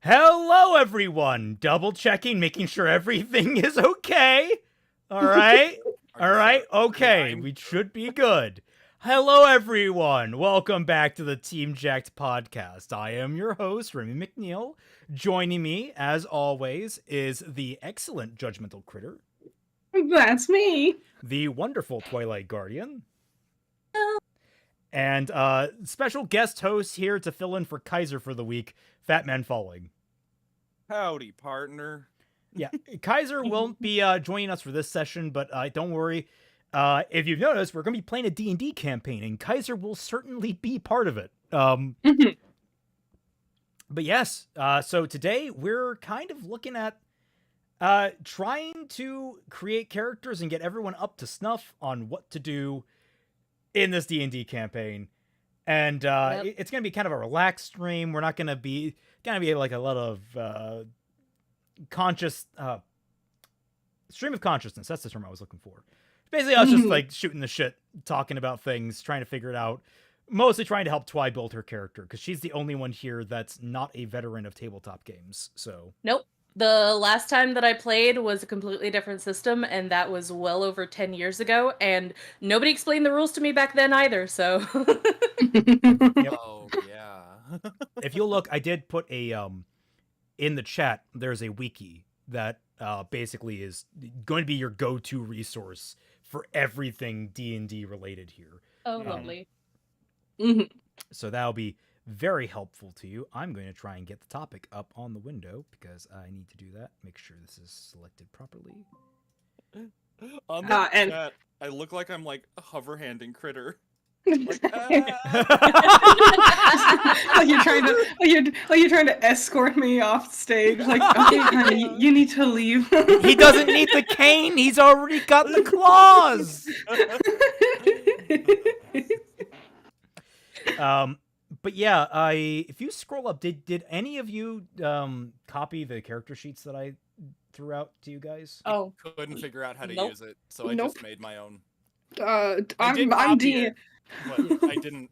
Hello, everyone. Double checking, making sure everything is okay. All right. All right. Okay. We should be good. Hello, everyone. Welcome back to the Team JYCT podcast. I am your host, Remy McNeil. Joining me, as always, is the excellent Judgmental Critter. That's me. The wonderful Twilight Guardian. And special guest host here to fill in for Kaiser for the week, Fat Man Falling. Howdy, partner. Yeah, Kaiser won't be joining us for this session, but don't worry. If you've noticed, we're going to be playing a D&D campaign, and Kaiser will certainly be part of it. But yes, so today we're kind of looking at trying to create characters and get everyone up to snuff on what to do in this D&D campaign. And it's going to be kind of a relaxed stream. We're not going to be like a lot of stream of consciousness. That's the term I was looking for. Basically, I was just like shooting the shit, talking about things, trying to figure it out. Mostly trying to help Twi build her character, because she's the only one here that's not a veteran of tabletop games. So nope. The last time that I played was a completely different system, and that was well over 10 years ago, and nobody explained the rules to me back then either, so... Yep. Oh, yeah. If you'll look, I did put a, in the chat, there's a wiki that basically is going to be your go-to resource for everything D&D related here. Oh, lovely. So that'll be very helpful to you. I'm going to try and get the topic up on the window because I need to do that. Make sure this is selected properly. On the chat, I look like I'm like a hover-handing critter. Like, you're trying to escort me off stage. Like, okay, honey, you need to leave. He doesn't need the cane. He's already got the claws. But yeah, if you scroll up, did any of you copy the character sheets that I threw out to you guys? Oh, I couldn't figure out how to use it, so I just made my own. I'm DM. But I didn't.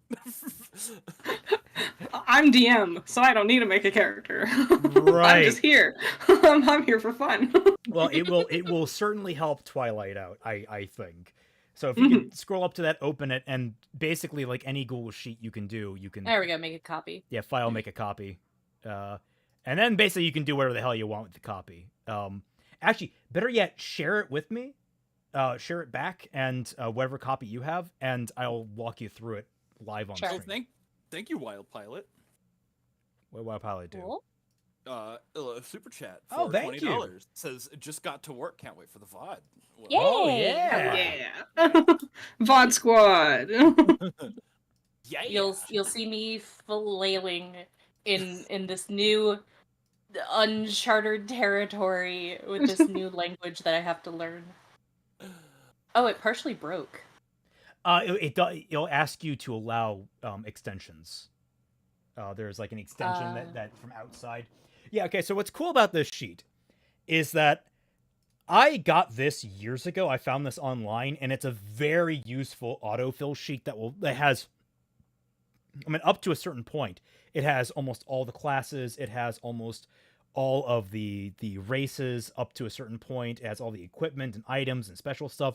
I'm DM, so I don't need to make a character. Right. I'm just here. I'm here for fun. Well, it will certainly help Twilight out, I think. So if you can scroll up to that, open it, and basically like any Google Sheet you can do, you can... There we go, make a copy. Yeah, file, make a copy. And then basically you can do whatever the hell you want with the copy. Actually, better yet, share it with me. Share it back, and whatever copy you have, and I'll walk you through it live on stream. Thank you, Wild Pilot. What did Wild Pilot do? Cool. Super chat for thank $20. you. Says, just got to work, can't wait for the VOD. Well, Yay! Oh, yeah. Yeah. VOD squad. Yeah. You'll see me flailing in this new uncharted territory with this new language that I have to learn. Oh, it partially broke. It'll ask you to allow extensions. There's like an extension that from outside. Yeah, okay, so what's cool about this sheet is that I got this years ago. I found this online, and it's a very useful autofill sheet that has, I mean, up to a certain point, it has almost all the classes. It has almost all of the races up to a certain point. It has all the equipment and items and special stuff.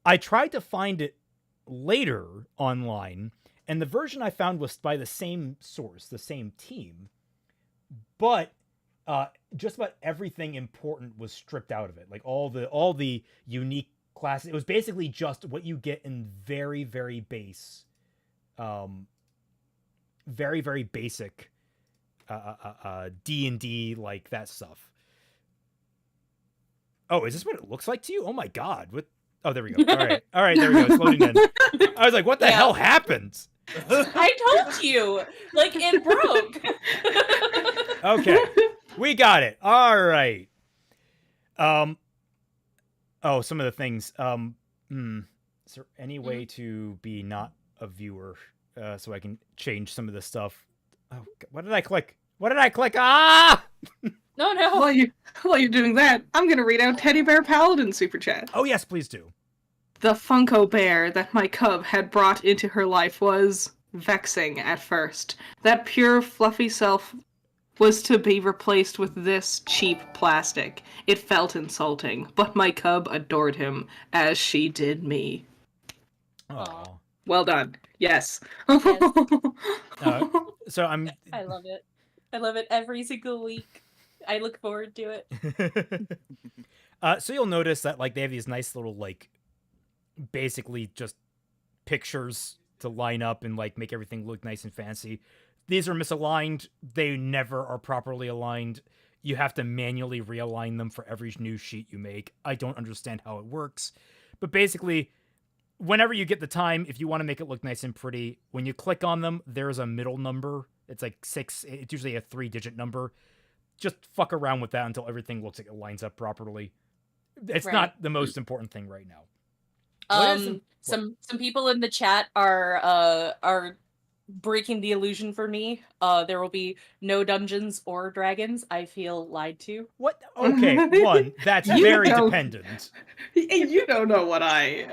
I tried to find it later online, and the version I found was by the same source, the same team, but just about everything important was stripped out of it. Like all the unique classes. It was basically just what you get in very, very base, very, very basic D&D, like that stuff. Oh, is this what it looks like to you? Oh my god. What? Oh, there we go. All right, there we go. It's loading in. I was like, what the hell happened? I told you! Like, it broke! Okay. We got it. All right. Oh, some of the things. Is there any way to be not a viewer, so I can change some of this stuff? Oh, what did I click? What did I click? Ah! No. While you're doing that, I'm gonna read out Teddy Bear Paladin super chat. Oh yes, please do. The Funko Bear that my cub had brought into her life was vexing at first. That pure, fluffy self was to be replaced with this cheap plastic. It felt insulting, but my cub adored him, as she did me. Oh. Well done. Yes. So I'm. I love it. I love it every single week. I look forward to it. So you'll notice that like they have these nice little like, basically just pictures to line up and like make everything look nice and fancy. These are misaligned. They never are properly aligned. You have to manually realign them for every new sheet you make. I don't understand how it works. But basically, whenever you get the time, if you want to make it look nice and pretty, when you click on them, there's a middle number. It's like 6. It's usually a 3-digit number. Just fuck around with that until everything looks like it lines up properly. It's not the most important thing right now. Some people in the chat are breaking the illusion for me. There will be no dungeons or dragons. I feel lied to. What? Okay, one. That's very dependent. You don't know what I...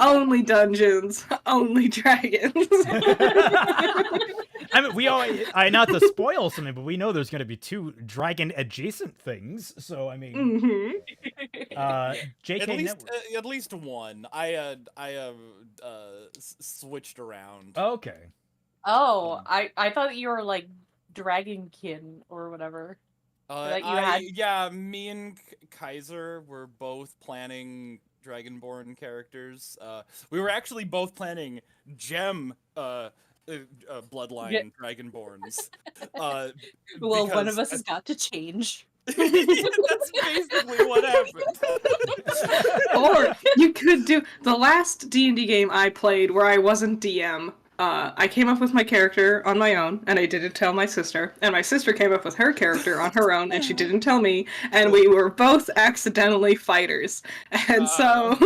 Only dungeons, only dragons. I mean, we all, not to spoil something, but we know there's going to be 2 dragon-adjacent things. So, I mean, JK Network. At least one. I switched around. Okay. Oh, I thought you were like Dragonkin or whatever. Yeah, me and Kaiser were both planning Dragonborn characters. We were actually both planning Gem bloodline Dragonborns. Well, one of us has got to change. That's basically what happened. Or you could do the last D&D game I played where I wasn't DM. I came up with my character on my own, and I didn't tell my sister. And my sister came up with her character on her own, and she didn't tell me. And we were both accidentally fighters. And so...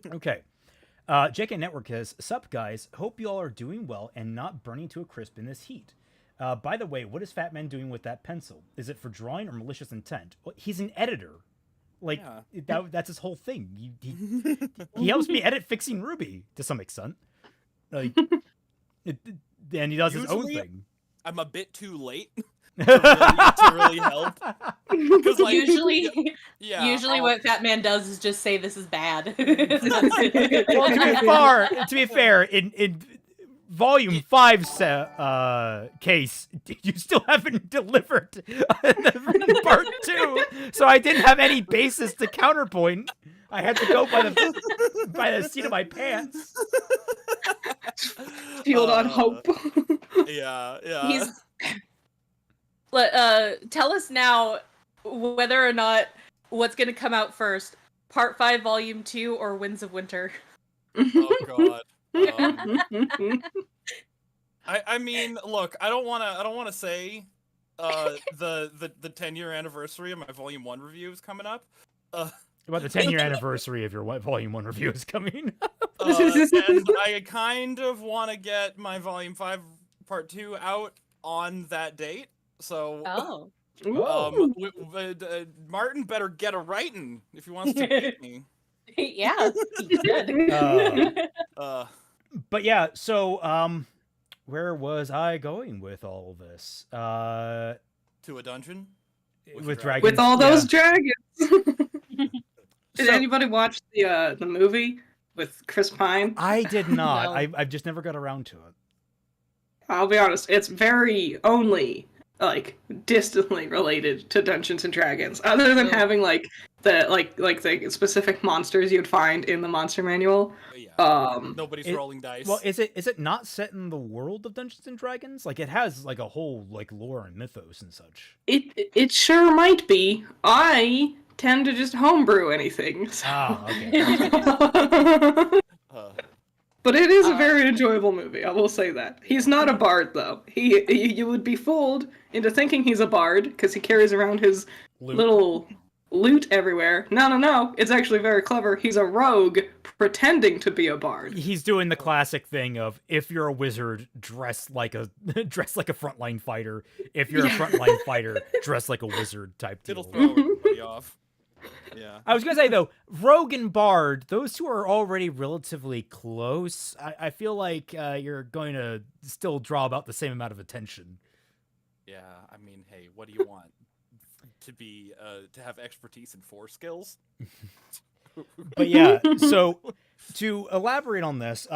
Okay. JK Network says, "Sup guys, hope you all are doing well and not burning to a crisp in this heat. By the way, what is Fat Man doing with that pencil? Is it for drawing or malicious intent?" Well, he's an editor. Like, that's his whole thing. He helps me edit Fixing Ruby to some extent. Like, and he does his own thing. I'm a bit too late to really help. Like, usually what Fat Man does is just say this is bad. Well, to be fair, in Volume 5's case, you still haven't delivered Part 2, so I didn't have any basis to counterpoint. I had to go by the seat of my pants. Field on hope. Yeah. Tell us now whether or not what's going to come out first, Part 5, Volume 2, or Winds of Winter. Oh God. I mean, look, I don't want to say the 10-year anniversary of my Volume 1 review is coming up. About the 10-year anniversary of your Volume 1 review is coming up. And I kind of want to get my Volume 5 Part 2 out on that date. So Martin better get a writing if he wants to beat me. Yeah, he did. But yeah, so where was I going with all of this? To a dungeon with dragons. With all those dragons. Did anybody watch the movie with Chris Pine? I did not. No. I've just never got around to it. I'll be honest, it's very only like distantly related to Dungeons and Dragons, other than having like the specific monsters you'd find in the monster manual. Nobody's rolling dice. Well, is it not set in the world of Dungeons and Dragons? Like, it has like a whole like lore and mythos and such. It sure might be. I tend to just homebrew anything. So. Ah, okay. But it is a very enjoyable movie, I will say that. He's not a bard, though. You would be fooled into thinking he's a bard, because he carries around his little loot everywhere. No, it's actually very clever. He's a rogue pretending to be a bard. He's doing the classic thing of, if you're a wizard, dress like a frontline fighter. If you're a frontline fighter, dress like a wizard type deal. It'll throw everybody off. Yeah. I was gonna say though, rogue and bard, those two are already relatively close. I feel like you're going to still draw about the same amount of attention. Yeah, I mean, hey, what do you want? To have expertise in 4 skills? But yeah, so to elaborate on this,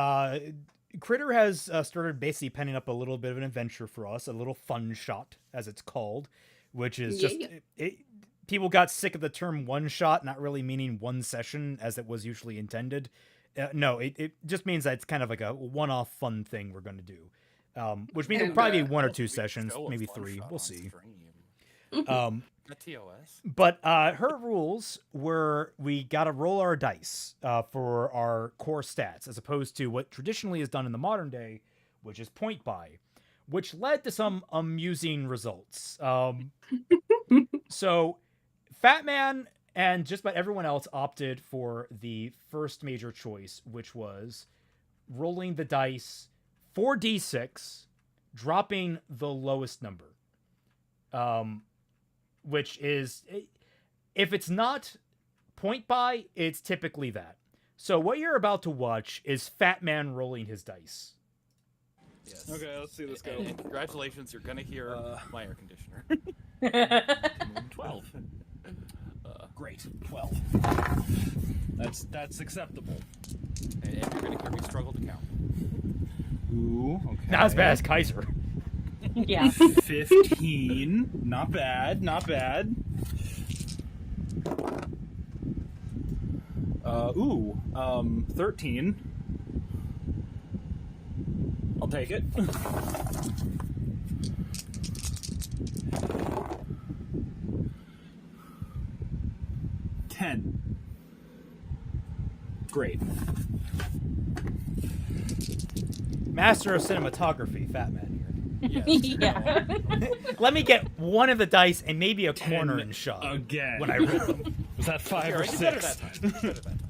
Critter has started basically penning up a little bit of an adventure for us, a little fun shot, as it's called, which is just people got sick of the term one shot, not really meaning one session as it was usually intended. No, it just means that it's kind of like a one-off fun thing we're going to do, which means it'll probably be 1 or 2 sessions, maybe 3. We'll see. TOS. But her rules were we got to roll our dice for our core stats, as opposed to what traditionally is done in the modern day, which is point buy, which led to some amusing results. So Fat Man and just about everyone else opted for the first major choice, which was rolling the dice 4d6, dropping the lowest number. Which is, if it's not point buy, it's typically that. So what you're about to watch is Fat Man rolling his dice. Yes. Okay, let's see this go. And congratulations, you're gonna hear my air conditioner. 12. Great. 12. That's acceptable. And you're gonna hear me struggle to count. Ooh, okay. Not as bad as Kaiser. Yeah. 15. Not bad, not bad. 13. I'll take it. $10. Great. Master of cinematography, Fat Man here. Yes. Yeah. Let me get one of the dice and maybe a 10 corner in shot again. when I roll them. Was that 5 Here, or I did better 6? that time.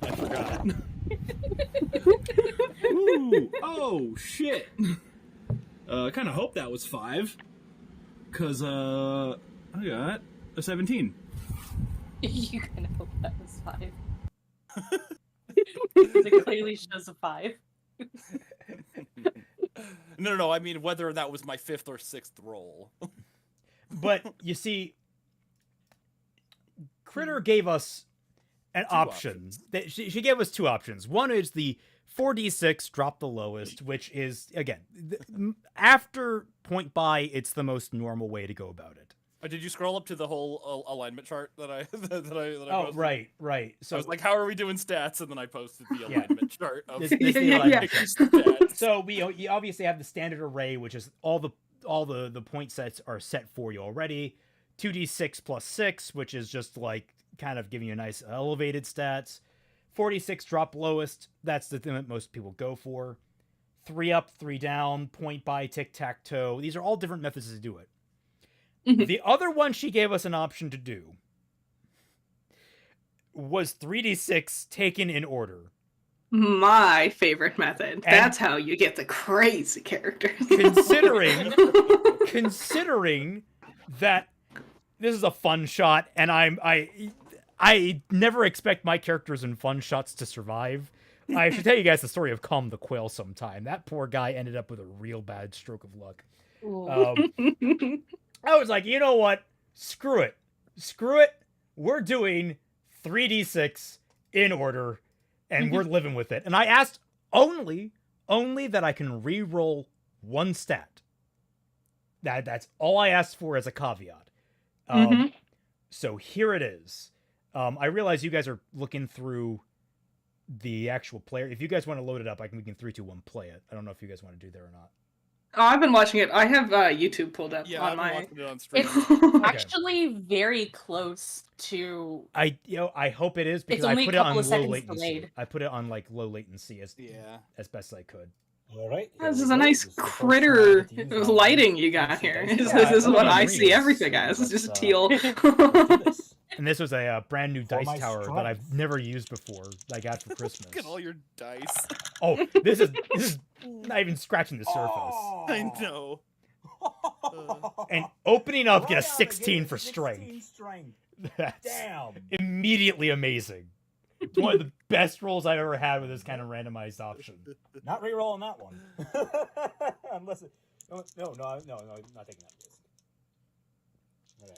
I did better that time. I forgot. Ooh, oh shit. I kind of hope that was 5, cause I got a 17. You kind of hope that was 5. It clearly shows a 5. No. I mean, whether that was my 5th or 6th roll. But you see, Critter gave us an option. That she gave us 2 options. One is the 4d6, drop the lowest, which is, again, after point buy, it's the most normal way to go about it. Did you scroll up to the whole alignment chart that I posted? Oh, right. So I was like, how are we doing stats? And then I posted the alignment chart. Of This is the alignment chart. stats. So you obviously have the standard array, which is all the point sets are set for you already. 2d6 plus 6, which is just like kind of giving you a nice elevated stats. 46 drop lowest. That's the thing that most people go for. 3 up, 3 down, point buy, tic-tac-toe. These are all different methods to do it. The other one she gave us an option to do was 3d6 taken in order. My favorite method. That's how you get the crazy characters. Considering that this is a fun shot, and I never expect my characters in fun shots to survive. I should tell you guys the story of Calm the Quail sometime. That poor guy ended up with a real bad stroke of luck. I was like, you know what? Screw it. We're doing 3d6 in order, and we're living with it. And I asked only that I can re-roll 1 stat. That's all I asked for as a caveat. So here it is. I realize you guys are looking through the actual player. If you guys want to load it up, we can 3, 2, 1 play it. I don't know if you guys want to do that or not. Oh, I've been watching it. I have YouTube pulled up Yeah, on I've been my. watching it on stream. It's actually very close to. I hope it is because It's only I a put it couple on of low seconds latency. delayed. I put it on like low latency as best I could. All right. This is a nice critter lighting you got here. This is what I see everything as. It's just teal. And this was a brand new For dice my tower that strength. I've never used before. That I got for Christmas. Look at all your dice. Oh, this is not even scratching the surface. I know. And opening up, get a Right out of the 16 gate, for 16 strength. strength. That's Damn. immediately amazing. It's one of the best rolls I've ever had with this kind of randomized option. Not re-rolling that one. Unless it... No, not taking that risk. Okay.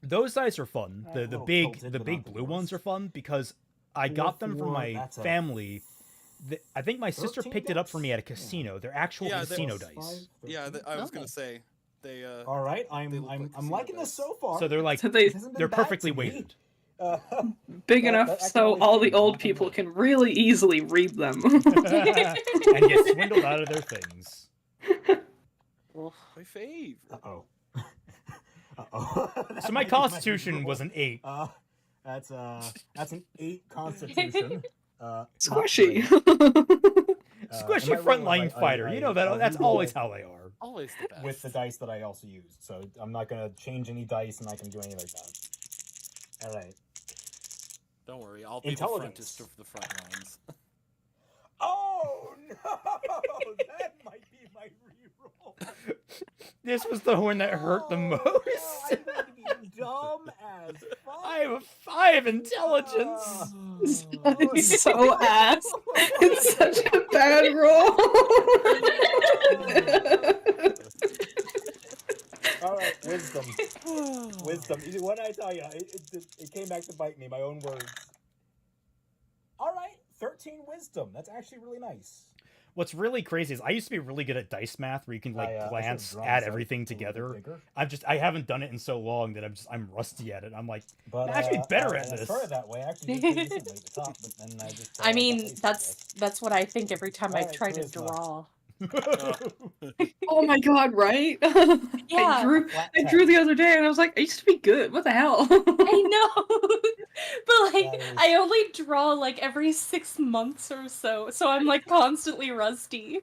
Those dice are fun. A The little big tilted, the but big not the blue ones worst. are fun because I got them from 4-4, my that's a family. I think my sister 13 picked it up for dice? me at a casino. They're actual Yeah, casino Plus dice. 5, Yeah, I was Oh. gonna say they. All right, They I'm look like I'm casino liking this dice. so far. So they're like So they This hasn't been they're bad perfectly to me. weighted. big That enough can so only all the happen, old not people enough. can really easily read them. And get swindled out of their things. My fave. Uh-oh. Uh-oh. That So my might be constitution reroll. was an 8. That's an 8 constitution. Not Squishy. great. Squishy and my rolls, frontline fighter. You know that that's reroll always how they are. Always the best. with the dice that I also used. So I'm not gonna change any dice, and I can do anything like that. All right. Don't worry, I'll be the Intelligence. frontist of the front lines. Oh no! That might be my reroll. This was the one that hurt the most. Oh, no, I'm going to be dumb as fuck. I have a 5 intelligence. It's so ass. It's such a bad roll. All right, wisdom. Wisdom. What did I tell you? It came back to bite me. My own words. All right, 13 wisdom. That's actually really nice. What's really crazy is I used to be really good at dice math, where you can like I should've glance, drawn add this out everything a little bit together. bigger. I haven't done it in so long that I'm rusty at it. I'm like, But I'm actually better at I this. started that way. I actually did pretty decently at the top, but then I just. I got mean, lazy, I that's what I think every time I Alright, try to charisma. draw. Oh my god, right? Yeah. guess. I drew the other day and I was like, I used to be good. What the hell? I know, but like That is- I only draw like every 6 months or so, so I'm like constantly rusty.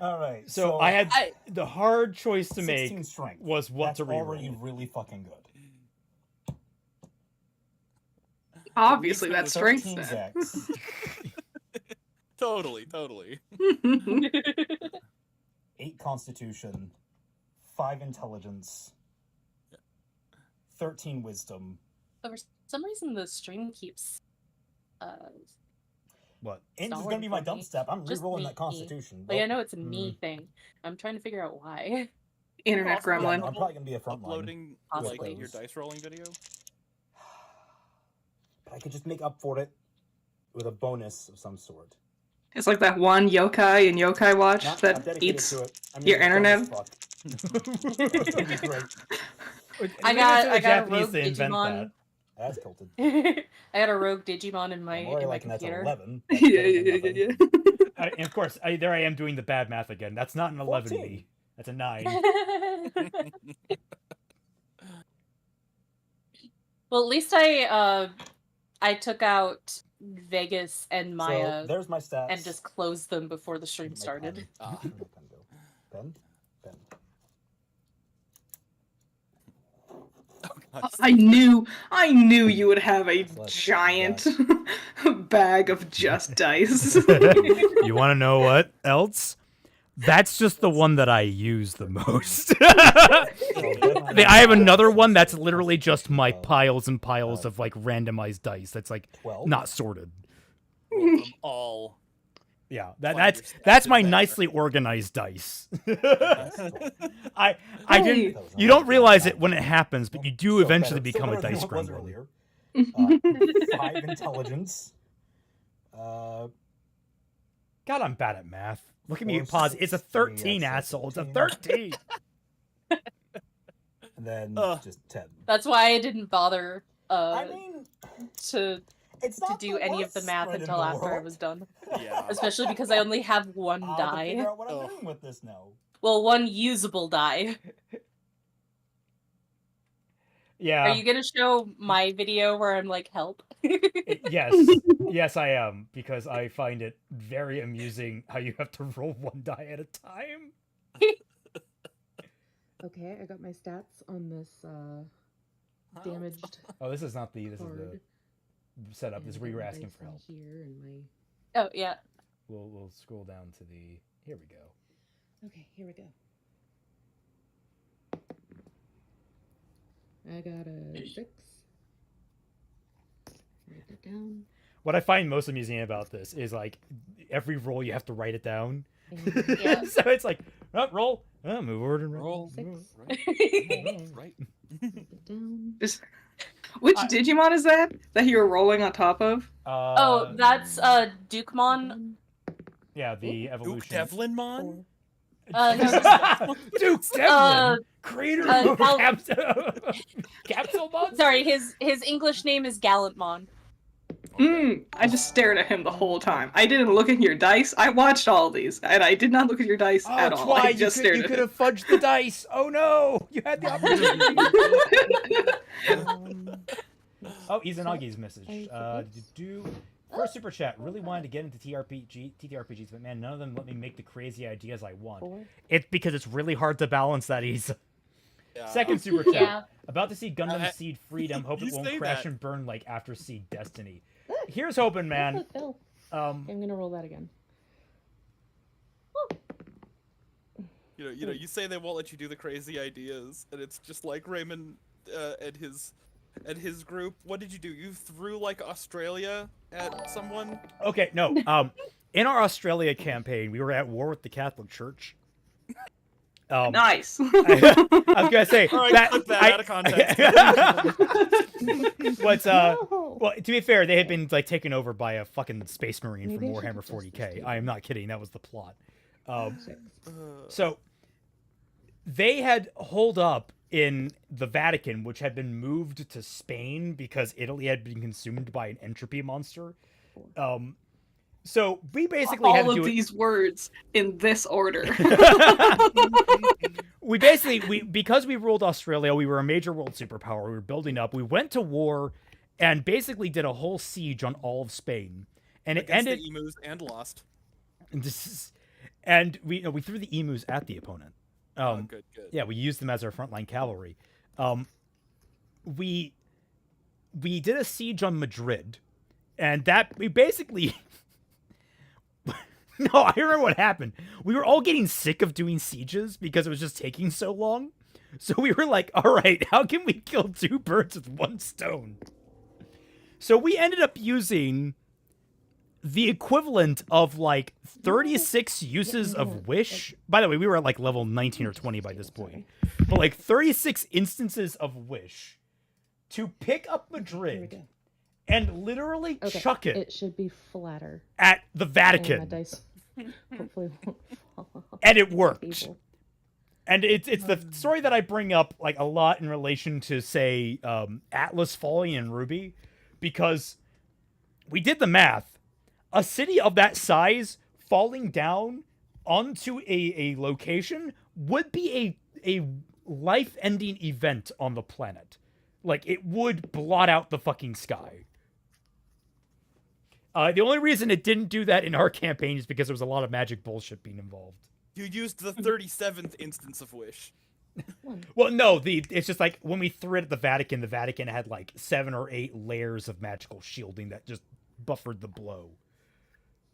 All right. So I had the hard choice to 16 make strength. was what That's to reroll. already really fucking good. Obviously, that's strength 13 then. Zex. Totally. 8 constitution, 5 intelligence, 13 wisdom. So for some reason, the stream keeps. What? And this is Solid gonna be my for dump me. step. I'm Just rerolling me. that constitution. Like I know it's a me thing. I'm trying to figure out why. Internet Also, Yeah, gremlin. no, I'm probably gonna be a frontline. Uploading Possibly. like your dice rolling video. But I could just make up for it with a bonus of some sort. It's like that one yokai in Yokai Watch Nah, I'm that dedicated eats. to it. I'm your gonna be dumb as internet? fuck. It's gonna be great. I got a rogue Digimon. That's tilted. I got a rogue Digimon in my I'm already in my liking that to computer. 11. Yeah, That's better yeah, than yeah, nothing. yeah. And of course, there I am doing the bad math again. That's not an 11 14. me. That's a 9. Well, at least I took out Vegas and Maya So there's my stats. and just closed them before the stream My started. pen. Ah. Where'd my pen go? Pen? Pen. I knew you would have a Let's giant bag of just dice. You want to know what else? That's just the one that I use the most. I have another one that's literally just my piles and piles of like randomized dice. That's like 12. not sorted. Roll them all. Yeah, Find that's your that's stats my in there. nicely organized dice. That's cool. I Hey. didn't. You don't realize it when it happens, but you do So eventually better. become a Still better dice than what it was gremlin. earlier. 5 intelligence. God, I'm bad at math. Look at me Four, pause. It's a 6, 3, 13, that's asshole. It's a 13. 13. And then Ugh. just 10. That's why I didn't bother I mean, to It's to not do the any of worst the math spread in until the after I world. was done. Yeah. Especially because I only have one I'll have to die. figure out what I'm Ugh. doing with this now. Well, one usable die. Yeah. Are you gonna show my video where I'm like, help? Yes. Yes, I am, because I find it very amusing how you have to roll one die at a time. Okay, I got my stats on this damaged Oh, this is not the this is card. the setup. This is where you were my asking dice for in help. Here and my. Oh yeah. We'll scroll down to the here we go. Okay, here we go. I got a 6. Write that down. What I find most amusing about this is like every roll you have to write it down. And Yeah. So it's like roll, move forward and Roll. 6. Right. Write it down. Which I- Digimon is that you were rolling on top of? Oh, that's Dukemon. Yeah, the Duke evolution. Devlinmon? No, Duke Devlin, creator of Gal- Capsule Monster. sorry, his English name is Gallantmon. I just stared at him the whole time. I didn't look at your dice. I watched all these, and I did not look at your dice Oh, at all. Twi, I just stared you at could him. have fudged the dice. Oh no, you had the opportunity. Oh, Izanagi's message. First super chat. Really wanted to get into TTRPGs, but man, none of them let me make the crazy ideas I want. 4. It's because it's really hard to balance that ease. Yeah. Second super chat. Yeah. About to see Gundam Seed Freedom. Hope You it won't say crash that. and burn like after Seed Destiny. Here's hoping, man. Look, Bill. I'm gonna roll that again. You say they won't let you do the crazy ideas, and it's just like Raymond and his group. What did you do? You threw like Australia at someone? Okay, no. In our Australia campaign, we were at war with the Catholic Church. Nice. I was gonna say All right, that, clip that out of context. But No! well, to be fair, they had been like taken over by a fucking space marine Maybe from I should Warhammer adjust this 40k. table. I am not kidding. That was the plot. 6. So they had holed up in the Vatican, which had been moved to Spain because Italy had been consumed by an entropy monster. So we basically had all to of do these words in this order. because we ruled Australia, we were a major world superpower. We were building up. We went to war and basically did a whole siege on all of Spain. And it Against ended. the emus and lost. And we threw the emus at the opponent. Good. Yeah, we used them as our frontline cavalry. We did a siege on Madrid, and that we basically. No, I remember what happened. We were all getting sick of doing sieges because it was just taking so long. So we were like, all right, how can we kill 2 birds with 1 stone? So we ended up using the equivalent of like 36 uses of Wish. By the way, we were at like level 19 or 20 by this point. But like 36 instances of Wish to pick up Here we Madrid go. and literally Okay, chuck it It should be flatter. at the And my Vatican. dice hopefully won't fall off And it the worked. table. And it's the story that I bring up like a lot in relation to say Atlas falling in Ruby, because we did the math. A city of that size falling down onto a location would be a life-ending event on the planet. Like, it would blot out the fucking sky. The only reason it didn't do that in our campaign is because there was a lot of magic bullshit being involved. You used the 37th instance of Wish. Well, no, it's just like when we threw it at the Vatican had like 7 or 8 layers of magical shielding that just buffered the blow.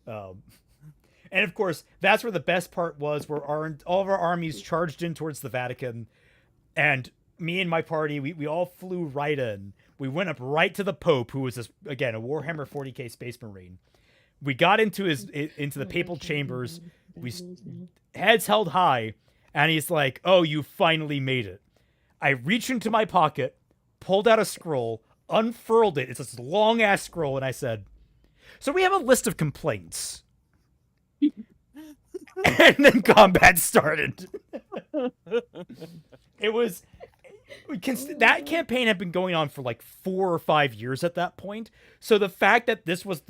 And of course, that's where the best part was, where all of our armies charged in towards the Vatican, and me and my party, we all flew right in. We went up right to the Pope, who was a Warhammer 40k Space Marine. We got into the papal chambers. We heads held high, and he's like, "Oh, you finally made it." I reached into my pocket, pulled out a scroll, unfurled it. It's this long ass scroll, and I said, "So we have a list of complaints." And then combat started. It was that campaign had been going on for like 4 or 5 years at that point. So the fact that this was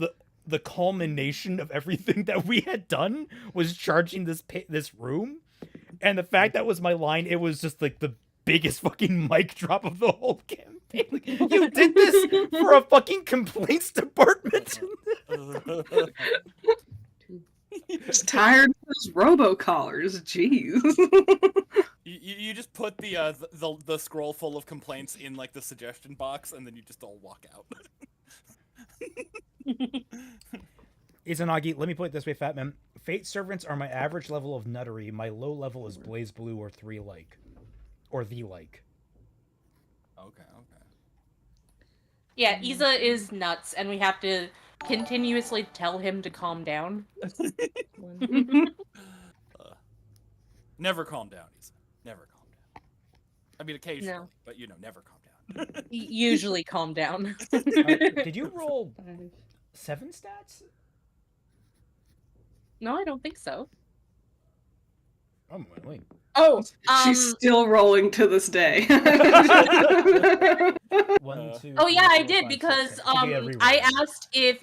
the culmination of everything that we had done was charging this room, and the fact that was my line, it was just like the biggest fucking mic drop of the whole campaign. Like, you did this for a fucking complaints department. Just tired of those robocallers. Jeez. You just put the scroll full of complaints in like the suggestion box, and then you just all walk out. Izanagi, let me put it this way, Fat Man. Fate servants are my average level of nuttery. My low level is Blaze Blue or 3 like. Or the like. Okay. Yeah, Isa is nuts, and we have to continuously tell him to calm down. Never calm down, Isa. Never calm down. I mean, occasionally, No. but never calm down. Usually calm down. Did you roll 7 stats? No, I don't think so. Oh, wait. Oh, She's still rolling to this day. 1, 2, Oh yeah, 3, I 4, did 5, because 6, 7. Give me a reroll. I asked if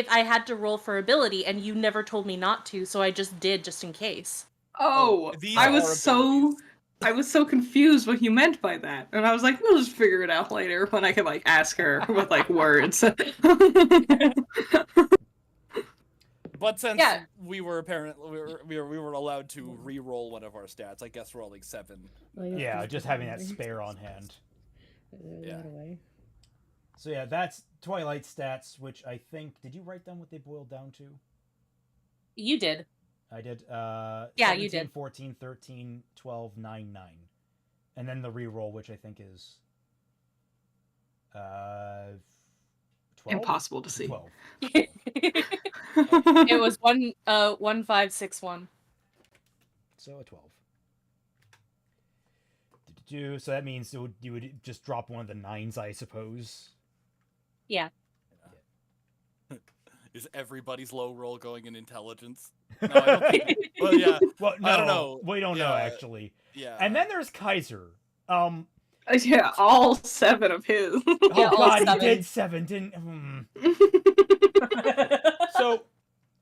I had to roll for ability, and you never told me not to, so I just did just in case. Oh, These I are was so confused what you meant by that, and I was like, we'll just figure it out later when I can like ask her with like words. But since Yeah. we were allowed to re-roll one of our stats, I guess rolling 7. Yeah, just having that spare on hand. Yeah. So yeah, that's Twilight stats, which I think... Did you write down what they boiled down to? You did. I did. Yeah, 17, you did. 14, 13, 12, 9, 9. And then the reroll, which I think is... 12? Impossible to see. 12. It was 1561. So a 12. So that means you would just drop one of the 9s, I suppose. Yeah. Is everybody's low roll going in intelligence? No, I don't think. Well, yeah. Well, no, I don't know. We don't know, Yeah. actually. Yeah. And then there's Kaiser. Yeah, all 7 of his. Yeah, Oh all god, 7. he did 7, didn't... So,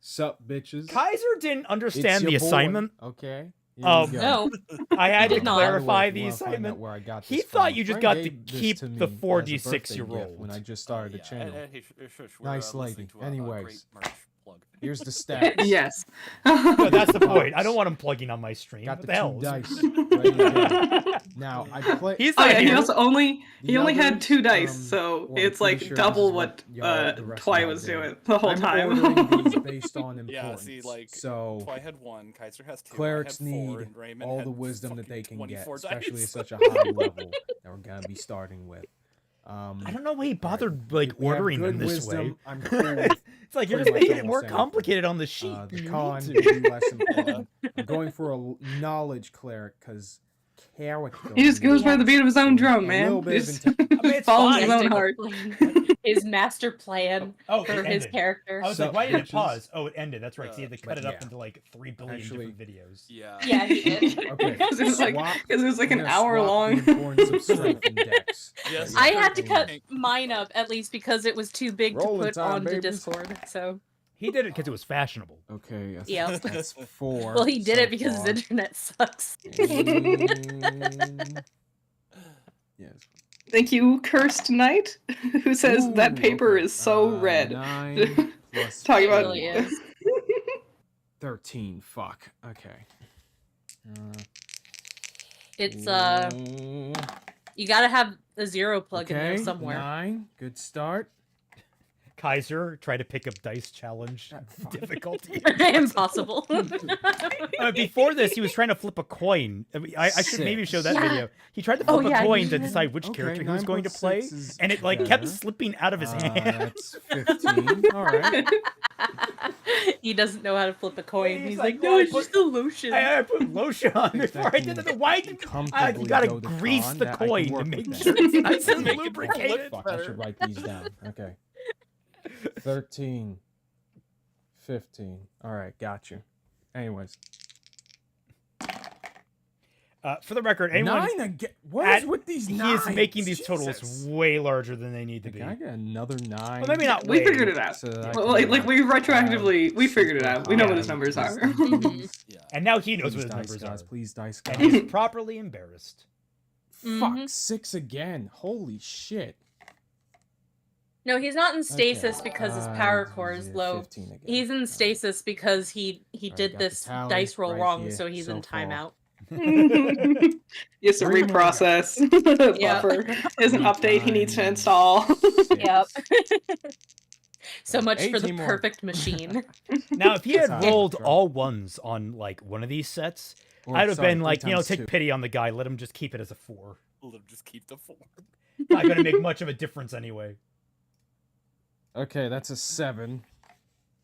Sup, bitches? Kaiser didn't It's understand your the boy. assignment. Okay. Here Um, we go. No. I had He to did not. clarify By the way, if you wanna find out assignment. where I got He this thought from, you just a got friend to gave this keep to the me 4d6 as a birthday you gift rolled. when I just started the channel. We're, Nice listening lady. to a Anyways. great merch plug. Here's the stats. Yes. No, that's the point. I don't want him plugging on my stream. Got What the the hell? 2 dice. Ready to go. Now I play. He's Oh not yeah, he here. also only had others, 2 dice, so well, I'm it's pretty like sure double this is what y'all- the rest of Twy y'all was did. doing the whole I'm time. ordering these based on importance. Yeah, see, like, so Twy had 1, Kaiser has 2, clerics I had 4, need and Raymond all had the wisdom that they fucking can get, 24 especially dice. at such a high level that we're gonna be starting with. I don't know why he bothered like If we have ordering them good this way. wisdom, I'm cool with It's like you're pretty just much making it almost more anything. complicated on the sheet. the You con need would to. be less important. I'm going for a knowledge cleric because character. He just goes by the beat of his own drum, A man. little bit of Just I mean, it's follows fine. his own heart. His master plan Oh, for it his ended. character. I was So, like, why did it bitches. pause? Oh, it ended. That's right. So he had to cut but it up yeah. into like 3 billion Actually- different videos. Yeah. Yeah, he did. Okay. Because it was like, Swap- because it was like we're an gonna hour swap long. The importance of strength index. Yes. I had to cut Thank- mine up at least because it was too big Rolling to put time, onto babies. Discord. So, He did it because it was fashionable. Okay. Yeah. That's 4. well, he did so it because his far. internet sucks. And- Yes. Thank you, Cursed Knight, who says that Ooh, paper okay. is so red. 9 plus Talking It about- really is. 13. Fuck. Okay. It's you gotta have a 0 plug in there somewhere. 9. Good start. Kaiser tried to pick up dice challenge Fuck. difficulty. Impossible. Before this, he was trying to flip a coin. I should maybe show that Yeah. video. He tried to Oh, flip yeah, a coin you to did. decide which Okay, character he was 9 going to plus play, 6 is and it like kept better. slipping out of his hand. That's 15. All right. He doesn't know how to flip a coin. He's He's like, like, "No, no, I it's put- just a lotion. I put lotion on before I did it. Why did you Comfortably gotta go to grease con, the that I can coin to work make with sure that. it's nice and Make it lubricated? Fuck, I should write these down. Okay. 13. 15. All right, got you. Anyways. For the record, anyone 9 again. What at- is with these he nines? is making these totals Jesus. way larger than they need to be. Can I get another 9? Well, maybe not. We way. figured it out. So that I Well, can, like we retroactively, we figured it super out. We know what high his numbers are. wisdom, Mhm. please. Yeah. And now he knows Please what his dice numbers gods, are. please dice And gods. he's properly embarrassed. Fuck, Mhm. 6 again. Holy shit. No, he's not in stasis Okay. because his power Uh, core is yeah, low. 15 again. He's in Alright. stasis because he Alright, did got the this tally dice roll right wrong, here so he's in so far. timeout. He has to 3 more. reprocess. Yep. Buffer. There's an update he needs to 9, install. 6. Yep. So Right, much for the 18 more. perfect machine. Now, if he had That's rolled high. all ones on like one of these sets, Or, I'd have sorry, been 3 like, times take 2. pity on the guy. Let him just keep it as a 4. Let him just keep the 4. Not gonna make much of a difference anyway. Okay, that's a 7.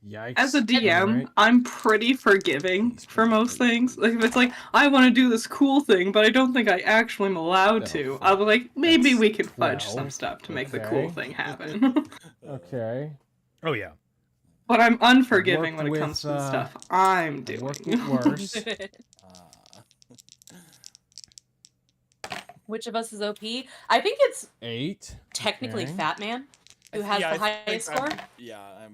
Yikes. As a DM, Alright. I'm pretty forgiving for most things. Like if it's like I want to do this cool thing, but I don't think I actually am allowed Oh, to. fuck. I'll be like, maybe That's we can fudge 12. some stuff to make the Okay. cool thing happen. Okay. Oh yeah. But I'm unforgiving Worked when it with, comes to the stuff I'm I worked doing. with worse. Which of us is OP? I think it's 8. technically Okay. Fat Man who has Yeah, the I think highest I'm- score. Yeah,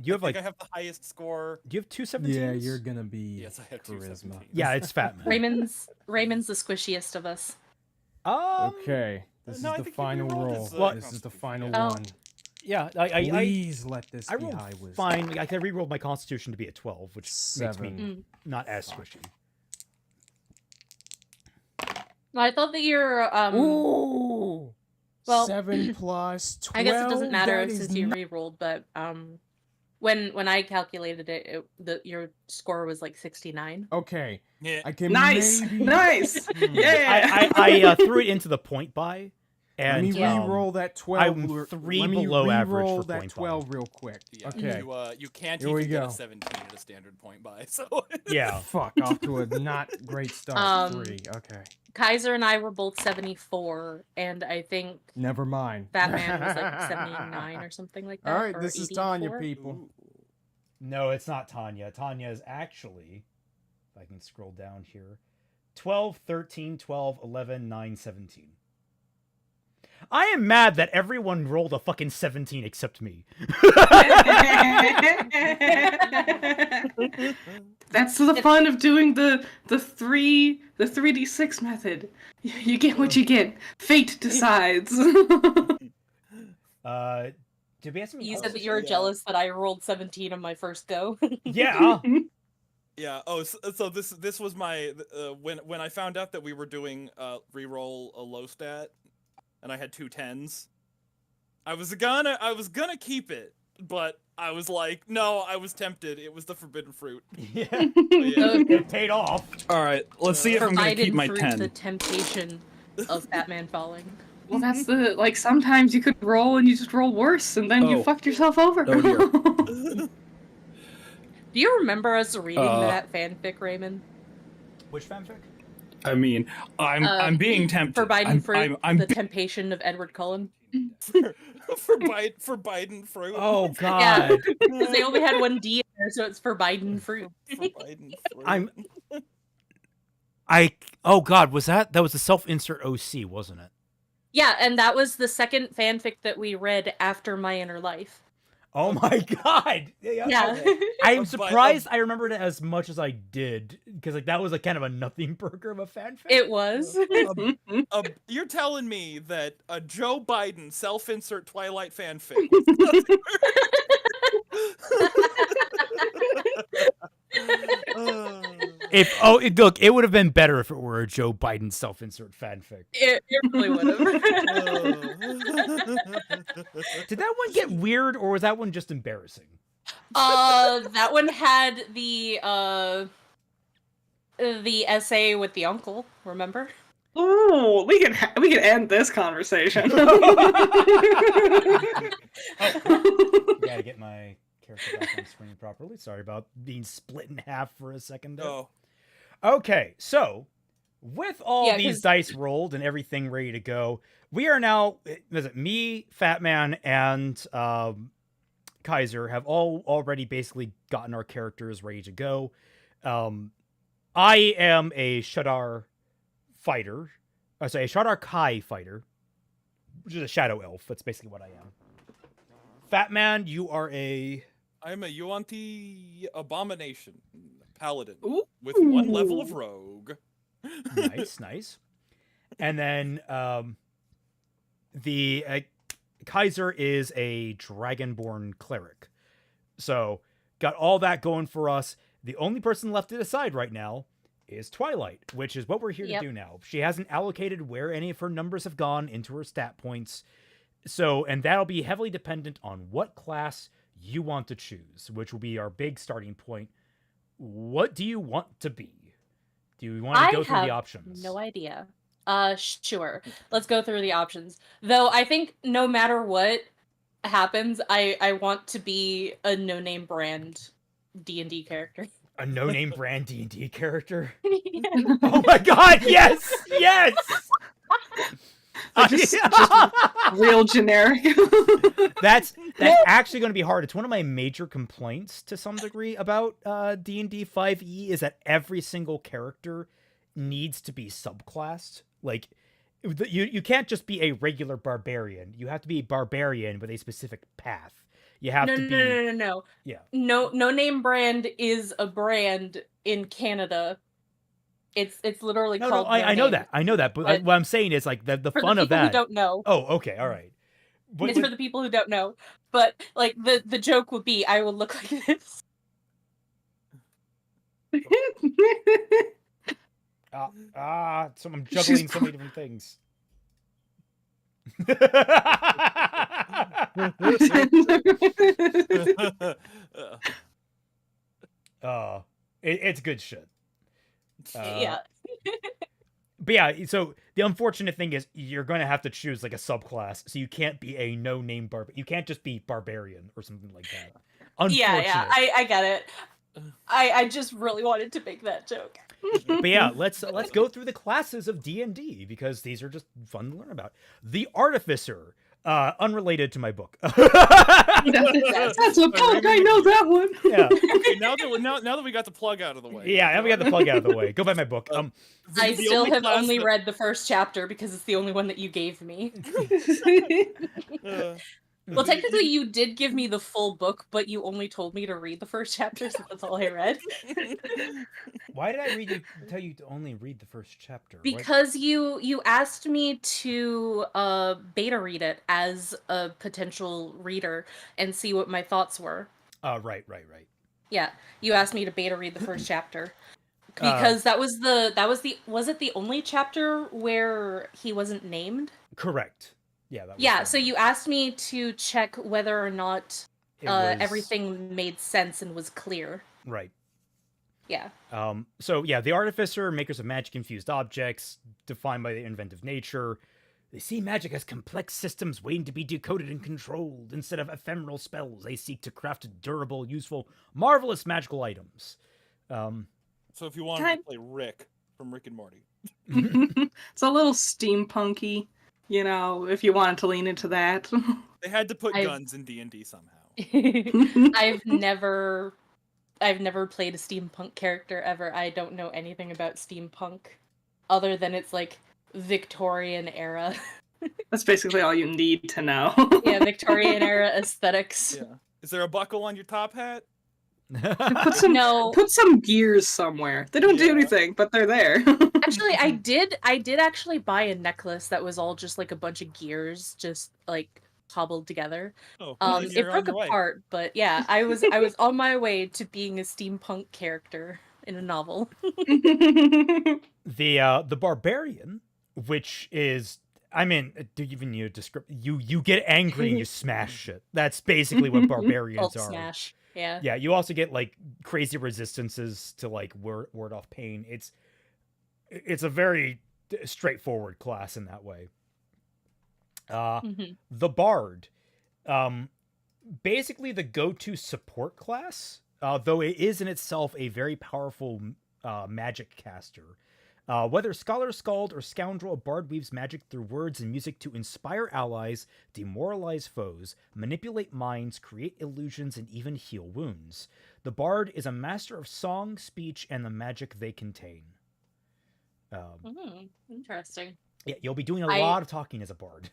You have I like, think I have the highest score. do you have 2 17s? Yeah, you're gonna be Yes, I have 2 charisma. 17s. Yeah, it's Fat Man. Raymond's the squishiest of us. Okay, this no, I is the think you final rerolled roll. his, This is the final Oh. one. Yeah, Please let this I be rolled high wisdom. fine. I re-rolled my Constitution to be a 12, which makes me 7. not as squishy. I thought that your Ooh. well, 7 plus 12. I guess it doesn't matter that is since you not- re-rolled, but when I calculated it, your score was like 69. Okay, Yeah. I can Nice, maybe... nice, Hmm. yeah. I threw it into the point buy, Let me and Yeah. re-roll that 12. I'm 3 Let me below average re-roll for that point buy. 12 real quick. Yeah, Okay. you can't Here we even get go. a 17 at a standard point buy. So yeah. Fuck, off to a not great start. Um, 3. Okay. Kaiser and I were both 74, and I think Never mind. Fat Man was like 79 or something like that. All right, or this is Tanya, 84. people. No, it's not Tanya. Tanya is actually, if I can scroll down here, 12, 13, 12, 11, 9, 17. I am mad that everyone rolled a fucking 17 except me. That's the fun of doing the 3d6 method. You get what you get. Fate decides. Did we have some? You oh, said that you were yeah. jealous that I rolled 17 on my first go. Yeah. yeah. Oh, so this was my when I found out that we were doing reroll a low stat, and I had 2 10s. I was gonna keep it, but I was like, no, I was tempted. It was the forbidden fruit. Yeah. Yeah. It paid off. All right, let's see if I'm gonna keep Forbidden my fruit, 10. the temptation of Batman falling. Well, that's the like. Sometimes you could roll and you just roll worse, and then you Oh. fucked yourself over. Oh, dear. Do you remember us reading that fanfic, Raymond? Which fanfic? I mean, I'm being tempted. Forbidden fruit, I'm the temptation of Edward Cullen. forbidden fruit. Oh Yeah, God. because they only had one D in there, so it's forbidden fruit. Forbidden fruit. Oh God, was that was the self-insert OC, wasn't it? Yeah, and that was the second fanfic that we read after My Inner Life. Oh my God. Yeah. I am But- surprised I remembered it as much as I did, because like that was like kind of a nothing burger of a fanfic. It was. You're telling me that a Joe Biden self-insert Twilight fanfic. Look, it would have been better if it were a Joe Biden self-insert fanfic. It really would have. Did that one get weird, or was that one just embarrassing? That one had the essay with the uncle. Remember? Ooh, we can end this conversation. Gotta get my character back on screen properly. Sorry about being split in half for a second there. Oh, Okay, so with all Yeah, these 'cause- dice rolled and everything ready to go, we are now, is it me, Fat Man, and Kaiser have all already basically gotten our characters ready to go. I am a Shadar fighter. A Shadar Kai fighter, which is a shadow elf. That's basically what I am. Fat Man, you are a... I'm a Yuan-Ti abomination paladin Ooh. with 1 level of rogue. Nice. And then the Kaiser is a dragonborn cleric. So got all that going for us. The only person left to decide right now is Twilight, which is what we're here to do now. She hasn't allocated where any of her numbers have gone into her stat points. So, and that'll be heavily dependent on what class you want to choose, which will be our big starting point. What do you want to be? Do you want to go through the options? No idea. Sure. Let's go through the options. Though I think no matter what happens, I want to be a no-name brand D&D character. A no-name brand D&D character? Yeah. Oh my god, yes! Yes! Just real generic. That's actually going to be hard. It's one of my major complaints to some degree about D&D 5e is that every single character needs to be subclassed. Like, you can't just be a regular barbarian. You have to be a barbarian with a specific path. You have to be... No. Yeah. No name brand is a brand in Canada. It's literally called. I know that. I know that. But what I'm saying is like the fun of that. For the people who don't know. Oh, okay, all right. It's for the people who don't know. But like the joke would be, I will look like this. So I'm juggling so many different things. It's good shit. Yeah. But yeah, so the unfortunate thing is you're going to have to choose like a subclass, so you can't be a no-name you can't just be barbarian or something like that. Yeah, I get it. I just really wanted to make that joke. But yeah, let's go through the classes of D&D because these are just fun to learn about. The Artificer, unrelated to my book. That's a book. I know that one. Yeah. Okay, now that we got the plug out of the way. Yeah, now we got the plug out of the way. Go buy my book. I still have only read the first chapter because it's the only one that you gave me. Well, technically, you did give me the full book, but you only told me to read the first chapter, so that's all I read. Why did I tell you to only read the first chapter? Because you asked me to beta read it as a potential reader and see what my thoughts were. Right. Yeah, you asked me to beta read the first chapter because was it the only chapter where he wasn't named? Correct. Yeah. Yeah. So you asked me to check whether or not everything made sense and was clear. Right. Yeah. So yeah, the Artificer, makers of magic-infused objects, defined by their inventive nature. They see magic as complex systems waiting to be decoded and controlled. Instead of ephemeral spells, they seek to craft durable, useful, marvelous magical items. So if you wanted to play Rick from Rick and Morty. It's a little steampunky, you know, if you wanted to lean into that. They had to put guns in D&D somehow. I've never played a steampunk character ever. I don't know anything about steampunk other than it's like Victorian era. That's basically all you need to know. Yeah, Victorian era aesthetics. Yeah. Is there a buckle on your top hat? Put some gears somewhere. They don't do anything, but they're there. Actually, I did actually buy a necklace that was all just like a bunch of gears, just like cobbled together. It broke apart, but yeah, I was on my way to being a steampunk character in a novel. The Barbarian, which is, I mean, do you even need a description? You get angry and you smash shit. That's basically what barbarians are. Smash. Yeah. Yeah, you also get like crazy resistances to like ward off pain. It's a very straightforward class in that way. The Bard, basically the go-to support class, though it is in itself a very powerful magic caster. Whether scholar, skald, or scoundrel, a bard weaves magic through words and music to inspire allies, demoralize foes, manipulate minds, create illusions, and even heal wounds. The bard is a master of song, speech, and the magic they contain. Interesting. Yeah, you'll be doing a I- lot of talking as a bard.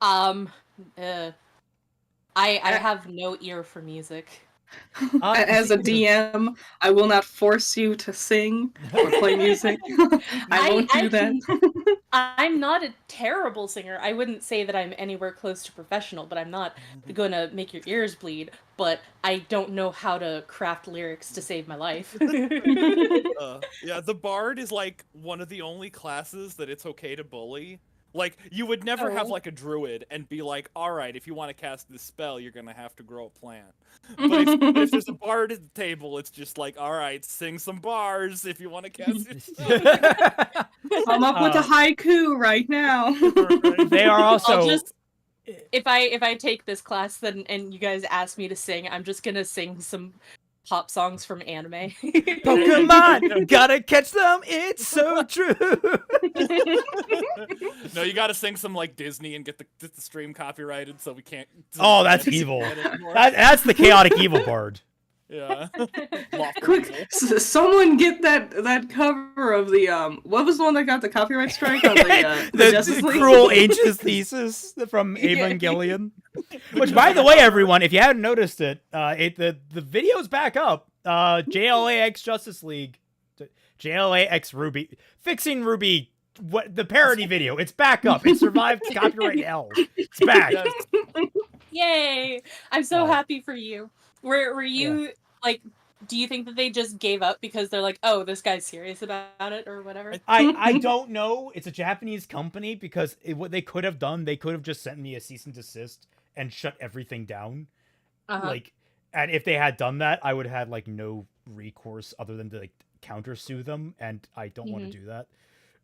I have no ear for music. As a DM, I will not force you to sing or play music. I won't do that. I'm not a terrible singer. I wouldn't say that I'm anywhere close to professional, but I'm not gonna make your ears bleed. But I don't know how to craft lyrics to save my life. Yeah, the bard is like one of the only classes that it's okay to bully. Like, you would never have Oh. like a druid and be like, all right, if you want to cast this spell, you're gonna have to grow a plant. But if there's a bard at the table, it's just like, all right, sing some bars if you want to cast your spell. I'm up with a haiku right now. They are also. I'll just if I take this class then and you guys ask me to sing, I'm just gonna sing some pop songs from anime. Pokemon, gotta catch them. It's so true. No, you gotta sing some like Disney and get the stream copyrighted so we can't. Oh, that's evil. That's the chaotic evil bard. Yeah. Quick, someone get that cover of the what was the one that got the copyright strike on the Justice the League? cruel ancient thesis from Evangelion. Which, by the way, everyone, if you hadn't noticed it, the video's back up. JLAX Justice League, JLAX Ruby, fixing Ruby. What the parody video? It's back up. It survived copyright hell. It's back. Yes. Yay! I'm so happy for you. Were you like? Do you think that they just gave up because they're like, oh, this guy's serious about it or whatever? I don't know. It's a Japanese company because what they could have done, they could have just sent me a cease and desist and shut everything down. Like, and if they had done that, I would have had like no recourse other than to like countersue them, and I don't want to do that.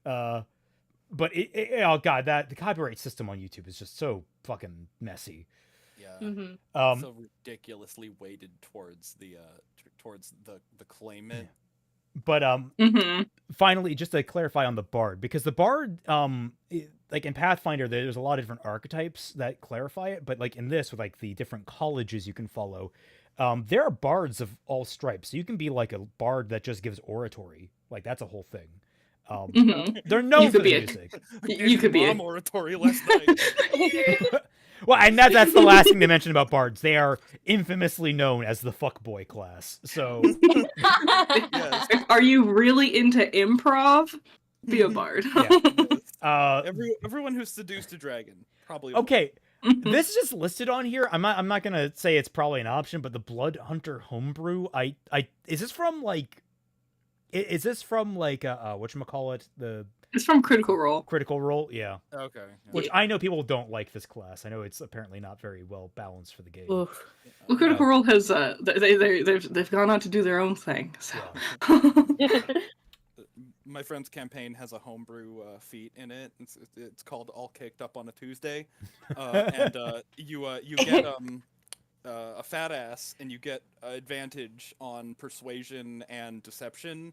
But oh god, the copyright system on YouTube is just so fucking messy. Yeah. So ridiculously weighted towards the claimant. But finally, just to clarify on the bard, because the bard, like in Pathfinder, there's a lot of different archetypes that clarify it. But like in this, with like the different colleges you can follow, there are bards of all stripes. So you can be like a bard that just gives oratory. Like that's a whole thing. They're known for the music. You could be oratory last night. Well, and that's the last thing they mentioned about bards. They are infamously known as the fuckboy class. So, Yes. Are you really into improv? Be a bard. Yeah. Everyone who's seduced a dragon probably. Okay, this is just listed on here. I'm not gonna say it's probably an option, but the Blood Hunter homebrew. Is this from like whatchamacallit, It's from Critical Role. Critical Role? Yeah. Okay. Which I know people don't like this class. I know it's apparently not very well balanced for the game. Well, Critical Role has they've gone on to do their own thing. So. My friend's campaign has a homebrew feat in it. It's called All Kicked Up on a Tuesday, and you get a fat ass, and you get advantage on persuasion and deception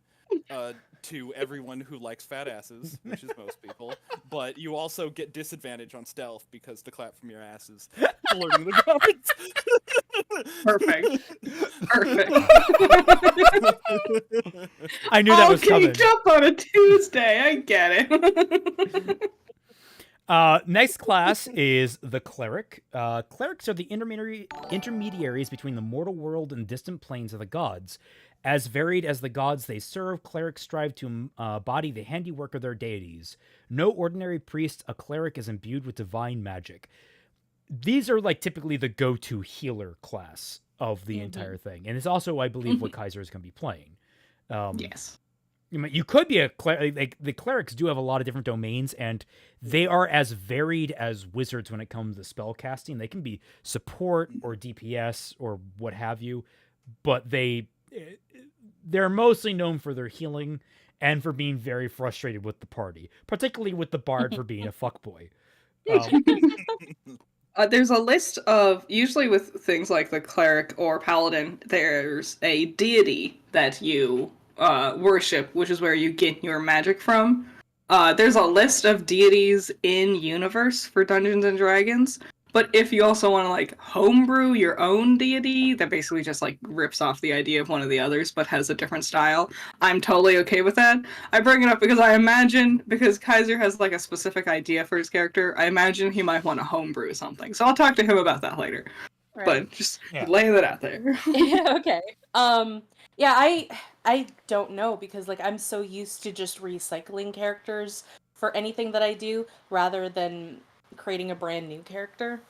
to everyone who likes fat asses, which is most people. But you also get disadvantage on stealth because the clap from your ass is flirting the guards. Perfect. I knew that was coming. Up on a Tuesday. I get it. Next class is the cleric. Clerics are the intermediaries between the mortal world and distant planes of the gods. As varied as the gods they serve, clerics strive to embody the handiwork of their deities. No ordinary priest, a cleric is imbued with divine magic. These are like typically the go-to healer class of the entire thing. And it's also, I believe, what Kaiser is going to be playing. Yes. You could be a cleric. Like, the clerics do have a lot of different domains, and they are as varied as wizards when it comes to spell casting. They can be support or DPS or what have you, but they're mostly known for their healing and for being very frustrated with the party, particularly with the bard for being a fuckboy. There's a list of, usually with things like the cleric or paladin, there's a deity that you worship, which is where you get your magic from. There's a list of deities in universe for Dungeons and Dragons, But if you also want to like homebrew your own deity that basically just like rips off the idea of one of the others but has a different style, I'm totally okay with that. I bring it up because I imagine, because Kaiser has like a specific idea for his character, I imagine he might want to homebrew something. So I'll talk to him about that later. Right. But just Yeah. laying that out there. Okay. Yeah, I don't know, because like I'm so used to just recycling characters for anything that I do rather than creating a brand new character.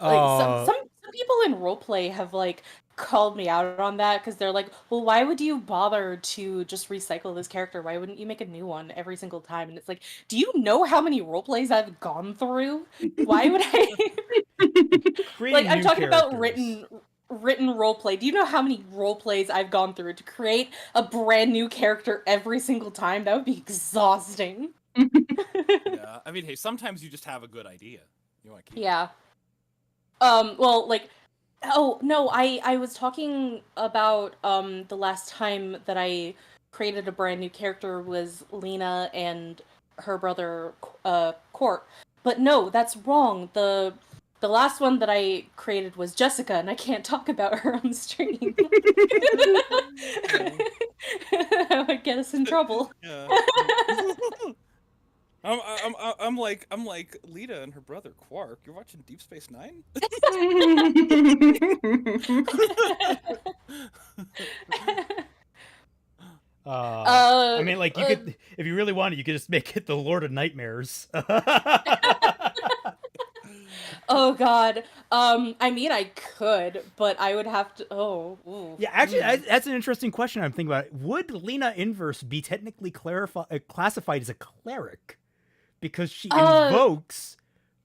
Like some people in roleplay have like called me out on that because they're like, well, why would you bother to just recycle this character? Why wouldn't you make a new one every single time? And it's like, do you know how many roleplays I've gone through? Why would I Creating like I'm new talking about characters. written roleplay. Do you know how many roleplays I've gone through to create a brand new character every single time? That would be exhausting. Yeah, I mean, hey, sometimes you just have a good idea. You want to keep. Yeah. Well, like, oh no, I was talking about the last time that I created a brand new character was Lena and her brother Court. But no, that's wrong. The last one that I created was Jessica, and I can't talk about her on stream. That would get us in trouble. Yeah. I'm like Lita and her brother Quark. You're watching Deep Space Nine? I mean, like, you could, if you really wanted, you could just make it the Lord of Nightmares. Oh God. I mean, I could, but I would have to. Ooh. Yeah, actually, that's an interesting question. I'm thinking about it. Would Lena Inverse be technically classified as a cleric because she invokes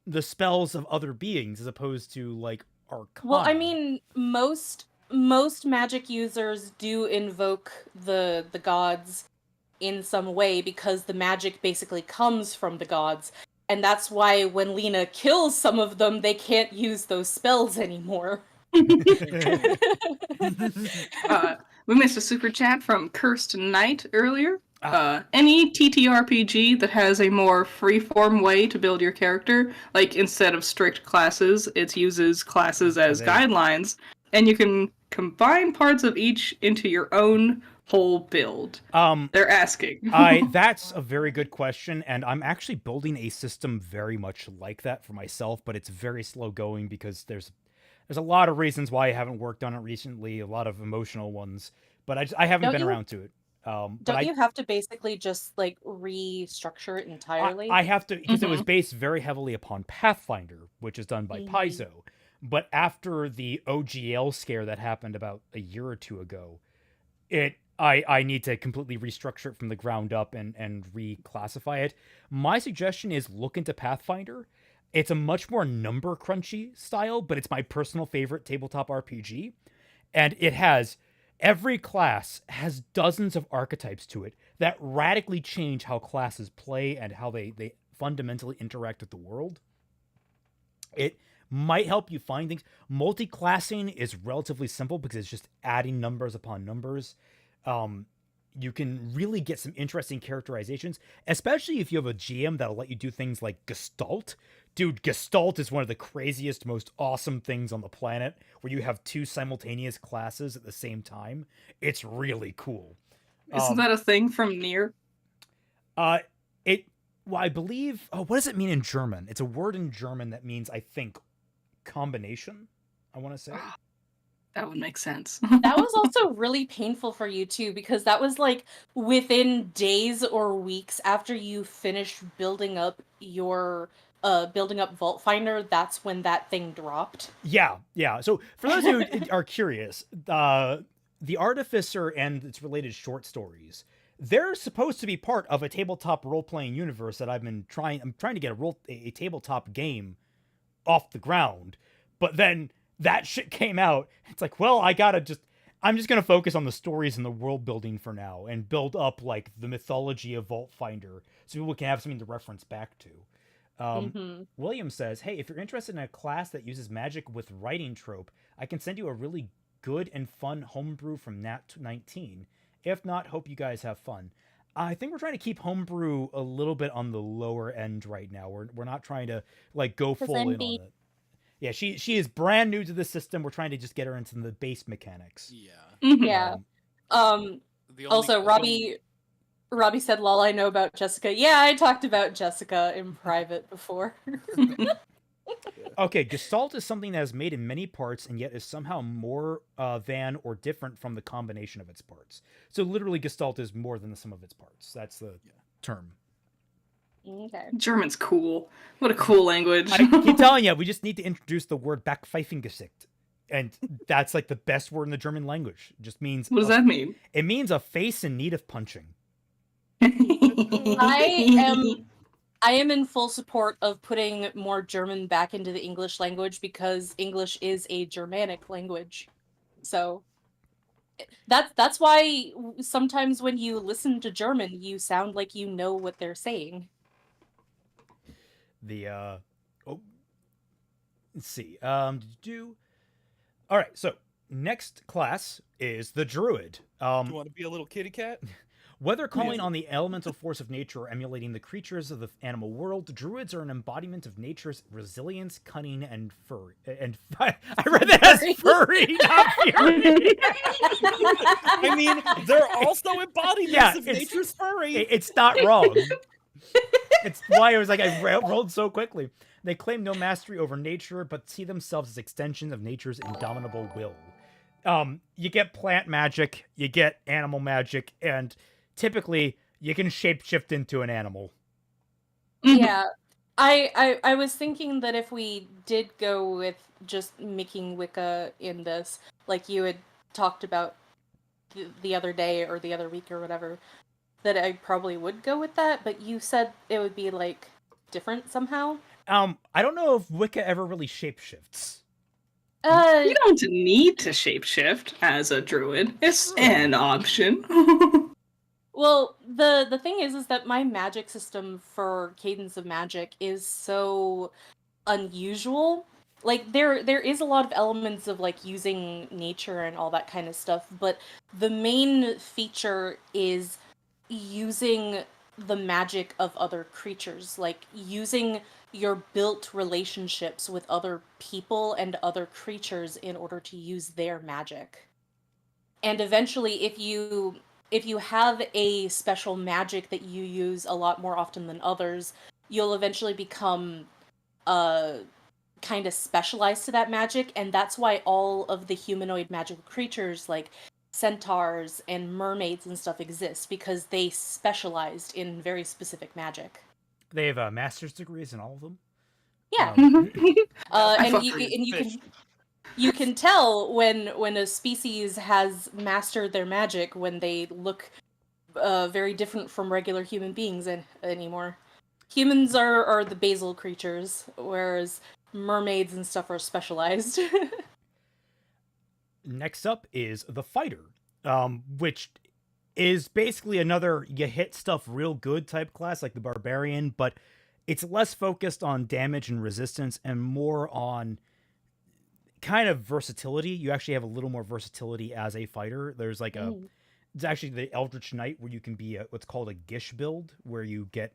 the spells of other beings as opposed to like Arcana? Well, I mean, most magic users do invoke the gods in some way because the magic basically comes from the gods. And that's why when Lena kills some of them, they can't use those spells anymore. We missed a super chat from Cursed Knight earlier. Any TTRPG that has a more freeform way to build your character, like instead of strict classes, it uses classes as guidelines, and you can combine parts of each into your own whole build. They're asking. That's a very good question, and I'm actually building a system very much like that for myself, but it's very slow going because there's a lot of reasons why I haven't worked on it recently, a lot of emotional ones, but I haven't been around to it. Don't you have to basically just like restructure it entirely? I have to, because it was based very heavily upon Pathfinder, which is done by Paizo. But after the OGL scare that happened about a year or two ago, I need to completely restructure it from the ground up and reclassify it. My suggestion is look into Pathfinder. It's a much more number crunchy style, but it's my personal favorite tabletop RPG. And it has, every class has dozens of archetypes to it that radically change how classes play and how they fundamentally interact with the world. It might help you find things. Multi-classing is relatively simple because it's just adding numbers upon numbers. You can really get some interesting characterizations, especially if you have a GM that'll let you do things like Gestalt. Dude, Gestalt is one of the craziest, most awesome things on the planet, where you have two simultaneous classes at the same time. It's really cool. Isn't that a thing from Nier? Well, I believe, what does it mean in German? It's a word in German that means, I think, combination, I want to say. That would make sense. That was also really painful for you too, because that was like within days or weeks after you finished building up your Vault Finder. That's when that thing dropped. Yeah. So for those who are curious, the Artificer and its related short stories, they're supposed to be part of a tabletop role-playing universe that I'm trying to get a tabletop game off the ground, but then that shit came out. It's like, well, I'm just going to focus on the stories and the world building for now and build up like the mythology of Vault Finder so people can have something to reference back to. William says, hey, if you're interested in a class that uses magic with writing trope, I can send you a really good and fun homebrew from Nat 19. If not, hope you guys have fun. I think we're trying to keep homebrew a little bit on the lower end right now. We're not trying to like go full in on it. Yeah, she is brand new to the system. We're trying to just get her into the base mechanics. Yeah. Yeah. Um, The only, Also, Robbie said, "Lol, I know about Jessica." Yeah, I talked about Jessica in private before. okay, Gestalt is something that is made in many parts and yet is somehow more than or different from the combination of its parts. So literally, Gestalt is more than the sum of its parts. That's the term. Okay. German's cool. What a cool language. I keep telling you, we just need to introduce the word Backpfeifengesicht. And that's like the best word in the German language. It just means... What does that mean? It means a face in need of punching. I am in full support of putting more German back into the English language because English is a Germanic language. So that's why sometimes when you listen to German, you sound like you know what they're saying. Let's see. All right, so next class is the Druid. Do you want to be a little kitty cat? Whether calling on the elemental force of nature or emulating the creatures of the animal world, druids are an embodiment of nature's resilience, cunning, and furry. And I read that as furry, not fury. I mean, they're also embodiments of nature's furry. It's not wrong. It's why I was like, I rolled so quickly. They claim no mastery over nature, but see themselves as extensions of nature's indomitable will. You get plant magic, you get animal magic, and typically you can shapeshift into an animal. Yeah. I was thinking that if we did go with just making Wicca in this, like you had talked about the other day or the other week or whatever, that I probably would go with that, but you said it would be like different somehow. I don't know if Wicca ever really shapeshifts. You don't need to shapeshift as a druid. It's an option. Well, the thing is that my magic system for Cadence of Magic is so unusual. Like there is a lot of elements of like using nature and all that kind of stuff, but the main feature is using the magic of other creatures, like using your built relationships with other people and other creatures in order to use their magic. And eventually, if you have a special magic that you use a lot more often than others, you'll eventually become kind of specialized to that magic, and that's why all of the humanoid magical creatures like centaurs and mermaids and stuff exist, because they specialized in very specific magic. They have master's degrees in all of them. Yeah. And you can tell when a species has mastered their magic when they look very different from regular human beings anymore. Humans are the basal creatures, whereas mermaids and stuff are specialized. Next up is the Fighter, which is basically another you hit stuff real good type class like the Barbarian, but it's less focused on damage and resistance and more on kind of versatility. You actually have a little more versatility as a fighter. There's like it's actually the Eldritch Knight where you can be what's called a Gish build, where you get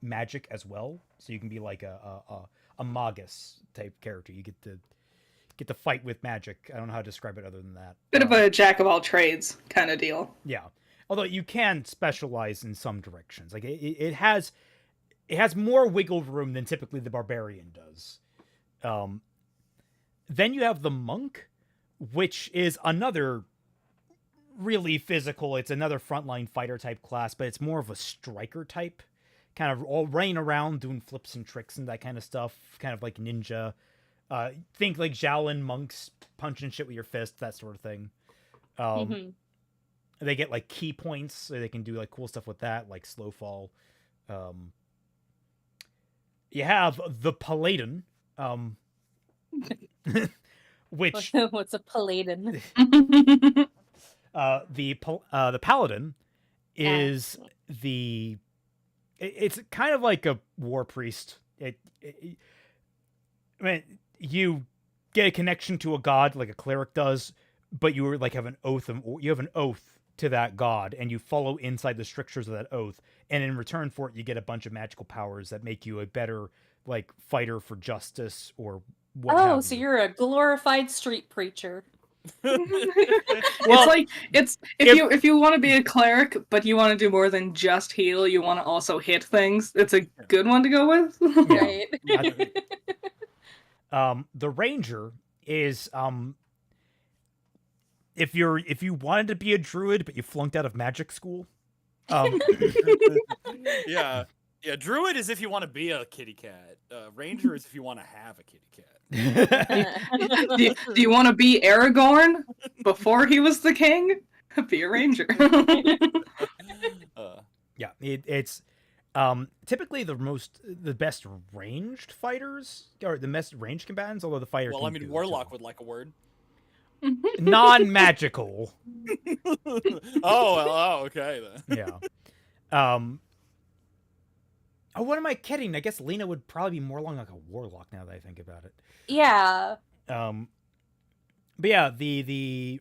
magic as well. So you can be like a Magus type character. You get to fight with magic. I don't know how to describe it other than that. Bit of a jack of all trades kind of deal. Yeah. Although you can specialize in some directions. Like it has more wiggle room than typically the Barbarian does. Then you have the Monk, which is another really physical. It's another frontline fighter type class, but it's more of a striker type, kind of all running around doing flips and tricks and that kind of stuff, kind of like ninja. Think like Shaolin monks punching shit with your fist, that sort of thing. They get like key points, so they can do like cool stuff with that, like slow fall. You have the Paladin, which what's a Paladin? The Paladin is it's kind of like a war priest. I mean, you get a connection to a god like a cleric does, but you like have an oath to that god, and you follow inside the strictures of that oath, and in return for it you get a bunch of magical powers that make you a better like fighter for justice or what Oh, have so you. you're a glorified street preacher. Well, It's like if you want to be a cleric, but you want to do more than just heal, you want to also hit things. It's a good one to go with. Yeah. Right. The ranger is if you wanted to be a druid but you flunked out of magic school. Yeah. Yeah, druid is if you want to be a kitty cat. Ranger is if you want to have a kitty cat. Do you want to be Aragorn before he was the king? Be a ranger. Yeah, it's typically the best ranged fighters or the best ranged combatants, although the fighter. Well, I can mean, do it, warlock too. would like a word. Non-magical. Oh, okay then. Yeah. Oh, what am I kidding? I guess Lena would probably be more along like a warlock now that I think about it. Yeah. But yeah, the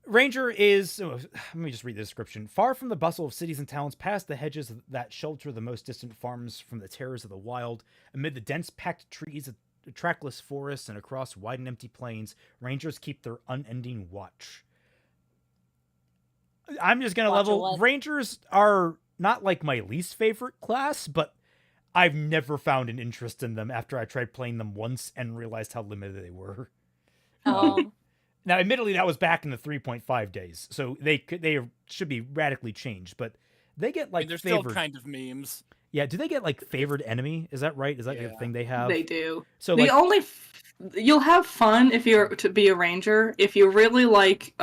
ranger is. Let me just read the description. Far from the bustle of cities and towns, past the hedges that shelter the most distant farms from the terrors of the wild, amid the dense packed trees, trackless forests, and across wide and empty plains, rangers keep their unending watch. I'm just gonna Watch a level. what? Rangers are not like my least favorite class, but I've never found an interest in them after I tried playing them once and realized how limited they were. Oh. Now, admittedly, that was back in the 3.5 days, so they should be radically changed. But they get I like mean, they're favored. still kind of memes. Yeah, do they get like favored enemy? Is that right? Is that the Yeah. thing they have? They do. So The like, only you'll have fun if you're to be a ranger if you really like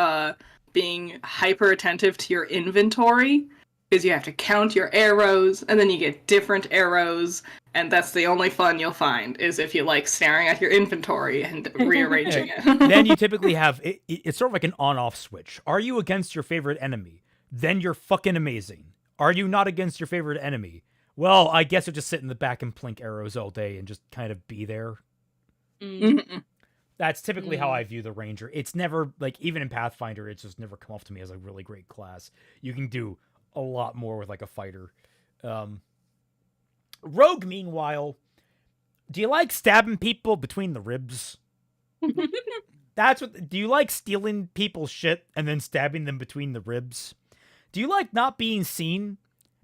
being hyper attentive to your inventory, because you have to count your arrows and then you get different arrows, and that's the only fun you'll find is if you like staring at your inventory and rearranging it. then you typically have it's sort of like an on-off switch. Are you against your favorite enemy? Then you're fucking amazing. Are you not against your favorite enemy? Well, I guess you'll just sit in the back and plink arrows all day and just kind of be there. Mhm. That's typically how I view the ranger. It's never like, even in Pathfinder, it's just never come off to me as a really great class. You can do a lot more with like a fighter. Rogue, meanwhile, do you like stabbing people between the ribs? Do you like stealing people's shit and then stabbing them between the ribs? Do you like not being seen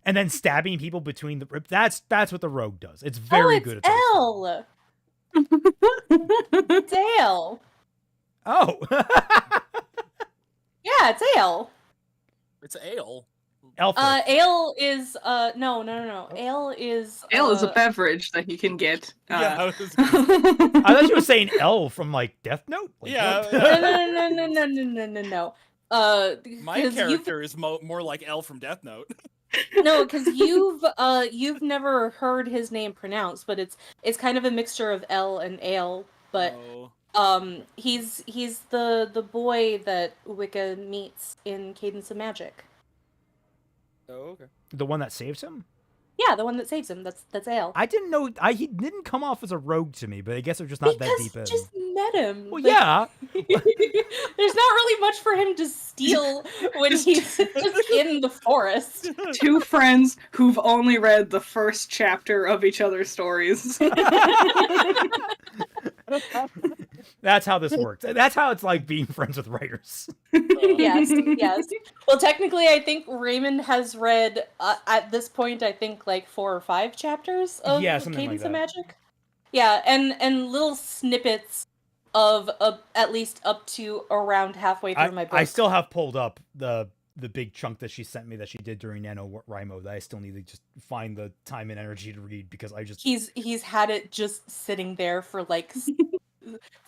and then stabbing people between the ribs? That's what the rogue does. It's very good at those things. L. It's Ale. Oh. Yeah, it's Ale. It's ale. Alfred. Ale is no. Ale is Ale is a beverage that you can get. Yeah, I was I thought you were saying L from like Death Note. Like, Yeah. what? no. My 'Cause character is more like L from Death Note. No, because you've never heard his name pronounced, but it's kind of a mixture of L and Ale. But Oh. he's the boy that Wicca meets in Cadence of Magic. Oh, okay. The one that saves him? Yeah, the one that saves him. That's Ale. I didn't know. He didn't come off as a rogue to me, but I guess they're just not that Because deep in. you just met him. Well, Like, yeah. There's not really much for him to steal when he's just in the forest. Two friends who've only read the first chapter of each other's stories. That's how this works. That's how it's like being friends with writers. Yes. Well, technically, I think Raymond has read at this point. I think like 4 or 5 chapters of Yeah, something like Cadence of that. Magic. Yeah, and little snippets of at least up to around halfway through my book. I still have pulled up the big chunk that she sent me that she did during NaNoWriMo that I still need to just find the time and energy to read because I just... He's had it just sitting there for like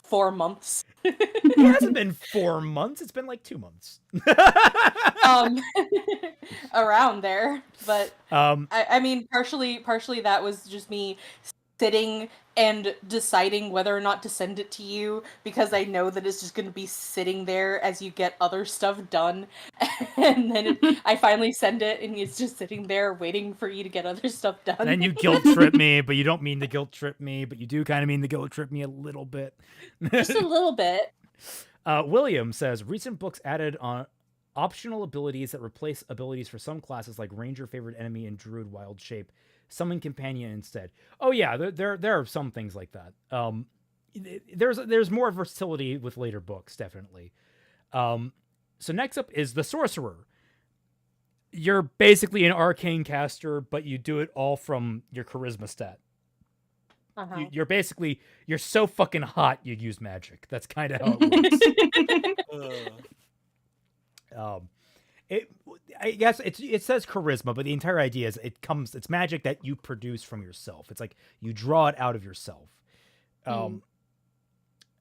4 months. It hasn't been 4 months. It's been like 2 months. Around there, but I mean, partially that was just me sitting and deciding whether or not to send it to you because I know that it's just going to be sitting there as you get other stuff done, and then I finally send it and it's just sitting there waiting for you to get other stuff done. And then you guilt trip me, but you don't mean to guilt trip me, but you do kind of mean to guilt trip me a little bit. Just a little bit. William says, recent books added on optional abilities that replace abilities for some classes like Ranger, Favorite Enemy, and Druid Wild Shape. summon companion instead. Oh yeah, there are some things like that. There's more versatility with later books, definitely. So next up is the sorcerer. You're basically an arcane caster, but you do it all from your charisma stat. Uh-huh. You're so fucking hot you'd use magic. That's kind of how it works. I guess it says charisma, but the entire idea is it's magic that you produce from yourself. It's like you draw it out of yourself.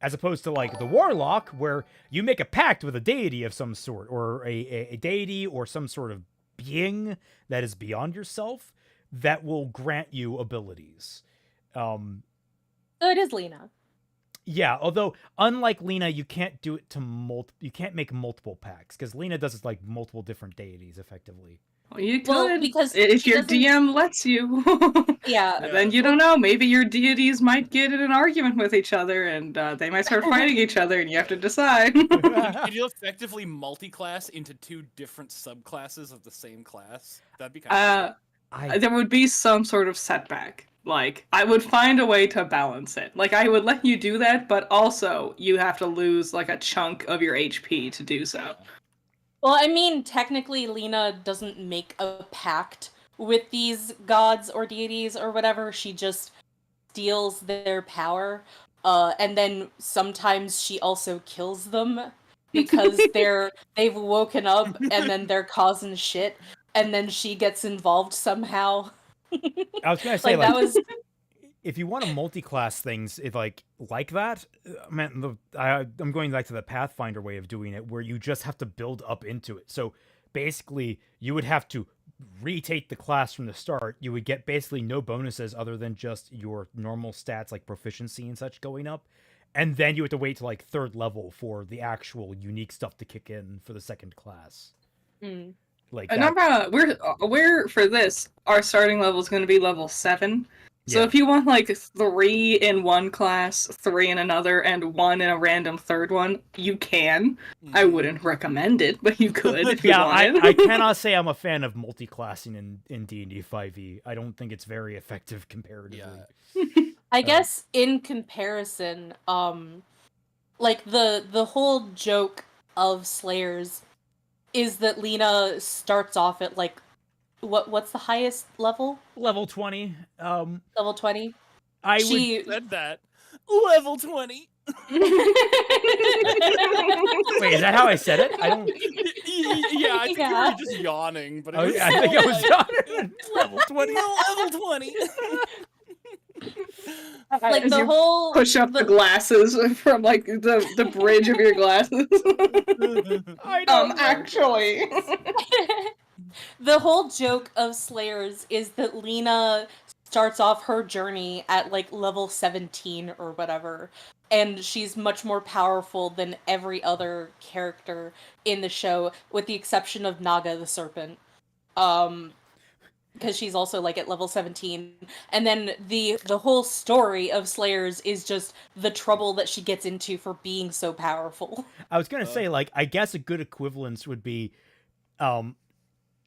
As opposed to like the warlock, where you make a pact with a deity of some sort, or a deity or some sort of being that is beyond yourself that will grant you abilities. So it is Lena. Yeah, although unlike Lena, you can't do it to you can't make multiple packs, because Lena does like multiple different deities effectively. Well, you could, Well, because if she your doesn't- DM lets you. Yeah. Then you don't know. Maybe your deities might get in an argument with each other, and they might start fighting each other, and you have to decide. Could you effectively multi-class into 2 different subclasses of the same class? That'd be kind of There would be some sort of setback. Like, I would find a way to balance it. Like, I would let you do that, but also you have to lose, like, a chunk of your HP to do so. Well, I mean, technically, Lena doesn't make a pact with these gods or deities or whatever. She just steals their power, and then sometimes she also kills them because they've woken up and then they're causing shit, and then she gets involved somehow. I was gonna say Like, that was if you want to multi-class things, like that, man, I'm going back to the Pathfinder way of doing it, where you just have to build up into it. So basically, you would have to retake the class from the start. You would get basically no bonuses other than just your normal stats like proficiency and such going up, and then you have to wait to like 3rd level for the actual unique stuff to kick in for the 2nd class. Like we're for this, our starting level is going to be level 7. So Yeah. if you want like 3 in one class, 3 in another, and 1 in a random 3rd one, you can. I wouldn't recommend it, but you could if you yeah, wanted. I cannot say I'm a fan of multi-classing in D&D 5e. I don't think it's very effective comparatively. I guess in comparison, like the whole joke of Slayers is that Lena starts off at like what's the highest level? Level 20. Level 20. I She would said that. Level 20. Wait, is that how I said it? I don't. Yeah, I think you were just yawning, but it Oh, was yeah, I think I was yawning. Level 20. No, level 20. like As the you whole push up the glasses from like the bridge of your glasses. I don't know. Actually. the whole joke of Slayers is that Lena starts off her journey at like level 17 or whatever, and she's much more powerful than every other character in the show, with the exception of Naga the Serpent. Because she's also like at level 17, and then the whole story of Slayers is just the trouble that she gets into for being so powerful. I was gonna say, like, I guess a good equivalence would be,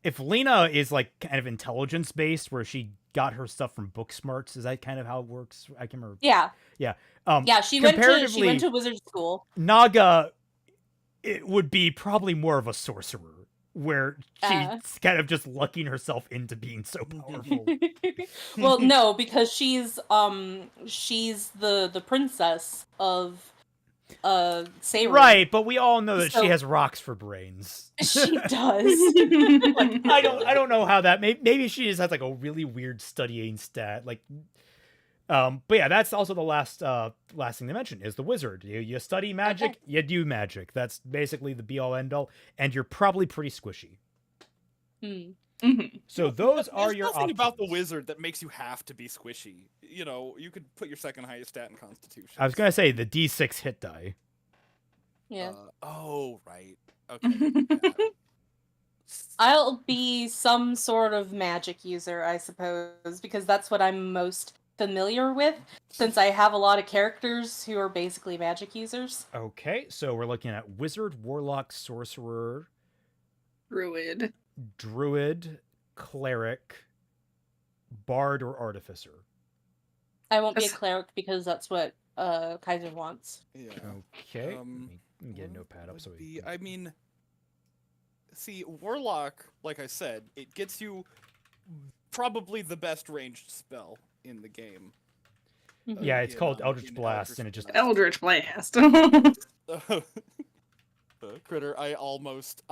if Lena is like kind of intelligence based, where she got her stuff from book smarts. Is that kind of how it works? I can remember. Yeah. Yeah. Yeah, she went to wizard school. Naga, it would be probably more of a sorcerer, where she's kind of just lucking herself into being so powerful. Well, no, because she's the princess of Sayri. Right, but we all know that So- she has rocks for brains. She does. Like, I don't know how that maybe she just has like a really weird studying stat, like but yeah, that's also the last thing they mentioned is the wizard. You study magic, you do magic. That's basically the be all end all, and you're probably pretty squishy. So those are There's your nothing options. about the wizard that makes you have to be squishy. You know, you could put your 2nd highest stat in Constitution. I was gonna say the D6 hit die. Yeah. Oh, right. Okay. I'll be some sort of magic user, I suppose, because that's what I'm most familiar with, since I have a lot of characters who are basically magic users. Okay, so we're looking at wizard, warlock, sorcerer, Druid. druid, cleric, bard or artificer. I won't be a That's- cleric because that's what Kaiser wants. Yeah. Okay. Um, Let me get a what notepad up would so we be- can- I mean, see, Warlock, like I said, it gets you probably the best ranged spell in the game. Yeah, it's in, called um, Eldritch in Blast, and it just Eldritch Blast. Critter, I almost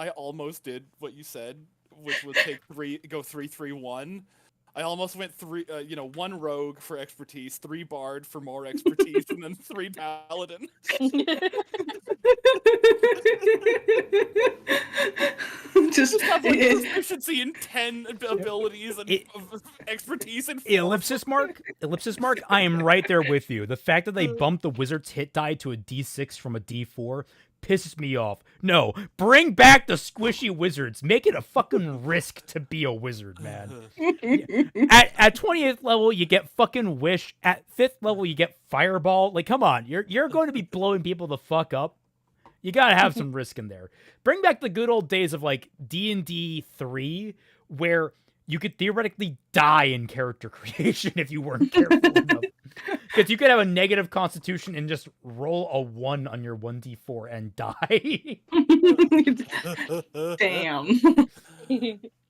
did what you said, which was go 3-3-1. I almost went 1 rogue for expertise, 3 bard for more expertise, and then 3 paladin. Just Have like proficiency in 10 abilities and expertise in 4. ellipsis mark. I am right there with you. The fact that they bumped the wizard's hit die to a D6 from a D4 pisses me off. No, bring back the squishy wizards. Make it a fucking risk to be a wizard, man. At 20th level, you get fucking wish. At 5th level, you get fireball. Like, come on, you're going to be blowing people the fuck up. You gotta have some risk in there. Bring back the good old days of like D&D 3, where you could theoretically die in character creation if you weren't careful enough. Because you could have a negative constitution and just roll a 1 on your 1d4 and die. Damn.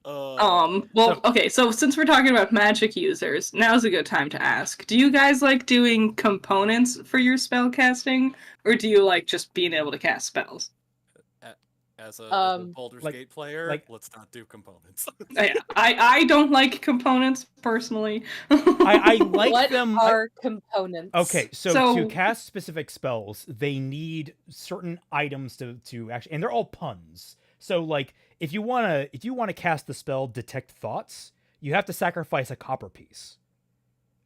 Uh, Okay, so since we're talking about magic users, now's a good time to ask. Do you guys like doing components for your spell casting, or do you like just being able to cast spells? as a Baldur's like- Gate player, like- let's not do components. Yeah, I don't like components personally. I like What them. are components? Okay, so So- to cast specific spells, they need certain items to actually, and they're all puns. So like, if you wanna cast the spell Detect Thoughts, you have to sacrifice a copper piece.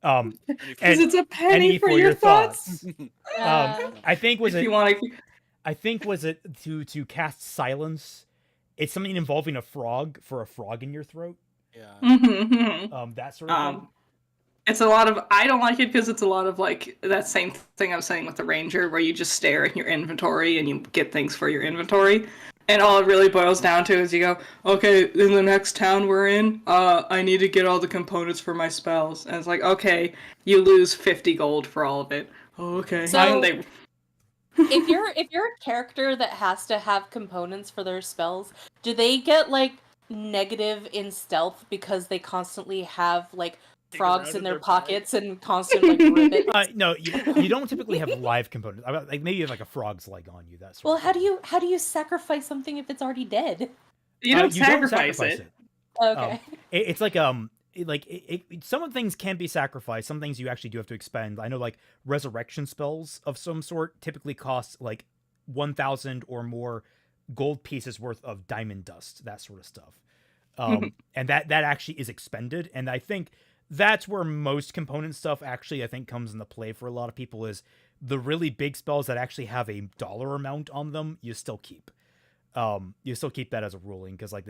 Because And it's a penny for your thoughts. I think was If it. you want to, I think was it to cast Silence. It's something involving a frog for a frog in your throat. Yeah. That sort of thing. it's a lot of. I don't like it because it's a lot of like that same thing I was saying with the ranger, where you just stare at your inventory and you get things for your inventory. And all it really boils down to is you go, okay, in the next town we're in, I need to get all the components for my spells. And it's like, okay, you lose 50 gold for all of it. Oh, okay. So- And they- if you're a character that has to have components for their spells, do they get like negative in stealth because they constantly have like frogs around in in their their bag. pockets and constant like ribbit? No, you don't typically have live components. Like maybe you have like a frog's leg on you. That sort Well, of how thing. do you sacrifice something if it's already dead? you don't sacrifice it. Okay. It's like some of the things can be sacrificed. Some things you actually do have to expend. I know like resurrection spells of some sort typically cost like 1,000 or more gold pieces worth of diamond dust, that sort of stuff. And that actually is expended. And I think that's where most component stuff actually I think comes into play for a lot of people is the really big spells that actually have a dollar amount on them. You still keep that as a ruling because like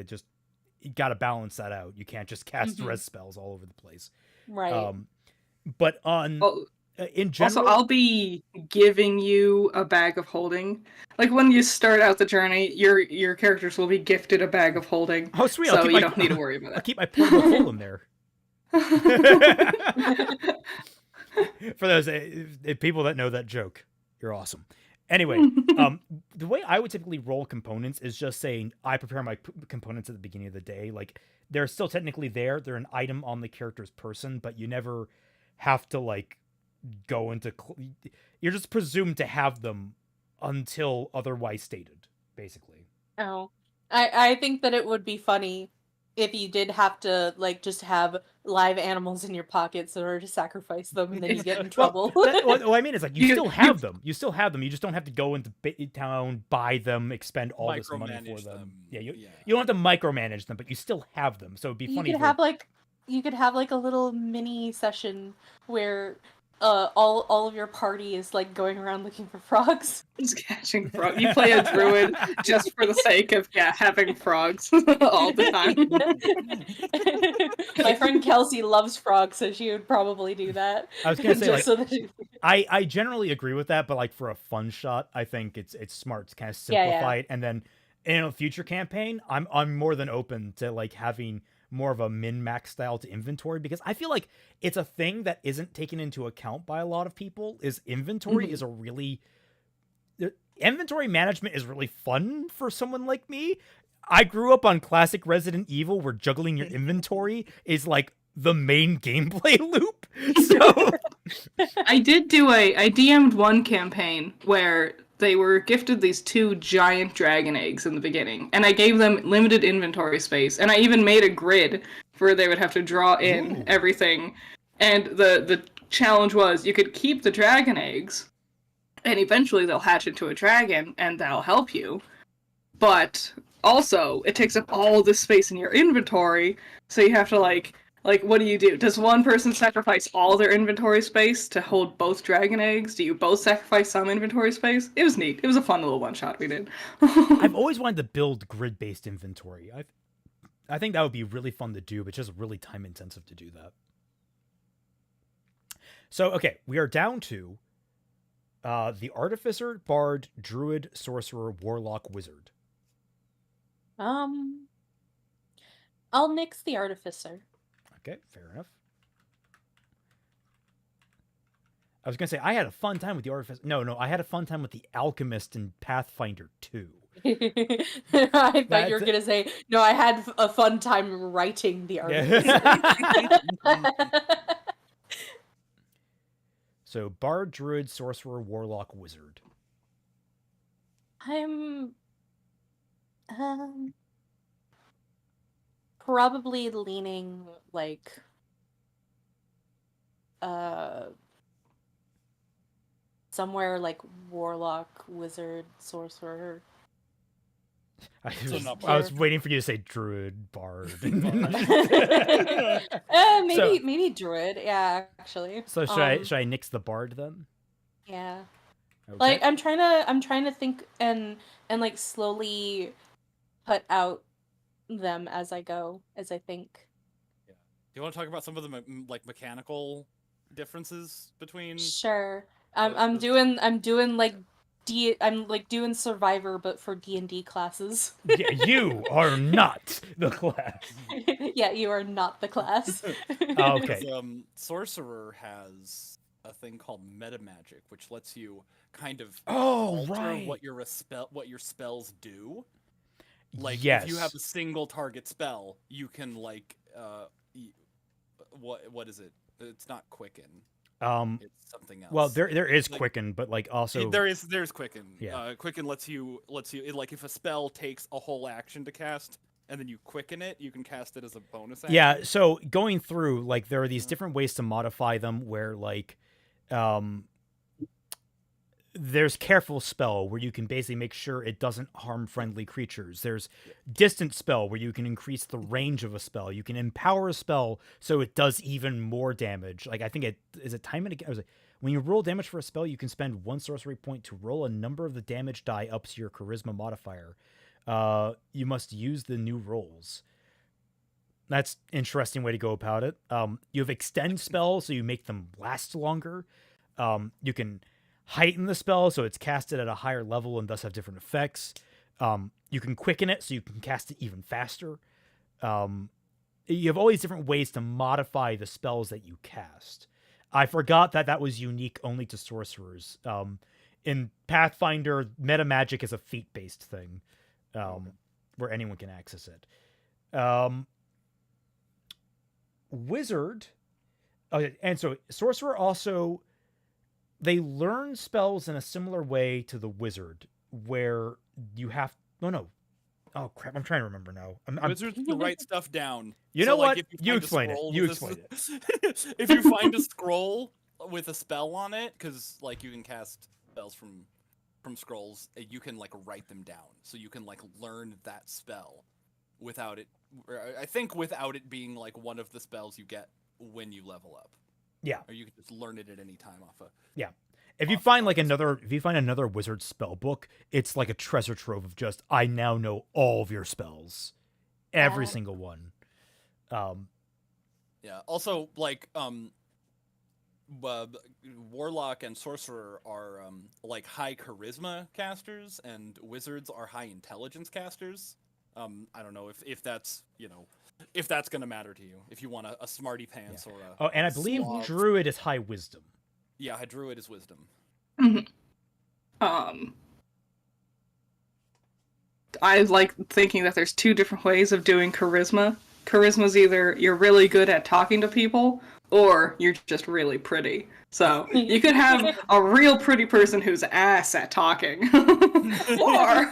you got to balance that out. You can't just cast res spells all over the place. Right. But on Well, in general, also, I'll be giving you a bag of holding. Like when you start out the journey, your characters will be gifted a bag of holding. oh sweet, So I'll keep you my, don't need to worry about I'll it. keep my portable column there. For those people that know that joke, you're awesome. Anyway, the way I would typically roll components is just saying I prepare my components at the beginning of the day. Like they're still technically there; they're an item on the character's person, but you never have to like go into. You're just presumed to have them until otherwise stated, basically. Oh, I think that it would be funny if you did have to like just have live animals in your pockets in order to sacrifice them, and then you get in trouble. What I mean is like you still have them. You still have them. You just don't have to go into town, buy them, expend all this money for Micromanage them. them. Yeah, you Yeah. don't have to micromanage them, but you still have them. So it'd be you funny. could have like a little mini session where all of your party is like going around looking for frogs. Just catching frogs. You play a druid just for the sake of having frogs all the time. My friend Kelsey loves frogs, so she would probably do that. I was gonna say like Just so that she- I generally agree with that, but like for a fun shot, I think it's smart to kind of Yeah, simplify it, and then in a future campaign, I'm more than open to like having more of a min-max style to inventory, because I feel like it's a thing that isn't taken into account by a lot of people. Is inventory is a really inventory management is really fun for someone like me. I grew up on classic Resident Evil where juggling your inventory is like the main gameplay loop. So I DM'd one campaign where they were gifted these 2 giant dragon eggs in the beginning, and I gave them limited inventory space, and I even made a grid where they would have to draw in everything. And the challenge was you could keep the dragon eggs, and eventually they'll hatch into a dragon, and that'll help you. But also, it takes up all this space in your inventory, so you have to like, what do you do? Does one person sacrifice all their inventory space to hold both dragon eggs? Do you both sacrifice some inventory space? It was neat. It was a fun little one-shot we did. I've always wanted to build grid-based inventory. I think that would be really fun to do, but just really time-intensive to do that. So, okay, we are down to the Artificer, Bard, Druid, Sorcerer, Warlock, Wizard. I'll nix the Artificer. Okay, fair enough. I was going to say, I had a fun time with the Artificer. No, I had a fun time with the Alchemist in Pathfinder 2. I thought you were going to say, no, I had a fun time writing the Artificer. So, Bard, Druid, Sorcerer, Warlock, Wizard. I'm probably leaning like somewhere like Warlock, Wizard, Sorcerer. I was waiting for you to say Druid, Bard. Maybe Druid, yeah, actually. So should I nix the Bard then? Yeah. Okay. Like I'm trying to think and like slowly put out them as I go, as I think. Yeah. Do you want to talk about some of the like mechanical differences between? Sure. I'm doing like I'm like doing Survivor, but for D&D classes. Yeah, you are not the class. Yeah, you are not the class. Okay. Sorcerer has a thing called meta magic, which lets you kind of alter what your spells do. Like yes. if you have a single target spell, you can like what is it? It's not quicken. It's something else. Well, there is like, quicken, but like also there's quicken. Yeah. Quicken lets you like if a spell takes a whole action to cast and then you quicken it, you can cast it as a bonus action. Yeah, so going through like there are these different ways to modify them where like there's careful spell where you can basically make sure it doesn't harm friendly creatures. There's distant spell where you can increase the range of a spell. You can empower a spell so it does even more damage. Like I think it is it time and again. Like, when you roll damage for a spell, you can spend 1 sorcery point to roll a number of the damage die up to your charisma modifier. You must use the new rolls. That's an interesting way to go about it. You have extend spells, so you make them last longer. You can heighten the spell so it's casted at a higher level and thus have different effects. You can quicken it so you can cast it even faster. You have all these different ways to modify the spells that you cast. I forgot that was unique only to sorcerers. In Pathfinder, meta magic is a feat-based thing where anyone can access it. Wizard, and so sorcerer also, they learn spells in a similar way to the wizard, where you have oh crap, I'm trying to remember now. Wizards to write stuff down. You so, know like, what? You explain it. If you find a scroll with a spell on it, because like you can cast spells from scrolls, you can like write them down, so you can like learn that spell without it. I think without it being like one of the spells you get when you level up. Yeah. Or you can just learn it at any time off a. Yeah. If you find another wizard spell book, it's like a treasure trove of just I now know all of your spells, every single one. Yeah. Also, like Warlock and Sorcerer are like high charisma casters, and Wizards are high intelligence casters. I don't know if that's if that's gonna matter to you. If you want a smarty pants or a and I believe slob. druid is high wisdom. Yeah, a druid is wisdom. I like thinking that there's two different ways of doing charisma. Charisma's either you're really good at talking to people, or you're just really pretty. So you could have a real pretty person who's ass at talking. Or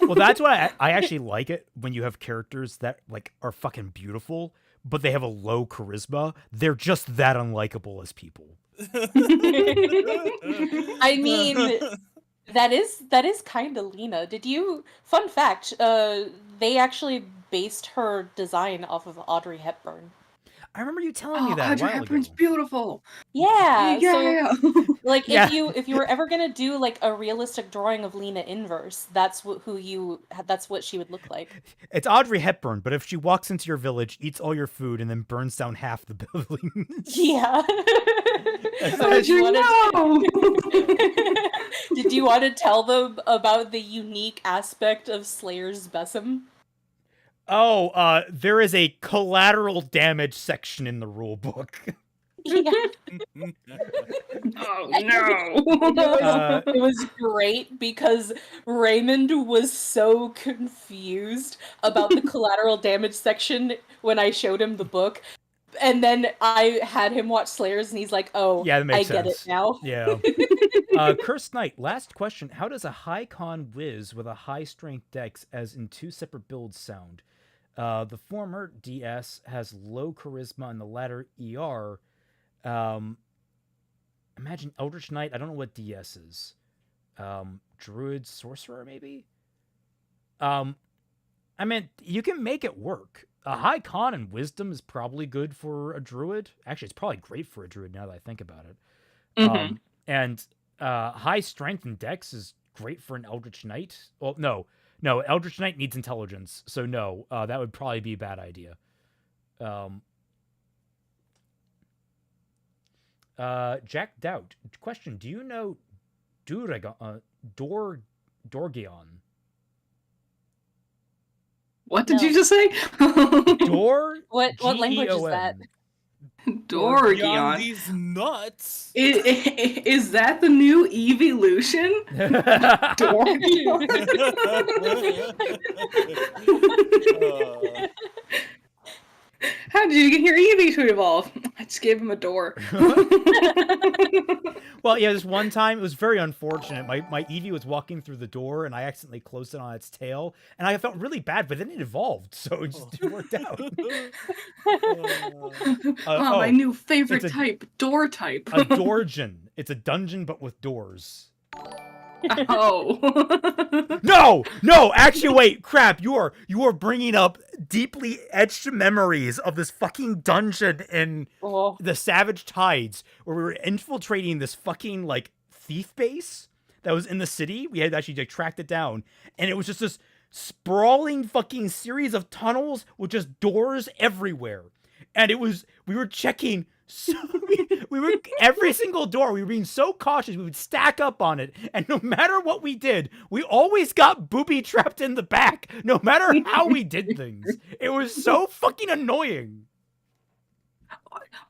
Well, that's why I actually like it when you have characters that like are fucking beautiful, but they have a low charisma. They're just that unlikable as people. I mean, that is kind of Lena. Did you? Fun fact: they actually based her design off of Audrey Hepburn. I remember you telling me that a Audrey while Hepburn's ago. beautiful. Yeah. So, like, Yeah. if you were ever gonna do like a realistic drawing of Lena inverse, that's what she would look like. It's Audrey Hepburn, but if she walks into your village, eats all your food, and then burns down half the building. Yeah. How'd you know? Did you want to tell them about the unique aspect of Slayer's Besom? Oh, there is a collateral damage section in the rule book. Yeah. Oh no! It was great because Raymond was so confused about the collateral damage section when I showed him the book. And then I had him watch Slayers, and he's like, "Oh, Yeah, that makes I get sense. it now." Yeah. Cursed Knight, last question. How does a high con whiz with a high strength dex as in two separate builds sound? The former, DS, has low charisma, and the latter, ER. Imagine Eldritch Knight. I don't know what DS is. Druid Sorcerer, maybe? I mean, you can make it work. A high con and wisdom is probably good for a druid. Actually, it's probably great for a druid now that I think about it. And high strength and dex is great for an Eldritch Knight. Well, no, Eldritch Knight needs intelligence, so no, that would probably be a bad idea. Jack Doubt, question: do you know Dorgion? What did you just say? What language is that? Dorgion. Beyond these nuts. Is that the new evolution? Dorgion. How did you get your Eevee to evolve? I just gave him a door. Well, yeah, this one time, it was very unfortunate. My Eevee was walking through the door, and I accidentally closed it on its tail, and I felt really bad, but then it evolved, so it just worked out. My new favorite type, door type. A Dorgion. It's a dungeon, but with doors. Oh. No, actually, wait, crap, you are bringing up deeply etched memories of this fucking dungeon in the Savage Tides, where we were infiltrating this fucking, like, thief base that was in the city. We had to actually, like, tracked it down, and it was just this sprawling fucking series of tunnels with just doors everywhere, and we were checking. So we were every single door. We were being so cautious. We would stack up on it, and no matter what we did, we always got booby trapped in the back. No matter how we did things, it was so fucking annoying.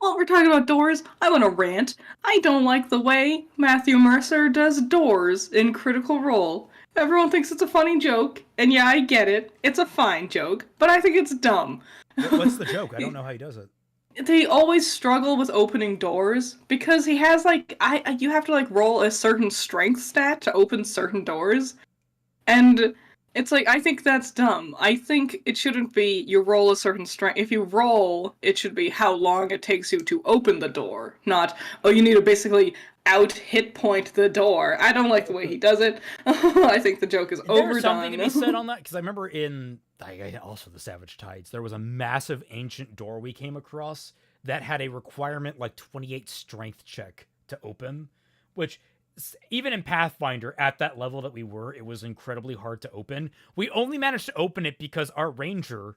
While we're talking about doors, I want to rant. I don't like the way Matthew Mercer does doors in Critical Role. Everyone thinks it's a funny joke, and yeah, I get it. It's a fine joke, but I think it's dumb. What's the joke? I don't know how he does it. They always struggle with opening doors because he has you have to like roll a certain strength stat to open certain doors, and it's like, I think that's dumb. I think it shouldn't be you roll a certain strength. If you roll, it should be how long it takes you to open the door, not, oh, you need to basically out hit point the door. I don't like the way he does it. I think the joke is overdone. There's something to be said on that, because I remember in also the Savage Tides, there was a massive ancient door we came across that had a requirement like 28 strength check to open, which even in Pathfinder at that level that we were, it was incredibly hard to open. We only managed to open it because our ranger,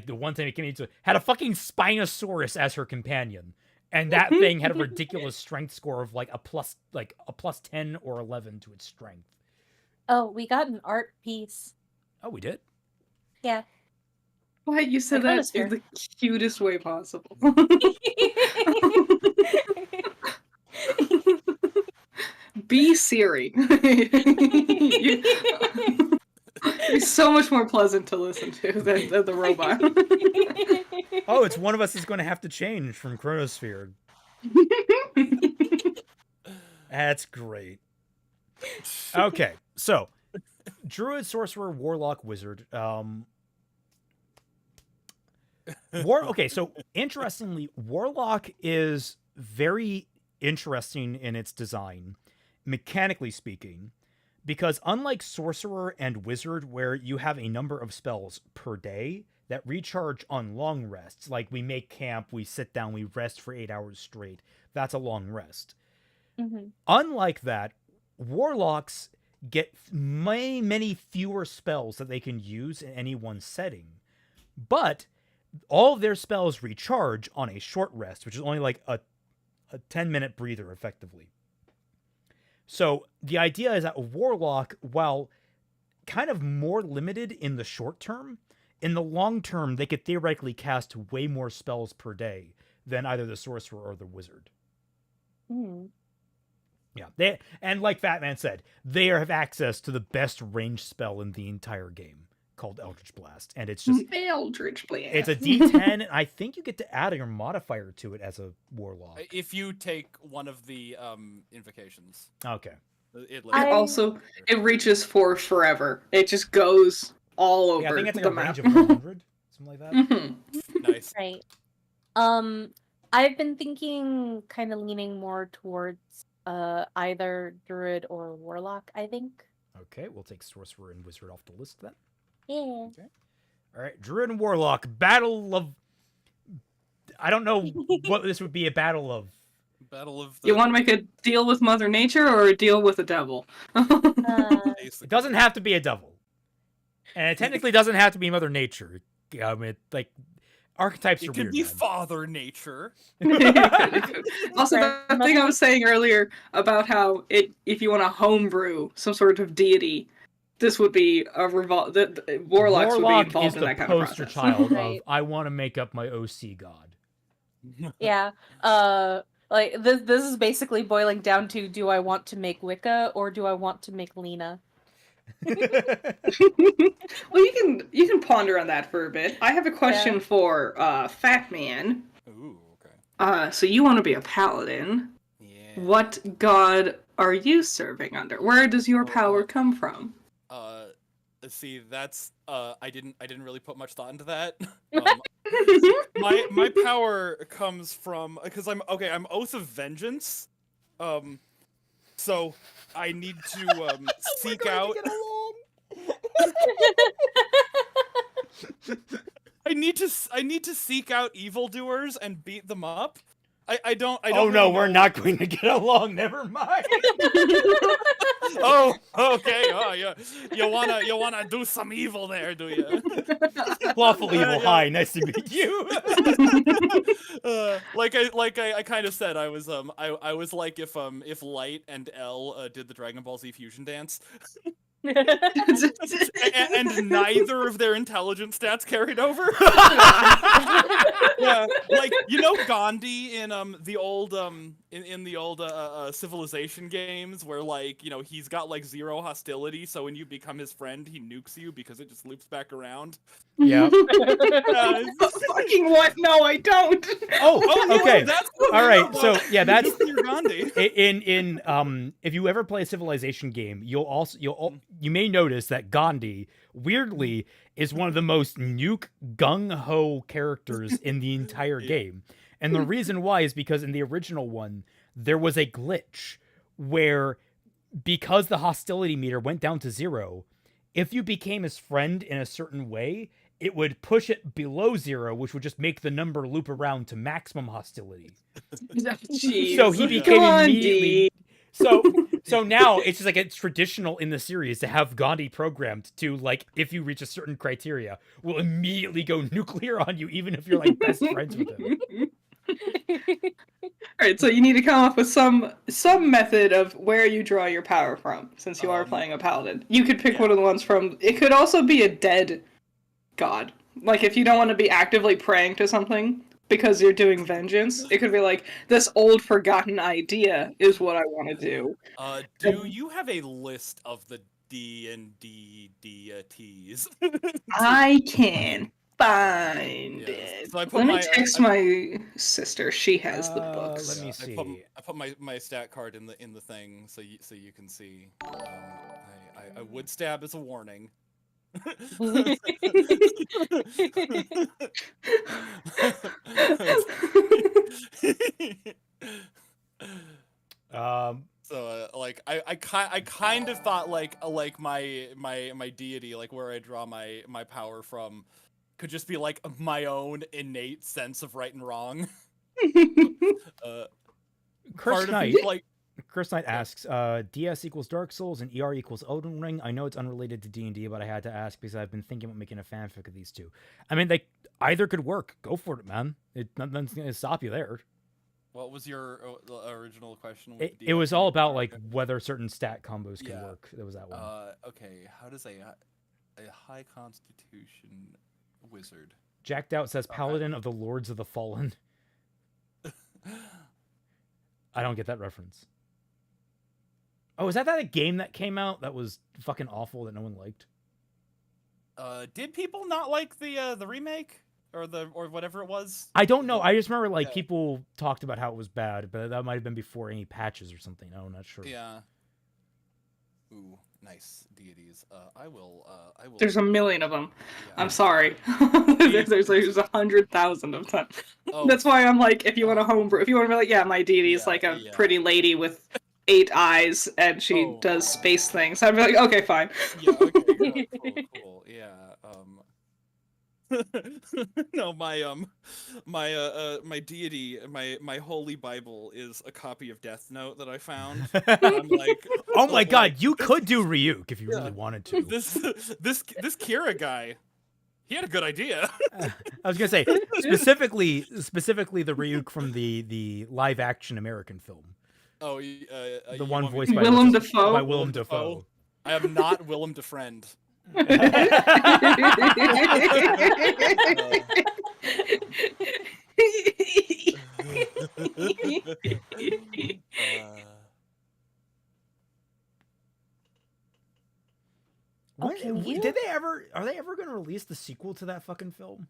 the one thing it came into, had a fucking Spinosaurus as her companion. And that thing had a ridiculous strength score of like a plus 10 or 11 to its strength. Oh, we got an art piece. Oh, we did. Yeah. Why you said My that Chronosphere. in the cutest way possible. Be Siri. It's so much more pleasant to listen to than the robot. Oh, it's one of us is going to have to change from Chronosphere. That's great. Okay, so Druid, Sorcerer, Warlock, Wizard. Okay, so interestingly, Warlock is very interesting in its design, mechanically speaking, because unlike Sorcerer and Wizard, where you have a number of spells per day that recharge on long rests, like we make camp, we sit down, we rest for 8 hours straight, that's a long rest. Unlike that, Warlocks get many fewer spells that they can use in any one setting, but all of their spells recharge on a short rest, which is only like a 10-minute breather, effectively. So the idea is that a Warlock, while kind of more limited in the short term, in the long term, they could theoretically cast way more spells per day than either the Sorcerer or the Wizard. Yeah, and like Fatman said, they have access to the best ranged spell in the entire game, called Eldritch Blast, and it's just Eldritch Blast. It's a D10, and I think you get to add your modifier to it as a Warlock. If you take one of the invocations. Okay. It reaches for forever. It just goes all over Yeah, I think it's like the a map. range of 100, something like that. Nice. Right. I've been thinking, kind of leaning more towards either Druid or Warlock, I think. Okay, we'll take Sorcerer and Wizard off the list then. Yeah. Okay. All right, Druid and Warlock, battle of... I don't know what this would be a battle of. Battle of the... You want to make a deal with Mother Nature or a deal with the devil? It doesn't have to be a devil. And it technically doesn't have to be Mother Nature. I mean, like, archetypes are It could weird, be man. Father Nature. Also, that thing I was saying earlier about how if you want to homebrew some sort of deity, this would be a Warlocks would be involved is in the that kind of poster process. child Right. of, I want to make up my OC god. Yeah. Like this is basically boiling down to: do I want to make Wicca or do I want to make Lena? Well, you can ponder on that for a bit. I have a question for Fat Man. Ooh, okay. So you want to be a paladin? Yeah. What god are you serving under? Where does your power come from? See, that's I didn't really put much thought into that. My power comes from, because I'm Oath of Vengeance, so I need to seek out. I need to seek out evildoers and beat them up. I don't. Oh really no, we're know- not going to get along. Never mind. Oh, okay. Oh, yeah. You wanna do some evil there, do you? Lawful evil. Yeah. Hi, nice to meet you. Like I kind of said, I was like if Light and L did the Dragon Ball Z fusion dance, and neither of their intelligence stats carried over. Yeah, like Gandhi in the old in the old Civilization games, where like he's got like 0 hostility, so when you become his friend, he nukes you because it just loops back around. Yeah. Fucking what? No, I don't. Oh, no, okay. that's All right. So yeah, that's nuclear Gandhi. in if you ever play a Civilization game, you may notice that Gandhi weirdly is one of the most nuke gung ho characters in the entire game. And the reason why is because in the original one, there was a glitch where, because the hostility meter went down to 0, if you became his friend in a certain way, it would push it below 0, which would just make the number loop around to maximum hostility. Jeez. So he became Gandhi. immediately... So now it's just like it's traditional in the series to have Gandhi programmed to, like, if you reach a certain criteria, will immediately go nuclear on you, even if you're like best friends with him. Alright, so you need to come up with some method of where you draw your power from, since you are playing a paladin. You could pick one of the ones from... It could also be a dead god. Like, if you don't want to be actively praying to something because you're doing vengeance, it could be like, this old forgotten idea is what I want to do. Do you have a list of the D&D deities? I can find Yes. it. So I put Let me my- text my sister. She has the books. Let me see. I put my stat card in the thing so you can see. I would stab as a warning. So like I kind of thought like my deity, like where I draw my power from, could just be like my own innate sense of right and wrong. Chris Part Knight, of like Chris Knight asks, DS equals Dark Souls and ER equals Elden Ring. I know it's unrelated to D&D, but I had to ask because I've been thinking about making a fanfic of these two. I mean, they either could work. Go for it, man. Nothing's gonna stop you there. what was your original question? With It was all about like Okay. whether certain stat combos could Yeah. work. That was that one. Okay. How does a high constitution wizard? Jacked Out says Paladin of the Lords of the Fallen. I don't get that reference. Oh, is that a game that came out that was fucking awful that no one liked? Did people not like the remake or whatever it was? I don't know. I just remember like Yeah. people talked about how it was bad, but that might have been before any patches or something. I'm not sure. Yeah. Ooh, nice deities. I will. There's a million of them. Yeah. I'm sorry. there's 100,000 of them. Oh. That's why I'm like, if you want to homebrew, if you want to be like, yeah, my deity is Yeah, like a yeah. pretty lady with 8 eyes and she Oh. does space things. I'd be like, okay, fine. Yeah. Okay. Cool. Yeah. No, my deity, my holy Bible is a copy of Death Note that I found. I'm like, Oh my like, god, you could do Ryuk if you Yeah. really wanted to. this Kira guy, he had a good idea. I was gonna say specifically the Ryuk from the live action American film, Oh, the you one want me voiced to- by Willem Dafoe? By Willem Dafoe. I am not Willem Defriend. Did they ever? Are they ever gonna release the sequel to that fucking film?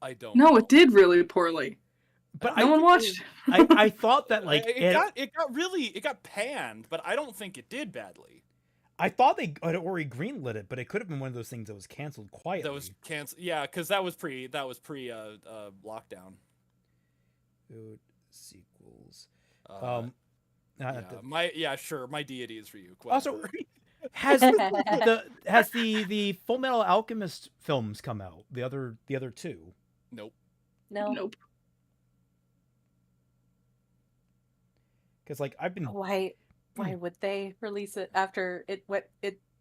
I don't. No, know. it did really poorly. But No one watched. I thought that like it got panned, but I don't think it did badly. I thought they had already greenlit it, but it could have been one of those things that was canceled quietly. That was canceled. Yeah, because that was pre lockdown. Dude, sequels. Yeah, my deity is Ryuk. Also, whatever. has the Full Metal Alchemist films come out? The other two. Nope. No. Nope. Because like I've been Why would they release it after it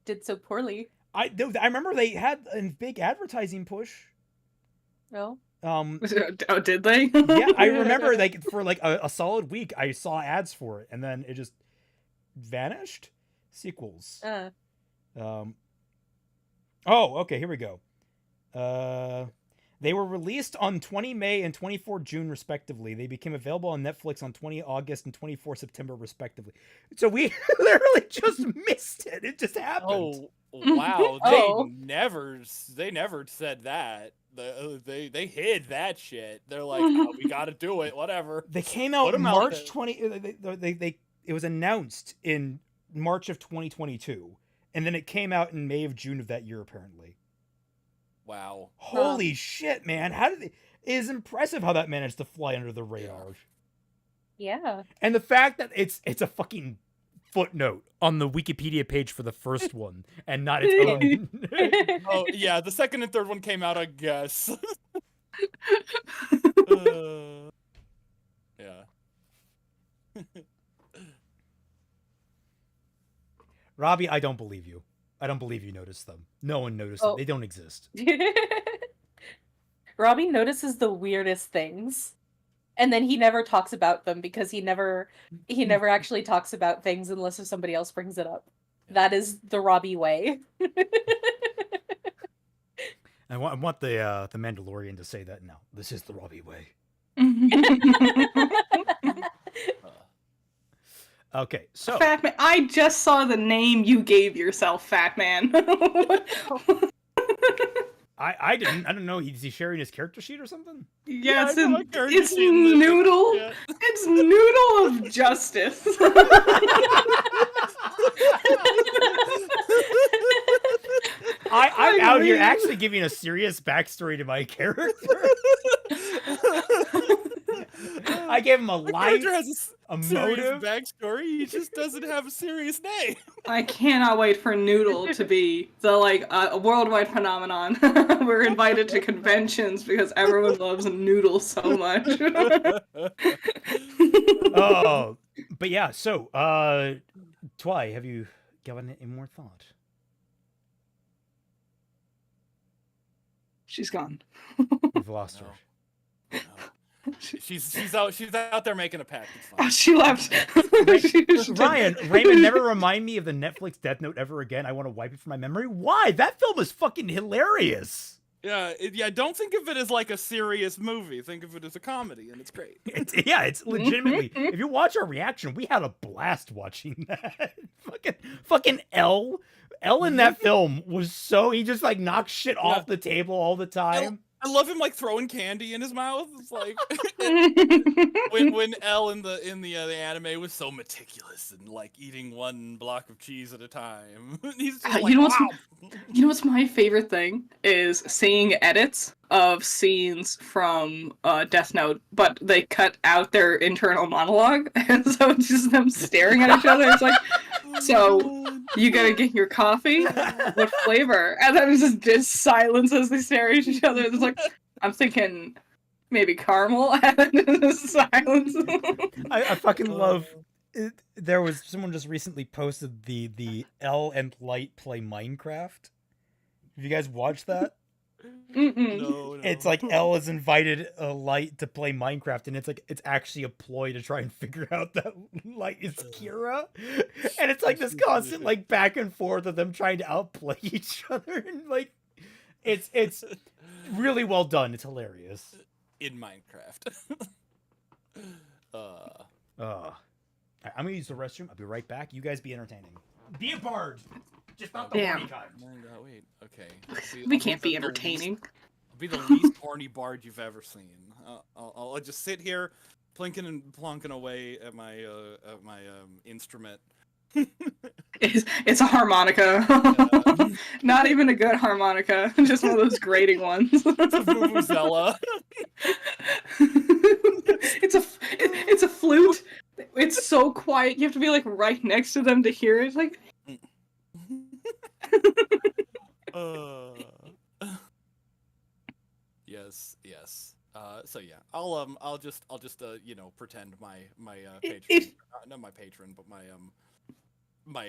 did so poorly? I remember they had a big advertising push. No. Oh, did they? Yeah, I remember like for like a solid week I saw ads for it and then it just vanished. Sequels. Oh, okay, here we go. They were released on 20 May and 24 June respectively. They became available on Netflix on 20 August and 24 September respectively. So we literally just missed it. It just happened. Oh wow! Oh. They never said that. They hid that shit. They're like, oh, we got to do it. Whatever. They came Put out 'em out March there. 20 it was announced in March of 2022 and then it came out in May of June of that year apparently. Wow. Holy shit, man. It is impressive how that managed to fly under the radar. Yeah. And the fact that it's a fucking footnote on the Wikipedia page for the first one and not its own. Oh yeah, the second and third one came out, I guess. Yeah. Robbie, I don't believe you. I don't believe you noticed them. No one noticed them. Oh. They don't exist. Robbie notices the weirdest things. and then he never talks about them because he never actually talks about things unless if somebody else brings it up. That is the Robbie way. I want the Mandalorian to say that now. This is the Robbie way. Okay, so Fat Man. I just saw the name you gave yourself, Fat Man. I don't know. Is he sharing his character sheet or something? Yeah, I know my character it's sheet in the Noodle. chat. It's Noodle of Justice. I'm out here actually giving a serious backstory to my character. I gave him a My life, character has a serious motive. backstory. He just doesn't have a serious name. I cannot wait for Noodle to be the a worldwide phenomenon. We're invited to conventions because everyone loves Noodle so much. Oh, but yeah. So, Twy, have you given it any more thought? She's gone. We've lost her. No. She's out there making a pact. It's Oh, fine. she left. Ryan, Raymond, never remind me of the Netflix Death Note ever again. I want to wipe it from my memory. Why? That film is fucking hilarious. Yeah, don't think of it as like a serious movie. Think of it as a comedy, and it's great. It's legitimately. If you watch our reaction, we had a blast watching that. fucking L in that film was so he just like knocks shit off the table all the time. I love him like throwing candy in his mouth. It's like when L in the anime was so meticulous and like eating one block of cheese at a time. He's just like, you know wow. what's my favorite thing is seeing edits of scenes from Death Note, but they cut out their internal monologue, and so it's just them staring at each other. It's like, so you gotta get your coffee? What flavor? And then it's just silence as they stare at each other. It's like, I'm thinking maybe caramel, and then just silence. I fucking love. There was someone just recently posted the L and Light play Minecraft. Have you guys watched that? No. It's like L has invited Light to play Minecraft, and it's actually a ploy to try and figure out that Light is Kira, and it's like this constant like back and forth of them trying to outplay each other, and like it's really well done. It's hilarious. In Minecraft. I'm gonna use the restroom. I'll be right back. You guys be entertaining. Be a bard, just not the Damn. horny kind. Wait. Okay. We can't be entertaining. I'll be the least horny bard you've ever seen. I'll just sit here, plinking and plonking away at my instrument. It's a harmonica. Not even a good harmonica, just one of those grating ones. It's a vuvuzela. It's a flute. It's so quiet. You have to be like right next to them to hear it. Like. Yes. So yeah, I'll just pretend my patron, not my patron, but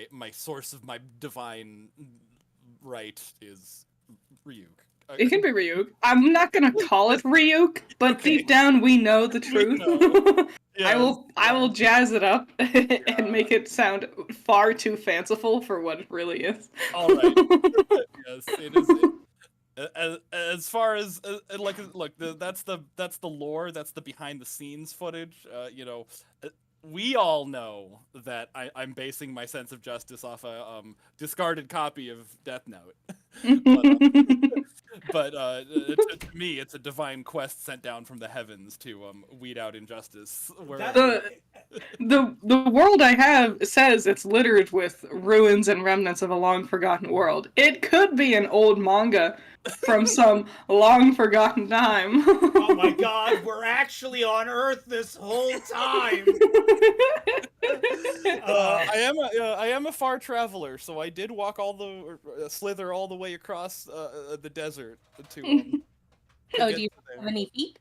my source of my divine right is Ryuk. It can be Ryuk. I'm not gonna call it Ryuk, but Okay. deep down we know the truth. Yes. I will jazz it up and make it sound far too fanciful for what it really is. All right. Yes, it is. As far as that's the lore, that's the behind the scenes footage. We all know that I'm basing my sense of justice off a discarded copy of Death Note. But to me, it's a divine quest sent down from the heavens to weed out injustice. The world I have says it's littered with ruins and remnants of a long forgotten world. It could be an old manga from some long forgotten time. Oh my god, we're actually on Earth this whole time. I am a far traveler, so I did walk slither all the way across the desert to. Oh, do you have any feet?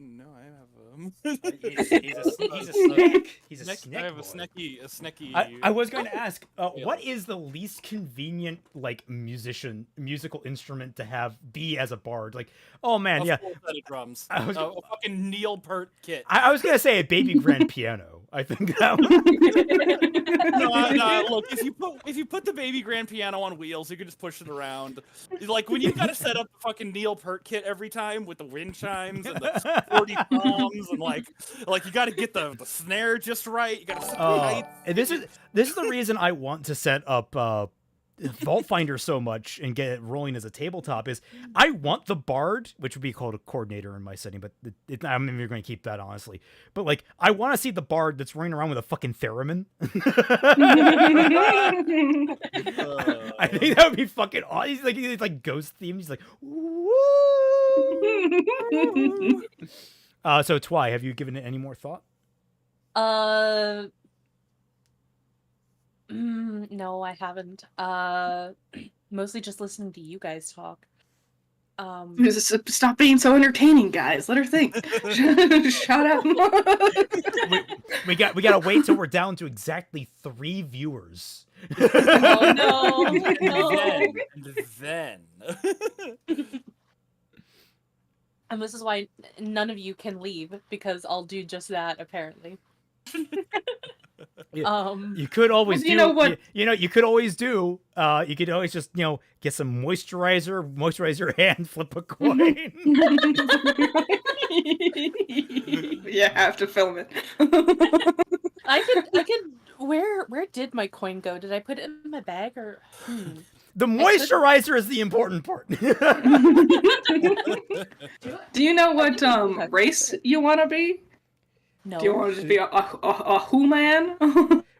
No, I have He's a snack. He's a snack I have boy. a snacky. I was going to ask, what is the least convenient like musical instrument to have be as a bard? Like, oh man, a yeah. full set of drums. I was- A fucking Neil Peart kit. I was gonna say a baby grand piano. I think that one. No, look, if you put the baby grand piano on wheels, you can just push it around. Like when you gotta set up the fucking Neil Peart kit every time with the wind chimes and the 40 toms and like you gotta get the snare just right. You gotta set the height. And this is the reason I want to set up Vault Finder so much and get it rolling as a tabletop is I want the bard, which would be called a coordinator in my setting, but I'm never going to keep that honestly. But like, I want to see the bard that's running around with a fucking theremin. I think that would be fucking awesome. He's like ghost themed. He's like, woo. So Twy, have you given it any more thought? No, I haven't. Mostly just listening to you guys talk. Stop being so entertaining, guys. Let her think. Shut up. we got to wait till we're down to exactly 3 viewers. Oh no, no. And then. And this is why none of you can leave, because I'll do just that, apparently. You could always do. You know what? You could always do. You could always just get some moisturize your hand, flip a coin. You have to film it. I could. Where did my coin go? Did I put it in my bag or? The moisturizer is the important part. Do you know what race you want to be? No. Do you want to just be a who-man?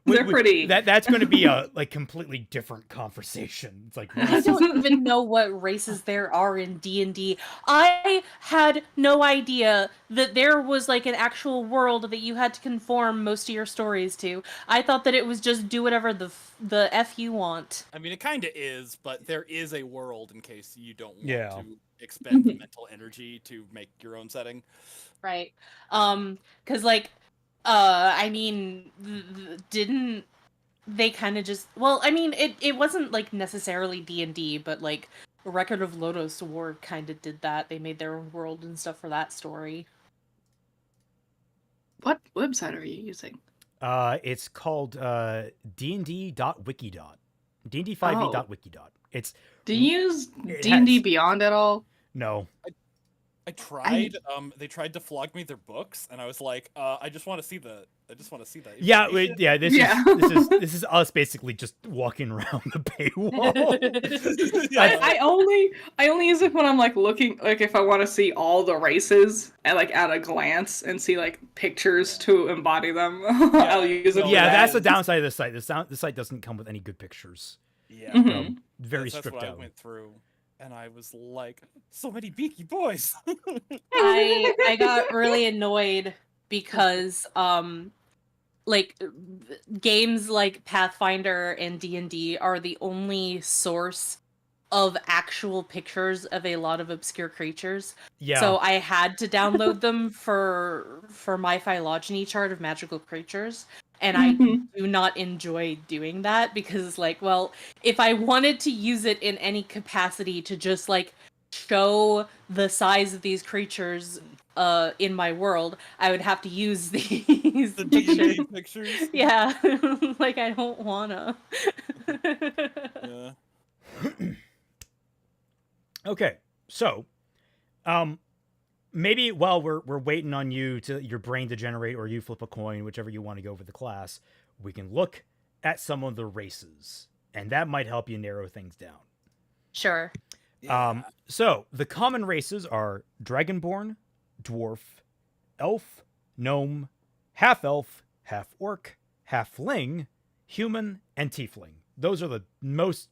They're pretty. That's going to be a completely different conversation. It's like I don't even know what races there are in D&D. I had no idea that there was like an actual world that you had to conform most of your stories to. I thought that it was just do whatever the F you want. I mean, it kind of is, but there is a world in case you don't want to expend mental energy to make your own setting. Right. Because like, I mean, didn't they kind of just? Well, I mean, it wasn't like necessarily D&D, but like Record of Lodoss War kind of did that. They made their own world and stuff for that story. What website are you using? It's called dnd.wiki. D&D5e.wiki. It's. Do you use D&D Beyond at all? No. I tried. They tried to flog me their books, and I was like, I just want to see that. Yeah, this is us basically just walking around the paywall. I only use it when I'm like looking, like if I want to see all the races and like at a glance and see like pictures to embody them. I'll use it. Yeah, that's the downside of the site. The site doesn't come with any good pictures. Yeah, very that's stripped what out. I went through. And I was like, so many beaky boys. I got really annoyed because like games like Pathfinder and D&D are the only source of actual pictures of a lot of obscure creatures. Yeah. So I had to download them for my phylogeny chart of magical creatures. And I do not enjoy doing that because, like, well, if I wanted to use it in any capacity to just, like, show the size of these creatures in my world, I would have to use these The pictures. D&D pictures. Yeah, like, I don't wanna. Yeah. Okay, so, maybe while we're waiting on your brain to generate, or you flip a coin, whichever you want to go for the class, we can look at some of the races, and that might help you narrow things down. Sure. Yeah. So the common races are Dragonborn, Dwarf, Elf, Gnome, Half-Elf, Half-Orc, Halfling, Human, and Tiefling. Those are the most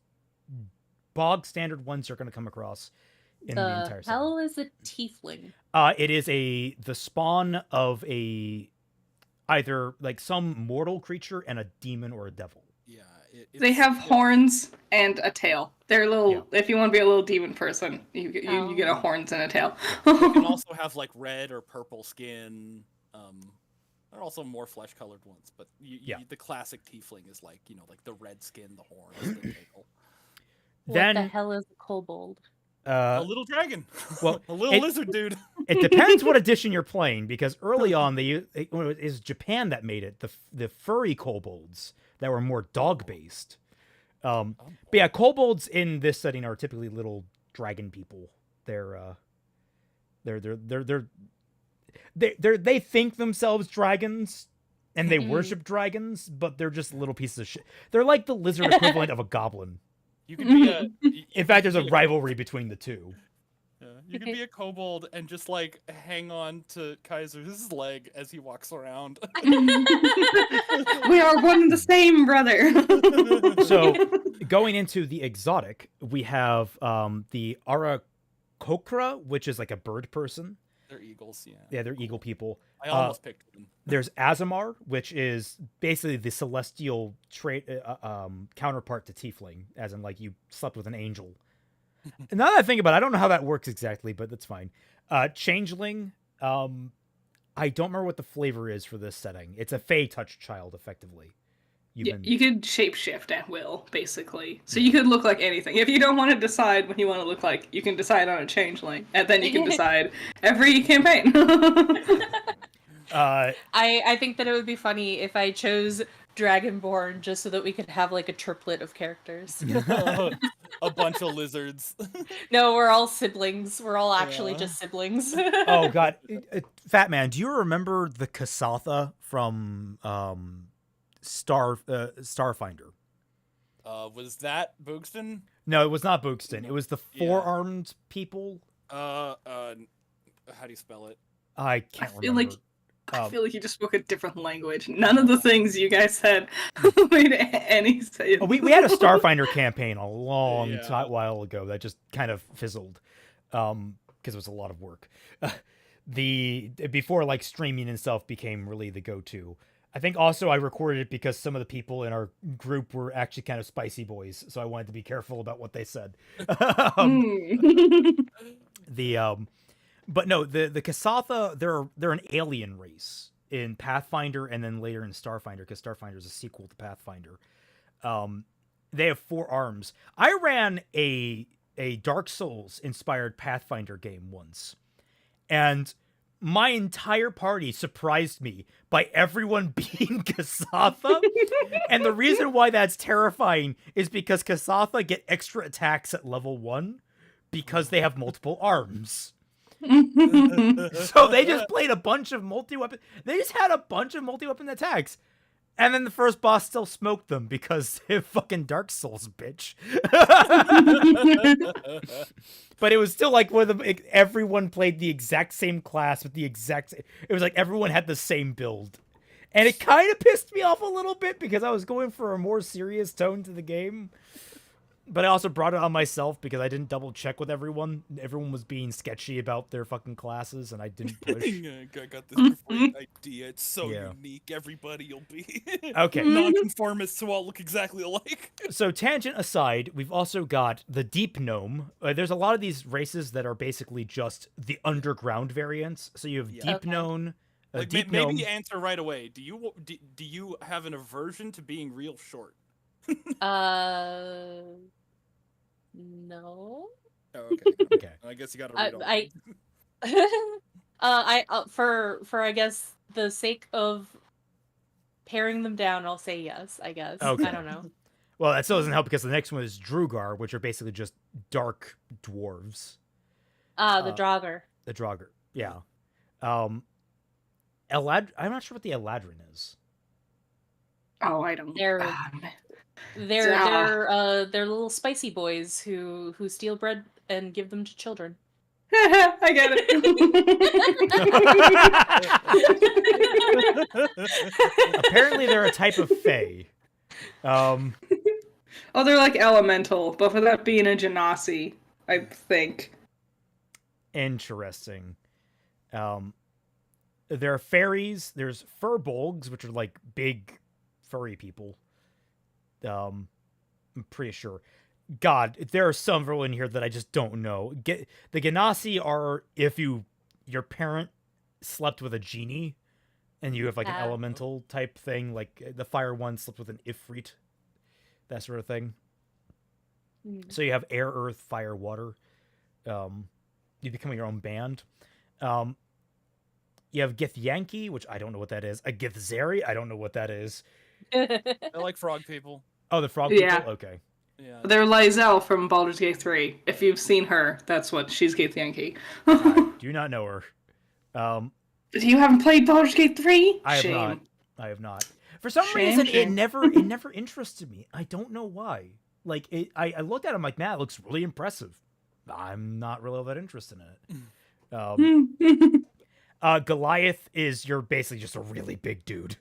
bog standard ones you're going to come across in the entire set. Hell is a tiefling. It is the spawn of either like some mortal creature and a demon or a devil. Yeah, They have horns and a tail. They're little. If you want to be a little demon person, you get a horns and a tail. They can also have like red or purple skin. There are also more flesh-colored ones, but the classic tiefling is like like the red skin, the horns, the tail. What the hell is a kobold? A little dragon. Well, a little lizard dude. It depends what edition you're playing, because early on it was Japan that made it, the furry kobolds that were more dog based. But yeah, kobolds in this setting are typically little dragon people. They think themselves dragons and they worship dragons, but they're just little pieces of shit. They're like the lizard equivalent of a goblin. You can be in fact, there's a rivalry between the two. You can be a kobold and just like hang on to Kaiser's leg as he walks around. We are one and the same, brother. So, going into the exotic, we have the Arakokra, which is like a bird person. They're eagles, yeah. Yeah, they're eagle people. I almost picked them. There's Azamar, which is basically the celestial counterpart to Tiefling, as in like you slept with an angel. And now that I think about it, I don't know how that works exactly, but that's fine. Changeling, I don't remember what the flavor is for this setting. It's a Fey touch child, effectively. You could shapeshift at will, basically. So you could look like anything. If you don't want to decide what you want to look like, you can decide on a changeling, and then you can decide every campaign. I think that it would be funny if I chose Dragonborn just so that we could have like a triplet of characters. A bunch of lizards. No, we're all siblings. We're all actually just siblings. Oh god, Fat Man, do you remember the Kasatha from Starfinder? Was that Boogston? No, it was not Boogston. It was the four-armed people. How do you spell it? I can't remember. I feel like you just spoke a different language. None of the things you guys said made any sense. We had a Starfinder campaign a long while ago that just kind of fizzled because it was a lot of work. Before like streaming and stuff became really the go-to. I think also I recorded it because some of the people in our group were actually kind of spicy boys, so I wanted to be careful about what they said. But no, the Kasatha, they're an alien race in Pathfinder and then later in Starfinder, because Starfinder is a sequel to Pathfinder. They have 4 arms. I ran a Dark Souls inspired Pathfinder game once, and my entire party surprised me by everyone being Kasatha. And the reason why that's terrifying is because Kasatha get extra attacks at level 1 because they have multiple arms. So they just played a bunch of multi-weapon. They just had a bunch of multi-weapon attacks. And then the first boss still smoked them because they're fucking Dark Souls, bitch. But it was still like everyone played the exact same class with the exact. It was like everyone had the same build, and it kind of pissed me off a little bit because I was going for a more serious tone to the game. But I also brought it on myself because I didn't double check with everyone. Everyone was being sketchy about their fucking classes, and I didn't push. I got this great idea. It's so unique. Everybody will be okay. Nonconformists who all look exactly alike. So tangent aside, we've also got the Deep Gnome. There's a lot of these races that are basically just the underground variants. So you have Deep Gnome. Maybe answer right away. Do you have an aversion to being real short? No. Oh, okay. I guess you got to read all. For I guess the sake of paring them down, I'll say yes. I guess. Okay. I don't know. Well, that still doesn't help because the next one is Drugar, which are basically just dark dwarves. The Draugr. The Draugr, yeah. I'm not sure what the Eladrin is. Oh, I don't. They're little spicy boys who steal bread and give them to children. I get it. Apparently, they're a type of fae. Oh, they're like elemental, but without being a genasi, I think. Interesting. There are fairies. There's furbolgs, which are like big furry people. I'm pretty sure. God, there are several in here that I just don't know. The Genasi are if your parent slept with a genie, and you have like an Ah. elemental type thing. Like the fire one slept with an Ifrit, that sort of thing. So you have air, earth, fire, water. You become your own band. You have Githyanki, which I don't know what that is. A Githzeri, I don't know what that is. I like frog people. Oh, the frog Yeah. people? Okay. Yeah. They're Lizelle from Baldur's Gate 3. If you've seen her, that's what she's Githyanki. I do not know her. You haven't played Baldur's Gate 3? I have Shame. not. I have not. For some Shame, reason, it shame. never interested me. I don't know why. Like I looked at it, I'm like, man, it looks really impressive. I'm not really all that interested in it. Goliath is you're basically just a really big dude.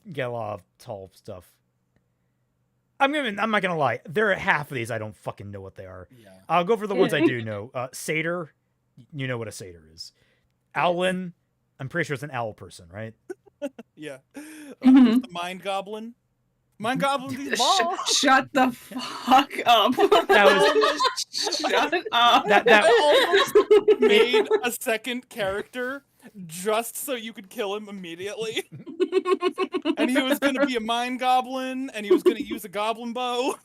You get a lot of tall stuff. I'm not gonna lie. There are half of these I don't fucking know what they are. Yeah. I'll go for the ones I do know. Satyr, you know what a satyr is. Owlin, I'm pretty sure it's an owl person, right? Yeah. Mhm. The Mind Goblin. Mind Goblin these balls. Shut the fuck up. That Shut up. I almost made a second character just so you could kill him immediately. And he was going to be a Mind Goblin, and he was going to use a Goblin Bow.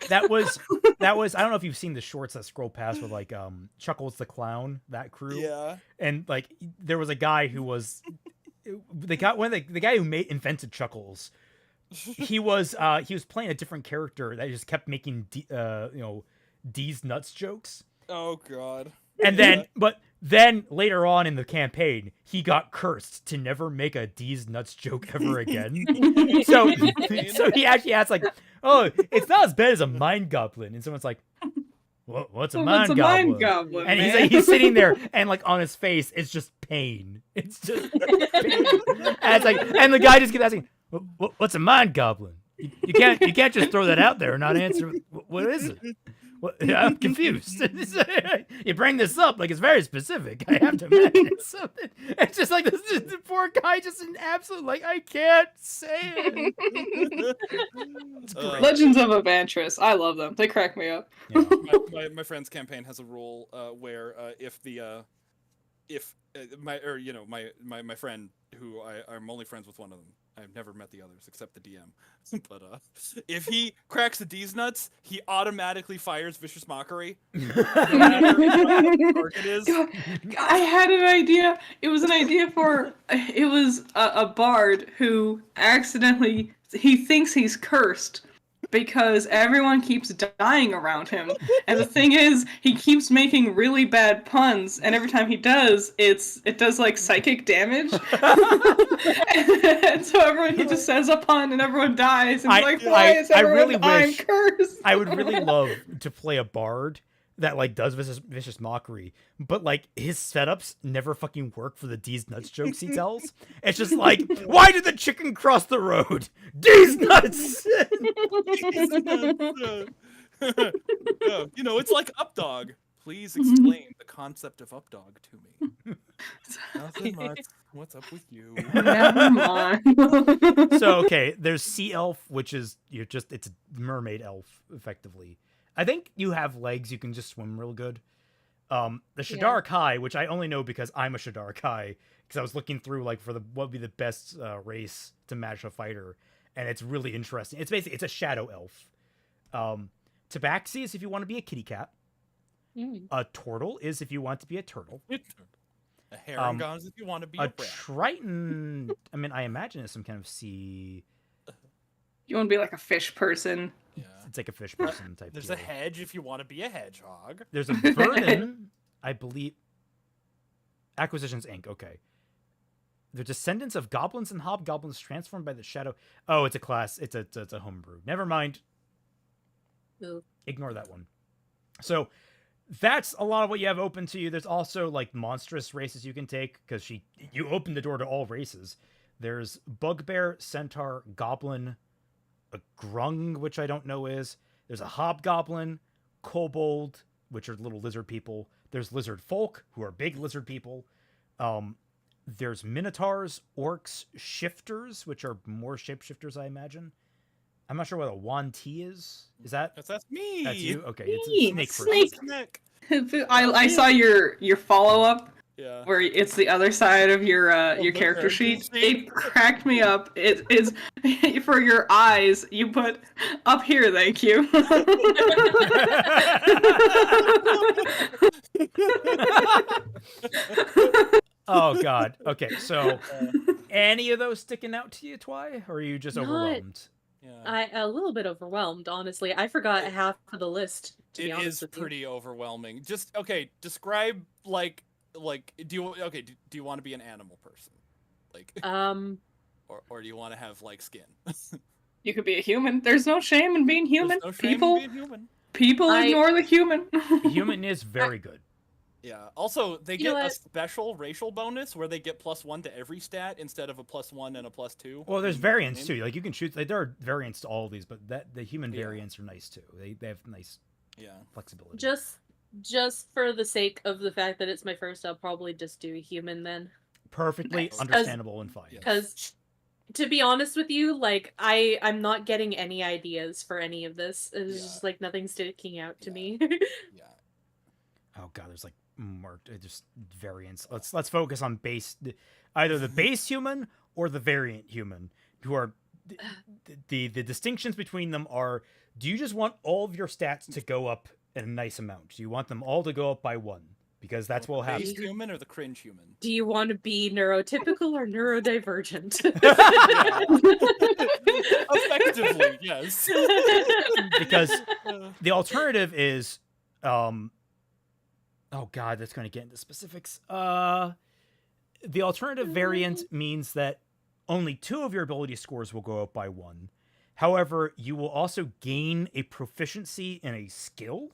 that was I don't know if you've seen the shorts that scroll past with like Chuckles the Clown, that crew. Yeah. And like there was a guy who was the guy who invented Chuckles. He was playing a different character that just kept making D's nuts jokes. Oh god. And then later on in the campaign, he got cursed to never make a D's nuts joke ever again. so he actually asks like, "Oh, it's not as bad as a mind goblin." And someone's like, "What's a mind goblin?" And he's sitting there, and like on his face, it's just pain. It's just pain. And it's like, and the guy just keeps asking, "What's a mind goblin?" You can't just throw that out there and not answer. What is it? I'm confused. You bring this up like it's very specific. I have to imagine it's something. It's just like the poor guy, just an absolute like I can't say it. It's great. Legends of Evantris. I love them. They crack me up. Yeah. My friend's campaign has a rule where if my friend who I'm only friends with one of them. I've never met the others except the DM. But if he cracks the D's nuts, he automatically fires Vicious Mockery. No matter what the target is. God, I had an idea. It was an idea for a bard who accidentally he thinks he's cursed because everyone keeps dying around him. And the thing is, he keeps making really bad puns, and every time he does, it does like psychic damage. And so he just says a pun and everyone dies. And why is everyone dying cursed? I would really love to play a bard that like does vicious mockery, but like his setups never fucking work for the D's nuts jokes he tells. It's just like, why did the chicken cross the road? D's nuts. It's like Updog. Please explain the concept of Updog to me. Nothing much. What's up with you? Never mind. So okay, there's Sea Elf, which is it's a mermaid elf effectively. I think you have legs, you can just swim real good. The Shadar Kai, which I only know because I'm a Shadar Kai, because I was looking through like for what would be the best race to match a fighter, and it's really interesting. It's a shadow elf. Tabaxi is if you want to be a kitty cat. A turtle is if you want to be a turtle. A Herringon is if you want to be a rat. Triton, I mean, I imagine it's some kind of sea. You want to be like a fish person. Yeah. It's like a fish person type. There's deal. a hedge if you want to be a hedgehog. There's a Vernon, I believe. Acquisitions Inc. Okay. They're descendants of goblins and hobgoblins transformed by the shadow. Oh, it's a class. It's a homebrew. Never mind. Ooh. Ignore that one. So that's a lot of what you have open to you. There's also like monstrous races you can take because you open the door to all races. There's bugbear, centaur, goblin, a grung, which I don't know is. There's a hobgoblin, kobold, which are little lizard people. There's lizard folk, who are big lizard people. There's minotaurs, orcs, shifters, which are more shapeshifters, I imagine. I'm not sure what a Yuan-ti is. Is that That's me. that's you? Okay, it's Me, a snake person. snake. Neck. I saw your follow up Yeah. where it's the other side of your the character character sheet. sheet. It cracked me up. It is for your eyes. You put up here. Thank you. Oh God. Okay, so any of those sticking out to you, Twy, or are you just Not- overwhelmed? Yeah. I a little bit overwhelmed, honestly. I forgot half of the list. To be It honest is with you. pretty overwhelming. Just okay. Describe like do you want to be an animal person, like or do you want to have like skin? You could be a human. There's no shame in being human. There's no shame in People being human. people I- ignore the human. Human is very good. Yeah. Also, they You know get a what? special racial bonus where they get +1 to every stat instead of a +1 and a +2. Well, there's in variants game. too. Like you can choose. Like, there are variants to all of these, but the human Yeah. variants are nice too. They have nice Yeah. flexibility. Just for the sake of the fact that it's my first, I'll probably just do a human then. Perfectly Nice. understandable and fine. Yeah. Because, to be honest with you, like I'm not getting any ideas for any of this. It's Yeah. just like nothing's sticking out to Yeah. me. Yeah. Oh God, there's like more just variants. Let's focus on either the base human or the variant human. Who are the distinctions between them are: do you just want all of your stats to go up in a nice amount? Do you want them all to go up by 1? Because that's what will happen. Base human or the cringe human? Do you want to be neurotypical or neurodivergent? Effectively, yes. Because the alternative is, oh God, that's going to get into specifics. The alternative variant means that only 2 of your ability scores will go up by 1. However, you will also gain a proficiency in a skill,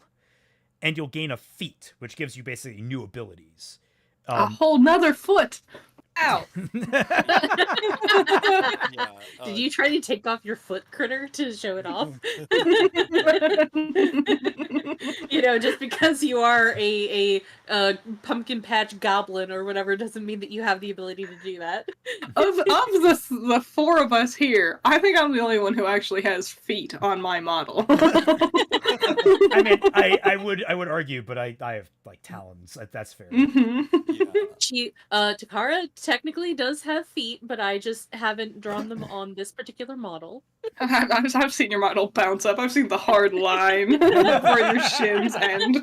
and you'll gain a feat, which gives you basically new abilities. A whole nother foot. Ow. Yeah. Did you try to take off your foot, Critter, to show it off? You know, just because you are a pumpkin patch goblin or whatever doesn't mean that you have the ability to do that. Of the 4 of us here, I think I'm the only one who actually has feet on my model. I mean, I would argue, but I have like talons. That's fair. Mhm. Yeah. Takara technically does have feet, but I just haven't drawn them on this particular model. I've seen your model bounce up. I've seen the hard line where your shins end.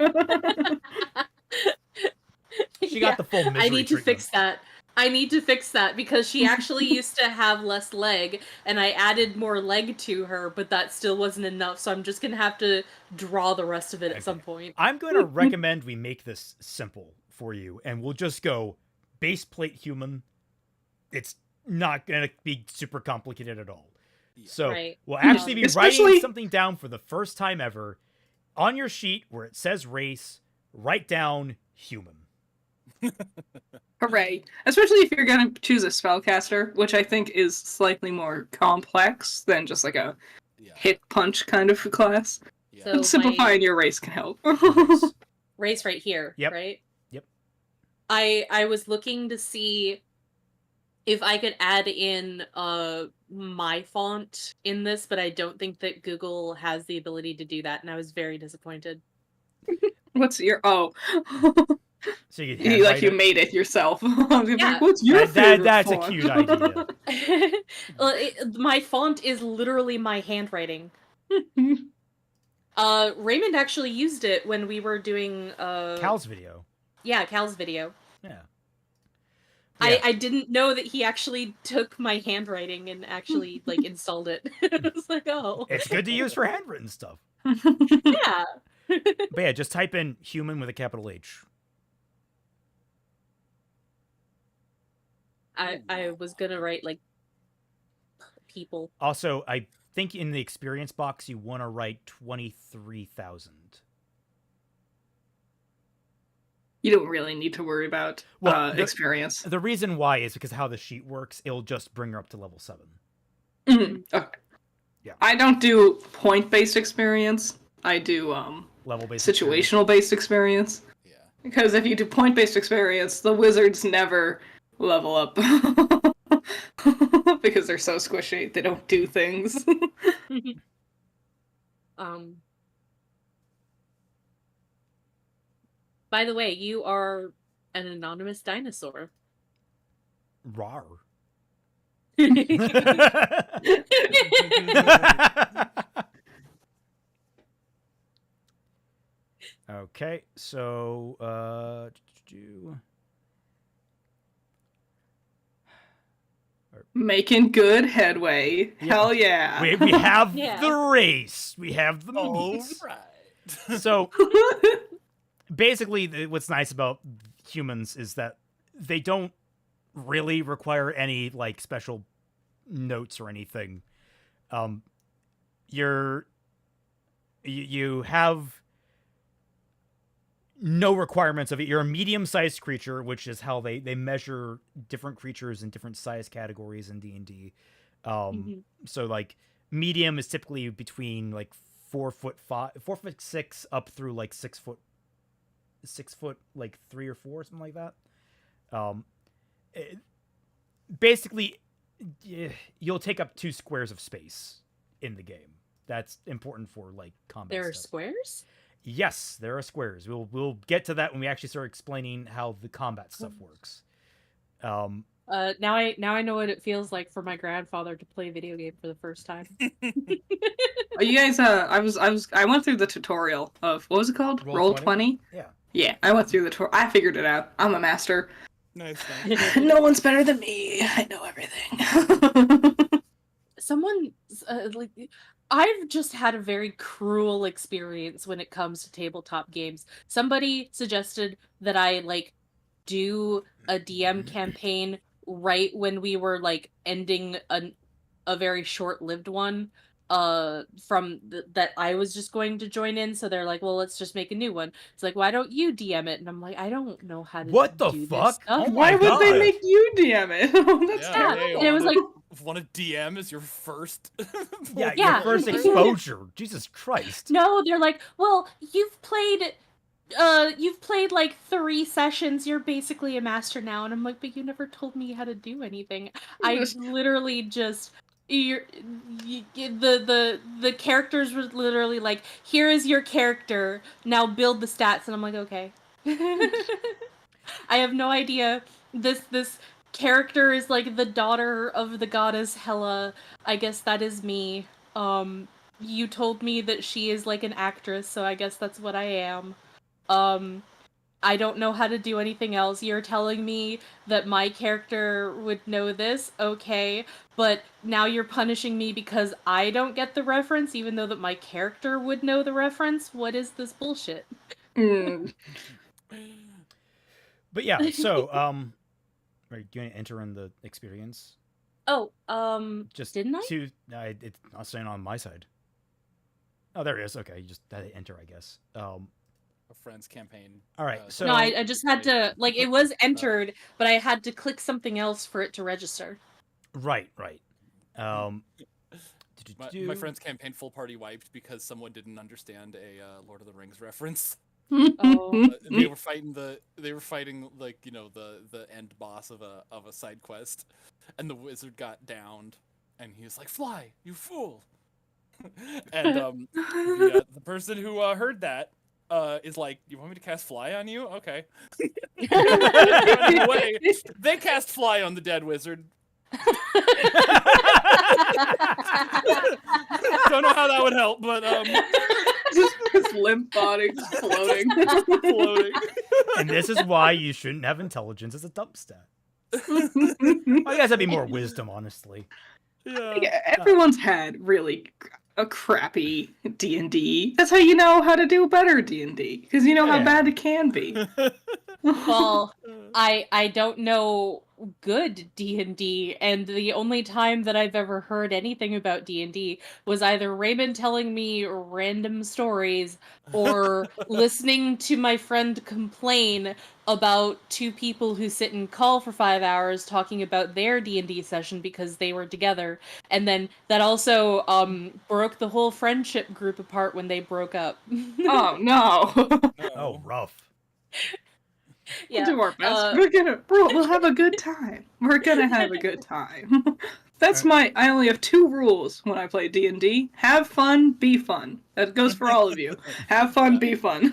She got the full misery I need to treatment. fix that. I need to fix that because she actually used to have less leg, and I added more leg to her, but that still wasn't enough, so I'm just gonna have to draw the rest of it at some point. I'm going to recommend we make this simple for you, and we'll just go base plate human. It's not going to be super complicated at all. So Right. we'll actually be Especially- writing something down for the first time ever. On your sheet where it says race, write down human. Hooray. Especially if you're going to choose a spellcaster, which I think is slightly more complex than just like a Yeah. hit punch kind of class. Yeah. So Simplifying your race can help. race right here, Yep. right? Yep. I was looking to see if I could add in my font in this, but I don't think that Google has the ability to do that, and I was very disappointed. What's your So you you handwrite it. made it yourself. You're Yeah. like, what's your favorite That's a font? cute idea. Well, my font is literally my handwriting. Raymond actually used it when we were doing Cal's video. yeah, Cal's video. Yeah. I didn't know that he actually took my handwriting and actually like installed it. I was like, oh. It's good to use for handwritten stuff. Yeah. But yeah, just type in human with a capital H. I was gonna write like people. Also, I think in the experience box you want to write 23,000. You don't really need to worry about Well, the- experience. The reason why is because how the sheet works, it'll just bring her up to level 7. Mhm. Okay. Yeah. I don't do point-based experience. I do Level-based situational-based experience. Yeah. Because if you do point-based experience, the wizards never level up. Because they're so squishy, they don't do things. By the way, you are an anonymous dinosaur. Rar. Okay, so Making good headway. Yeah. Hell yeah. we have Yeah. the race. We have the All meats. right. So basically, what's nice about humans is that they don't really require any like special notes or anything. You have no requirements of it. You're a medium-sized creature, which is how they measure different creatures in different size categories in D&D. So like medium is typically between like 4'6" up through like 6 foot like 3 or 4, something like that. Basically, you'll take up 2 squares of space in the game. That's important for like combat. There are stuff. squares? Yes, there are squares. We'll get to that when we actually start explaining how the combat stuff works. Now I know what it feels like for my grandfather to play a video game for the first time. You guys, I went through the tutorial of, what was it called? Roll Roll20? Yeah. Yeah, I went through the tutorial. I figured it out. I'm a master. Nice. No one's better than me. I know everything. Someone, like, I've just had a very cruel experience when it comes to tabletop games. Somebody suggested that I, like, do a DM campaign right when we were, like, ending a very short-lived one that I was just going to join in. So they're like, well, let's just make a new one. It's like, why don't you DM it? And I'm like, I don't know how to What the do fuck? this stuff. Oh Why my would they God. make you DM it? That's Yeah, terrible. And it was like, Want a DM as your first? Yeah, Yeah. your first exposure. Jesus Christ. no, they're like, well, you've played like 3 sessions, you're basically a master now. And I'm like, but you never told me how to do anything. I literally just the characters were literally like, here is your character, now build the stats. And I'm like, okay. I have no idea. This character is like the daughter of the goddess Hela. I guess that is me. You told me that she is like an actress, so I guess that's what I am. I don't know how to do anything else. You're telling me that my character would know this, okay, but now you're punishing me because I don't get the reference, even though that my character would know the reference? What is this bullshit? Mm. But yeah, so right, do you want to enter in the experience? Oh, Just didn't I? It's not saying on my side. Oh, there it is. Okay, you just had to enter, I guess. A friend's campaign. All right, so No, I just had to, like, it was entered, but I had to click something else for it to register. right. My friend's campaign full party wiped because someone didn't understand a Lord of the Rings reference. Oh. They were fighting like, you know, the end boss of a side quest, and the wizard got downed, and he was like, "Fly, you fool!" And the person who heard that is like, "You want me to cast fly on you? Okay." Anyway, they cast fly on the dead wizard. Don't know how that would help, but Just his limp body just floating. floating. And this is why you shouldn't have intelligence as a dump stat. I guess that'd be more wisdom, honestly. Yeah, everyone's had really a crappy D&D. That's how you know how to do better D&D, because you know how Yeah. bad it can be. Well, I don't know good D&D, and the only time that I've ever heard anything about D&D was either Raymond telling me random stories or listening to my friend complain about 2 people who sit and call for 5 hours talking about their D&D session because they were together, and then that also broke the whole friendship group apart when they broke up. Oh no. Oh, rough. Yeah. We'll do our best. uh, We'll have a good time. We're gonna have a good time. That's I only have 2 rules when I play D&D. Have fun, be fun. That goes for all of you. Have fun, be fun.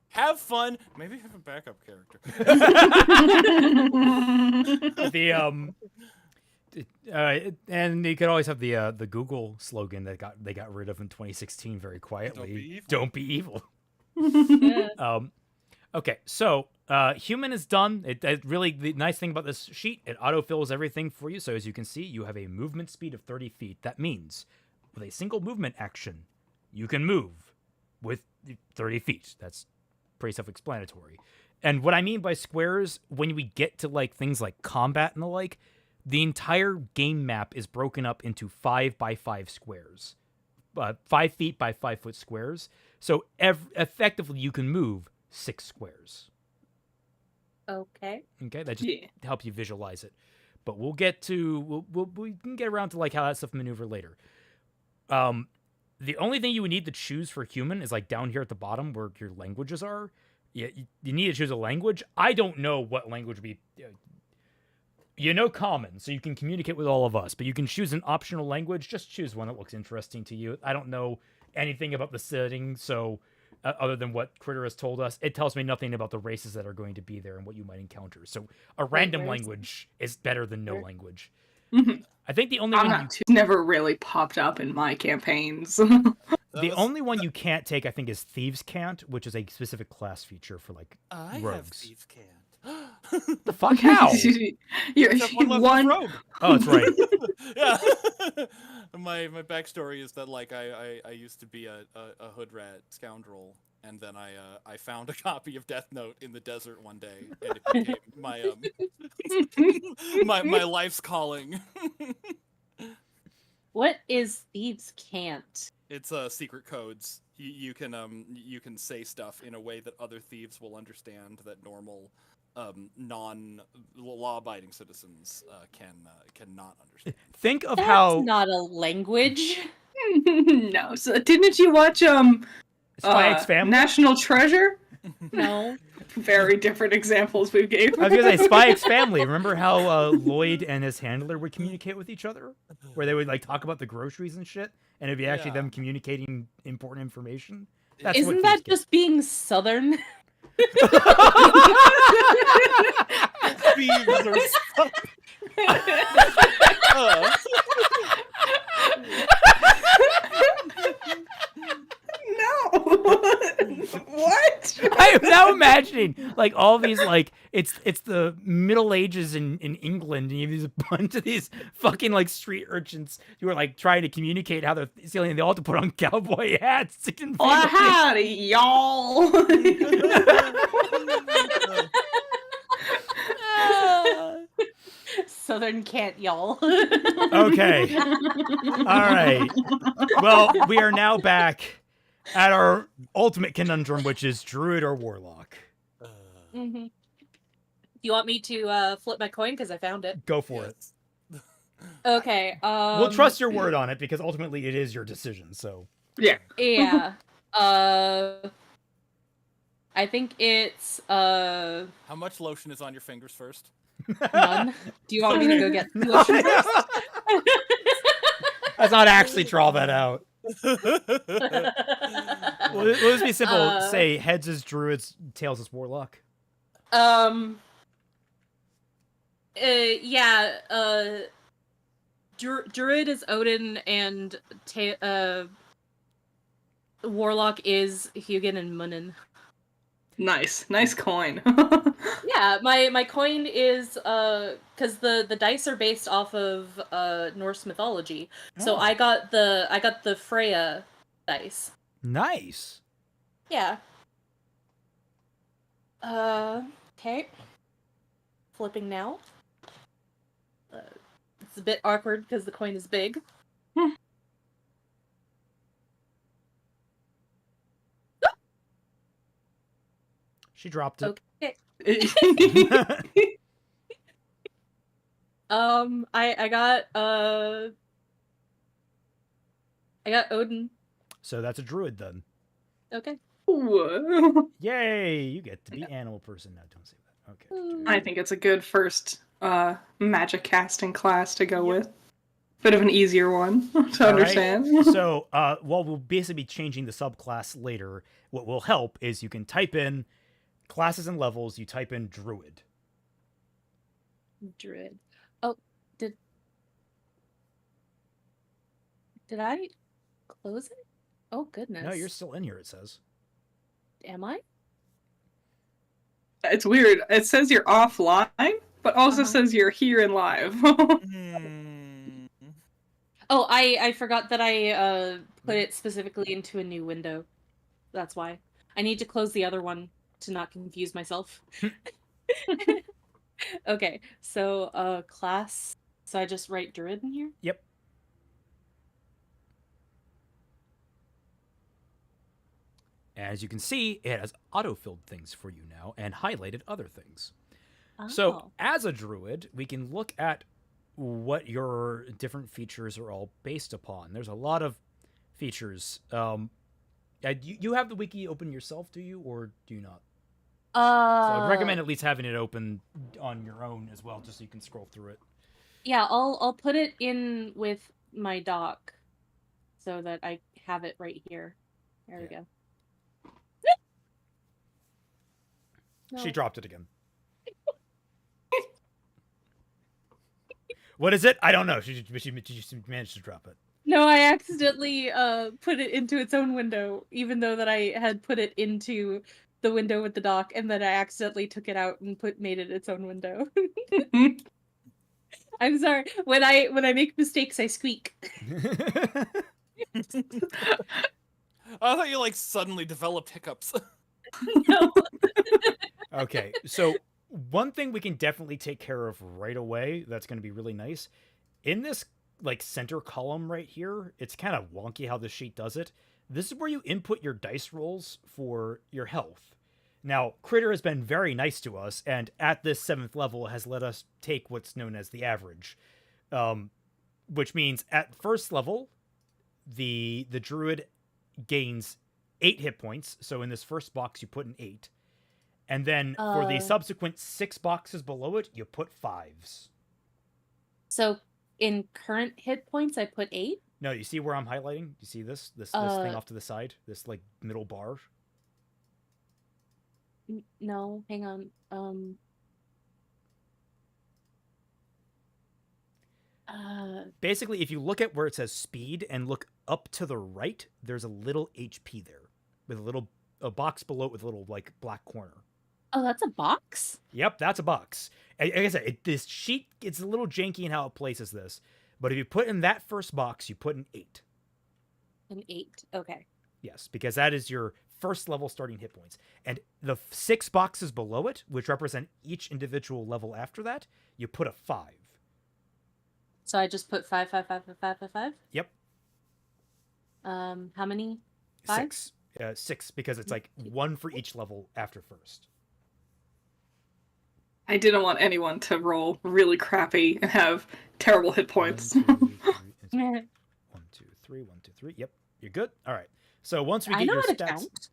Have fun. Maybe have a backup character. And you could always have the Google slogan that they got rid of in 2016 very quietly. Don't be evil. yeah. Okay, so human is done. It really, the nice thing about this sheet, it autofills everything for you. So as you can see, you have a movement speed of 30 feet. That means with a single movement action, you can move with 30 feet. That's pretty self-explanatory. And what I mean by squares, when we get to like things like combat and the like, the entire game map is broken up into 5 by 5 squares, 5 feet by 5 foot squares. So effectively, you can move 6 squares. Okay. Okay, that just helps you visualize it. But we'll get to we can get around to like how that stuff maneuver later. The only thing you would need to choose for human is like down here at the bottom where your languages are. Yeah, you need to choose a language. I don't know what language would be. You know common, so you can communicate with all of us, but you can choose an optional language. Just choose one that looks interesting to you. I don't know anything about the setting, so other than what Critter has told us, it tells me nothing about the races that are going to be there and what you might encounter. So a random language is better than no language. Mm-hmm. I think the only one never really popped up in my campaigns. The only one you can't take, I think, is Thieves Can't, which is a specific class feature for like I rogues. have Thieves Can't. The fuck? How? You're one rogue. Oh, that's right. Yeah. My backstory is that like I used to be a hood rat scoundrel, and then I found a copy of Death Note in the desert one day, and it became my my life's calling. What is Thieves Can't? It's secret codes. You can say stuff in a way that other thieves will understand that normal non-law-abiding citizens cannot understand. Think of That's how not a language. No. So didn't you watch Spy X Family? National Treasure? No. Very different examples we gave. I was gonna say Spy X Family. Remember how Lloyd and his handler would communicate with each other, where they would like talk about the groceries and shit, and it'd be actually them communicating important information. That's Isn't that just being Southern? Thieves are No. What? I'm now imagining like all these like it's the Middle Ages in England, and you have these a bunch of these fucking like street urchins who are like trying to communicate how they're stealing. They all have to put on cowboy hats to convey. Oh, howdy, y'all. Southern can't, y'all. Okay. All right. Well, we are now back at our ultimate conundrum, which is druid or warlock. Mm-hmm. You want me to flip my coin because I found it? Go for it. Okay. We'll trust your word on it because ultimately it is your decision. So yeah. Yeah. I think it's How much lotion is on your fingers first? none. Do you want me to go get the lotion first? let's not actually draw that out. Well, let's be simple. Say heads is druids, tails is warlock. Yeah. Druid is Odin, and warlock is Hugin and Munin. Nice coin. Yeah, my coin is because the dice are based off of Norse mythology. So I got the Freya dice. Nice. Yeah. Okay. Flipping now. It's a bit awkward because the coin is big. She dropped it. Okay. I got Odin. So that's a druid then. Okay. Ooh. Yay! You get to be animal person now. Don't say that. Okay. I think it's a good first magic casting class to go with. Bit of an easier one to All right. understand. So, while we'll basically be changing the subclass later, what will help is you can type in classes and levels. You type in druid. Druid. Oh, did I close it? Oh goodness. No, you're still in here. It says. Am I? It's weird. It says you're offline, but also says you're here and live. Oh, I forgot that I put it specifically into a new window. That's why. I need to close the other one to not confuse myself. Okay, so class. So I just write druid in here? Yep. As you can see, it has auto-filled things for you now and highlighted other things. Oh. So, as a druid, we can look at what your different features are all based upon. There's a lot of features. You have the wiki open yourself, do you, or do you not? So I'd recommend at least having it open on your own as well, just so you can scroll through it. Yeah, I'll put it in with my doc so that I have it right here. There we go. She dropped it again. What is it? I don't know. She managed to drop it. No, I accidentally put it into its own window, even though that I had put it into the window with the dock, and then I accidentally took it out and made it its own window. I'm sorry. When I make mistakes, I squeak. I thought you like suddenly developed hiccups. No. Okay, so one thing we can definitely take care of right away that's going to be really nice, in this like center column right here, it's kind of wonky how this sheet does it. This is where you input your dice rolls for your health. Now, Critter has been very nice to us, and at this 7th level has let us take what's known as the average, which means at first level, the druid gains 8 hit points. So in this first box, you put an 8. And then for the subsequent 6 boxes below it, you put 5s. So in current hit points, I put 8? No, you see where I'm highlighting? You see this thing off to the side? This like middle bar? No, hang on. Basically, if you look at where it says speed and look up to the right, there's a little HP there with a box below it with a little like black corner. Oh, that's a box? Yep, that's a box. Like I said, this sheet, it's a little janky in how it places this. But if you put in that first box, you put an 8. An 8, okay. Yes, because that is your first level starting hit points. And the 6 boxes below it, which represent each individual level after that, you put a 5. So I just put 5, 5, 5, 5, 5, 5, 5? Yep. How many? 5? 6. 6, because it's like 1 for each level after first. I didn't want anyone to roll really crappy and have terrible hit points. 1, 2, 3. 1, 2, 3. 1, 2, 3. Yep, you're good. All right. So once we get your stats, count.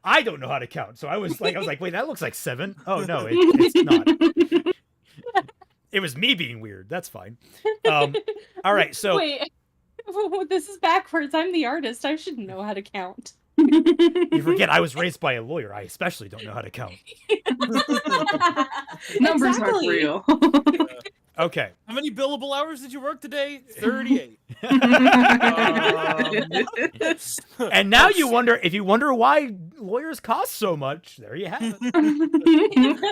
I don't know how to count. So I was like, wait, that looks like 7. Oh no, it's not. It was me being weird. That's fine. All right. So wait, this is backwards. I'm the artist. I should know how to count. you forget I was raised by a lawyer. I especially don't know how to count. Numbers aren't real. Okay. How many billable hours did you work today? 38. And now you wonder why lawyers cost so much. There you have it.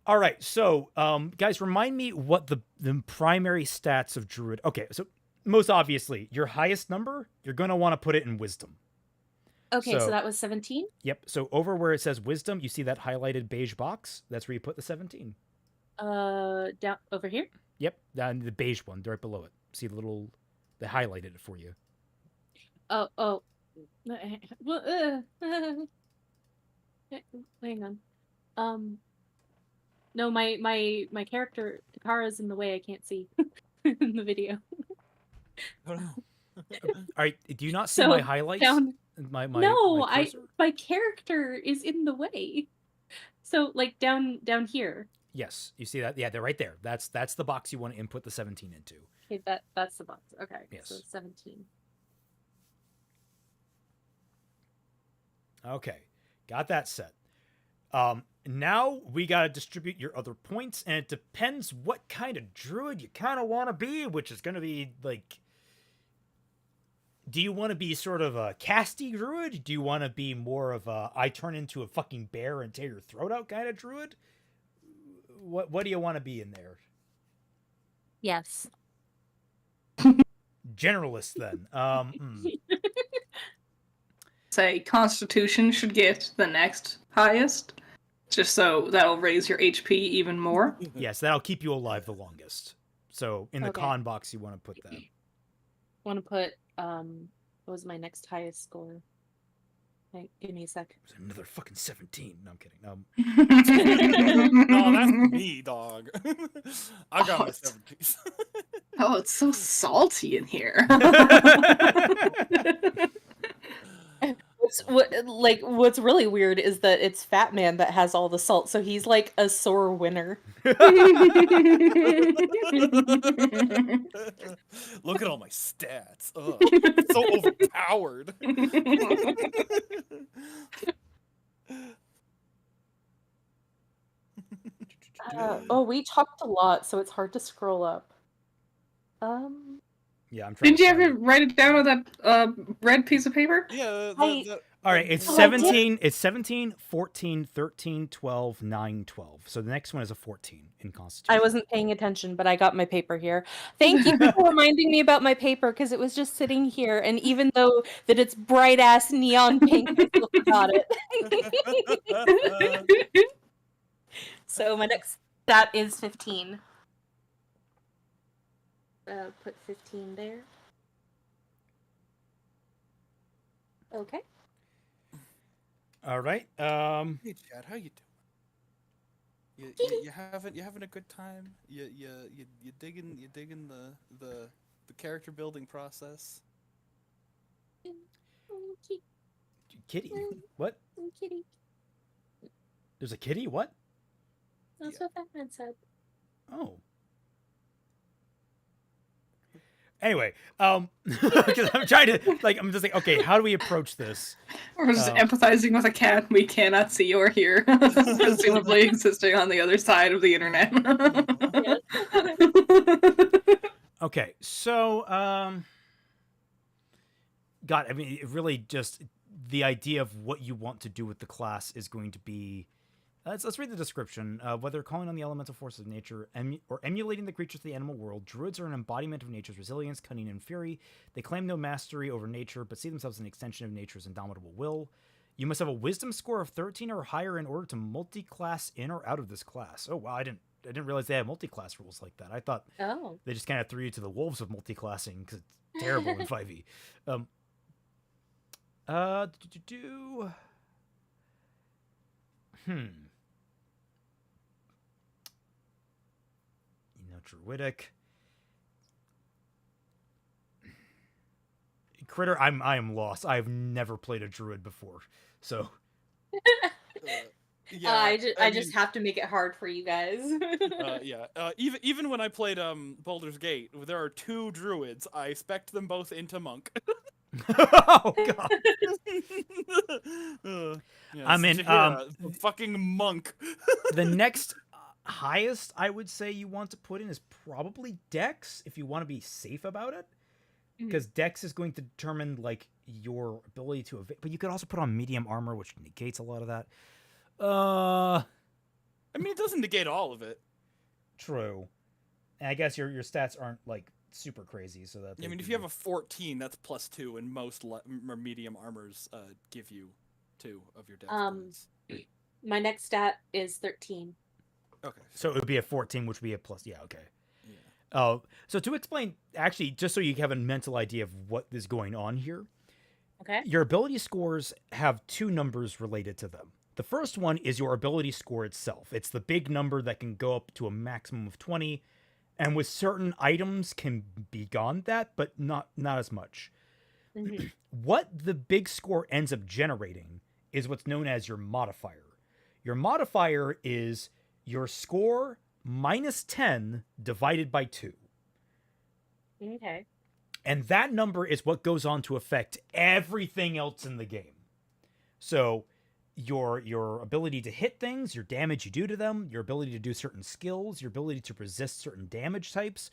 All right. So, guys, remind me what the primary stats of Druid. Okay. So most obviously, your highest number, you're going to want to put it in Wisdom. Okay, so that was 17? Yep. So over where it says Wisdom, you see that highlighted beige box? That's where you put the 17. Down over here? Yep, down the beige one, right below it. See the little, they highlighted it for you. Oh. Hang on. No, my character Takara's in the way. I can't see in the video. Oh, no. All right, do you not see my highlights? No, my cursor? my character is in the way. So like down here. Yes, you see that? Yeah, they're right there. That's the box you want to input the 17 into. Okay, that's the box. Okay. Yes. So 17. Okay, got that set. Now we gotta distribute your other points, and it depends what kind of druid you kind of want to be, which is gonna be like, do you want to be sort of a casty druid? Do you want to be more of a I turn into a fucking bear and tear your throat out kind of druid? What do you want to be in there? Yes. Generalist then. Say Constitution should get the next highest, just so that'll raise your HP even more. Yes, that'll keep you alive the longest. So in the Okay. con box, you want to put that. Want to put what was my next highest score? Like, give me a sec. It was another fucking 17. No, I'm kidding. No, that's me, dog. I got my it's- 70s. Oh, it's so salty in here. What's really weird is that it's Fat Man that has all the salt, so he's like a sore winner. Look at all my stats. Ugh, so overpowered. We talked a lot, so it's hard to scroll up. Yeah, I'm trying. Didn't you have to find it. write it down with that red piece of paper? Yeah. All right, it's Oh, I did. 17. It's 17, 14, 13, 12, 9, 12. So the next one is a 14 in Constitution. I wasn't paying attention, but I got my paper here. Thank you for reminding me about my paper, because it was just sitting here, and even though that it's bright ass neon pink, I still forgot it. So my next stat is 15. Put 15 there. Okay. All right. Hey Chad, how you doing? You having a good time? You digging the character building process? Kitty. What? Kitty. There's a kitty? What? That's what that man said. Oh. Anyway, because I'm trying to I'm just like, okay, how do we approach this? We're just empathizing with a cat we cannot see or hear, presumably existing on the other side of the internet. Okay, so God, I mean, it really just the idea of what you want to do with the class is going to be. Let's read the description. Whether calling on the elemental forces of nature or emulating the creatures of the animal world, druids are an embodiment of nature's resilience, cunning, and fury. They claim no mastery over nature, but see themselves as an extension of nature's indomitable will. You must have a wisdom score of 13 or higher in order to multi-class in or out of this class. Oh wow, I didn't realize they had multi-class rules like that. I thought they just kind of threw you to the wolves with multi-classing because it's terrible in 5e. Druidic. Critter, I am lost. I've never played a druid before, so. Yeah, I just have to make it hard for you guys. Yeah. Even when I played Baldur's Gate, there are 2 druids. I spec'd them both into monk. Oh god. Yeah, I mean, fucking monk. The next highest I would say you want to put in is probably Dex if you want to be safe about it, because Dex is going to determine like your ability to evade. But you could also put on medium armor, which negates a lot of that. I mean, it doesn't negate all of it. True. And I guess your stats aren't like super crazy, so that. I mean, if you have a 14, that's +2, and most medium armors give you 2 of your Dex points. My next stat is 13. Okay. So it would be a 14, which would be a plus. Yeah, okay. Yeah. So to explain, actually, just so you have a mental idea of what is going on here. Okay. Your ability scores have 2 numbers related to them. The first one is your ability score itself. It's the big number that can go up to a maximum of 20, and with certain items can be beyond that, but not as much. Mhm. What the big score ends up generating is what's known as your modifier. Your modifier is your score minus 10 divided by 2. Okay. And that number is what goes on to affect everything else in the game. So your ability to hit things, your damage you do to them, your ability to do certain skills, your ability to resist certain damage types,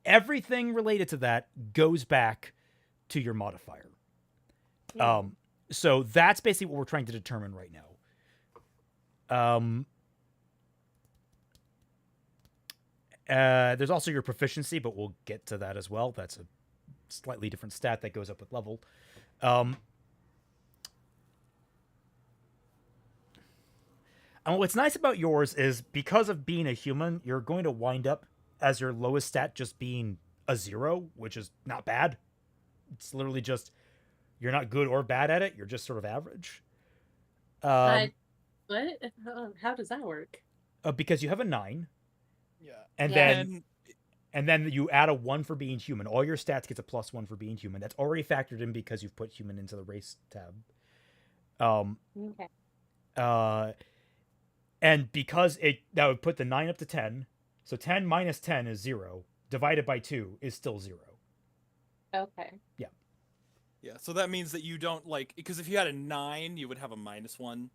everything related to that goes back to your modifier. So that's basically what we're trying to determine right now. There's also your proficiency, but we'll get to that as well. That's a slightly different stat that goes up with level. And what's nice about yours is because of being a human, you're going to wind up as your lowest stat just being a 0, which is not bad. It's literally just you're not good or bad at it. You're just sort of average. What? How does that work? Because you have a 9. Yeah. And Yeah. then you add a 1 for being human. All your stats gets a +1 for being human. That's already factored in because you've put human into the race tab. Okay. And because that would put the 9 up to 10. So 10 minus 10 is 0. Divided by 2 is still 0. Okay. Yeah, so that means that you don't like, because if you had a 9, you would have a -1.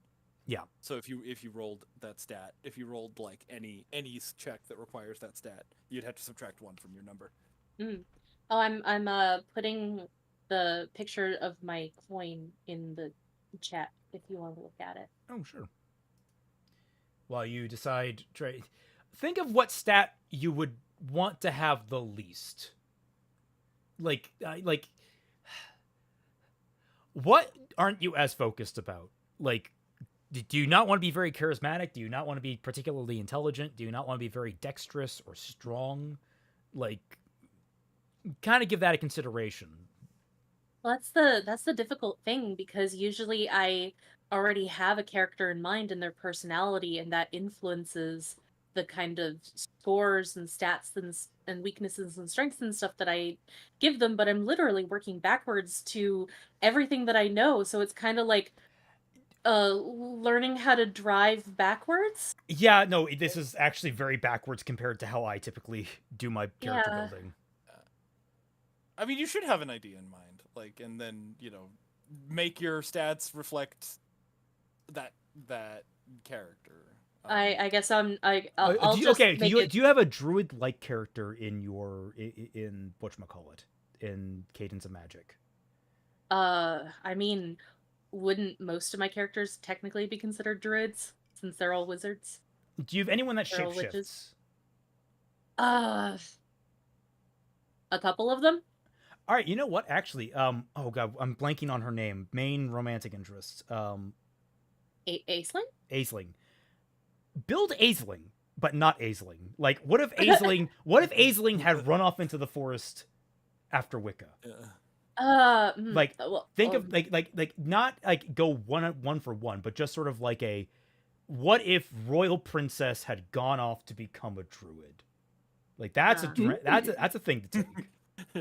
Yeah. So if you rolled that stat, if you rolled like any check that requires that stat, you'd have to subtract 1 from your number. Oh, I'm putting the picture of my coin in the chat if you want to look at it. Oh, sure. While you decide, think of what stat you would want to have the least. Like, what aren't you as focused about? Like, do you not want to be very charismatic? Do you not want to be particularly intelligent? Do you not want to be very dexterous or strong? Like, kind of give that a consideration. Well, that's the difficult thing because usually I already have a character in mind and their personality, and that influences the kind of scores and stats and weaknesses and strengths and stuff that I give them. But I'm literally working backwards to everything that I know, so it's kind of like learning how to drive backwards. Yeah, no, this is actually very backwards compared to how I typically do my character Yeah. building. I mean, you should have an idea in mind, like, and then make your stats reflect that character. I guess I'll do you, just okay, make do you have a druid-like character in your in whatchamacallit, in Cadence of Magic? I mean, wouldn't most of my characters technically be considered druids since they're all wizards? Do you have anyone that They're all witches. shapeshifts? A couple of them. All right, you know what? Actually, oh god, I'm blanking on her name. Main romantic interest. Aisling? Aisling. Build Aisling, but not Aisling. Like, what if Aisling had run off into the forest after Wicca? Like, well, think of like not like go one for one, but just sort of like a what if royal princess had gone off to become a druid? Like that's a thing to take.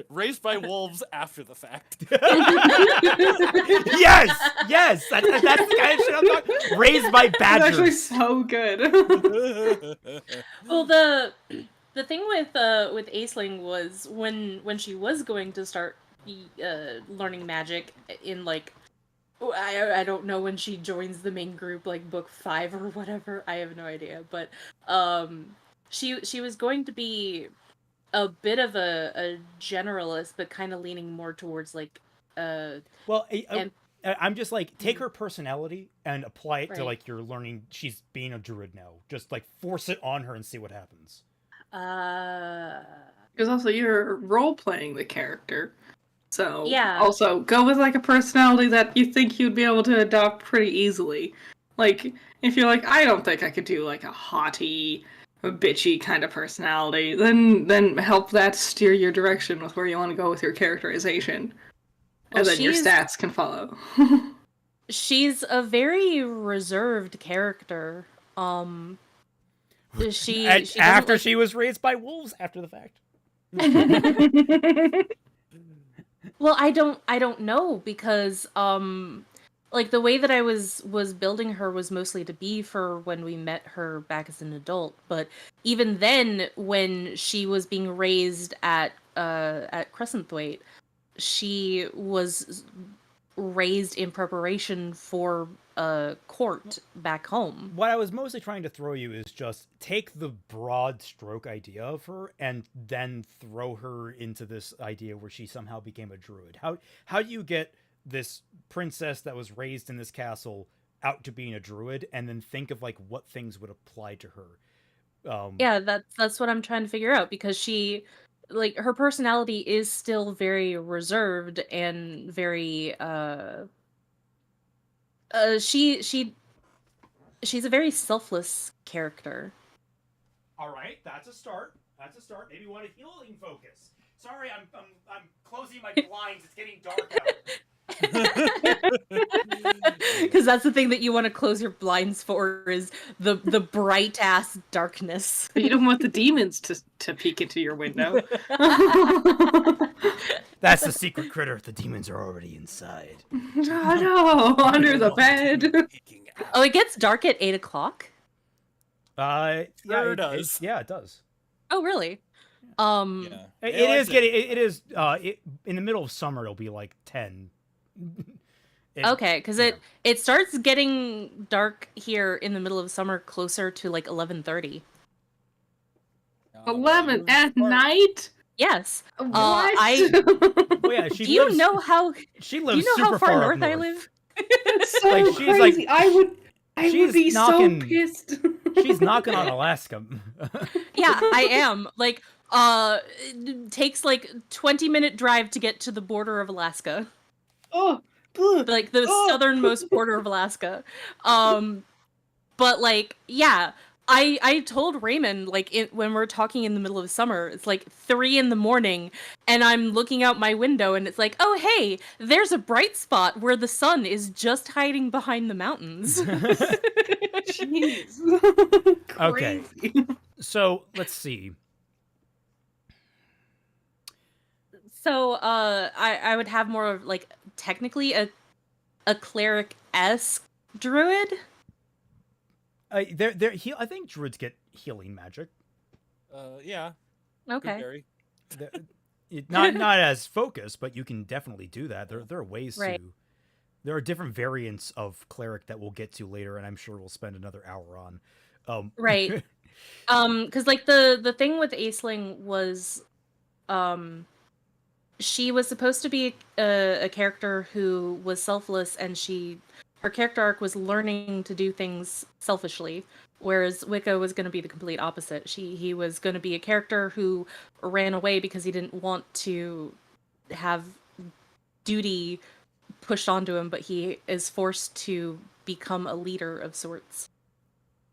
Raised by wolves after the fact. yes, that's the kind of shit I'm talking. Raised by badgers. It's actually so good. Well, the thing with Aisling was when she was going to start learning magic in like I don't know when she joins the main group, like book 5 or whatever. I have no idea, but she was going to be a bit of a generalist, but kind of leaning more towards like well, I'm just like take her personality and apply it to like you're learning. She's being a druid now. Just like force it on her and see what happens. Because also you're role playing the character, so yeah. Also go with like a personality that you think you'd be able to adopt pretty easily. Like if you're like, I don't think I could do like a haughty, a bitchy kind of personality, then help that steer your direction with where you want to go with your characterization. And then your stats can follow. She's a very reserved character. She was raised by wolves after the fact. Well, I don't know because like the way that I was building her was mostly to be for when we met her back as an adult, but even then when she was being raised at Crescentthwaite, she was raised in preparation for court back home. What I was mostly trying to throw you is just take the broad stroke idea of her and then throw her into this idea where she somehow became a druid. How do you get this princess that was raised in this castle out to being a druid, and then think of like what things would apply to her? Yeah, that's what I'm trying to figure out, because she, like, her personality is still very reserved and very she's a very selfless character. All right, that's a start. That's a start. Maybe you want a healing focus. Sorry, I'm closing my blinds. It's getting dark out. Because that's the thing that you want to close your blinds for, is the bright ass darkness. You don't want the demons to peek into your window. That's the secret critter. The demons are already inside. Oh no, under the bed. Oh, it gets dark at 8 o'clock? Yeah, Sure does. Yeah, it does. Oh, really? Yeah. It is in the middle of summer. It'll be like 10. Okay, because it starts getting dark here in the middle of summer, closer to like 11:30. 11 at night? Yes. What? Oh yeah, Do you know how super far north north I live? That's so Like, she's crazy. like- I would be knocking- so pissed. She's knocking on Alaska. Yeah, I am. Like, it takes like 20-minute drive to get to the border of Alaska. Oh, ugh. Like the Oh. southernmost border of Alaska. But like, yeah, I told Raymond, like, when we're talking in the middle of summer, it's like 3 a.m, and I'm looking out my window, and it's like, oh hey, there's a bright spot where the sun is just hiding behind the mountains. Jeez. Okay. Crazy. So let's see. So I would have more of like technically a cleric-esque druid. I think druids get healing magic. Yeah. Okay. Gary. Not as focused, but you can definitely do that. There are ways Right. to. There are different variants of cleric that we'll get to later, and I'm sure we'll spend another hour on. Right. Because like the thing with Aisling was, she was supposed to be a character who was selfless, and her character arc was learning to do things selfishly, whereas Wicca was going to be the complete opposite. He was going to be a character who ran away because he didn't want to have duty pushed onto him, but he is forced to become a leader of sorts.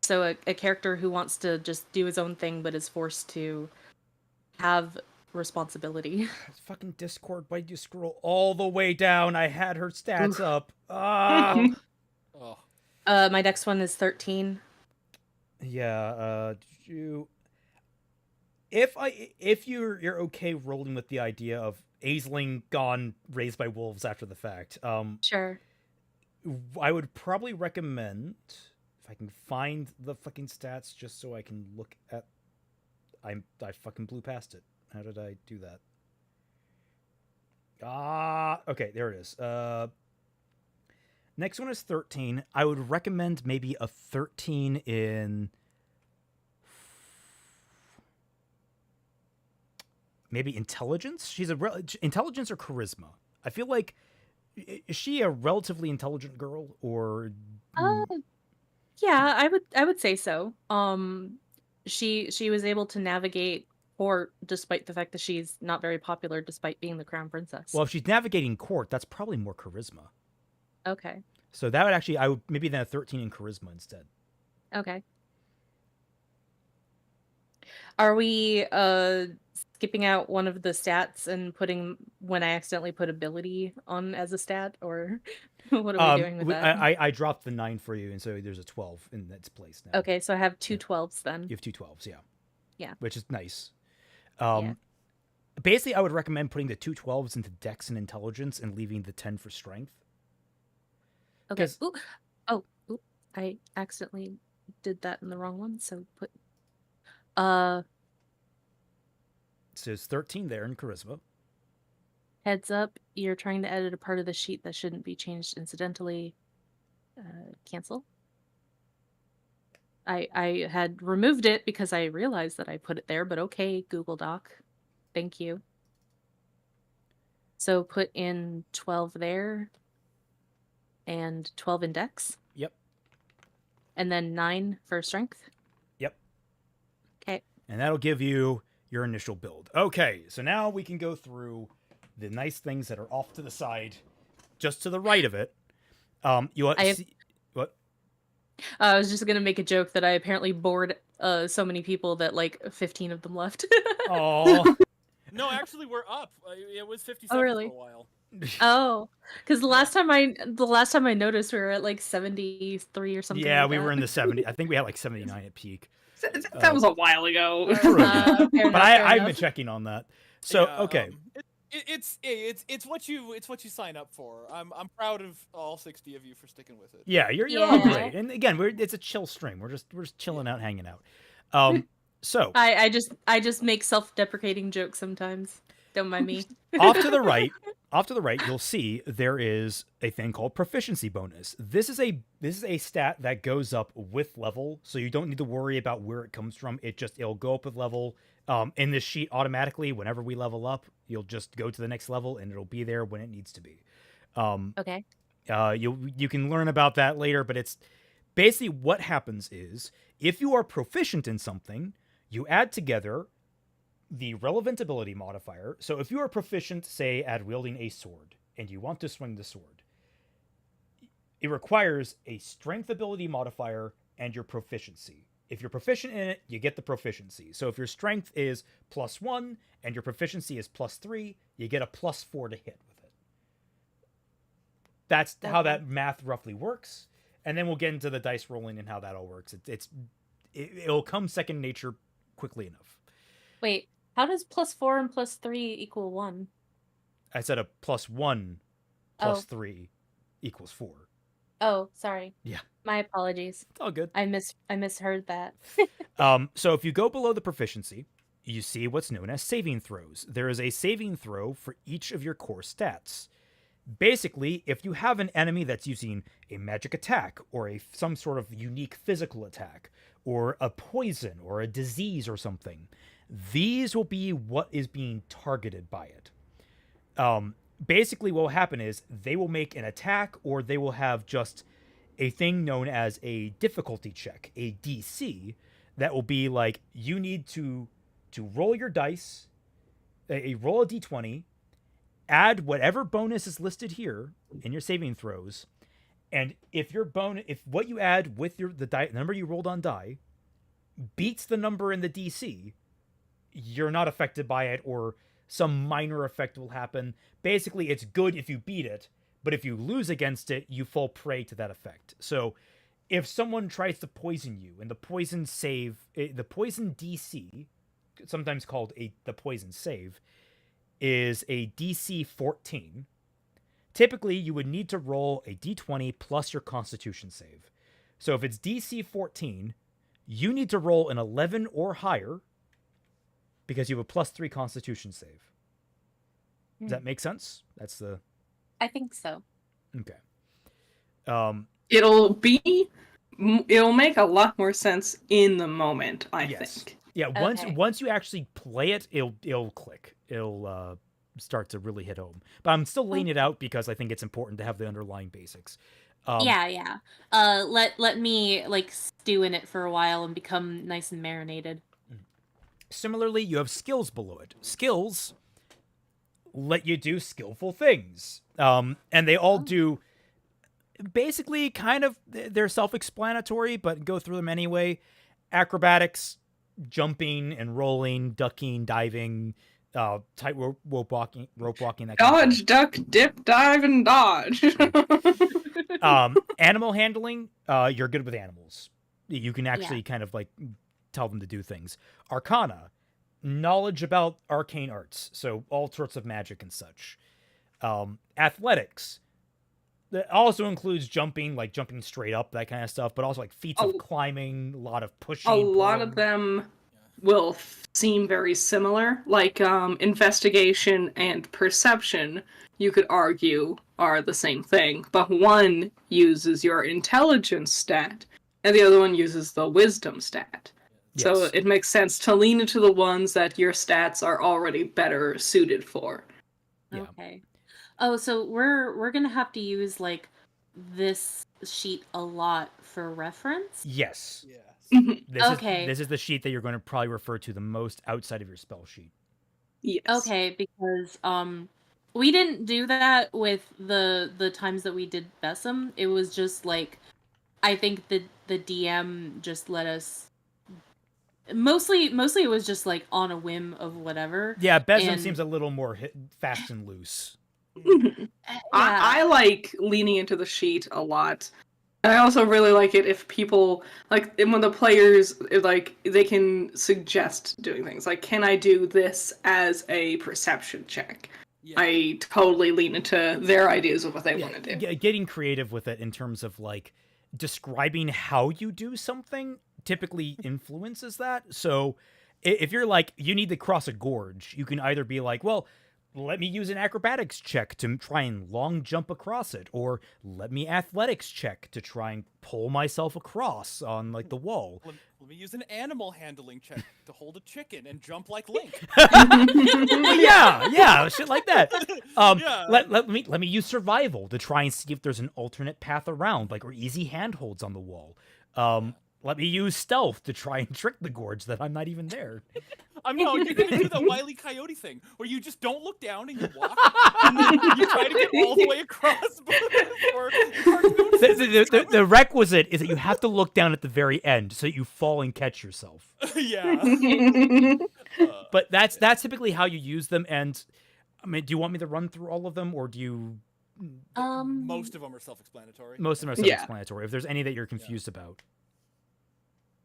So a character who wants to just do his own thing, but is forced to have responsibility. Fucking Discord, why did you scroll all the way down? I had her stats up. Ah. Oh. My next one is 13. Yeah, if you're okay rolling with the idea of Aisling gone raised by wolves after the fact, Sure. I would probably recommend, if I can find the fucking stats just so I can look at. I fucking blew past it. How did I do that? Okay, there it is. Next one is 13. I would recommend maybe a 13 in maybe intelligence. She's intelligence or charisma. I feel like, is she a relatively intelligent girl, or? Yeah, I would say so. She was able to navigate court despite the fact that she's not very popular, despite being the crown princess. Well, if she's navigating court, that's probably more charisma. Okay. So that would actually, I would maybe then a 13 in charisma instead. Okay. Are we skipping out one of the stats and putting when I accidentally put ability on as a stat, or what are we doing with that? I dropped the 9 for you, and so there's a 12 in its place now. Okay, so I have two 12s then. You have 2 12s, yeah. Yeah. Which is nice. Yeah. Basically, I would recommend putting the 2 12s into Dex and Intelligence and leaving the 10 for Strength. Okay. 'Cause- Ooh, I accidentally did that in the wrong one. So put. So it's 13 there in Charisma. Heads up, you're trying to edit a part of the sheet that shouldn't be changed incidentally. Cancel. I had removed it because I realized that I put it there, but okay, Google Doc. Thank you. So put in 12 there and 12 in Dex. Yep. And then 9 for Strength. Yep. Okay. And that'll give you your initial build. Okay, so now we can go through the nice things that are off to the side, just to the right of it. You see what? I was just gonna make a joke that I apparently bored so many people that like 15 of them left. Oh. No, actually, we're up. It was 57 really? for a while. Oh, because the last time I noticed we were at like 73 or something. Yeah, like we that. were in the 70. I think we had like 79 at peak. That was a while ago. True. Fair But enough, I've fair been checking on that. So Yeah, okay. It's what you sign up for. I'm proud of all 60 of you for sticking with it. Yeah, you're all Yeah. great. And again, it's a chill stream. We're just chilling out, hanging out. So I just make self-deprecating jokes sometimes. Don't mind me. off to the right, you'll see there is a thing called proficiency bonus. This is a stat that goes up with level, so you don't need to worry about where it comes from. It'll go up with level. In this sheet automatically, whenever we level up, you'll just go to the next level and it'll be there when it needs to be. Okay. You can learn about that later, but it's basically what happens is if you are proficient in something, you add together the relevant ability modifier. So if you are proficient, say, at wielding a sword and you want to swing the sword, it requires a strength ability modifier and your proficiency. If you're proficient in it, you get the proficiency. So if your strength is +1 and your proficiency is +3, you get a +4 to hit with it. That's how that math roughly works. And then we'll get into the dice rolling and how that all works. It'll come second nature quickly enough. Wait, how does +4 and +3 equal 1? I said a +1 Oh. +3 equals 4. Oh, sorry. Yeah. My apologies. It's all good. I misheard that. So if you go below the proficiency, you see what's known as saving throws. There is a saving throw for each of your core stats. Basically, if you have an enemy that's using a magic attack or some sort of unique physical attack or a poison or a disease or something, these will be what is being targeted by it. Basically what will happen is they will make an attack or they will have just a thing known as a difficulty check, a DC, that will be like you need to roll your dice, roll a d20, add whatever bonus is listed here in your saving throws, and if what you add with the number you rolled on die beats the number in the DC, you're not affected by it, or some minor effect will happen. Basically, it's good if you beat it, but if you lose against it, you fall prey to that effect. So if someone tries to poison you and the poison DC, sometimes called the poison save, is a DC 14, typically you would need to roll a d20 plus your constitution save. So if it's DC 14, you need to roll an 11 or higher because you have a +3 constitution save. Does that make sense? I think so. Okay. It'll make a lot more sense in the moment, I think. Yeah, Okay. once you actually play it, it'll click. It'll start to really hit home. But I'm still laying it out because I think it's important to have the underlying basics. Yeah. Let me like stew in it for a while and become nice and marinated. Similarly, you have skills below it. Skills let you do skillful things. And they all do basically kind of, they're self-explanatory, but go through them anyway. Acrobatics, jumping and rolling, ducking, diving, tight rope walking, that kind of Dodge, duck, dip, dive, and dodge. Animal handling, you're good with animals. You can actually kind of like tell them to do things. Arcana, knowledge about arcane arts, so all sorts of magic and such. Athletics. That also includes jumping, like jumping straight up, that kind of stuff, but also like feats of Oh. climbing, a lot of pushing. A lot of pulling. them will seem very similar. Like investigation and perception, you could argue, are the same thing, but one uses your intelligence stat, and the other one uses the wisdom stat. So Yes. it makes sense to lean into the ones that your stats are already better suited for. Yeah. Okay. Oh, so we're gonna have to use like this sheet a lot for reference. Yes. Yes. Okay. This is the sheet that you're going to probably refer to the most outside of your spell sheet. Yes. Okay, because we didn't do that with the times that we did Besom. It was just like I think the DM just let us mostly it was just like on a whim of whatever. Yeah, Besom And- seems a little more fast and loose. I like leaning into the sheet a lot. And I also really like it if people like when the players like they can suggest doing things like, can I do this as a perception check? Yeah. I totally lean into their ideas of what they want to do. Getting creative with it in terms of like describing how you do something typically influences that. So if you're like, you need to cross a gorge, you can either be like, well, let me use an acrobatics check to try and long jump across it, or let me athletics check to try and pull myself across on like the wall. Let me use an animal handling check to hold a chicken and jump like Link. Well, yeah, shit like that. Yeah. Let me use survival to try and see if there's an alternate path around, like, or easy handholds on the wall. Let me use stealth to try and trick the gorge that I'm not even there. No, you're gonna do the Wile E. Coyote thing, where you just don't look down and you walk, and then you try to get all the way across before The requisite is that you have to look down at the very end so that you fall and catch yourself. Yeah. But that's typically how you use them. And I mean, do you want me to run through all of them, or do you? Most of them are self-explanatory. Most of them are Yeah. self-explanatory. If there's any that you're confused about.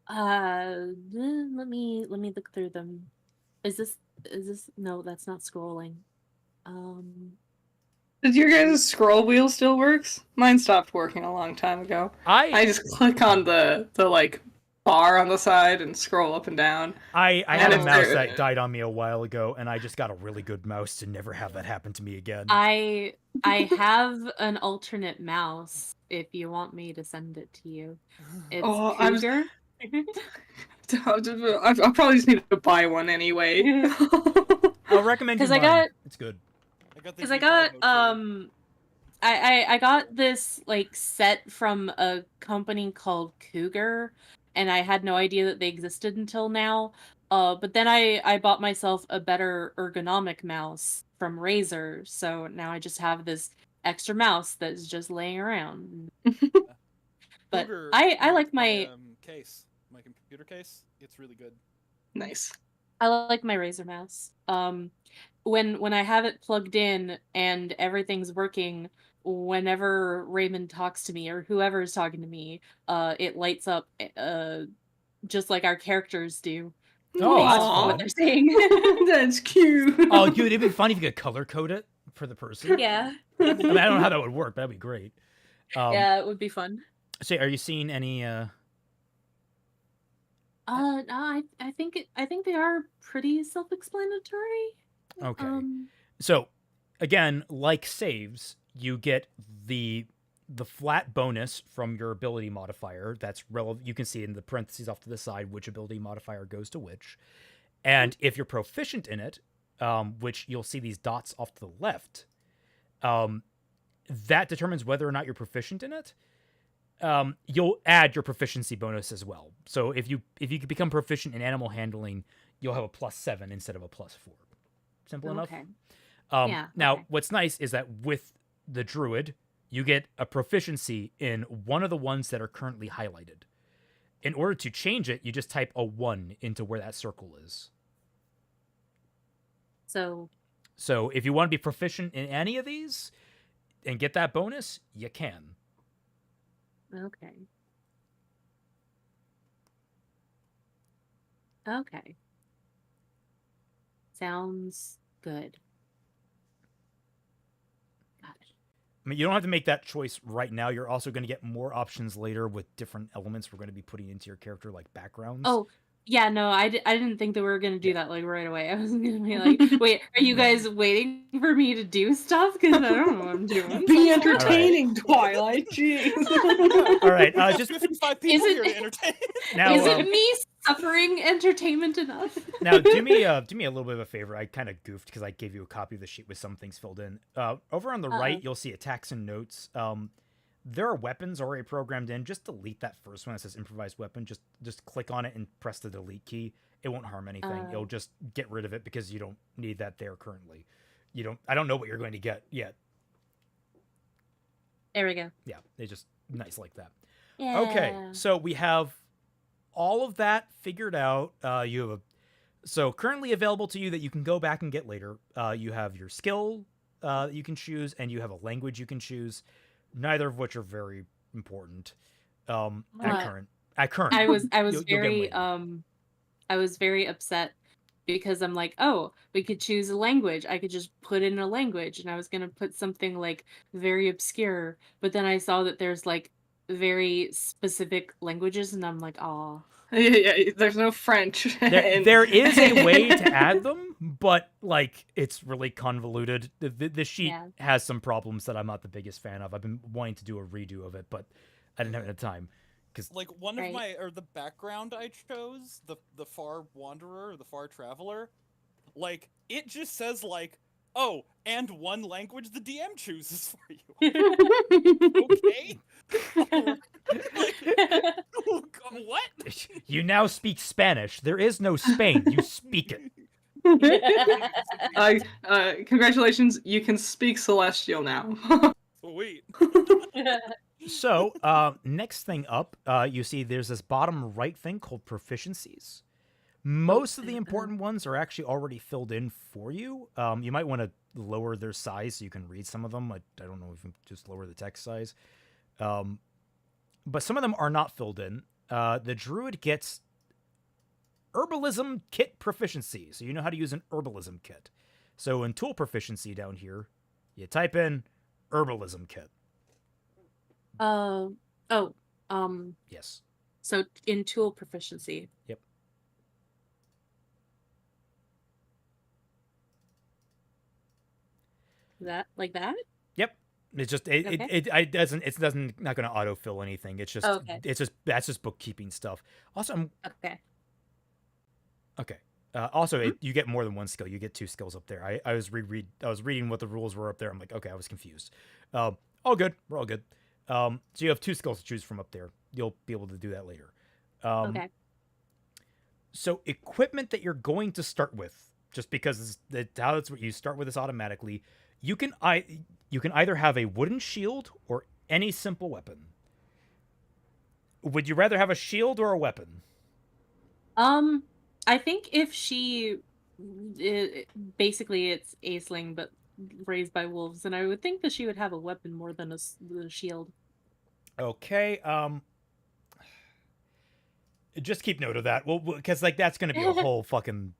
let me look through them. Is this no, that's not scrolling. Does your guys' scroll wheel still works? Mine stopped working a long time ago. I just click on the like bar on the side and scroll up and down. I had And a if mouse there- that died on me a while ago, and I just got a really good mouse to never have that happen to me again. I have an alternate mouse if you want me to send it to you. It's Oh, I was- Cougar. I'll probably just need to buy one anyway. I'll recommend you 'Cause I mine. got- It's good. Because I got I got this like set from a company called Cougar, and I had no idea that they existed until now. But then I bought myself a better ergonomic mouse from Razer, so now I just have this extra mouse that's just laying around. But Cougar I like makes my case, my computer case. It's really good. Nice. I like my Razer mouse. When I have it plugged in and everything's working, whenever Raymond talks to me or whoever is talking to me, it lights up just like our characters do. Oh, that's Aw. What fun. they're saying. That's cute. Oh, dude, it'd be funny if you could color code it for the person. Yeah. I mean, I don't know how that would work. That'd be great. Yeah, it would be fun. So, are you seeing any? No, I think they are pretty self-explanatory. Okay. So, again, like saves, you get the flat bonus from your ability modifier. That's relevant. You can see in the parentheses off to the side which ability modifier goes to which. And if you're proficient in it, which you'll see these dots off to the left, that determines whether or not you're proficient in it. You'll add your proficiency bonus as well. So if you could become proficient in animal handling, you'll have a +7 instead of a +4. Simple enough. Okay. Now, okay. what's nice is that with the druid, you get a proficiency in one of the ones that are currently highlighted. In order to change it, you just type a 1 into where that circle is. So if you want to be proficient in any of these and get that bonus, you can. okay. Okay. Sounds good. Got it. I mean, you don't have to make that choice right now. You're also going to get more options later with different elements we're going to be putting into your character, like backgrounds. Oh, yeah, no, I didn't think that we were gonna do that like right away. I was gonna be like, wait, are you guys waiting for me to do stuff? Because I don't know what I'm doing. Be entertaining, Twilight. Jeez. All right, just 55 people Is here it- to entertain. now. Is it me suffering entertainment enough? Now, do me a little bit of a favor. I kind of goofed because I gave you a copy of the sheet with some things filled in. Over on the right, you'll see attacks and notes. There are weapons already programmed in. Just delete that first one that says improvised weapon. Just click on it and press the delete key. It won't harm anything. You'll just get rid of it because you don't need that there currently. I don't know what you're going to get yet. There we go. Yeah, they just nice like that. Yeah. Okay, so we have all of that figured out. You have so currently available to you that you can go back and get later. You have your skill that you can choose, and you have a language you can choose. Neither of which are very important at current. I was You'll get 'em very later. I was very upset because I'm like, oh, we could choose a language. I could just put in a language, and I was gonna put something like very obscure, but then I saw that there's like very specific languages, and I'm like, oh. Yeah, there's no French. There is a way to add them, but like it's really convoluted. The sheet has some problems that I'm not the biggest fan of. I've been wanting to do a redo of it, but I didn't have enough time. Like one of the background I chose, the far wanderer, or the far traveler, like it just says like, oh, and one language the DM chooses for you. Okay. What? You now speak Spanish. There is no Spain. You speak it. Congratulations, you can speak Celestial now. Sweet. So, next thing up, you see there's this bottom right thing called proficiencies. Most of the important ones are actually already filled in for you. You might want to lower their size so you can read some of them. I don't know if you can just lower the text size. But some of them are not filled in. The druid gets herbalism kit proficiency. So you know how to use an herbalism kit. So in tool proficiency down here, you type in herbalism kit. Yes. So in tool proficiency. Yep. That like that? Yep. It's just it doesn't not going to autofill anything. It's just that's just bookkeeping stuff. Also, you get more than one skill. You get 2 skills up there. I was reading what the rules were up there. I'm like, okay, I was confused. All good. We're all good. So you have 2 skills to choose from up there. You'll be able to do that later. So equipment that you're going to start with, just because that's what you start with this automatically. You can either have a wooden shield or any simple weapon. Would you rather have a shield or a weapon? I think if she basically it's Aisling but raised by wolves, and I would think that she would have a weapon more than a shield. Okay. Just keep note of that. Well, because like that's going to be a whole fucking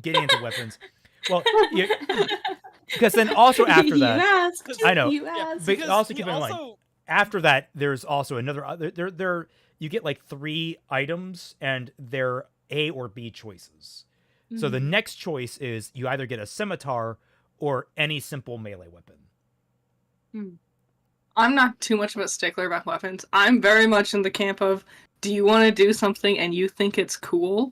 getting into weapons. Well, because then also after that, I know. But also keep in mind, after that, there's also another. There you get like 3 items, and they're A or B choices. Mm-hmm. So the next choice is you either get a scimitar or any simple melee weapon. I'm not too much of a stickler about weapons. I'm very much in the camp of, do you want to do something and you think it's cool?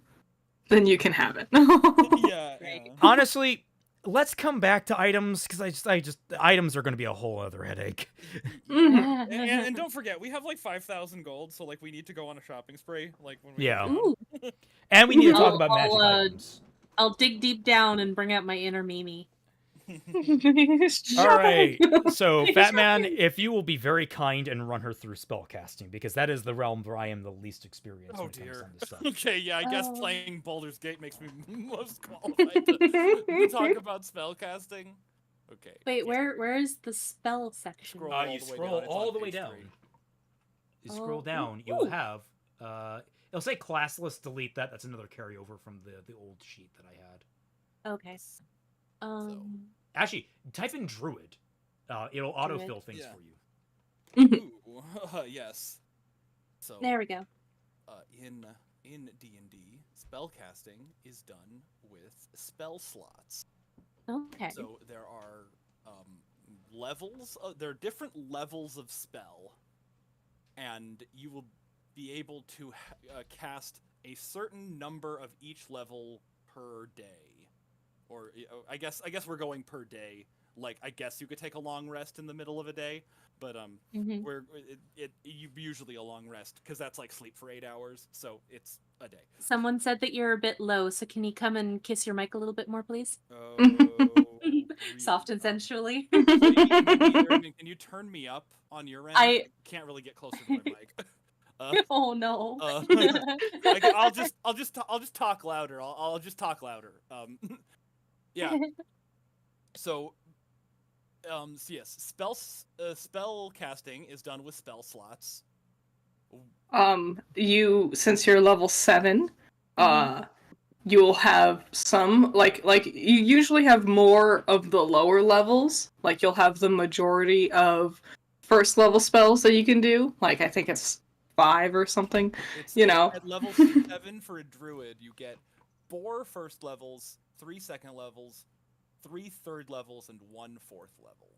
Then you can have it. Yeah. Honestly, let's come back to items because I just items are going to be a whole other headache. and don't forget, we have like 5,000 gold, so like we need to go on a shopping spree. Like when we and we need to talk about magic items. I'll dig deep down and bring out my inner Mimi. All right, so Fat Man, if you will be very kind and run her through spellcasting, because that is the realm where I am the least experienced. Oh when it comes dear. down to stuff. Okay, yeah, I guess playing Baldur's Gate makes me most qualified to talk about spellcasting. Okay. Wait, where is the spell section? You scroll all the way down. You scroll down, you will have it'll say classless. Delete that. That's another carryover from the old sheet that I had. Okay. Actually, type in druid. It'll Druid. autofill things Yeah. for you. Ooh, yes. So There we go. in D&D, spellcasting is done with spell slots. Okay. So there are levels. There are different levels of spell, and you will be able to cast a certain number of each level per day. Or I guess we're going per day. Like, I guess you could take a long rest in the middle of a day, but Mhm. usually a long rest because that's like sleep for 8 hours, so it's a day. Someone said that you're a bit low, so can you come and kiss your mic a little bit more, please? Oh, Soft and sensually. Can you turn me up on your end? I Can't really get closer to my mic. Oh no. I'll just talk louder. I'll just talk louder. Yeah. So yes, spell casting is done with spell slots. Since you're level 7, you'll have some like you usually have more of the lower levels. Like you'll have the majority of first level spells that you can do. Like I think it's 5 or something. At level 7 for a druid, you get 4 first levels, 3 second levels, 3 third levels, and 1 fourth level.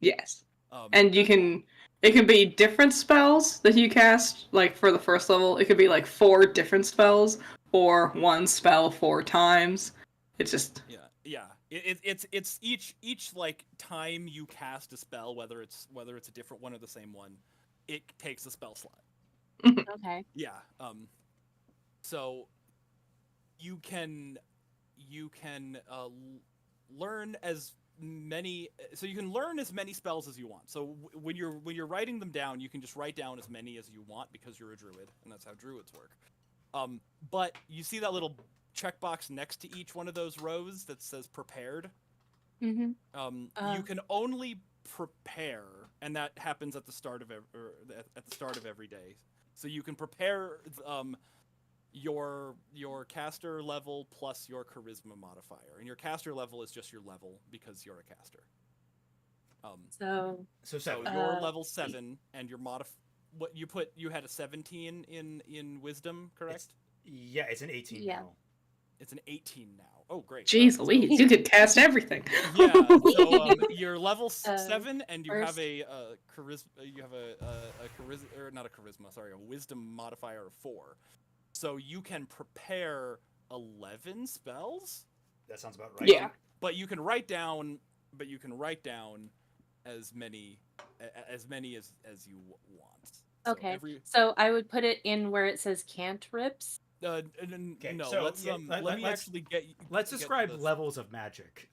Yes. And it can be different spells that you cast. Like for the first level, it could be like 4 different spells or 1 spell 4 times. It's just yeah. It's each like time you cast a spell, whether it's a different one or the same one, it takes a spell slot. Okay. Yeah. So you can learn as many. So you can learn as many spells as you want. So when you're writing them down, you can just write down as many as you want because you're a druid, and that's how druids work. But you see that little checkbox next to each one of those rows that says prepared. Mm-hmm. You can only prepare, and that happens at the start of every day. So you can prepare your caster level plus your charisma modifier, and your caster level is just your level because you're a caster. So you're level 7, and your you had a 17 in wisdom, correct? It's an 18 Yeah. now. It's an 18 now. Oh, great. Jeez Louise, you could cast everything. Yeah, so you're level 7, and you have a charisma. You have a charisma, or not a charisma. Sorry, a wisdom modifier of 4. So you can prepare 11 spells. That sounds about right. Yeah. But you can write down. As many as you want. okay. So I would put it in where it says cantrips. Okay, no, so let's get describe the- levels of magic.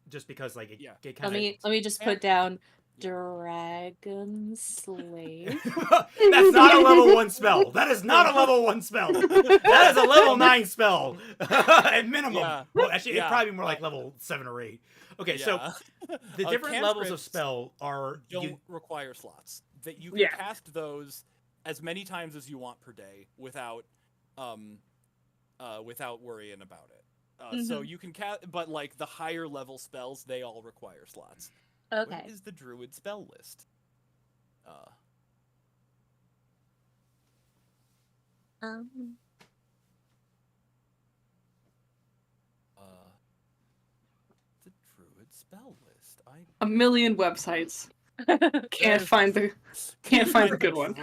Just because like it kind Let me just put down Dragon Slave. That's not a level 1 spell. That is not a level 1 spell. That is a level 9 spell at minimum. Yeah. Well, actually, it'd Yeah. probably be more like level 7 or 8. Okay, so the different levels of cantrips spell are don't require slots. That you can Yeah. cast those as many times as you want per day without worrying about it. So you can cast, but like the higher level spells, they all require slots. Okay. What is the druid spell list? The druid spell list. A million websites. Can't find the good one.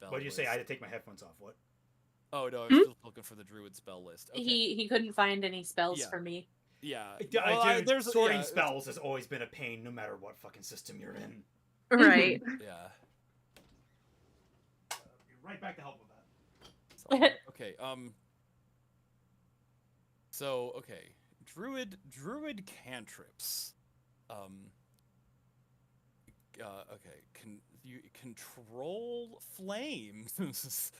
What do you say? I had to take my headphones off. What? Oh no, I'm still looking for the druid spell list. Okay. He couldn't find any spells for me. Yeah. Dude, sorting spells has always been a pain, no matter what fucking system you're in. Right. Yeah. Be right back to help with that. So, okay. Druid cantrips. You control flames.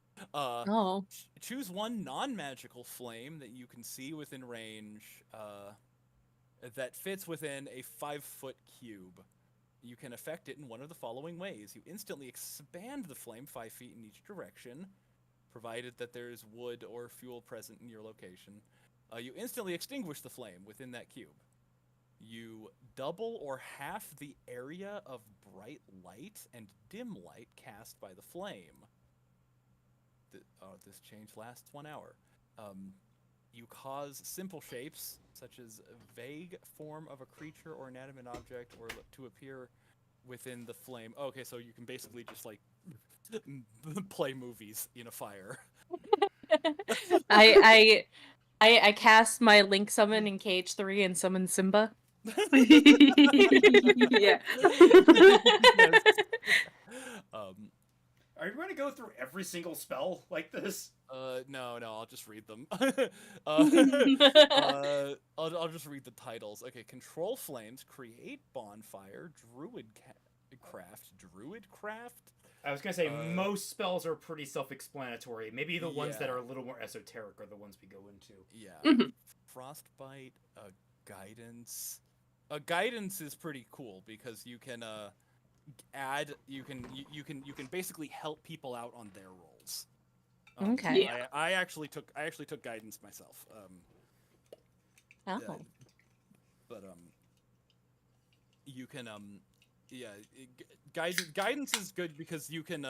Choose one non-magical flame that you can see within range. That fits within a 5-foot cube. You can affect it in one of the following ways. You instantly expand the flame 5 feet in each direction, provided that there is wood or fuel present in your location. You instantly extinguish the flame within that cube. You double or half the area of bright light and dim light cast by the flame. This change lasts 1 hour. You cause simple shapes, such as a vague form of a creature or inanimate object, or to appear within the flame. Okay, so you can basically just like play movies in a fire. I cast my Link summon in KH3 and summon Simba. Yeah. Yes. Are you going to go through every single spell like this? No, I'll just read them. I'll just read the titles. Okay, control flames, create bonfire, druid craft. I was going to say, most spells are pretty self-explanatory. Maybe the ones that are a little more esoteric are the ones we go into. Yeah. Frostbite, guidance. Guidance is pretty cool because you can add, you can basically help people out on their rolls. Okay. Yeah. I actually took guidance myself. Oh. But you can guidance is good because you can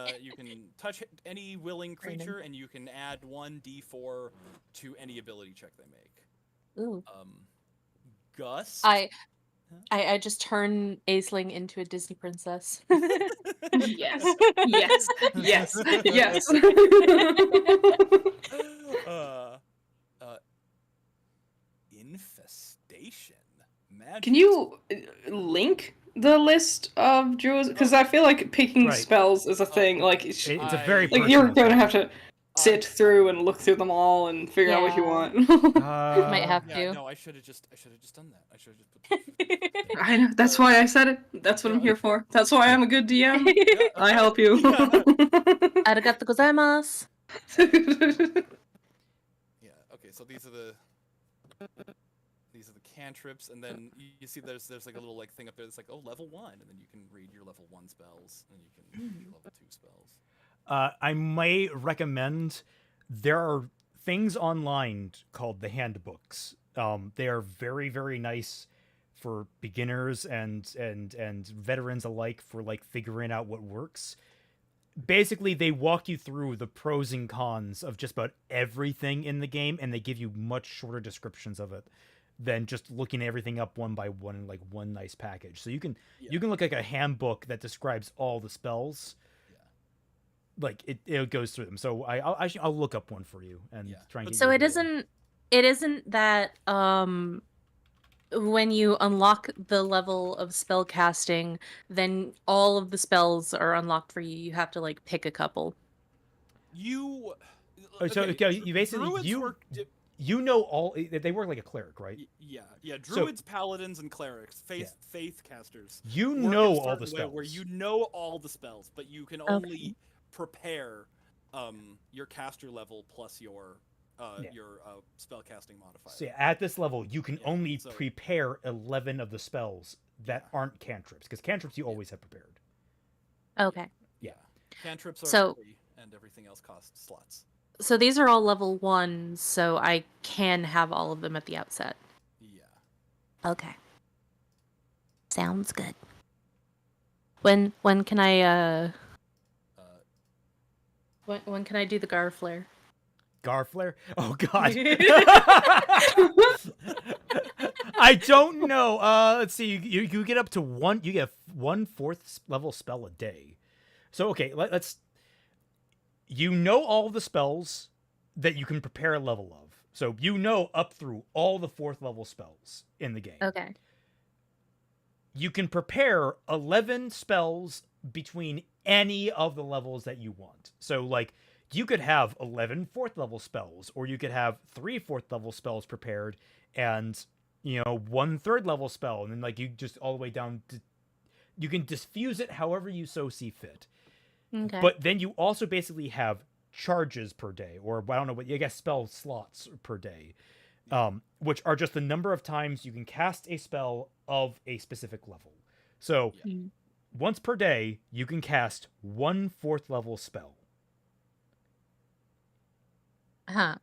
touch any willing creature and you can add 1d4 to any ability check they make. Ooh. Gust. I just turn Aisling into a Disney princess. Yes. Yes. Yes. Yes. Infestation. Magic. Can you link the list of druids? Because I feel like picking Right. spells is a thing. Like, It's a very like you're personal gonna thing. have to sit through and look through them all and figure out what you Yeah. want. Might have Yeah, to. no, I should have just done that. I should have just put. I know. That's why I said it. That's what I'm here for. That's why I'm a good DM. I help you. Arigato gozaimasu. Yeah. Okay. So these are the cantrips, and then you see there's like a little like thing up there that's like, oh, level 1, and then you can read your level 1 spells, and you can read your level 2 spells. I may recommend there are things online called the handbooks. They are very, very nice for beginners and veterans alike for like figuring out what works. Basically, they walk you through the pros and cons of just about everything in the game, and they give you much shorter descriptions of it than just looking everything up one by one in like one nice package. So you can look like a handbook that describes all the spells. Like it goes through them. So I'll look up one for you and try and get So you a it good one. isn't that when you unlock the level of spell casting, then all of the spells are unlocked for you. You have to like pick a couple. You. So you basically Druids you know all. They work like a cleric, right? Yeah. Druids, paladins, and clerics, faith casters. You work know in a all the certain way where spells. you know all the spells, but you can only prepare your caster level plus your spell casting modifier. So at this level, you can only so- prepare 11 of the spells that aren't cantrips, because cantrips you always have prepared. Okay. Yeah. Cantrips are So- free, and everything else costs slots. So these are all level 1, so I can have all of them at the outset. Yeah. Okay. Sounds good. When can I when can I do the Gar Flare? Garflare? Oh god. I don't know. Let's see. You get up to one. You get 1/4 level spell a day. So okay, let's. You know all the spells that you can prepare a level of. So you know up through all the 4th level spells in the game. Okay. You can prepare 11 spells between any of the levels that you want. So like you could have 11 4th level spells, or you could have 3 4th level spells prepared and 1 3rd level spell, and then like you just all the way down to, you can diffuse it however you so see fit. Okay. But then you also basically have charges per day, or I don't know what, I guess spell slots per day, which are just the number of times you can cast a spell of a specific level. So once per day, you can cast 1 4th level spell. Huh.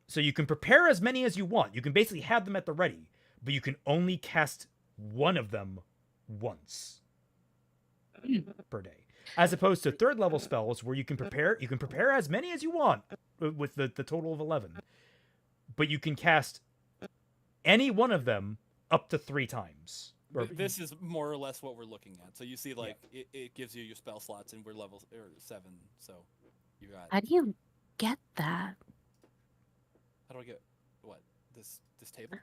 So you can prepare as many as you want. You can basically have them at the ready, but you can only cast one of them once per day. As opposed to third level spells where you can prepare as many as you want with the total of 11. But you can cast any one of them up to 3 times. This is more or less what we're looking at. So you see, like, it gives you your spell slots, and we're level 7, so you got. How do you get that? How do I get what? This table?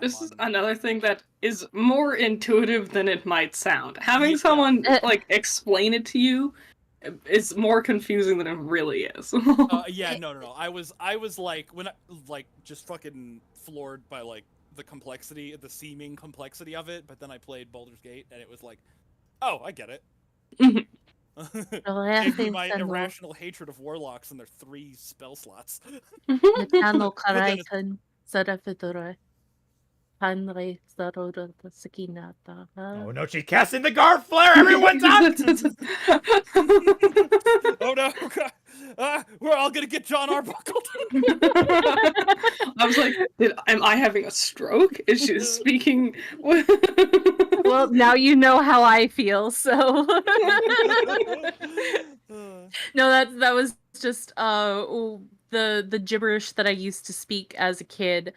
This is another thing that is more intuitive than it might sound. Having someone like explain it to you is more confusing than it really is. Yeah, no. I was like, when I just fucking floored by like the complexity, the seeming complexity of it. But then I played Baldur's Gate, and it was like, oh, I get it. Gave me my irrational hatred of warlocks and their 3 spell slots. Oh no, she's casting the guard flare! Everyone's out! Oh no! We're all gonna get John Arbuckled. I was like, am I having a stroke? Is she speaking? Well, now you know how I feel, so. No, that was just the gibberish that I used to speak as a kid.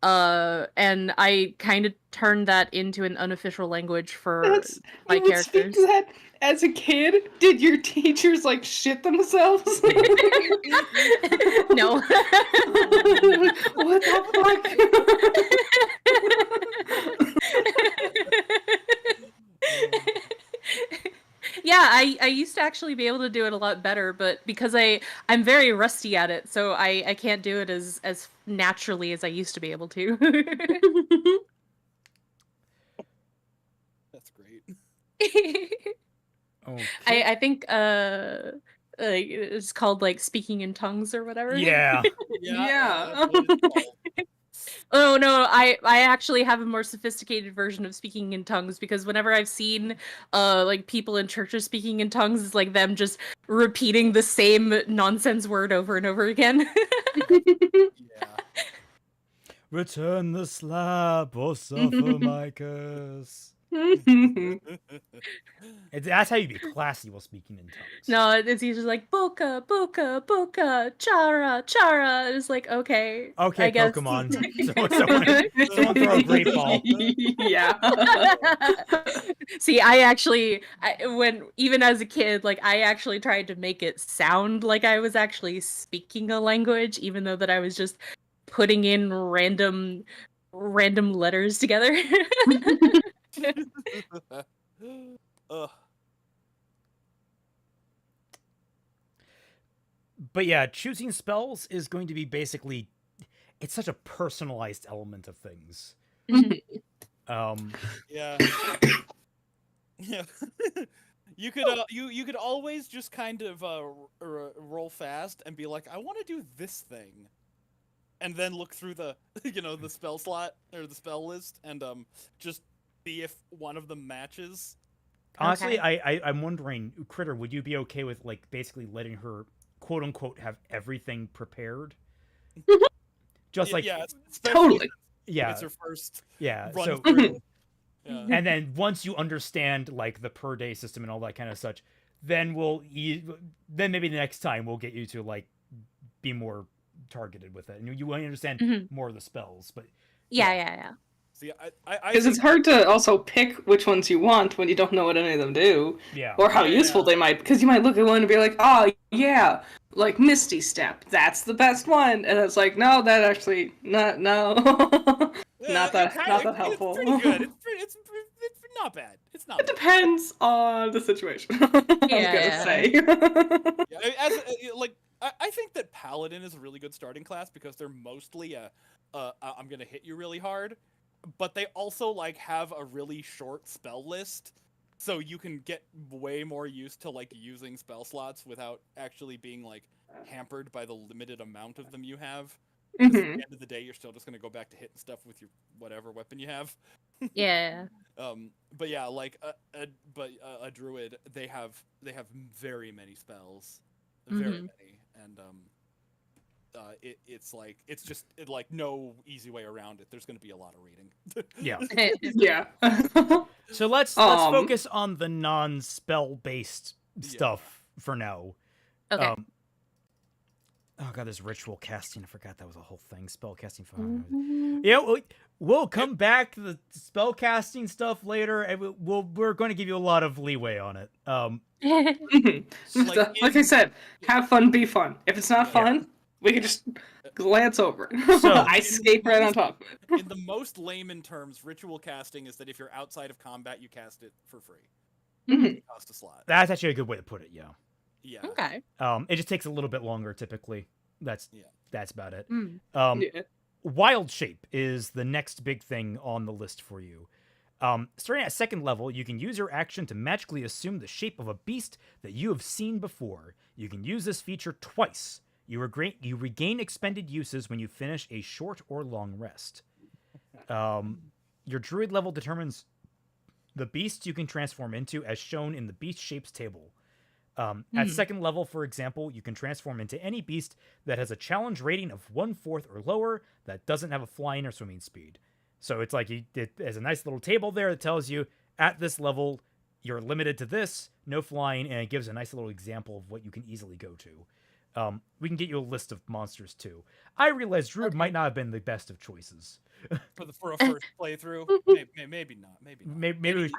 And I kind of turned that into an unofficial language for my characters. That as a kid? Did your teachers like shit themselves? No. What the fuck? Yeah, I used to actually be able to do it a lot better, but because I'm very rusty at it, so I can't do it as naturally as I used to be able to. That's great. Okay. I think it's called like speaking in tongues or whatever. Yeah. Yeah. That's what it's called. Oh no, I actually have a more sophisticated version of speaking in tongues, because whenever I've seen like people in churches speaking in tongues, it's like them just repeating the same nonsense word over and over again. Yeah. Return the slap or suffer my curse. That's how you be classy while speaking in tongues. No, it's usually like boca, boca, boca, chara, chara. It's like, okay. Okay, I guess. Pokemon. Someone throw a great ball. Yeah. See, even as a kid, like I actually tried to make it sound like I was actually speaking a language, even though that I was just putting in random letters together. Ugh. But yeah, choosing spells is going to be basically, it's such a personalized element of things. Yeah. Yeah. You could always just kind of roll fast and be like, I want to do this thing, and then look through the the spell slot or the spell list and just see if one of them matches. Honestly, Okay. I'm wondering, Critter, would you be okay with like basically letting her quote unquote have everything prepared? Just like yeah, Totally. yeah, it's her first yeah. run So through. Yeah. and then once you understand like the per day system and all that kind of such, then then maybe the next time we'll get you to like be more targeted with it, and you understand more of the spells. But Yeah. See, I Because it's hard to also pick which ones you want when you don't know what any of them do. yeah, Or how Yeah. useful they might. Because you might look at one and be like, oh, yeah, like Misty Step. That's the best one. And it's like, no, that actually, no. Not that helpful. It's pretty good. It's not bad. It's not It bad. depends on the situation. I was Yeah. gonna say. Yeah, I think that Paladin is a really good starting class because they're mostly I'm gonna hit you really hard, but they also like have a really short spell list, so you can get way more used to like using spell slots without actually being like hampered by the limited amount of them you have. 'Cause at the end of the day, you're still just gonna go back to hitting stuff with your whatever weapon you have. Yeah. But yeah, like a druid, they have very many spells, very many, and it's like like no easy way around it. There's going to be a lot of reading. Yeah. Yeah. So let's focus on the non-spell based stuff for now. Okay. Oh god, there's ritual casting. I forgot that was a whole thing. Spell casting. Yeah, we'll come back to the spell casting stuff later, and we're going to give you a lot of leeway on it. Like I said, have fun, be fun. If it's not fun, we can just glance over it. So- I skate right on top of it. In the most layman terms, ritual casting is that if you're outside of combat, you cast it for free. Mhm. It costs a slot. That's actually a good way to put it. Yeah. Yeah. Okay. It just takes a little bit longer typically. That's about it. Mm. Yeah. Wild shape is the next big thing on the list for you. Starting at 2nd level, you can use your action to magically assume the shape of a beast that you have seen before. You can use this feature twice. You regain expended uses when you finish a short or long rest. Your druid level determines the beast you can transform into as shown in the beast shapes table. At 2nd level, for example, you can transform into any beast that has a challenge rating of 1/4 or lower that doesn't have a flying or swimming speed. So it's like there's a nice little table there that tells you at this level you're limited to this, no flying, and it gives a nice little example of what you can easily go to. We can get you a list of monsters too. I realize Druid might not have been the best of choices. For a first playthrough, maybe not. Maybe we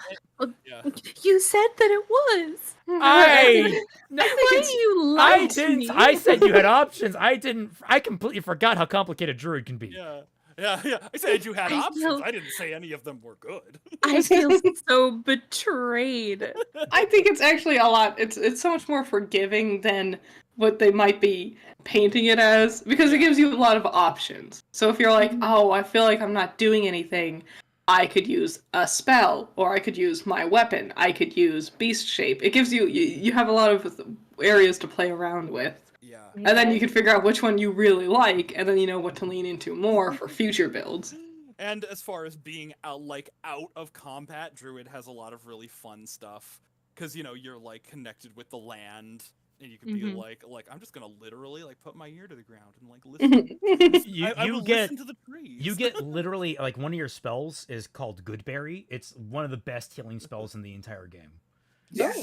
Yeah. You said that it was. Why do you I lie to didn't. me? I said you had options. I didn't. I completely forgot how complicated Druid can be. Yeah. I said you had I options. feel- I didn't say any of them were good. I feel so betrayed. I think it's actually a lot. It's so much more forgiving than what they might be painting it as, because it gives you a lot of options. So if you're like, oh, I feel like I'm not doing anything, I could use a spell, or I could use my weapon, I could use beast shape. It gives you have a lot of areas to play around with. Yeah. And then you can figure out which one you really like, and then you know what to lean into more for future builds. And as far as being out of combat, Druid has a lot of really fun stuff. Because, you're, connected with the land, and you can be like, I'm just gonna literally, put my ear to the ground and, listen. I will listen to the trees. You get literally, one of your spells is called Goodberry. It's one of the best healing spells in the entire game. Yeah.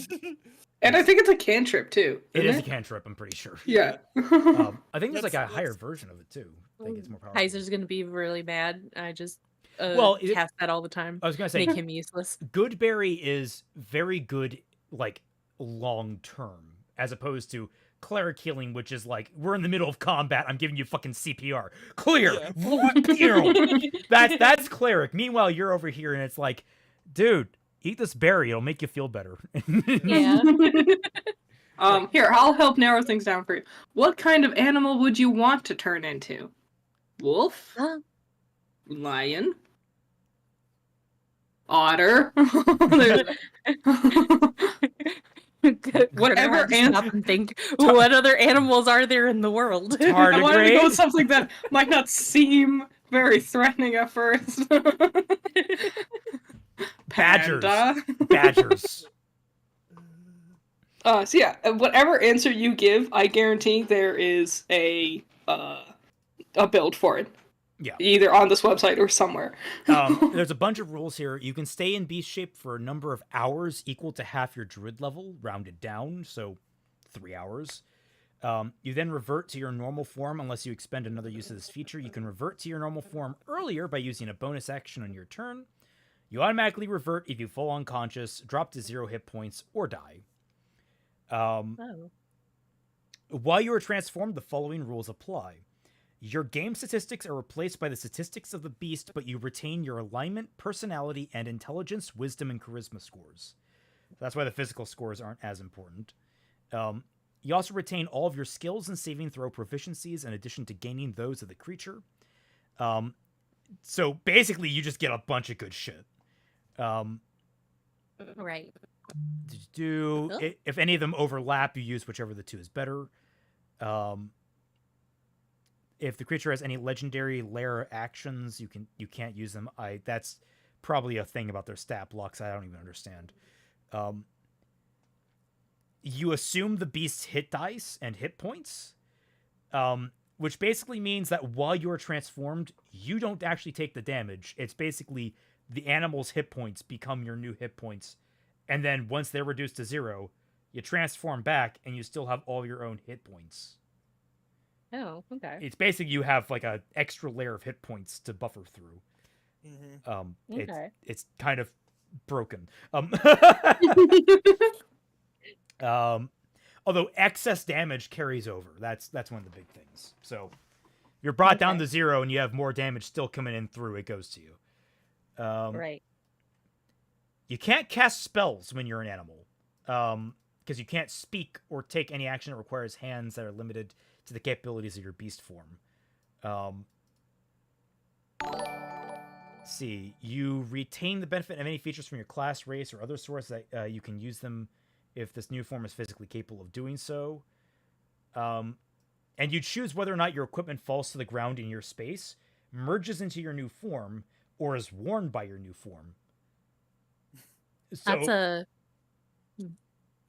And I think it's a cantrip, too. It isn't is a cantrip, I'm pretty sure. Yeah. I think there's, a That's- higher version of it, too. I think it's more powerful. Kaiser's gonna be really mad. I just It- cast that all the time. I was going to say, Make him useless. Goodberry is very good, long term, as opposed to cleric healing, which is we're in the middle of combat, I'm giving you fucking CPR. Clear! That's cleric. Meanwhile, you're over here and it's like, dude, eat this berry, it'll make you feel better. Yeah. Here, I'll help narrow things down for you. What kind of animal would you want to turn into? Wolf? Huh? Lion? Otter? Whatever Stop and think. What other animals are there in the world? I wanted to go Tardigrade? with something that might not seem very threatening at first. Badgers. Panda. Badgers. So yeah, whatever answer you give, I guarantee there is a build for it. Yeah. Either on this website or somewhere. There's a bunch of rules here. You can stay in beast shape for a number of hours equal to half your druid level, rounded down, so 3 hours. You then revert to your normal form unless you expend another use of this feature. You can revert to your normal form earlier by using a bonus action on your turn. You automatically revert if you fall unconscious, drop to 0 hit points, or die. While you are transformed, the following rules apply. Your game statistics are replaced by the statistics of the beast, but you retain your alignment, personality, and intelligence, wisdom, and charisma scores. That's why the physical scores aren't as important. You also retain all of your skills and saving throw proficiencies in addition to gaining those of the creature. So basically, you just get a bunch of good shit. Right. If any of them overlap, you use whichever the two is better. If the creature has any legendary lair actions, you can't use them. That's probably a thing about their stat blocks I don't even understand. You assume the beast's hit dice and hit points. which basically means that while you're transformed, you don't actually take the damage. It's basically the animal's hit points become your new hit points. And then once they're reduced to 0, you transform back and you still have all your own hit points. Oh, okay. It's basically you have like an extra layer of hit points to buffer through. Okay. It's kind of broken. Although excess damage carries over. That's one of the big things. So you're brought down to 0 and you have more damage still coming in through, it goes to you. Right. You can't cast spells when you're an animal. Because you can't speak or take any action that requires hands that are limited to the capabilities of your beast form. See, you retain the benefit of any features from your class, race, or other source that you can use them if this new form is physically capable of doing so. And you choose whether or not your equipment falls to the ground in your space, merges into your new form, or is worn by your new form. So, That's a...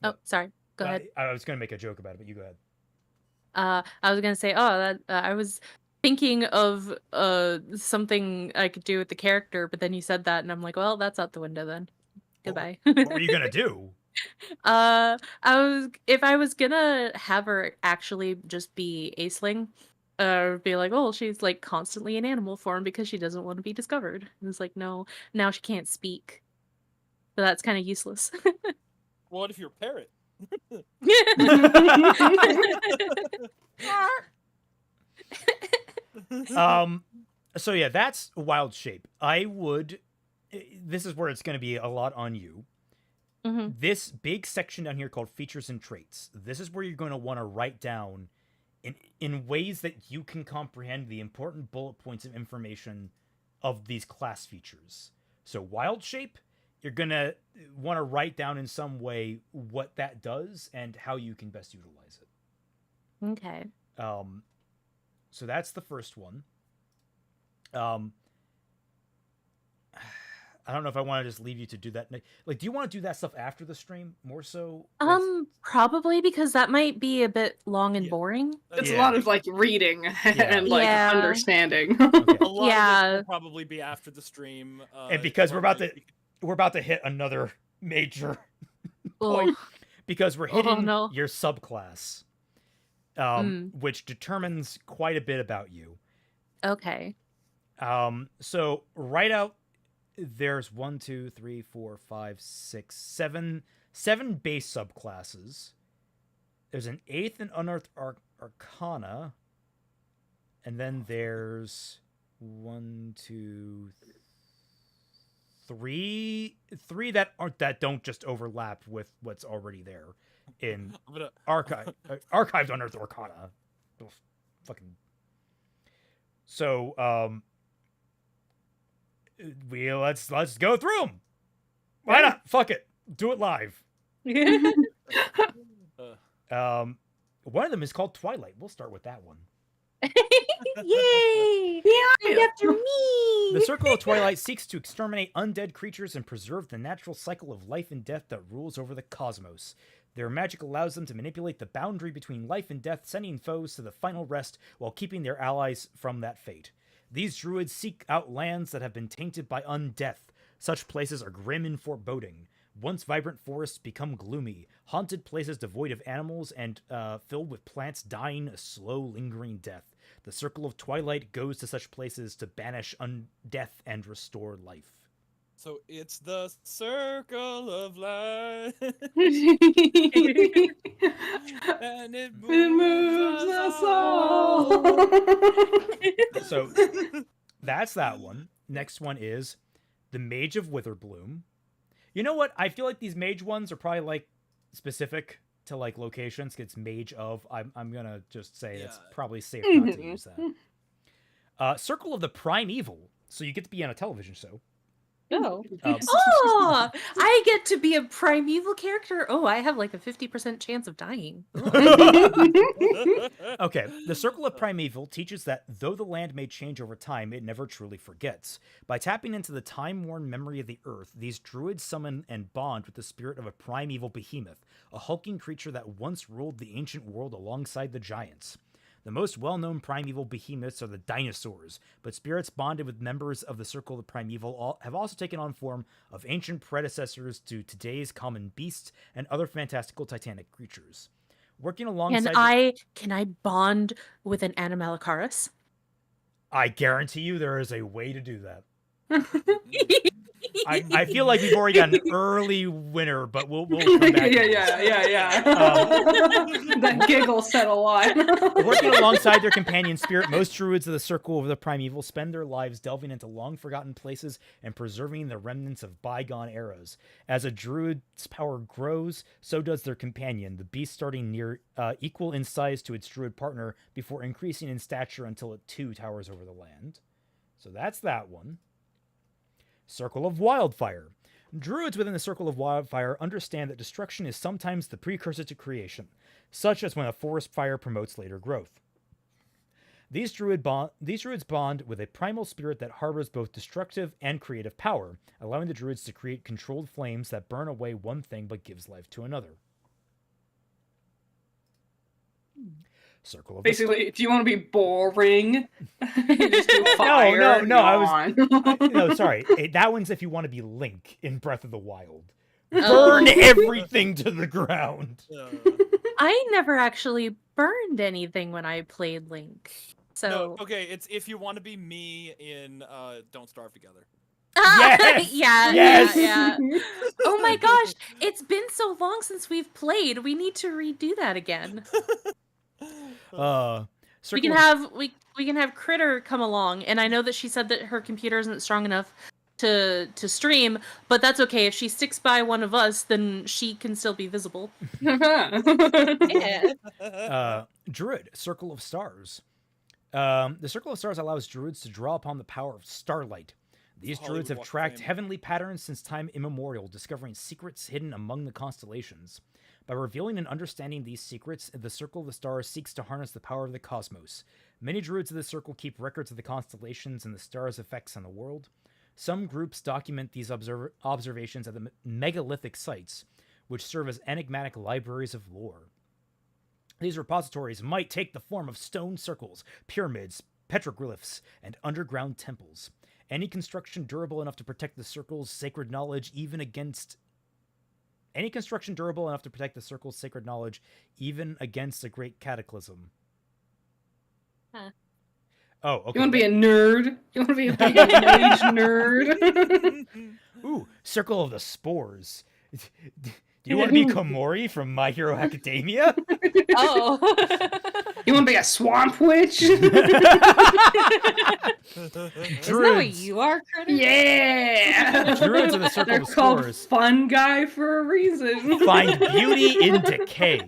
Oh, sorry. Go ahead. I was going to make a joke about it, but you go ahead. I was gonna say, I was thinking of something I could do with the character, but then you said that, and I'm like, well, that's out the window then. Goodbye. What were you gonna do? If I was gonna have her actually just be Aisling, be like, oh, she's like constantly in animal form because she doesn't want to be discovered. And it's like, no, now she can't speak. So that's kind of useless. What if you're a parrot? So yeah, that's wild shape. This is where it's going to be a lot on you. This big section down here called features and traits. This is where you're going to want to write down in ways that you can comprehend the important bullet points of information of these class features. So wild shape, you're going to want to write down in some way what that does and how you can best utilize it. Okay. So that's the first one. I don't know if I want to just leave you to do that. Like, do you want to do that stuff after the stream more so? Probably, because that might be a bit long and boring. It's a lot of like reading and like understanding. Okay. A lot of it will probably be after the stream. And because we're about to hit another major point, because we're hitting your subclass, which determines quite a bit about you. Okay. So right out, there's 1, 2, 3, 4, 5, 6, 7 base subclasses. There's an 8th and unearthed arcana, and then there's 1, 2, 3 that don't just overlap with what's already there in archived unearthed arcana. Fucking. So let's go through them. Why not? Fuck it, do it live. One of them is called Twilight. We'll start with that one. Yay! Yeah, after me. The Circle of Twilight seeks to exterminate undead creatures and preserve the natural cycle of life and death that rules over the cosmos. Their magic allows them to manipulate the boundary between life and death, sending foes to the final rest while keeping their allies from that fate. These druids seek out lands that have been tainted by undeath. Such places are grim and foreboding. Once vibrant forests become gloomy, haunted places devoid of animals and filled with plants dying a slow, lingering death. The Circle of Twilight goes to such places to banish death and restore life. So it's the circle of life. And it moves us all. So that's that one. Next one is the Mage of Witherbloom. You know what? I feel like these mage ones are probably like specific to like locations. It's mage of. I'm gonna just say it's probably safe not to use that. Circle of the Primeval. So you get to be on a television show. Oh. Oh, I get to be a primeval character. Oh, I have like a 50% chance of dying. Okay, the Circle of Primeval teaches that though the land may change over time, it never truly forgets. By tapping into the time-worn memory of the earth, these druids summon and bond with the spirit of a primeval behemoth, a hulking creature that once ruled the ancient world alongside the giants. The most well-known primeval behemoths are the dinosaurs, but spirits bonded with members of the Circle of Primeval have also taken on form of ancient predecessors to today's common beasts and other fantastical titanic creatures. Working alongside... Can I bond with an Animalicaris? I guarantee you there is a way to do that. I feel like we've already got an early winner, but we'll come back. Yeah. That giggle said a lot. Working alongside their companion spirit, most druids of the Circle of the Primeval spend their lives delving into long-forgotten places and preserving the remnants of bygone eras. As a druid's power grows, so does their companion, the beast starting near equal in size to its druid partner before increasing in stature until it too towers over the land. So that's that one. Circle of Wildfire. Druids within the Circle of Wildfire understand that destruction is sometimes the precursor to creation, such as when a forest fire promotes later growth. These druids bond with a primal spirit that harbors both destructive and creative power, allowing the druids to create controlled flames that burn away one thing but gives life to another. Circle of Basically, do you want to be boring? Just do fire. No, sorry. That one's if you want to be Link in Breath of the Wild. Burn everything to the ground. I never actually burned anything when I played Link. So No, okay, it's if you want to be me in Don't Starve Together. Yes! Yeah. Oh my gosh, it's been so long since we've played. We need to redo that again. We can have Critter come along, and I know that she said that her computer isn't strong enough to stream, but that's okay. If she sticks by one of us, then she can still be visible. Druid, Circle of Stars. The Circle of Stars allows druids to draw upon the power of starlight. These druids have tracked heavenly patterns since time immemorial, discovering secrets hidden among the constellations. By revealing and understanding these secrets, the Circle of the Stars seeks to harness the power of the cosmos. Many druids of the Circle keep records of the constellations and the stars' effects on the world. Some groups document these observations at the megalithic sites, which serve as enigmatic libraries of lore. These repositories might take the form of stone circles, pyramids, petroglyphs, and underground temples. Any construction durable enough to protect the Circle's sacred knowledge even against a great cataclysm. Huh. Oh, okay. You want to be a nerd? You want to be a big mage nerd? Ooh, Circle of the Spores. Do you want to be Komori from My Hero Academia? Oh. You want to be a swamp witch? Isn't that what you are, Critter? Yeah! Druids of the Circle They're of called Spores Fun Guy for a reason. find beauty in decay.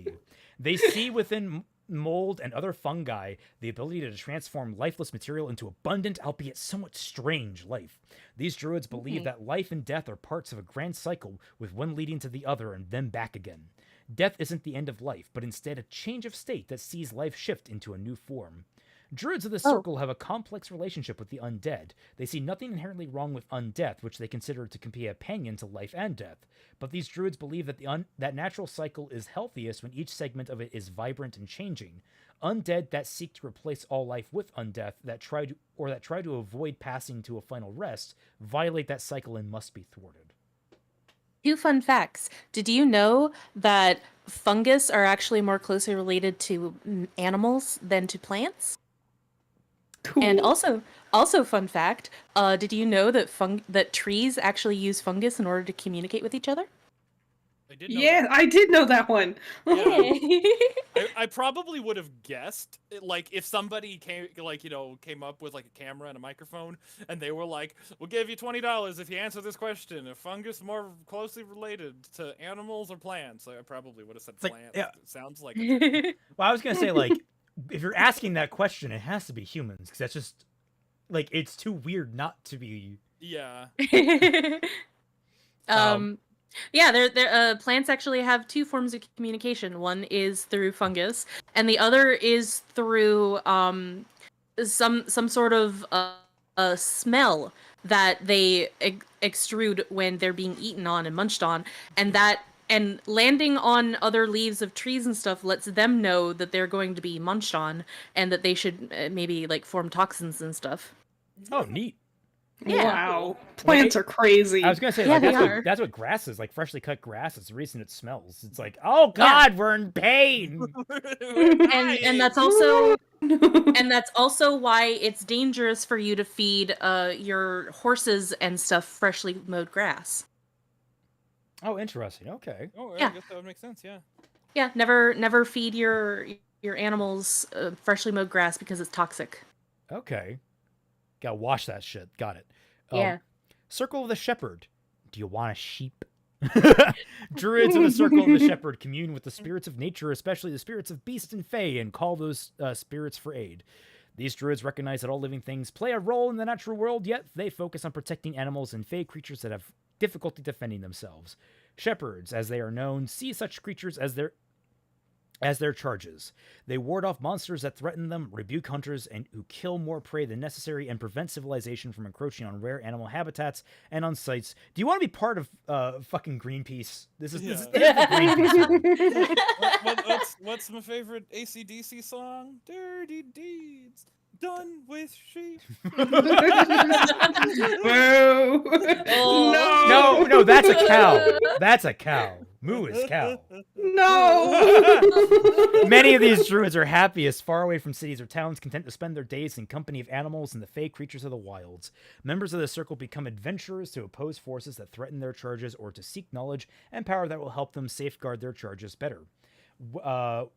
They see within mold and other fungi the ability to transform lifeless material into abundant, albeit somewhat strange, life. These druids believe that life and death are parts of a grand cycle, with one leading to the other and then back again. Death isn't the end of life, but instead a change of state that sees life shift into a new form. Druids of the Circle have a complex relationship with the undead. They see nothing inherently wrong with undeath, which they consider to be a companion to life and death. But these druids believe that that natural cycle is healthiest when each segment of it is vibrant and changing. Undead that seek to replace all life with undeath that try to avoid passing to a final rest violate that cycle and must be thwarted. 2 fun facts. Did you know that fungus are actually more closely related to animals than to plants? Cool. And also fun fact, did you know that that trees actually use fungus in order to communicate with each other? I did know Yeah, that. I did know that one. Yeah. I probably would have guessed, like, if somebody came up with like a camera and a microphone, and they were like, "We'll give you $20 if you answer this question. Are fungus more closely related to animals or plants?" I probably would have said It's like, plants. yeah. It sounds like Well, I was gonna say, like, if you're asking that question, it has to be humans, because that's just, like, it's too weird not to be. yeah. Yeah, plants actually have 2 forms of communication. One is through fungus, and the other is through some sort of a smell that they extrude when they're being eaten on and munched on, and that and landing on other leaves of trees and stuff lets them know that they're going to be munched on and that they should maybe like form toxins and stuff. Oh, neat. Yeah. Wow. Plants are crazy. I was gonna say, Yeah, like, they that's are. that's what grass is, like freshly cut grass. It's the reason it smells. It's like, oh God, we're in pain. And that's also and that's also why it's dangerous for you to feed your horses and stuff freshly mowed grass. Oh, interesting. Okay. Oh, Yeah. I guess that would make sense. Yeah. Yeah, never feed your animals freshly mowed grass because it's toxic. Okay. Gotta wash that shit. Got it. Yeah. Circle of the Shepherd. Do you want a sheep? Druids of the Circle of the Shepherd commune with the spirits of nature, especially the spirits of beast and fae, and call those spirits for aid. These druids recognize that all living things play a role in the natural world, yet they focus on protecting animals and fae creatures that have difficulty defending themselves. Shepherds, as they are known, see such creatures as their charges. They ward off monsters that threaten them, rebuke hunters and who kill more prey than necessary, and prevent civilization from encroaching on rare animal habitats and on sites. Do you want to be part of fucking Greenpeace? This is the Greenpeace. What's my favorite AC/DC song? Dirty deeds done with sheep. No, that's a cow. That's a cow. Moo is cow. No. Many of these druids are happiest far away from cities or towns, content to spend their days in company of animals and the fey creatures of the wilds. Members of the circle become adventurers to oppose forces that threaten their charges or to seek knowledge and power that will help them safeguard their charges better.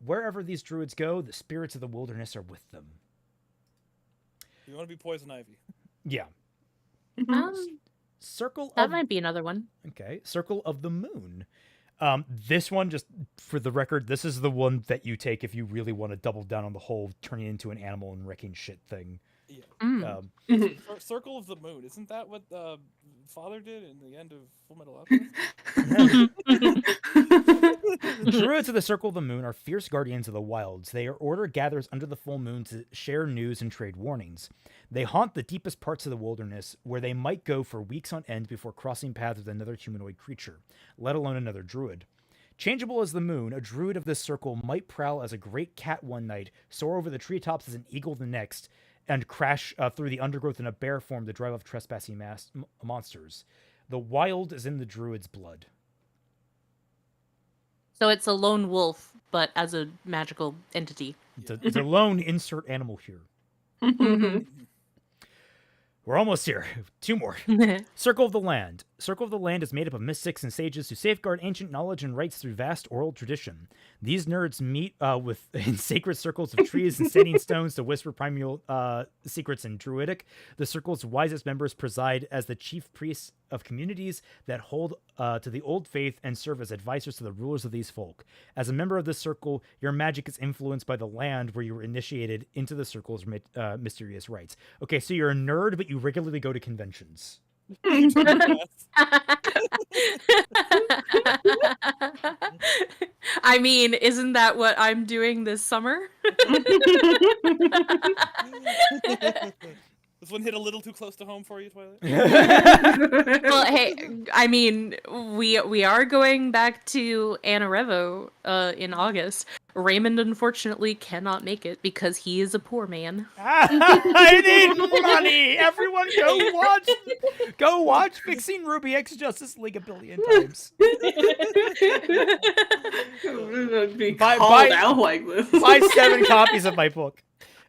Wherever these druids go, the spirits of the wilderness are with them. You want to be poison ivy? Yeah. Circle That of... might be another one. Okay. Circle of the Moon. This one, just for the record, this is the one that you take if you really want to double down on the whole turning into an animal and wrecking shit thing. Yeah. Circle of the Moon. Isn't that what Father did in the end of Full Metal Alchemist? Druids of the Circle of the Moon are fierce guardians of the wilds. Their order gathers under the full moon to share news and trade warnings. They haunt the deepest parts of the wilderness, where they might go for weeks on end before crossing paths with another humanoid creature, let alone another druid. Changeable as the moon, a druid of this circle might prowl as a great cat one night, soar over the treetops as an eagle the next, and crash through the undergrowth in a bear form to drive off trespassing monsters. The wild is in the druid's blood. So it's a lone wolf, but as a magical entity. It's a lone insert animal here. We're almost here. 2 more. Circle of the Land. Circle of the Land is made up of mystics and sages who safeguard ancient knowledge and rites through vast oral tradition. These nerds meet in sacred circles of trees and standing stones to whisper primeval secrets in Druidic. The circle's wisest members preside as the chief priests of communities that hold to the old faith and serve as advisors to the rulers of these folk. As a member of this circle, your magic is influenced by the land where you were initiated into the circle's mysterious rites. Okay, so you're a nerd, but you regularly go to conventions. I mean, isn't that what I'm doing this summer? This one hit a little too close to home for you, Twilight? Well, hey, I mean, we are going back to Anna Revo in August. Raymond unfortunately cannot make it because he is a poor man. I need money! Everyone go watch Fixing Ruby X Justice League a billion times. Called out like this. Buy 7 copies of my book.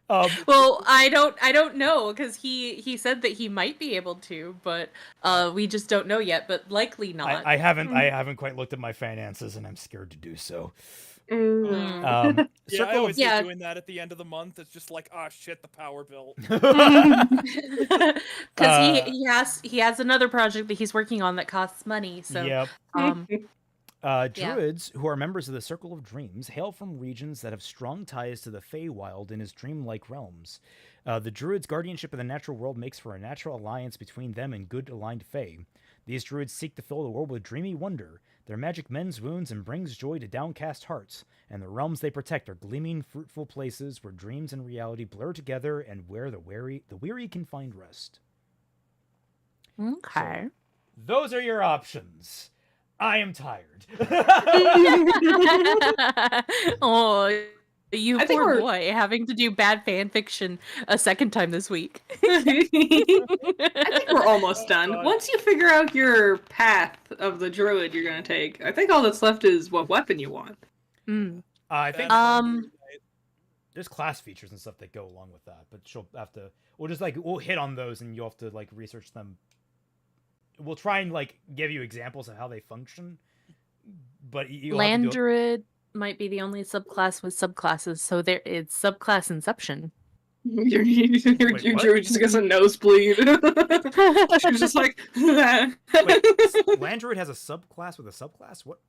Well, I don't know because he said that he might be able to, but we just don't know yet. But likely not. I haven't quite looked at my finances, and I'm scared to do so. Yeah, I always hate doing that at the end of the month. It's just like, oh shit, the power bill. Because he has another project that he's working on that costs money. So yep. Druids, who are members of the Circle of Dreams, hail from regions that have strong ties to the Feywild in his dreamlike realms. The Druids' guardianship of the natural world makes for a natural alliance between them and good-aligned Fey. These Druids seek to fill the world with dreamy wonder. Their magic mends wounds and brings joy to downcast hearts, and the realms they protect are gleaming, fruitful places where dreams and reality blur together and where the weary can find rest. Okay. So, those are your options. I am tired. Oh, you I think poor we're- boy, having to do bad fan fiction a second time this week. I think we're almost done. God. Once you figure out your path of the druid you're gonna take, I think all that's left is what weapon you want. Mm. I think there's class features and stuff that go along with that, but she'll have to. We'll hit on those, and you'll have to like research them. We'll try and like give you examples of how they function, but you'll have to Land do it- druid might be the only subclass with subclasses, so there it's subclass inception. Your what? druid just gets a nosebleed. She's just like. Wait, Land Druid has a subclass with a subclass? What?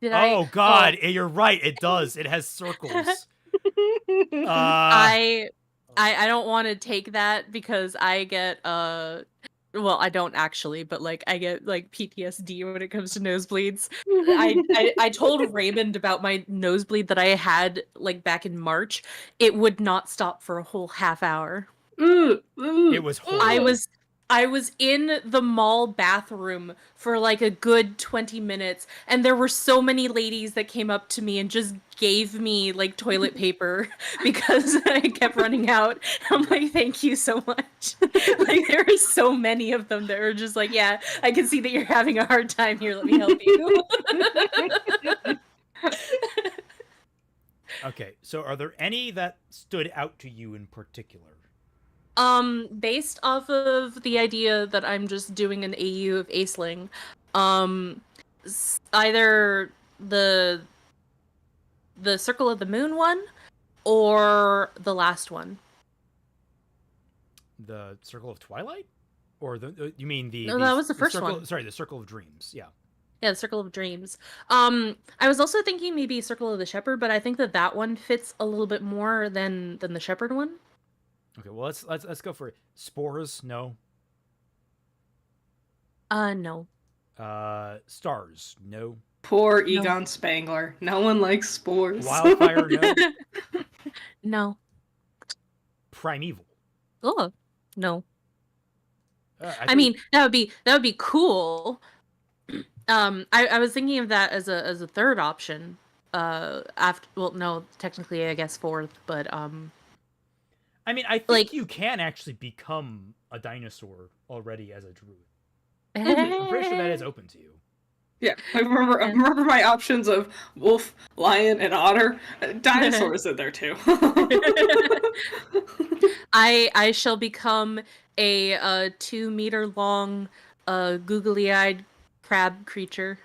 Did Oh God, you're right. It does. It has circles. I don't want to take that because I get well, I don't actually, but like I get like PTSD when it comes to nosebleeds. I told Raymond about my nosebleed that I had like back in March. It would not stop for a whole half hour. It was horrible. I was in the mall bathroom for like a good 20 minutes, and there were so many ladies that came up to me and just gave me like toilet paper because I kept running out. I'm like, thank you so much. Like there are so many of them that were just like, yeah, I can see that you're having a hard time here. Let me help you. Okay, so are there any that stood out to you in particular? Based off of the idea that I'm just doing an AU of Aceling, either the Circle of the Moon one or the last one. The Circle of Twilight, or you mean the? No, that was the first circle, one. Sorry, the Circle of Dreams. Yeah. Yeah, the Circle of Dreams. I was also thinking maybe Circle of the Shepherd, but I think that one fits a little bit more than the Shepherd one. Okay, well let's go for it. Spores. No. No. Stars. No. Poor Egon Spangler. No one likes spores. Wildfire. No. No. Primeval. Oh, no. I I mean, that would be cool. I was thinking of that as a third option. After, well, no, technically I guess fourth, but I mean, I think like- you can actually become a dinosaur already as a druid. Eh. I'm pretty sure that is open to you. Yeah, I remember my options of wolf, lion, and otter. Dinosaurs in there too. I shall become a 2-meter long, googly-eyed crab creature.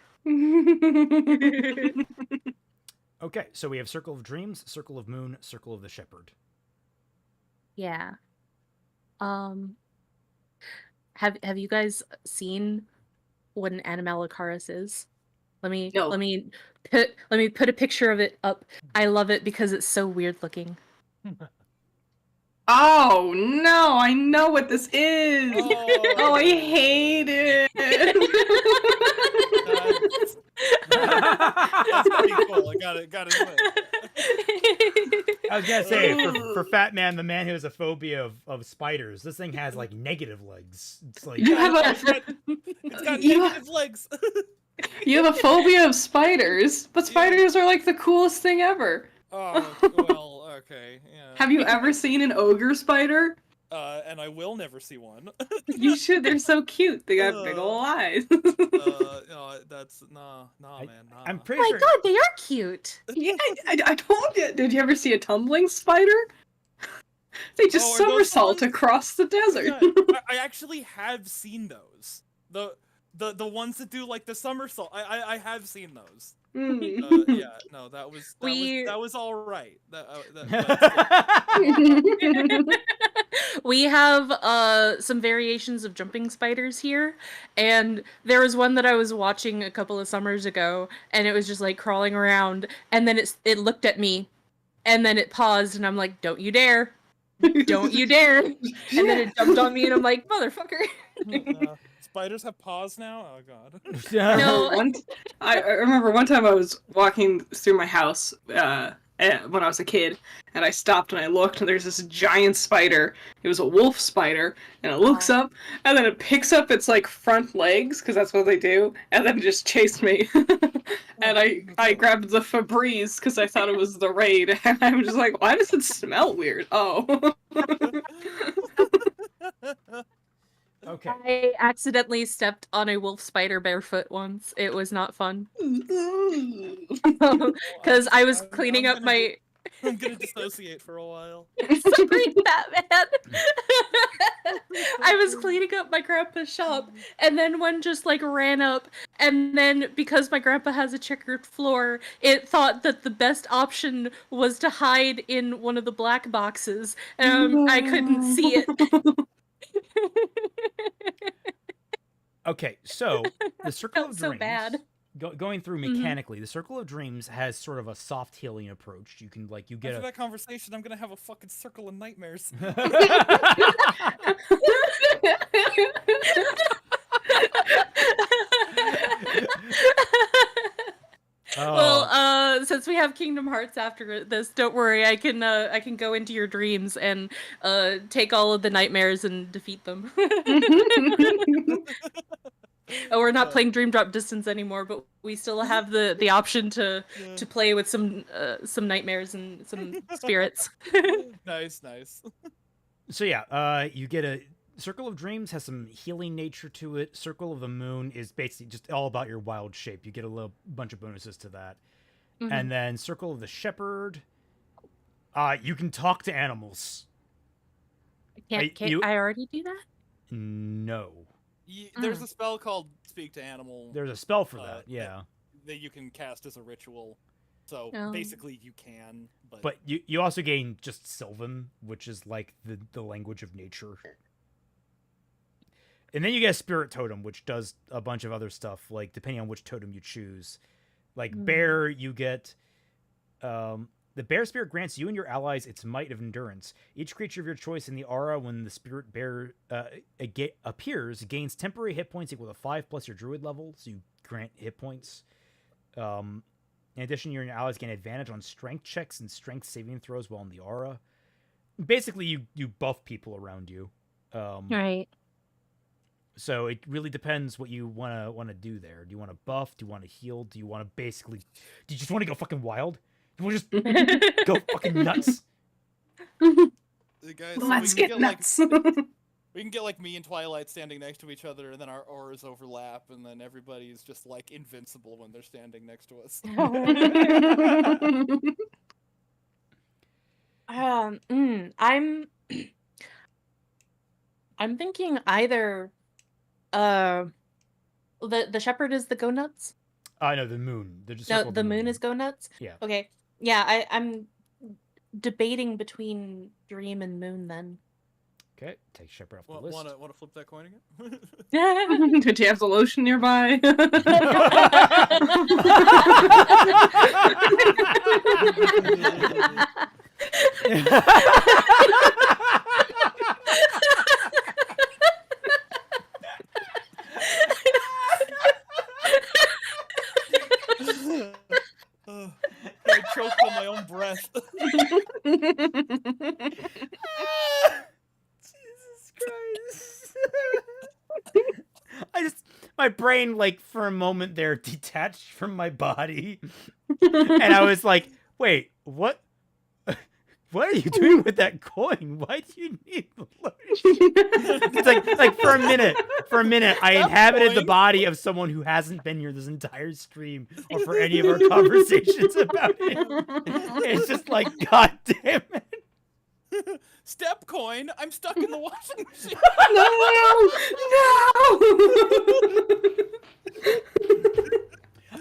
Okay, so we have Circle of Dreams, Circle of Moon, Circle of the Shepherd. Yeah. Have you guys seen what an Animalicaris is? Let me put a picture of it up. I love it because it's so weird looking. Oh no, I know what this is. Oh, I hate it. That's pretty cool. I got it. I was gonna say for Fat Man, the man who has a phobia of spiders, this thing has like negative legs. It's like You have It's got You- negative legs. You have a phobia of spiders, but spiders are like the coolest thing ever. Oh well, okay, yeah. Have you ever seen an ogre spider? And I will never see one. You should. They're so cute. They got big ol' eyes. No, that's nah, man. Nah. I'm Oh pretty my sure. god, they are cute. Yeah, I told you. Did you ever see a tumbling spider? They just Oh, are those somersault ones? across the desert. Yeah, I actually have seen those. The ones that do like the somersault. I have seen those. Mm. Yeah, no, that was all right. We have some variations of jumping spiders here, and there was one that I was watching a couple of summers ago, and it was just like crawling around, and then it looked at me, and then it paused, and I'm like, "Don't you dare! Don't you dare!" And then it jumped on me, and I'm like, "Motherfucker!" Spiders have paws now. Oh god. No. I remember one time I was walking through my house, when I was a kid, and I stopped and I looked, and there's this giant spider. It was a wolf spider, and it looks up, and then it picks up its like front legs, because that's what they do, and then it just chased me. And I grabbed the Febreze because I thought it was the raid, and I'm just like, why does it smell weird? Oh. Okay. I accidentally stepped on a wolf spider barefoot once. It was not fun. Because I was cleaning up my... I'm gonna dissociate for a while. Sorry, Batman. I was cleaning up my grandpa's shop, and then one just like ran up, and then because my grandpa has a checkered floor, it thought that the best option was to hide in one of the black boxes. I couldn't see it. Okay, so the Circle of so Dreams. bad. Going through mechanically, the Circle of Dreams has sort of a soft healing approach. You can you get After that conversation, I'm gonna have a fucking circle of nightmares. Well, since we have Kingdom Hearts after this, don't worry. I can go into your dreams and take all of the nightmares and defeat them. Oh, we're not playing Dream Drop Distance anymore, but we still have the option to play with some nightmares and some spirits. Nice. So yeah, you get a Circle of Dreams has some healing nature to it. Circle of the Moon is basically just all about your wild shape. You get a little bunch of bonuses to that. Mm-hmm. And then Circle of the Shepherd, you can talk to animals. I already do that? No. There's a spell called Speak to Animal. There's a spell for that, yeah. That you can cast as a ritual. So basically you can, but you also gain just Sylvan, which is like the language of nature. And then you get a Spirit Totem, which does a bunch of other stuff, like depending on which totem you choose. Like Bear, you get the Bear Spirit grants you and your allies its Might of Endurance. Each creature of your choice in the aura when the Spirit Bear appears gains temporary hit points equal to 5 plus your Druid level, so you grant hit points. In addition, you and your allies gain advantage on strength checks and strength saving throws while in the aura. Basically, you buff people around you. Right. So it really depends what you want to do there. Do you want to buff? Do you want to heal? Do you want to do you just want to go fucking wild? Do you want to just go fucking nuts? Guys, let's get nuts. We can get like me and Twilight standing next to each other, and then our auras overlap, and then everybody's just like invincible when they're standing next to us. I'm thinking either the shepherd is the go nuts. No, the moon. The moon is go nuts. Yeah. Okay. Yeah, I'm debating between dream and moon then. Okay, take shepherd off the list. Want to flip that coin again? Did you have the lotion nearby? I choked on my own breath. Jesus Christ. My brain, like, for a moment there, detached from my body. And I was like, wait, what? What are you doing with that coin? Why do you need the lotion? It's like for a minute, I inhabited the body of someone who hasn't been here this entire stream or for any of our conversations about him. It's just like, God damn it. Step coin, I'm stuck in the washing machine. No!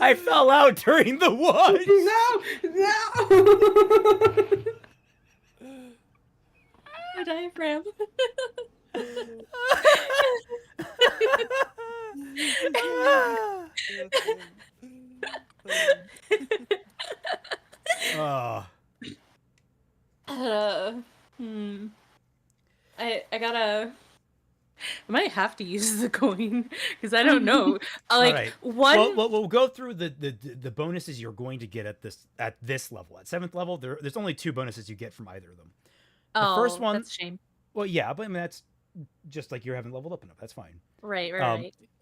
I fell out during the wash. No! My diaphragm. I gotta. might have to use the coin because I don't know. Like Alright. one. Well, we'll go through the bonuses you're going to get at this level. At 7th level, there's only 2 bonuses you get from either of them. The first one, that's a shame. well, yeah, but I mean that's just like you haven't leveled up enough. That's fine. Right.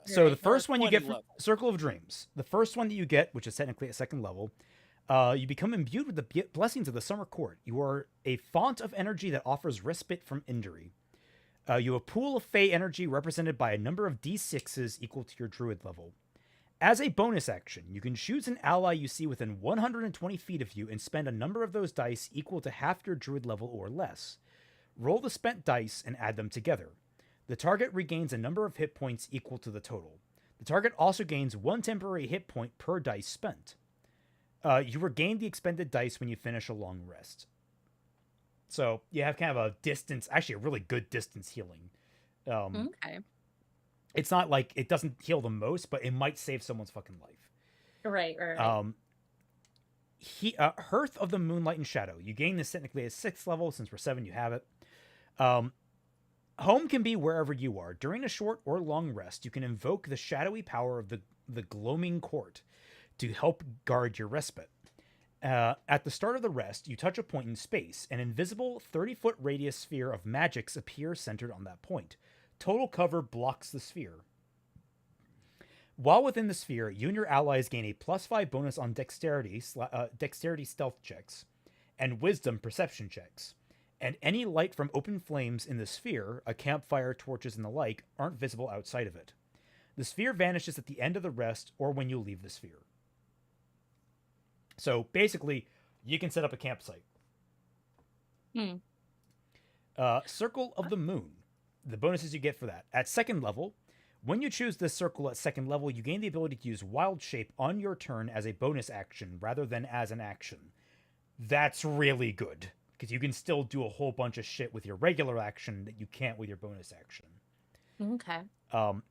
So Right. the first one you get 20 from level. Circle of Dreams, the first one that you get, which is technically at 2nd level, you become imbued with the blessings of the Summer Court. You are a font of energy that offers respite from injury. You have a pool of Fey energy represented by a number of D6s equal to your Druid level. As a bonus action, you can choose an ally you see within 120 feet of you and spend a number of those dice equal to half your Druid level or less. Roll the spent dice and add them together. The target regains a number of hit points equal to the total. The target also gains 1 temporary hit point per dice spent. You regain the expended dice when you finish a long rest. So you have kind of a distance, actually a really good distance healing. Okay. It's not like it doesn't heal the most, but it might save someone's fucking life. Right. Hearth of the Moonlight and Shadow. You gain this technically at 6th level. Since we're 7, you have it. Home can be wherever you are. During a short or long rest, you can invoke the shadowy power of the Gloaming Court to help guard your respite. At the start of the rest, you touch a point in space. An invisible 30-foot radius sphere of magics appears centered on that point. Total cover blocks the sphere. While within the sphere, you and your allies gain a +5 bonus on dexterity stealth checks and wisdom perception checks. And any light from open flames in the sphere, a campfire, torches, and the like, aren't visible outside of it. The sphere vanishes at the end of the rest or when you leave the sphere. So basically, you can set up a campsite. Circle of the Moon. The bonuses you get for that. At 2nd level, when you choose this circle at 2nd level, you gain the ability to use Wild Shape on your turn as a bonus action rather than as an action. That's really good, because you can still do a whole bunch of shit with your regular action that you can't with your bonus action. Okay.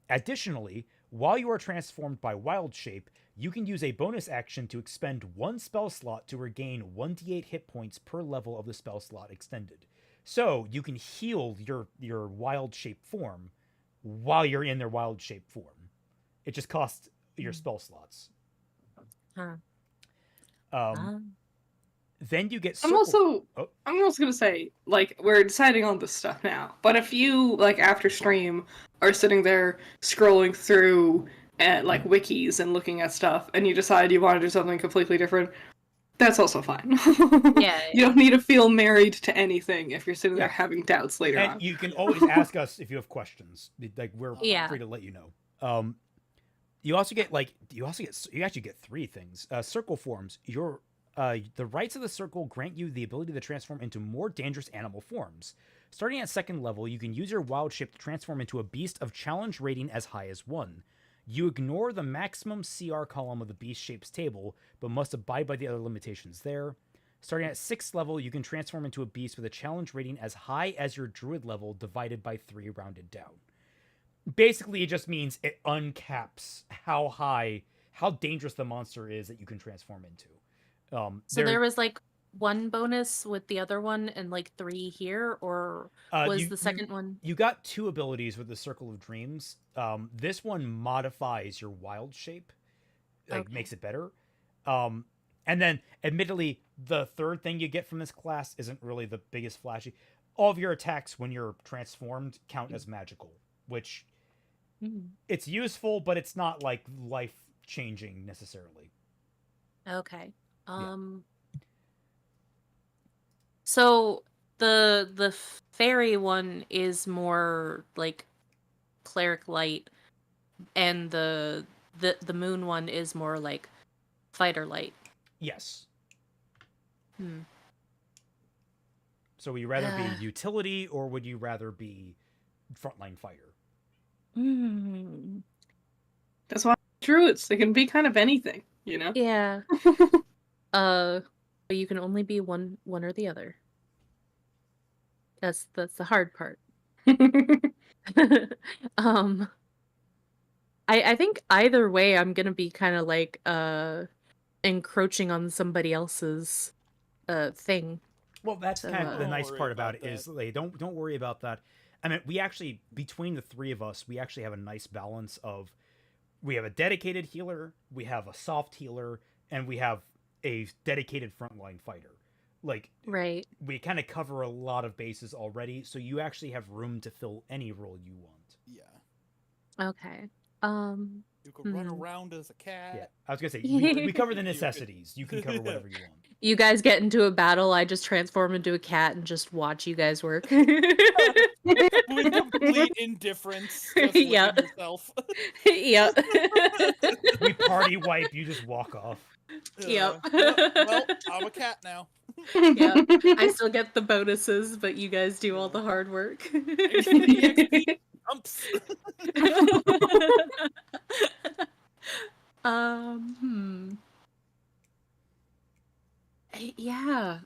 Additionally, while you are transformed by Wild Shape, you can use a bonus action to expend 1 spell slot to regain 1d8 hit points per level of the spell slot extended. So you can heal your Wild Shape form while you're in their Wild Shape form. It just costs your spell slots. Then you get I'm also gonna say, like, we're deciding on this stuff now, but if you, like, after stream are sitting there scrolling through like wikis and looking at stuff and you decide you want to do something completely different, that's also fine. Yeah. You don't need to feel married to anything if you're sitting there having doubts later on. And you can always ask us if you have questions. Like, we're free to let you know. You actually get 3 things. Circle forms. The rights of the circle grant you the ability to transform into more dangerous animal forms. Starting at 2nd level, you can use your Wild Shape to transform into a beast of challenge rating as high as 1. You ignore the maximum CR column of the beast shapes table, but must abide by the other limitations there. Starting at 6th level, you can transform into a beast with a challenge rating as high as your druid level divided by 3 rounded down. Basically, it just means it uncaps how dangerous the monster is that you can transform into. So there was like 1 bonus with the other one and like 3 here, or was the second one? You got 2 abilities with the Circle of Dreams. This one modifies your Wild Shape, makes it better. And then, admittedly, the 3rd thing you get from this class isn't really the biggest flashy. All of your attacks when you're transformed count as magical, which it's useful, but it's not like life-changing necessarily. Okay. So the fairy one is more like cleric light, and the moon one is more like fighter light. Yes. So would you rather be utility, or would you rather be frontline fighter? That's why druids, they can be kind of anything, you know? Yeah. But you can only be one or the other. That's the hard part. I think either way I'm gonna be kind of like encroaching on somebody else's thing. Well, that's kind of the nice part about it is, like, don't worry about that. I mean, we actually, between the three of us, we actually have a nice balance of, we have a dedicated healer, we have a soft healer, and we have a dedicated frontline fighter. Like, Right. we kind of cover a lot of bases already, so you actually have room to fill any role you want. Yeah. Okay. You could run around as a cat. Yeah, I was gonna say, we cover the necessities. You can cover whatever you want. You guys get into a battle, I just transform into a cat and just watch you guys work. With complete indifference. Just look Yeah. at yourself. Yep. We party wipe, you just walk off. Yep. Well, I'm a cat now. Yeah. I still get the bonuses, but you guys do all the hard work. Umps. Hmm. Yeah.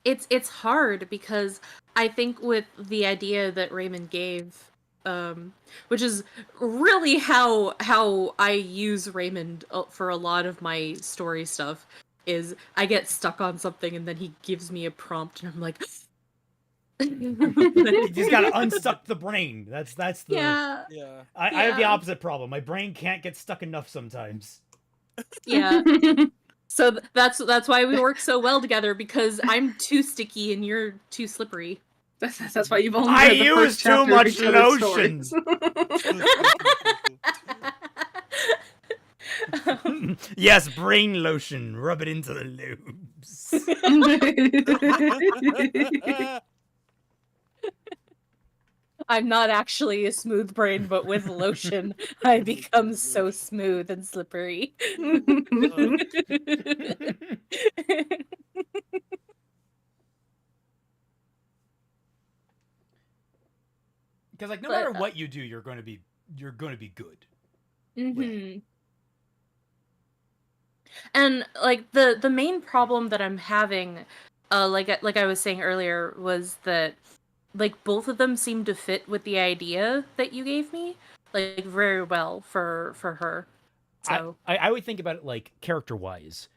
It's hard because I think with the idea that Raymond gave, which is really how I use Raymond for a lot of my story stuff, is I get stuck on something and then he gives me a prompt and I'm like, You just gotta unstuck the brain. That's the. yeah. Yeah. I have the Yeah. opposite problem. My brain can't get stuck enough sometimes. Yeah. So that's why we work so well together, because I'm too sticky and you're too slippery. That's why you've only I read the use first too chapter of much each other's lotion. stories. Yes, brain lotion. Rub it into the lubes. I'm not actually a smooth brain, but with lotion, I become so smooth and slippery. Because like no But, matter what you do, you're going to be good. Mm-hmm. And like the main problem that I'm having, like I was saying earlier, was that like both of them seem to fit with the idea that you gave me, like very well for her. So I would think about it like character wise.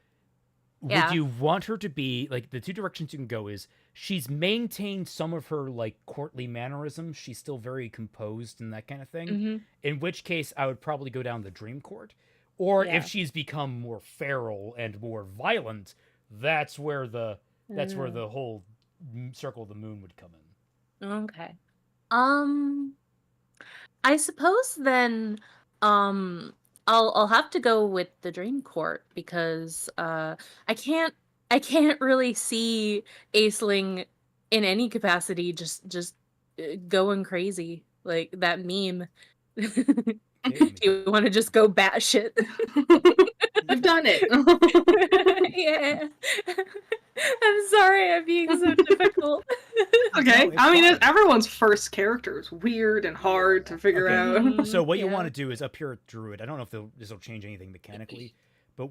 Yeah. Would you want her to be like, the two directions you can go is she's maintained some of her like courtly mannerisms. She's still very composed and that kind of thing. Mhm. In which case, I would probably go down the dream court. Or Yeah. if she's become more feral and more violent, that's where the whole circle of the moon would come in. Okay. I suppose then I'll have to go with the dream court, because I can't really see Aisling in any capacity just going crazy like that meme. Okay, You want to just go batshit? You've done it. Yeah. I'm sorry, I'm being so difficult. Okay. No, it's I mean, fine. everyone's first character is weird and hard to figure Okay. out. So what you Yeah. want to do is up here at Druid. I don't know if this will change anything mechanically, but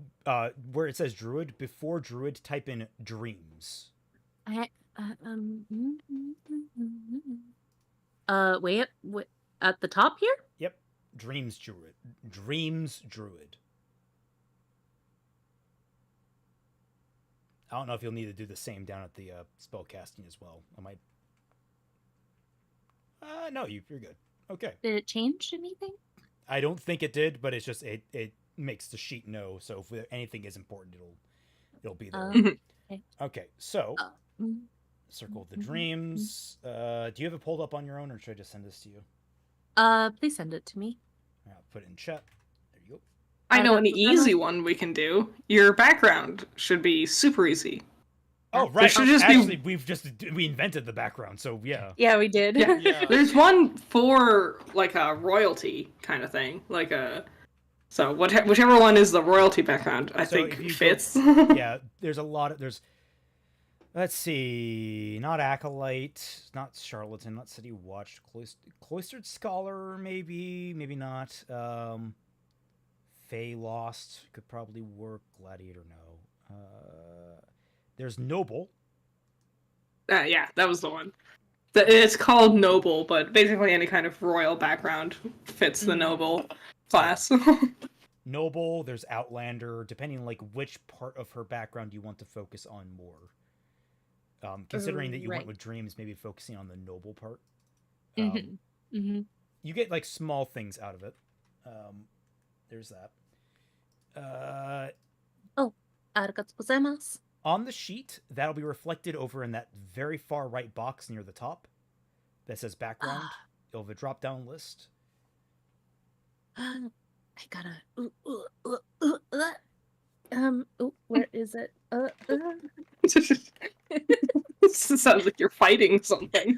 where it says Druid, before Druid, type in dreams. Wait, at the top here? Yep, dreams Druid. Dreams Druid. I don't know if you'll need to do the same down at the spell casting as well. I might. No, you're good. Okay. Did it change anything? I don't think it did, but it's just it makes the sheet know. So if anything is important, it'll be there. Okay. Okay, so Mm. circle of the dreams. Do you have it pulled up on your own, or should I just send this to you? Please send it to me. I'll put it in chat. There you go. I know an that's- easy one we can do. Your background should be super easy. Oh, There right. should just Actually, be... we invented the background, so yeah. Yeah, we did. Yeah. Yeah. There's one for like a royalty kind of thing, like a. So whichever one is the royalty background, I So if you think go- fits. Yeah, there's a lot of let's see, not Acolyte, not Charlatan, not City Watch, Cloistered Scholar, maybe not. Fey Lost could probably work. Gladiator, no. There's Noble. Yeah, that was the one. It's called noble, but basically any kind of royal background fits the noble class. Noble, there's Outlander, depending on like which part of her background you want to focus on more. Considering that you went Right. with dreams, maybe focusing on the noble part. Mhm. Mhm. You get like small things out of it. There's that. Arigatou gozaimasu. On the sheet, that'll be reflected over in that very far right box near the top that says background. You'll have a drop down list. I gotta. Where is it? This sounds like you're fighting something.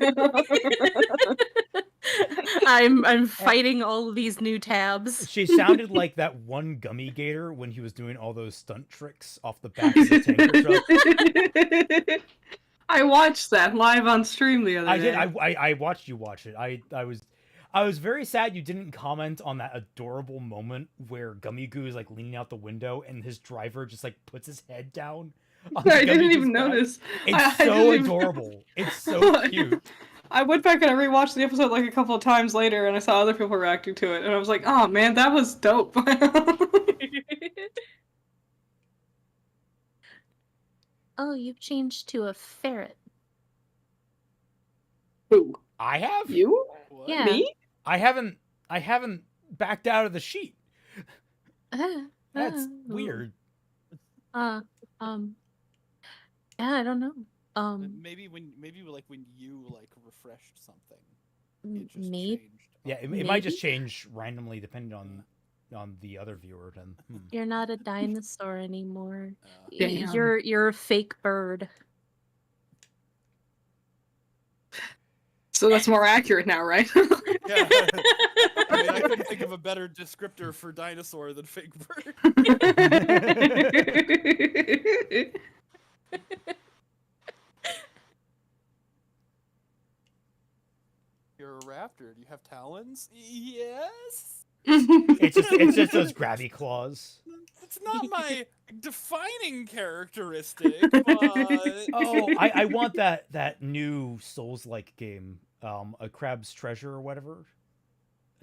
I'm fighting all of these new tabs. She sounded like that one gummy gator when he was doing all those stunt tricks off the back of the tanker truck. I watched that live on stream the other I day. did. I watched you watch it. I was very sad you didn't comment on that adorable moment where Gummy Goo is like leaning out the window and his driver just like puts his head down. On I Gummy didn't Goo's even back. notice. It's I so didn't even- adorable. It's so cute. I went back and I rewatched the episode like a couple of times later, and I saw other people reacting to it, and I was like, "Oh man, that was dope." Oh, you've changed to a ferret. Who? I have. You? What? Yeah. Me? I haven't backed out of the sheet. Uh, That's uh, weird. Yeah, I don't know. Maybe when you like refreshed something, it just Maybe. changed. Yeah, it might just change randomly depending on the other viewer. Then You're not a dinosaur anymore. Damn. You're a fake bird. So that's more accurate now, right? Yeah. I mean, I couldn't think of a better descriptor for dinosaur than fake bird. You're a raptor. Do you have talons? Yes. it's just those grabby claws. It's not my defining characteristic, but Oh, I want that new Souls-like game, a Crab's Treasure or whatever.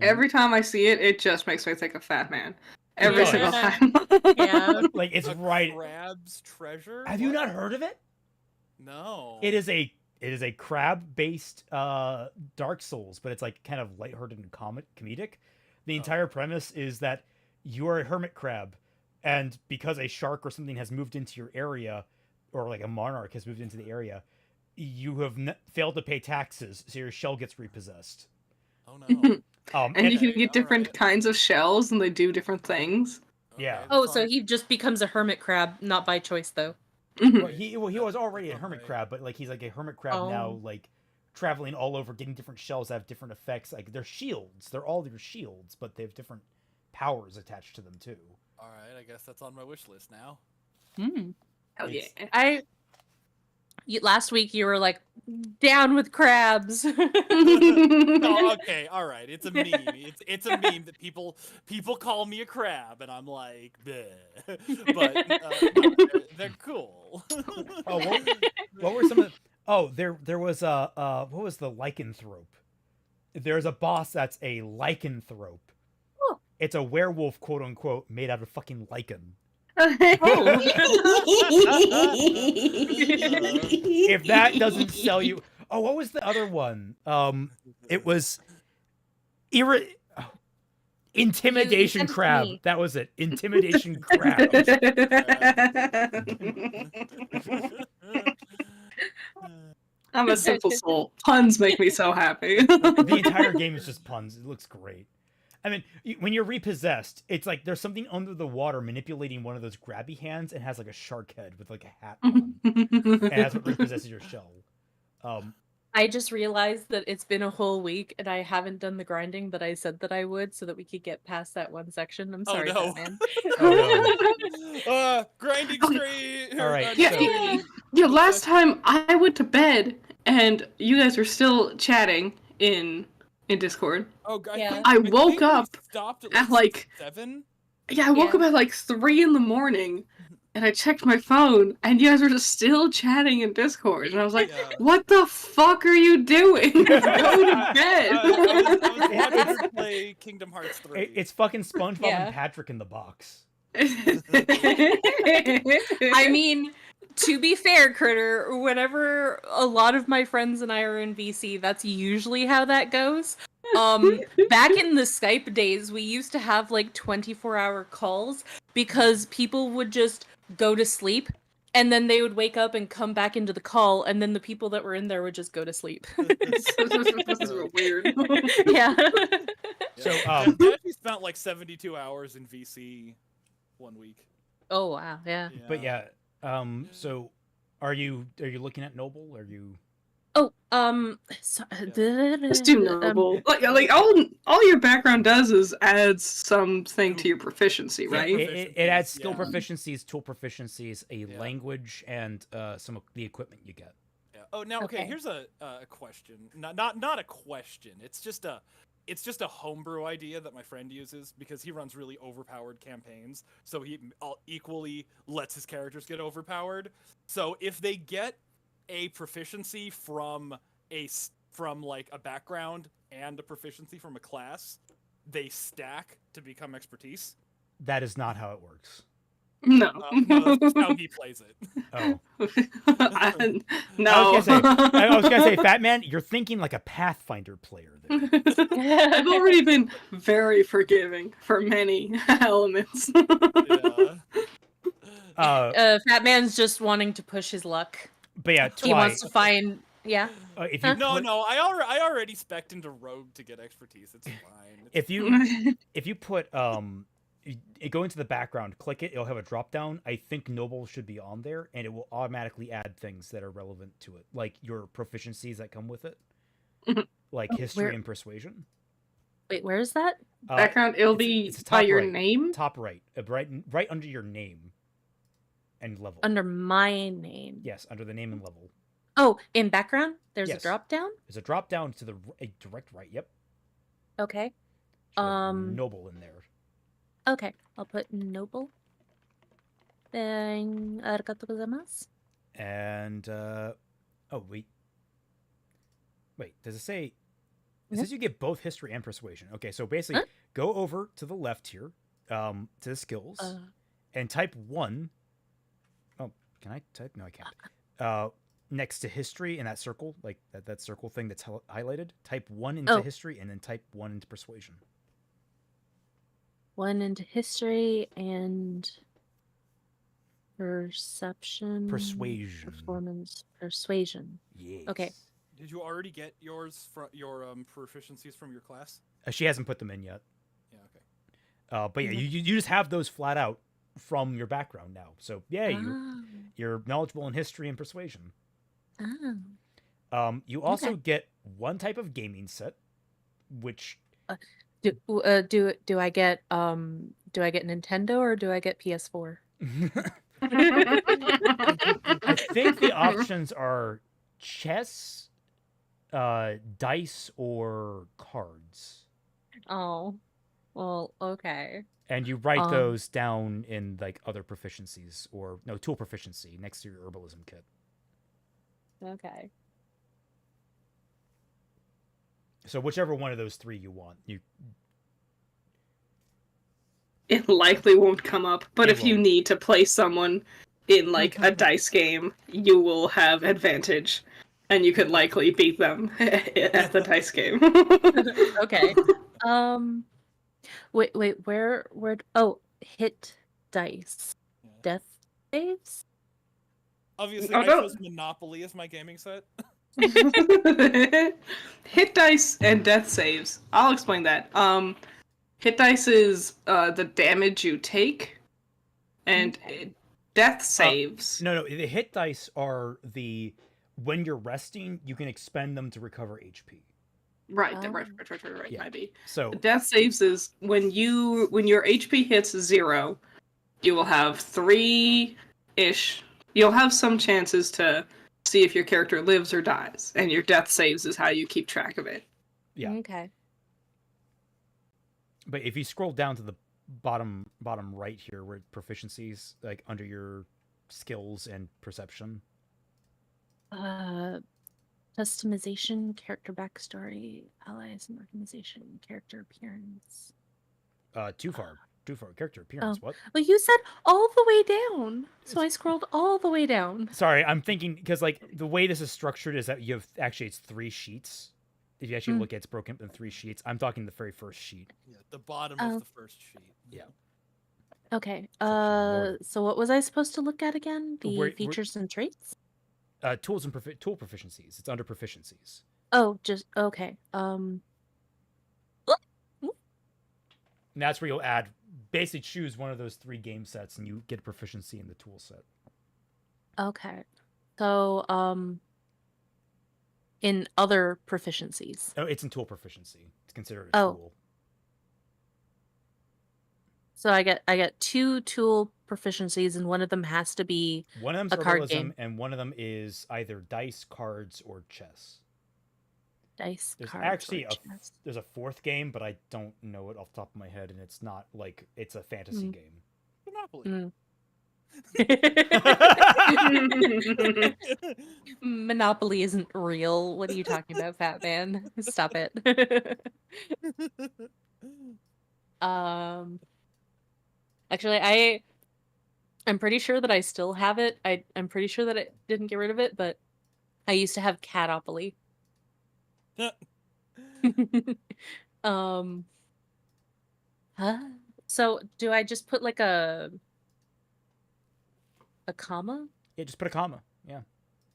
Every time I see it, it just makes me think of Fat Man. Every Yeah. single time. Yeah. Like it's a right. crab's treasure. Have you What? not heard of it? No. It is a crab-based Dark Souls, but it's like kind of lighthearted and comedic. The entire premise is that you are a hermit crab, and because a shark or something has moved into your area, or like a monarch has moved into the area, you have failed to pay taxes, so your shell gets repossessed. Oh no. And you can get Alright. different kinds of shells, and they do different things. Yeah. Oh, that's so fine. he just becomes a hermit crab, not by choice though. Mhm. Well, he was already a hermit Okay. crab, but like he's like a hermit crab now, Oh. like traveling all over, getting different shells that have different effects. Like they're shields, they're all your shields, but they have different powers attached to them too. All right, I guess that's on my wish list now. Hell yeah. It's- Last week you were like down with crabs. Oh, okay, all right. It's a meme. It's a meme that people call me a crab, and I'm like, bleh. But they're cool. Oh, what were some of? Oh, there was what was the lycanthrope? There's a boss that's a lycanthrope. Oh. It's a werewolf, quote unquote, made out of fucking lichen. If that doesn't sell you, oh, what was the other one? It was intimidation sent it to crab. me. That was it. Intimidation crab. I'm a simple soul. Puns make me so happy. The entire game is just puns. It looks great. I mean, when you're repossessed, it's like there's something under the water manipulating one of those grabby hands and has like a shark head with like a hat on. And that's what repossesses your shell. I just realized that it's been a whole week and I haven't done the grinding that I said that I would so that we could get past that one section. I'm Oh, sorry, no. Batman. Grinding straight. All right, Yeah, so- yeah, last time I went to bed and you guys were still chatting in Discord. Oh, Yeah. I think woke we up stopped at at, like like- 7. Yeah, I woke Yeah. up at like 3 in the morning and I checked my phone and you guys were just still chatting in Discord. And I was like, Yeah. what the fuck are you doing? Go to bed. I was watching her play Kingdom Hearts 3. It's fucking SpongeBob Yeah. and Patrick in the box. I mean, To be fair, Critter, whenever a lot of my friends and I are in VC, that's usually how that goes. Back in the Skype days, we used to have like 24-hour calls because people would just go to sleep and then they would wake up and come back into the call, and then the people that were in there would just go to sleep. This is real weird. Yeah. So, I actually spent like 72 hours in VC 1 week. Oh wow, yeah. but yeah, so are you looking at Noble? Are you? Oh, It's too noble. Like all your background does is adds something to your proficiency, Yeah, right? it adds skill Yeah. proficiencies, tool proficiencies, a language, and some of the equipment you get. Yeah. Oh, now okay. Okay. Here's a question. Not a question. It's just a homebrew idea that my friend uses because he runs really overpowered campaigns. So he equally lets his characters get overpowered. So if they get a proficiency from like a background and a proficiency from a class, they stack to become expertise. That is not how it works. No. No, that's how he plays it. Oh, No. I was gonna say, Fat Man, you're thinking like a Pathfinder player there. I've already been very forgiving for many elements. Yeah. Fat Man's just wanting to push his luck. But yeah, He wants to find, yeah. if you No, put- no, I already spec'd into Rogue to get expertise. It's fine. if you put go into the background, click it, it'll have a drop down. I think Noble should be on there, and it will automatically add things that are relevant to it, like your proficiencies that come with it, like history Where- and persuasion. Wait, where is that? Background, it'll be it's by top your right. name. Top right, right under your name and level. Under my name. Yes, under the name and level. Oh, in background? There's Yes. a drop down? There's a drop down to the direct right. Yep. Okay. Should have Noble in there. Okay. I'll put noble. Then arigatou gozaimasu. And oh wait, does it say? It Mhm. says you get both history and persuasion. Okay, so basically, Huh? go over to the left here, to the skills, and type 1. Oh, can I type? No, I can't. Next to history in that circle, like that circle thing that's highlighted, type 1 into history, and then type 1 into persuasion. 1 into history and perception. Persuasion. Performance. Persuasion. Yes. Okay. Did you already get yours from your proficiencies from your class? She hasn't put them in yet. Yeah. Okay. But yeah, you just have those flat out from your background now. So yeah, you're knowledgeable in history and persuasion. Oh. You also Okay. get one type of gaming set, which Do I get Nintendo or do I get PS4? I think the options are chess, dice, or cards. Oh. Well, okay. And you write those down in like other proficiencies or no tool proficiency next to your herbalism kit. Okay. So whichever one of those three you want, you It likely won't come up, but It if you won't. need to play someone in like a dice game, you will have advantage, and you could likely beat them at the dice game. Okay. Wait, where oh, hit dice. Yeah. Death saves? Obviously, Oh, I no. chose Monopoly as my gaming set. Hit dice and death saves. I'll explain that. Hit dice is the damage you take, and death saves. no, the hit dice are the when you're resting, you can expend them to recover HP. Right, Oh. right, Yeah. might be. So Death saves is when your HP hits 0, you will have 3-ish. You'll have some chances to see if your character lives or dies, and your death saves is how you keep track of it. Yeah. Okay. but if you scroll down to the bottom right here where proficiencies like under your skills and perception. Customization, character backstory, allies and organization, character appearance. Too far. Do for a character appearance. Oh. What? Well, you said all the way down, so I scrolled all the way down. Sorry, I'm thinking because like the way this is structured is that you have actually it's 3 sheets. If you actually look at it's broken up in 3 sheets. I'm talking the very first sheet. Yeah, the bottom of the first sheet. Yeah. Okay. North. So what was I supposed to look at again? The Where- features and traits? Tools and tool proficiencies. It's under proficiencies. Oh, just okay. And that's where you'll add basically choose one of those 3 game sets and you get a proficiency in the tool set. Okay. So in other proficiencies. Oh, it's in tool proficiency. It's considered a tool. So I get 2 tool proficiencies, and one of them has to be One of them's a card herbalism, game. and one of them is either dice, cards, or chess. Dice, There's cards, actually or chess. there's a 4th game, but I don't know it off the top of my head, and it's not like it's a fantasy game. Monopoly. Monopoly isn't real. What are you talking about, Fat Man? Stop it. Actually, I'm pretty sure that I still have it. I'm pretty sure that I didn't get rid of it, but I used to have Catopoly. Huh? So do I just put like a comma? Yeah, just put a comma. Yeah.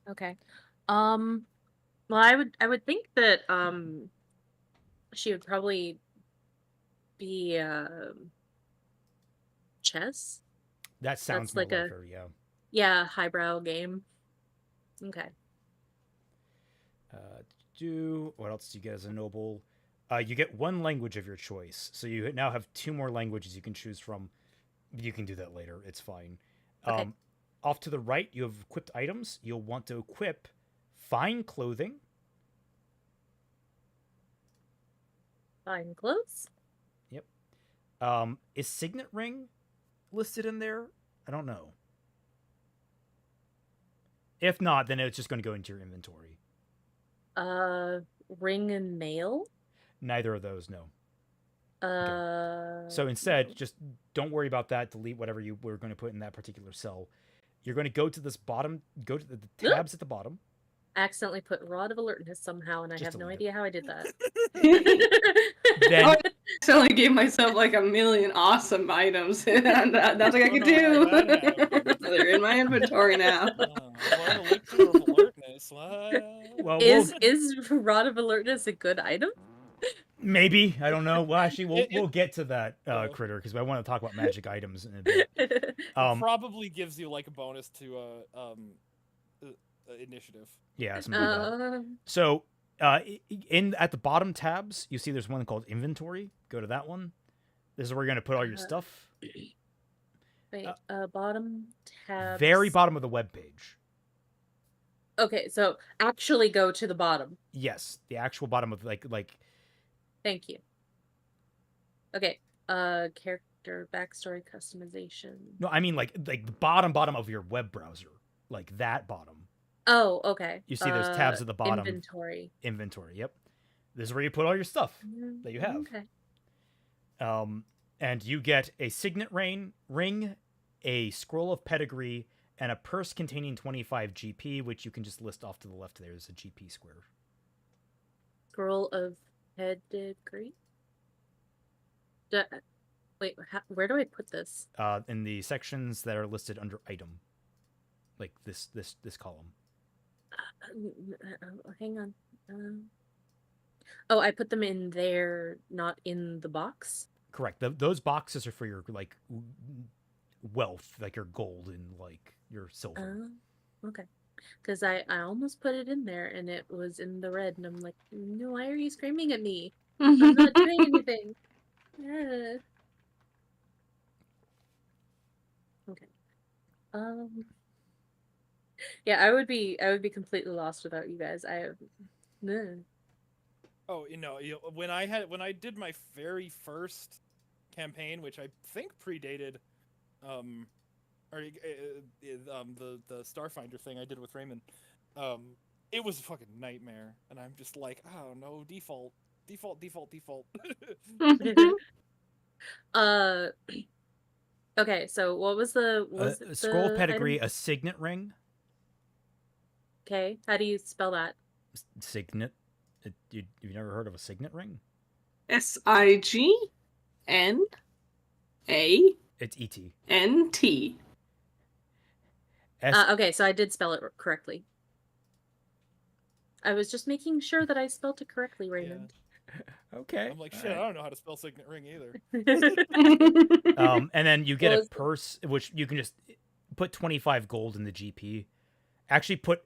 Okay. Well, I would think that she would probably be chess. That sounds That's more like like a her, yeah. Yeah, highbrow game. Okay. What else do you get as a noble? You get 1 language of your choice, so you now have 2 more languages you can choose from. You can do that later. It's fine. Okay. Off to the right, you have equipped items. You'll want to equip fine clothing. Fine clothes. Yep. Is signet ring listed in there? I don't know. If not, then it's just going to go into your inventory. Ring and mail. Neither of those, no. Okay. So instead, just don't worry about that. Delete whatever you were going to put in that particular cell. You're going to go to this bottom, go to the tabs at the bottom. Accidentally put Rod of Alertness somehow, and I Just have no delete idea how I did that. Then I accidentally gave myself like a million awesome items, and that's what I could do. They're in my inventory now. What elixir of alertness? What? well, Is Rod of Alertness a good item? maybe I don't know. Well, actually, we'll get to that critter because I want to talk about magic items in a bit. Probably gives you like a bonus to initiative. Yeah, something like that. So at the bottom tabs, you see there's one called inventory. Go to that one. This is where you're going to put all your stuff. Wait, bottom tab. Very bottom of the web page. Okay, so actually go to the bottom. Yes, the actual bottom of like. Thank you. Okay, character backstory customization. No, I mean like the bottom of your web browser, like that bottom. Oh, okay. You see those tabs at the bottom. Inventory. Inventory. Yep. This is where you put all your stuff that you have. Okay. And you get a signet ring, a scroll of pedigree, and a purse containing 25 GP, which you can just list off to the left. There's a GP square. Scroll of pedigree. Wait, where do I put this? In the sections that are listed under item, like this column. Hang on. Oh, I put them in there, not in the box. Correct. Those boxes are for your like wealth, like your gold and like your silver. Okay. Because I almost put it in there and it was in the red, and I'm like, no, why are you screaming at me? I'm not doing anything. Okay. Yeah, I would be completely lost without you guys. I have Oh, when I did my very first campaign, which I think predated, the Starfinder thing I did with Raymond, it was a fucking nightmare, and I'm just like, oh no, default. Uh, okay. So what was the Scroll of pedigree, item? a signet ring. Okay. How do you spell that? Signet. You've never heard of a signet ring? SIGNANT. It's ET. Okay, so I did spell it correctly. I was just making sure that I spelled it correctly, Raymond. Okay. I'm like, shit, I don't know how to spell signet ring either. And then you get What a was- purse, which you can just put 25 gold in the GP. Actually, put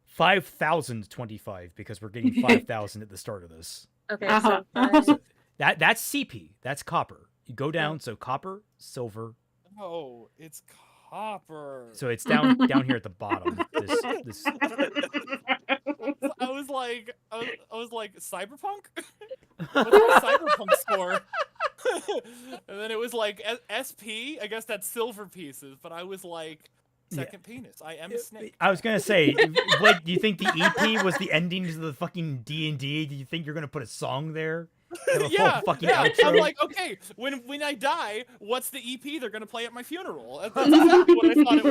5,025 because we're getting 5,000 at the start of this. Okay, Uh-huh. so That's CP. That's copper. You go down, so copper, silver. Oh, it's copper. So it's down here at the bottom. This I was like, cyberpunk. What's my cyberpunk score? And then it was like SP. I guess that's silver pieces. But I was like, second penis. I am a snake. I was gonna say, like, do you think the EP was the ending to the fucking D&D? Do you think you're gonna put a song there? Have a full Yeah, fucking yeah. outro? I'm like, okay, when I die, what's the EP they're gonna play at my funeral? That's exactly what I thought it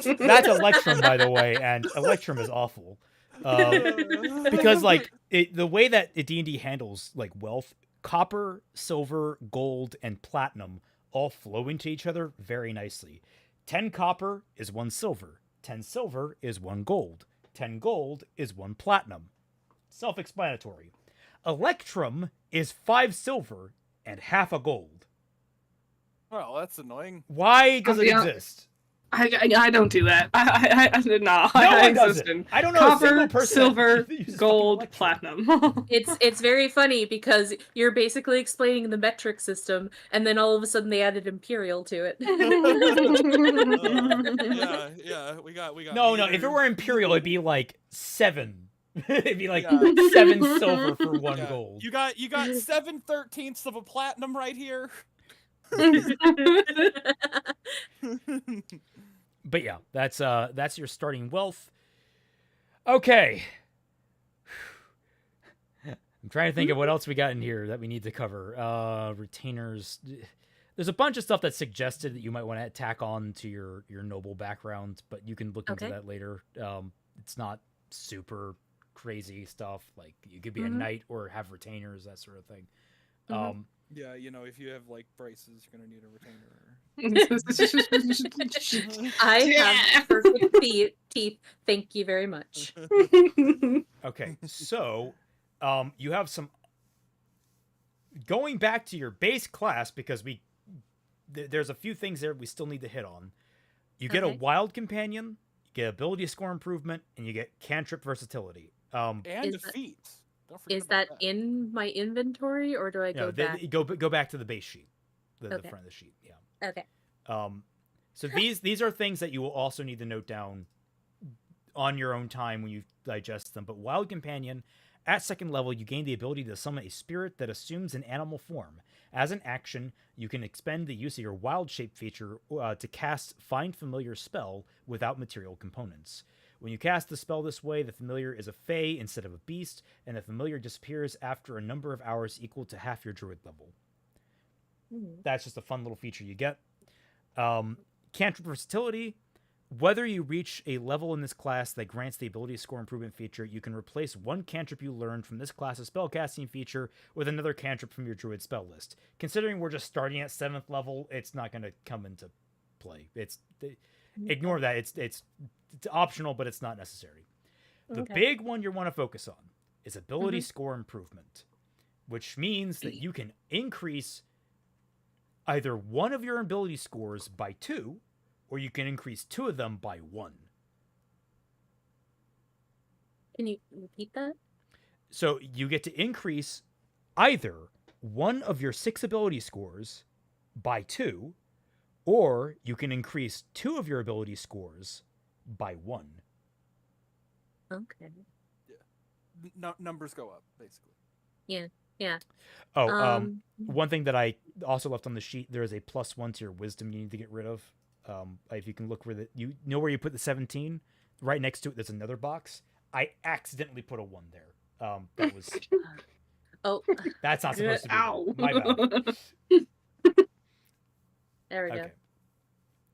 was. That's Electrum, by the way, and Electrum is awful. Because like the way that D&D handles like wealth, copper, silver, gold, and platinum all flow into each other very nicely. 10 copper is 1 silver. 10 silver is 1 gold. 10 gold is 1 platinum. Self-explanatory. Electrum is 5 silver and half a gold. Well, that's annoying. Why does it Yeah. exist? I don't do that. No, No I one does exist it. in I don't know a single copper, person silver, that uses fucking gold, Electrum. platinum. it's very funny because you're basically explaining the metric system, and then all of a sudden they added imperial to it. Yeah. We got. No, if it meters. were imperial, it'd be like 7. It'd be like Yeah. 7 silver for 1 Yeah. gold. You got 7/13 of a platinum right here. But yeah, that's your starting wealth. Okay. I'm trying to think of what else we got in here that we need to cover. Retainers. There's a bunch of stuff that's suggested that you might want to tack on to your noble background, but you can look into Okay. that later. It's not super crazy stuff. Like you could be a Mhm. knight or have retainers, that sort of thing. Mhm. Yeah, if you have like braces, you're gonna need a retainer. I Yeah. have perfect teeth. Thank you very much. Okay, so you have some going back to your base class because there's a few things there we still need to hit on. You get a Okay. wild companion, you get ability score improvement, and you get cantrip versatility. And Is that- defeats. Don't forget Is about that in my inventory, or do I go back? Go back to the base sheet, the Okay. front of the sheet. Yeah. Okay. So these are things that you will also need to note down on your own time when you digest them. But Wild Companion, at 2nd level, you gain the ability to summon a spirit that assumes an animal form. As an action, you can expend the use of your Wild Shape feature to cast Find Familiar spell without material components. When you cast the spell this way, the familiar is a fae instead of a beast, and the familiar disappears after a number of hours equal to half your druid level. That's just a fun little feature you get. Cantrip versatility. Whether you reach a level in this class that grants the ability score improvement feature, you can replace one cantrip you learned from this class's spellcasting feature with another cantrip from your druid spell list. Considering we're just starting at 7th level, it's not going to come into play. Ignore that. It's optional, but it's not necessary. The Okay. big one you want to focus on is ability score improvement, which means that you can increase either one of your ability scores by 2, or you can increase 2 of them by 1. Can you repeat that? So you get to increase either one of your 6 ability scores by 2, or you can increase 2 of your ability scores by 1. Okay. numbers go up, basically. Yeah. Oh, one thing that I also left on the sheet, there is a +1 to your wisdom you need to get rid of. If you can look where you know where you put the 17, right next to it, there's another box. I accidentally put a 1 there. That was Oh, that's not supposed to be. Ow. There. My bad. There we go. Okay.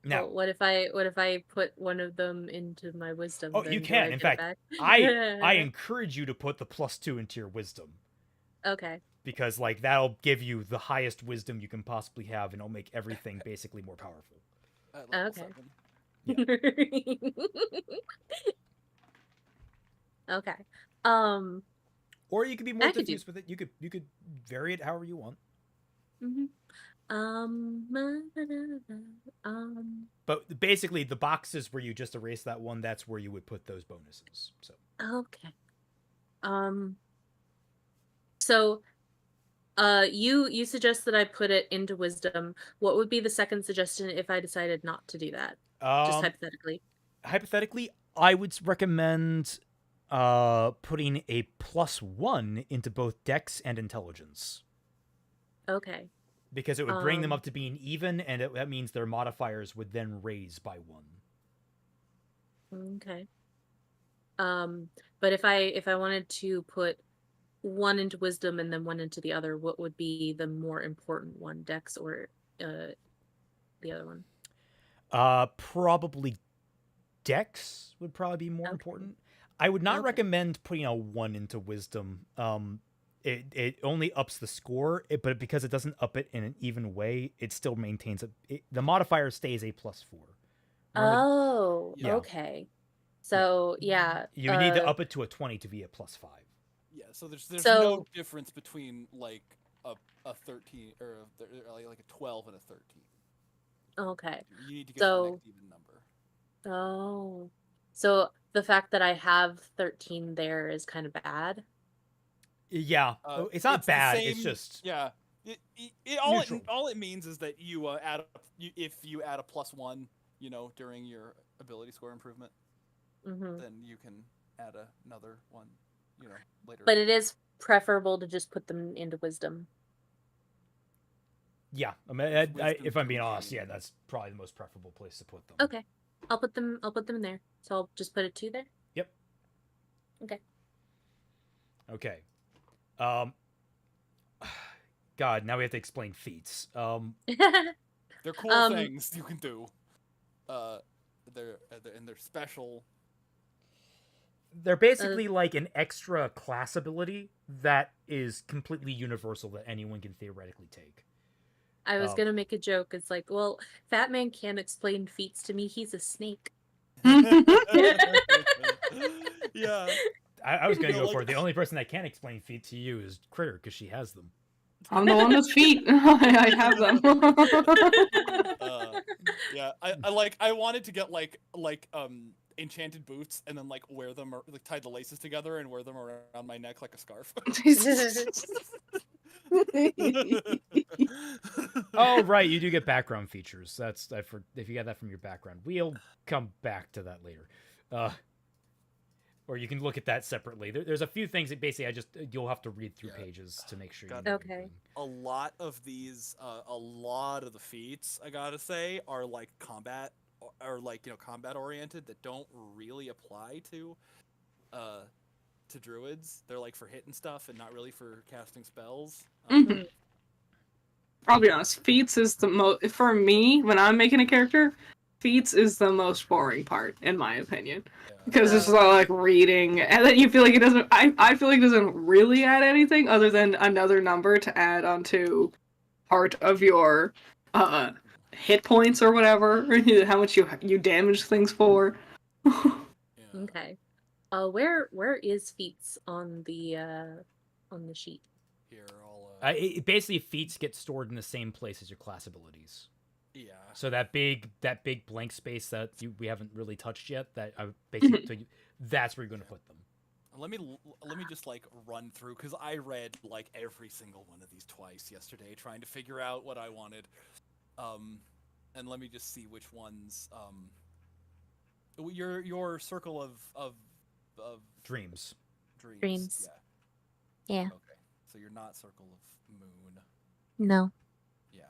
Now, Well, what if I put one of them into my wisdom? oh, then you do can. I In get it fact, back? I encourage you to put the +2 into your wisdom. Okay. Because like that'll give you the highest wisdom you can possibly have, and it'll make everything basically more powerful. At level Okay. 7. Okay. Or you could be more I could do- diffuse with it. You could vary it however you want. mhm. But basically, the boxes where you just erase that one, that's where you would put those bonuses. So Okay. So, you suggest that I put it into wisdom. What would be the second suggestion if I decided not to do that? Just hypothetically. hypothetically, I would recommend putting a +1 into both Dex and Intelligence. Okay. Because it would bring them up to being even, and that means their modifiers would then raise by 1. Okay. But if I wanted to put one into wisdom and then one into the other, what would be the more important one, Dex or the other one? Probably Dex would probably be more important. I would not recommend putting a 1 into wisdom. It only ups the score, but because it doesn't up it in an even way, it still maintains the modifier stays a +4. Remember? Oh, Yeah. okay. So yeah, You need to up it to a 20 to be a +5. Yeah, so there's So- no difference between like a 13 or like a 12 and a 13. Okay. You need to get to the So- next even number. Oh, so the fact that I have 13 there is kind of bad. Yeah, it's not the bad. same- It's just yeah. Neutral. All it means is that you if you add a +1, during your ability score improvement, Hmm. then you can add another one, later. But it is preferable to just put them into wisdom. yeah. I mean, Wisdom if I'm being to honest, gain. yeah, that's probably the most preferable place to put them. Okay, I'll put them in there. So I'll just put a 2 there. Yep. Okay. Okay. God, now we have to explain feats. They're cool Um, things you can do. They're special. They're basically like an extra class ability that is completely universal that anyone can theoretically take. I was gonna make a joke. It's like, well, Fat Man can't explain feats to me. He's a snake. Yeah. I was going to No, go for like- it. The only person that can explain feet to you is Critter, because she has them. I'm the one with feet. I have them. Yeah, I wanted to get like enchanted boots and then like wear them or like tie the laces together and wear them around my neck like a scarf. Oh, right, you do get background features. That's if you got that from your background. We'll come back to that later. Or you can look at that separately. There's a few things that basically you'll have to read through pages to make sure you know what you're Okay. doing. A lot of these, a lot of the feats, I gotta say, are like combat or like combat oriented that don't really apply to druids. They're like for hitting stuff and not really for casting spells. Mhm. I'll be honest, feats is the most, for me, when I'm making a character, feats is the most boring part, in my opinion. Because it's a lot of, like, reading, and then you feel like it doesn't, I feel like it doesn't really add anything other than another number to add onto part of your hit points or whatever, or how much you damage things for. Okay. Where is feats on the sheet? Here, Basically, feats get stored in the same place as your class abilities. yeah. So that big blank space that we haven't really touched yet, that basically that's where you're going to put them. Let me just like run through because I read like every single one of these twice yesterday, trying to figure out what I wanted. And let me just see which ones. Your circle of Dreams. Dreams. Yeah. Yeah. Okay. So you're not circle of moon. No. Yeah.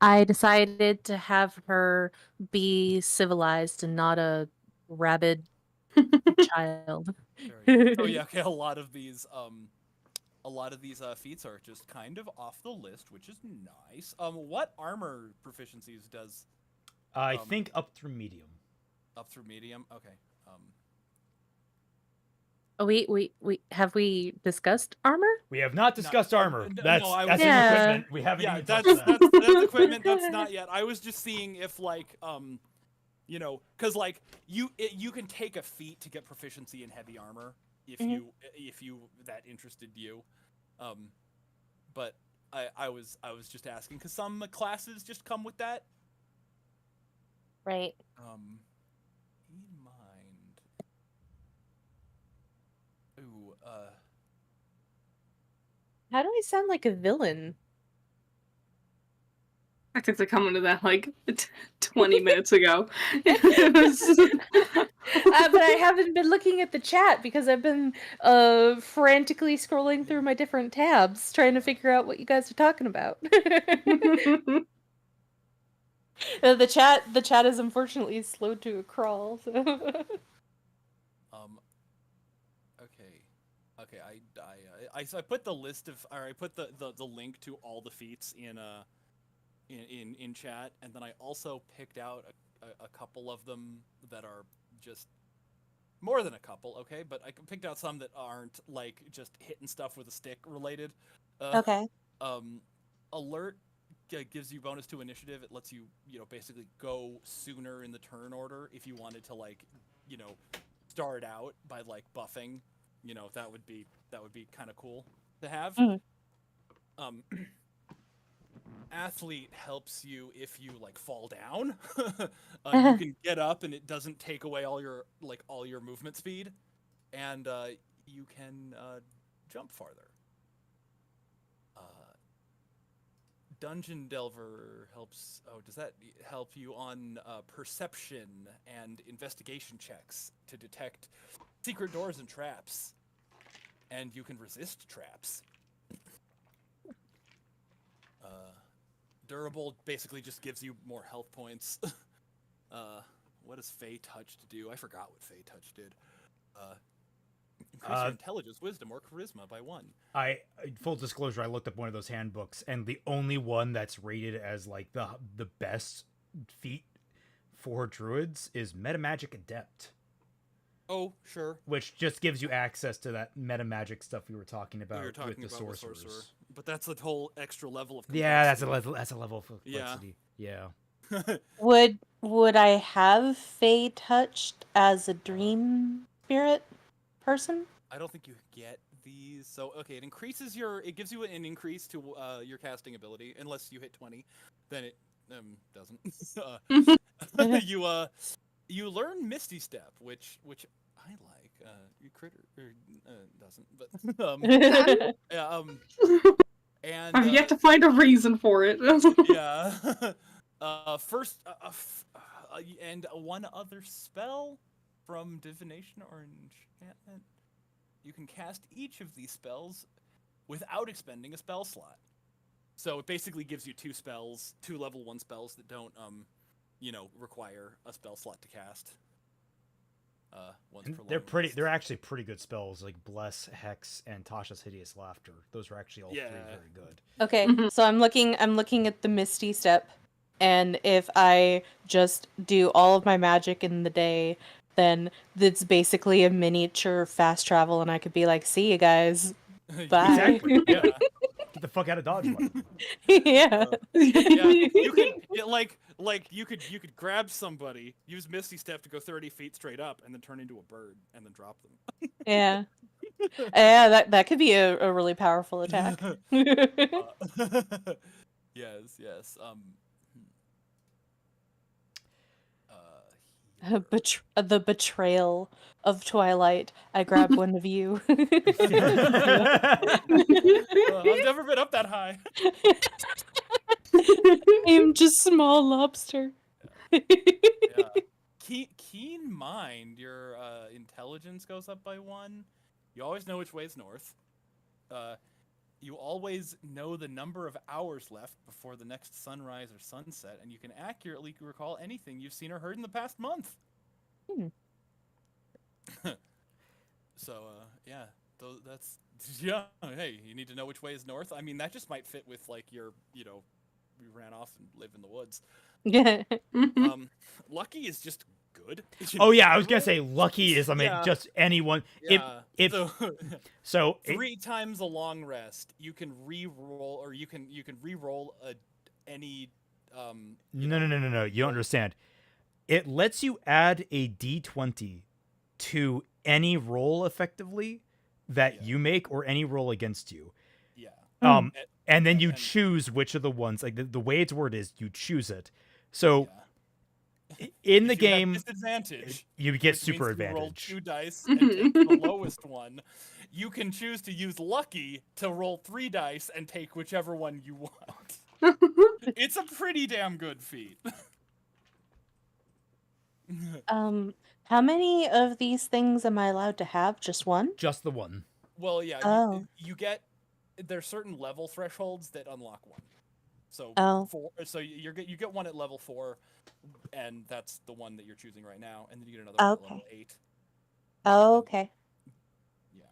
I decided to have her be civilized and not a rabid child. Very good. Oh yeah. Okay. A lot of these a lot of these feats are just kind of off the list, which is nice. What armor proficiencies does? I think up through medium. Up through medium. Okay. Oh, we have we discussed armor? We have not discussed armor. That's I that's was- in Yeah. equipment. We haven't Yeah, even that's touched that. that's equipment. That's not yet. I was just seeing if like you know, because like you can take a feat to get proficiency in heavy armor if you that interested you, but I was just asking because some classes just come with that. Right. In mind. Ooh, How do I sound like a villain? I think they're coming to that like 20 minutes ago. It was- But I haven't been looking at the chat because I've been frantically scrolling through my different tabs trying to figure out what you guys are talking about. The chat is unfortunately slow to a crawl. So. Okay. I put the list of, or I put the link to all the feats in chat, and then I also picked out a couple of them that are just more than a couple. Okay, but I picked out some that aren't like just hitting stuff with a stick related. Okay. Alert gives you bonus to initiative. It lets you basically go sooner in the turn order if you wanted to like start out by like buffing. That would be kind of cool to have. Athlete helps you if you like fall down. You can get up and it doesn't take away all your movement speed, and you can jump farther. Dungeon Delver helps. Oh, does that help you on perception and investigation checks to detect secret doors and traps? And you can resist traps. Durable basically just gives you more health points. What does Fey Touch do? I forgot what Fey Touch did. Increase your intelligence, wisdom, or charisma by 1. Full disclosure, I looked up one of those handbooks, and the only one that's rated as like the best feat for druids is Metamagic Adept. Oh, sure. Which just gives you access to that metamagic stuff we were talking about with the sorcerers. But that's a whole extra level of complexity. Yeah, that's a level of complexity. Yeah. Would I have Fey touched as a dream spirit person? I don't think you get these. So okay, it gives you an increase to your casting ability unless you hit 20. Then it doesn't. You learn Misty Step, which I like. Critter doesn't, but yeah. And I've yet to find a reason for it. yeah. First, and one other spell from divination or enchantment. You can cast each of these spells without expending a spell slot. So it basically gives you 2 level 1 spells that don't require a spell slot to cast. They're actually pretty good spells, like Bless, Hex, and Tasha's Hideous Laughter. Those are actually all 3 very good. Okay, so I'm looking at the Misty Step, and if I just do all of my magic in the day, then it's basically a miniature fast travel, and I could be like, "See you guys, bye." Exactly. Yeah. Get the fuck out of Dodge. Yeah. You could grab somebody, use Misty Step to go 30 feet straight up, and then turn into a bird, and then drop them. Yeah. Yeah, that could be a really powerful attack. Yes. The betrayal of Twilight. I grabbed one of you. I've never been up that high. I'm just small lobster. Yeah. Keen mind, your intelligence goes up by 1. You always know which way is north. You always know the number of hours left before the next sunrise or sunset, and you can accurately recall anything you've seen or heard in the past month. So, yeah, Yeah. Hey, you need to know which way is north. I mean, that just might fit with like your, we ran off and live in the woods. Yeah. Lucky is just good. Oh yeah, I was gonna say lucky is Yeah. just anyone. Yeah. If so, 3 times a long rest, you can re-roll, or you can re-roll any. No. You don't understand. It lets you add a d20 to any roll effectively that you make or any roll against you. Yeah. And then you choose which of the ones. Like the way it's worded is you choose it. So in the game, disadvantage, you get which super means you roll advantage. 2 dice and take the lowest one. You can choose to use lucky to roll 3 dice and take whichever one you want. It's a pretty damn good feat. How many of these things am I allowed to have? Just one? Just the one. Well, yeah, Oh. you get there's certain level thresholds that unlock one. So so you get one at level 4, and that's the one that you're choosing right now, and then you get another one at level 8. Oh, okay. Yeah.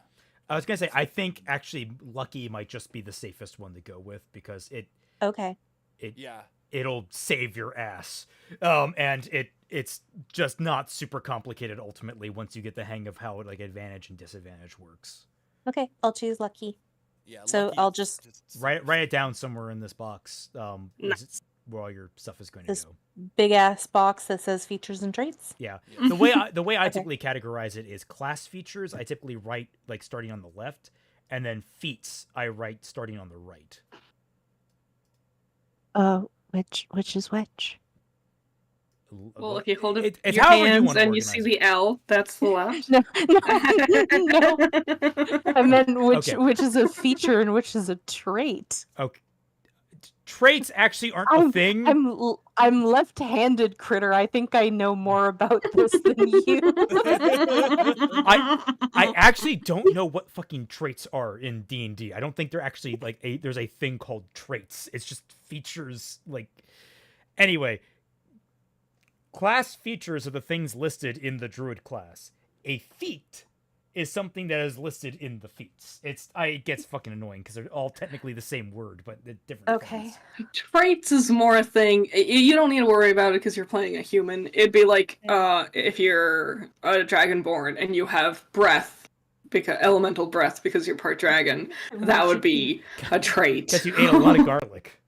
I was gonna say I think actually lucky might just be the safest one to go with because it'll save your ass. And it's just not super complicated ultimately once you get the hang of how like advantage and disadvantage works. Okay, I'll choose lucky. Yeah. So I'll just write it down somewhere in this box. Where all your stuff is going to go. Big ass box that says features and traits. Yeah. The way I typically categorize it is class features. I typically write like starting on the left, and then feats I write starting on the right. Which is which? Well, if you hold it it's your however you hands want to and you organize see it. the L, that's the left. No. I meant which is a feature and which is a trait. Okay. Traits actually aren't a thing. I'm left-handed, Critter. I think I know more about this than you. I actually don't know what fucking traits are in D&D. I don't think they're actually like there's a thing called traits. It's just features like anyway. Class features are the things listed in the druid class. A feat is something that is listed in the feats. It gets fucking annoying because they're all technically the same word, but they're different things. Traits is more a thing. You don't need to worry about it because you're playing a human. It'd be like if you're a dragonborn and you have breath, because elemental breath because you're part dragon. That would be a trait. Because you ate a lot of garlic.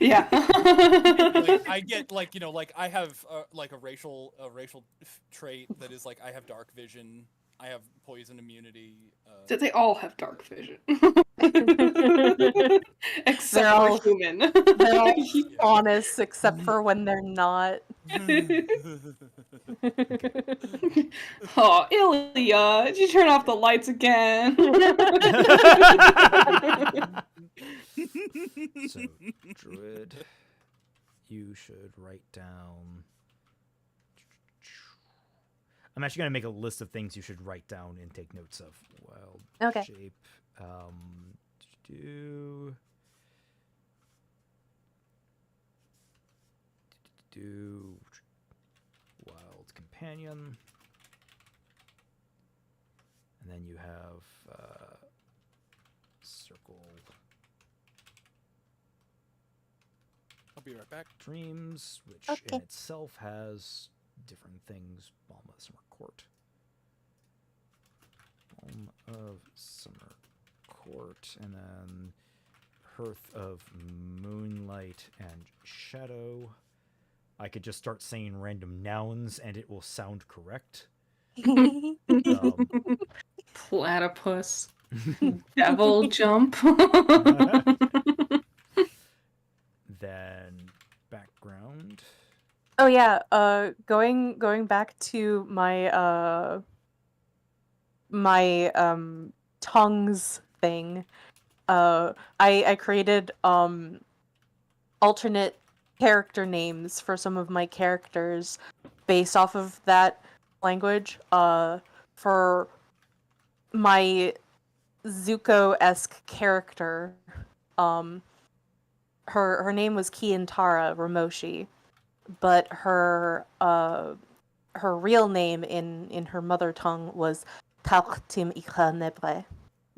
Yeah. Like, I get like I have like a racial trait that is like I have dark vision. I have poison immunity. They all have dark vision. Except for human. They're all honest, except for when they're not. Oh, Ilya, did you turn off the lights again? So, druid, you should write down. I'm actually going to make a list of things you should write down and take notes of. Wild shape. Do wild companion. And then you have circle. I'll be right back. Dreams, which in itself has different things. Balm of Summer Court. Balm of Summer Court, and then Hearth of Moonlight and Shadow. I could just start saying random nouns and it will sound correct. Platypus. Devil jump. Then background. Oh yeah, going back to my my tongues thing. I created alternate character names for some of my characters based off of that language. For my Zuko-esque character, her name was Kiantara Ramoshi, but her real name in her mother tongue was Talktim Ikha Nebre.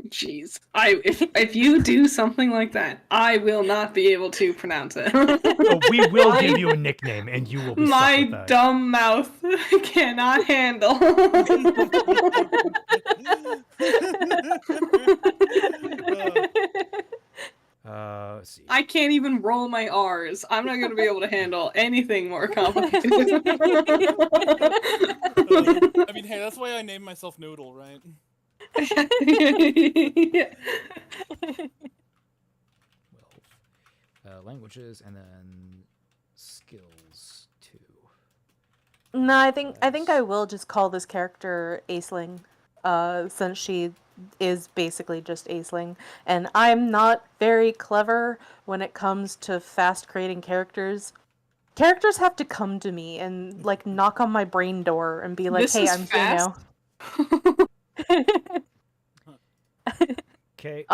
Jeez. If you do something like that, I will not be able to pronounce it. Oh, we will give you a nickname, and you will be stuck My with that. dumb mouth cannot handle. Let's see. I can't even roll my R's. I'm not going to be able to handle anything more complicated. I mean, hey, that's why I named myself Noodle, right? Languages and then skills 2. No, I think I will just call this character Aisling, since she is basically just Aisling, and I'm not very clever when it comes to fast creating characters. Characters have to come to me and like knock on my brain door and be like, This "Hey, is I'm fast? here now." Okay.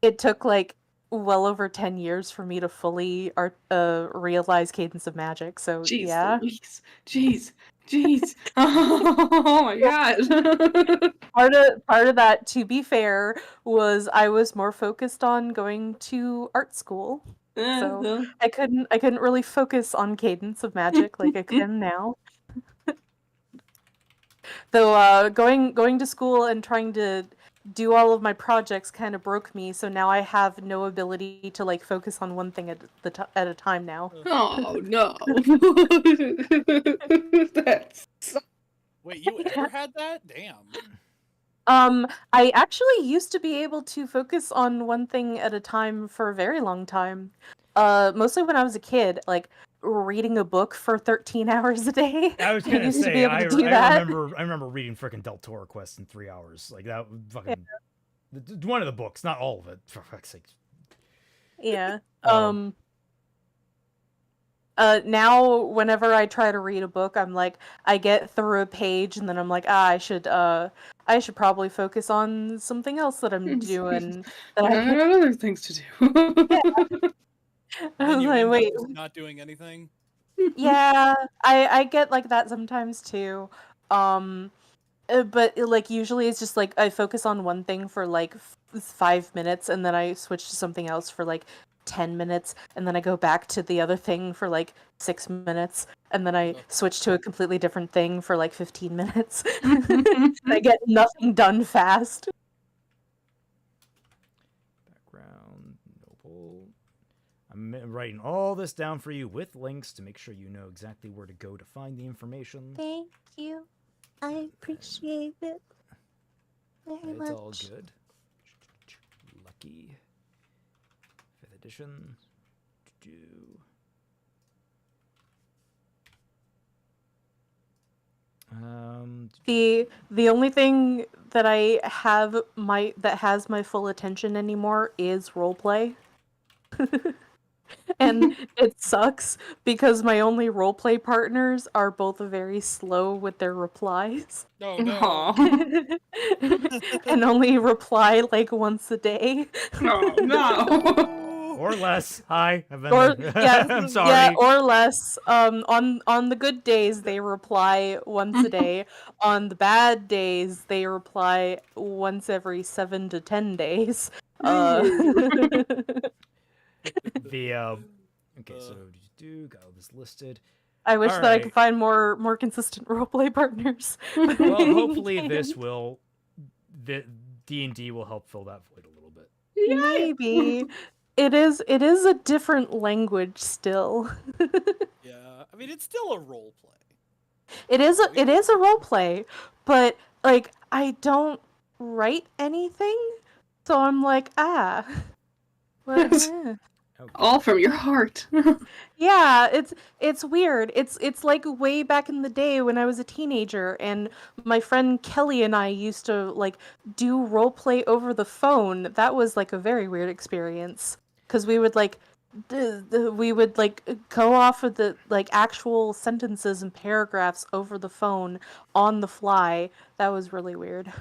It took like well over 10 years for me to fully realize Cadence of Magic. So Jeez yeah. Louise. Jeez. Oh my god. Part of that, to be fair, was I was more focused on going to art school. So I couldn't really focus on Cadence of Magic like I can now. Though going to school and trying to do all of my projects kind of broke me, so now I have no ability to like focus on one thing at a time now. Oh no. That's Wait, you ever had that? Damn. I actually used to be able to focus on one thing at a time for a very long time. Mostly when I was a kid, like reading a book for 13 hours a day. I was gonna used to say, be able to do I that. remember reading frickin' Del Toro Quest in 3 hours. Like that fucking one of the books, not all of it, for fuck's sake. Yeah. Now whenever I try to read a book, I'm like, I get through a page and then I'm like, I should probably focus on something else that I'm doing. That I I have other things to do. I And was you like, end wait. up just not doing anything. Yeah, I get like that sometimes too. But like usually it's just like I focus on one thing for like 5 minutes and then I switch to something else for like 10 minutes and then I go back to the other thing for like 6 minutes and then I switch to a completely different thing for like 15 minutes. I get nothing done fast. Background, noble. I'm writing all this down for you with links to make sure you know exactly where to go to find the information. Thank you. I appreciate it very much. It's all good. Lucky. 5th edition. The only thing that I have that has my full attention anymore is roleplay. And it sucks because my only roleplay partners are both very slow with their replies. Oh no. And only reply like once a day. Oh no. Or less. Hi, I've been Or there. yeah, I'm sorry. yeah, or less. On the good days they reply once a day. On the bad days they reply once every 7 to 10 days. Okay, so got all this listed. I wish All that I right. could find more consistent roleplay partners. Well, hopefully this will D&D will help fill that void a little bit. Maybe. It is a different language still. Yeah, I mean it's still a role play. It is a roleplay, but like I don't write anything, so I'm like, well, Okay. All from your heart. yeah, it's weird. It's like way back in the day when I was a teenager and my friend Kelly and I used to like do roleplay over the phone. That was like a very weird experience because we would like we would like go off of the like actual sentences and paragraphs over the phone on the fly. That was really weird.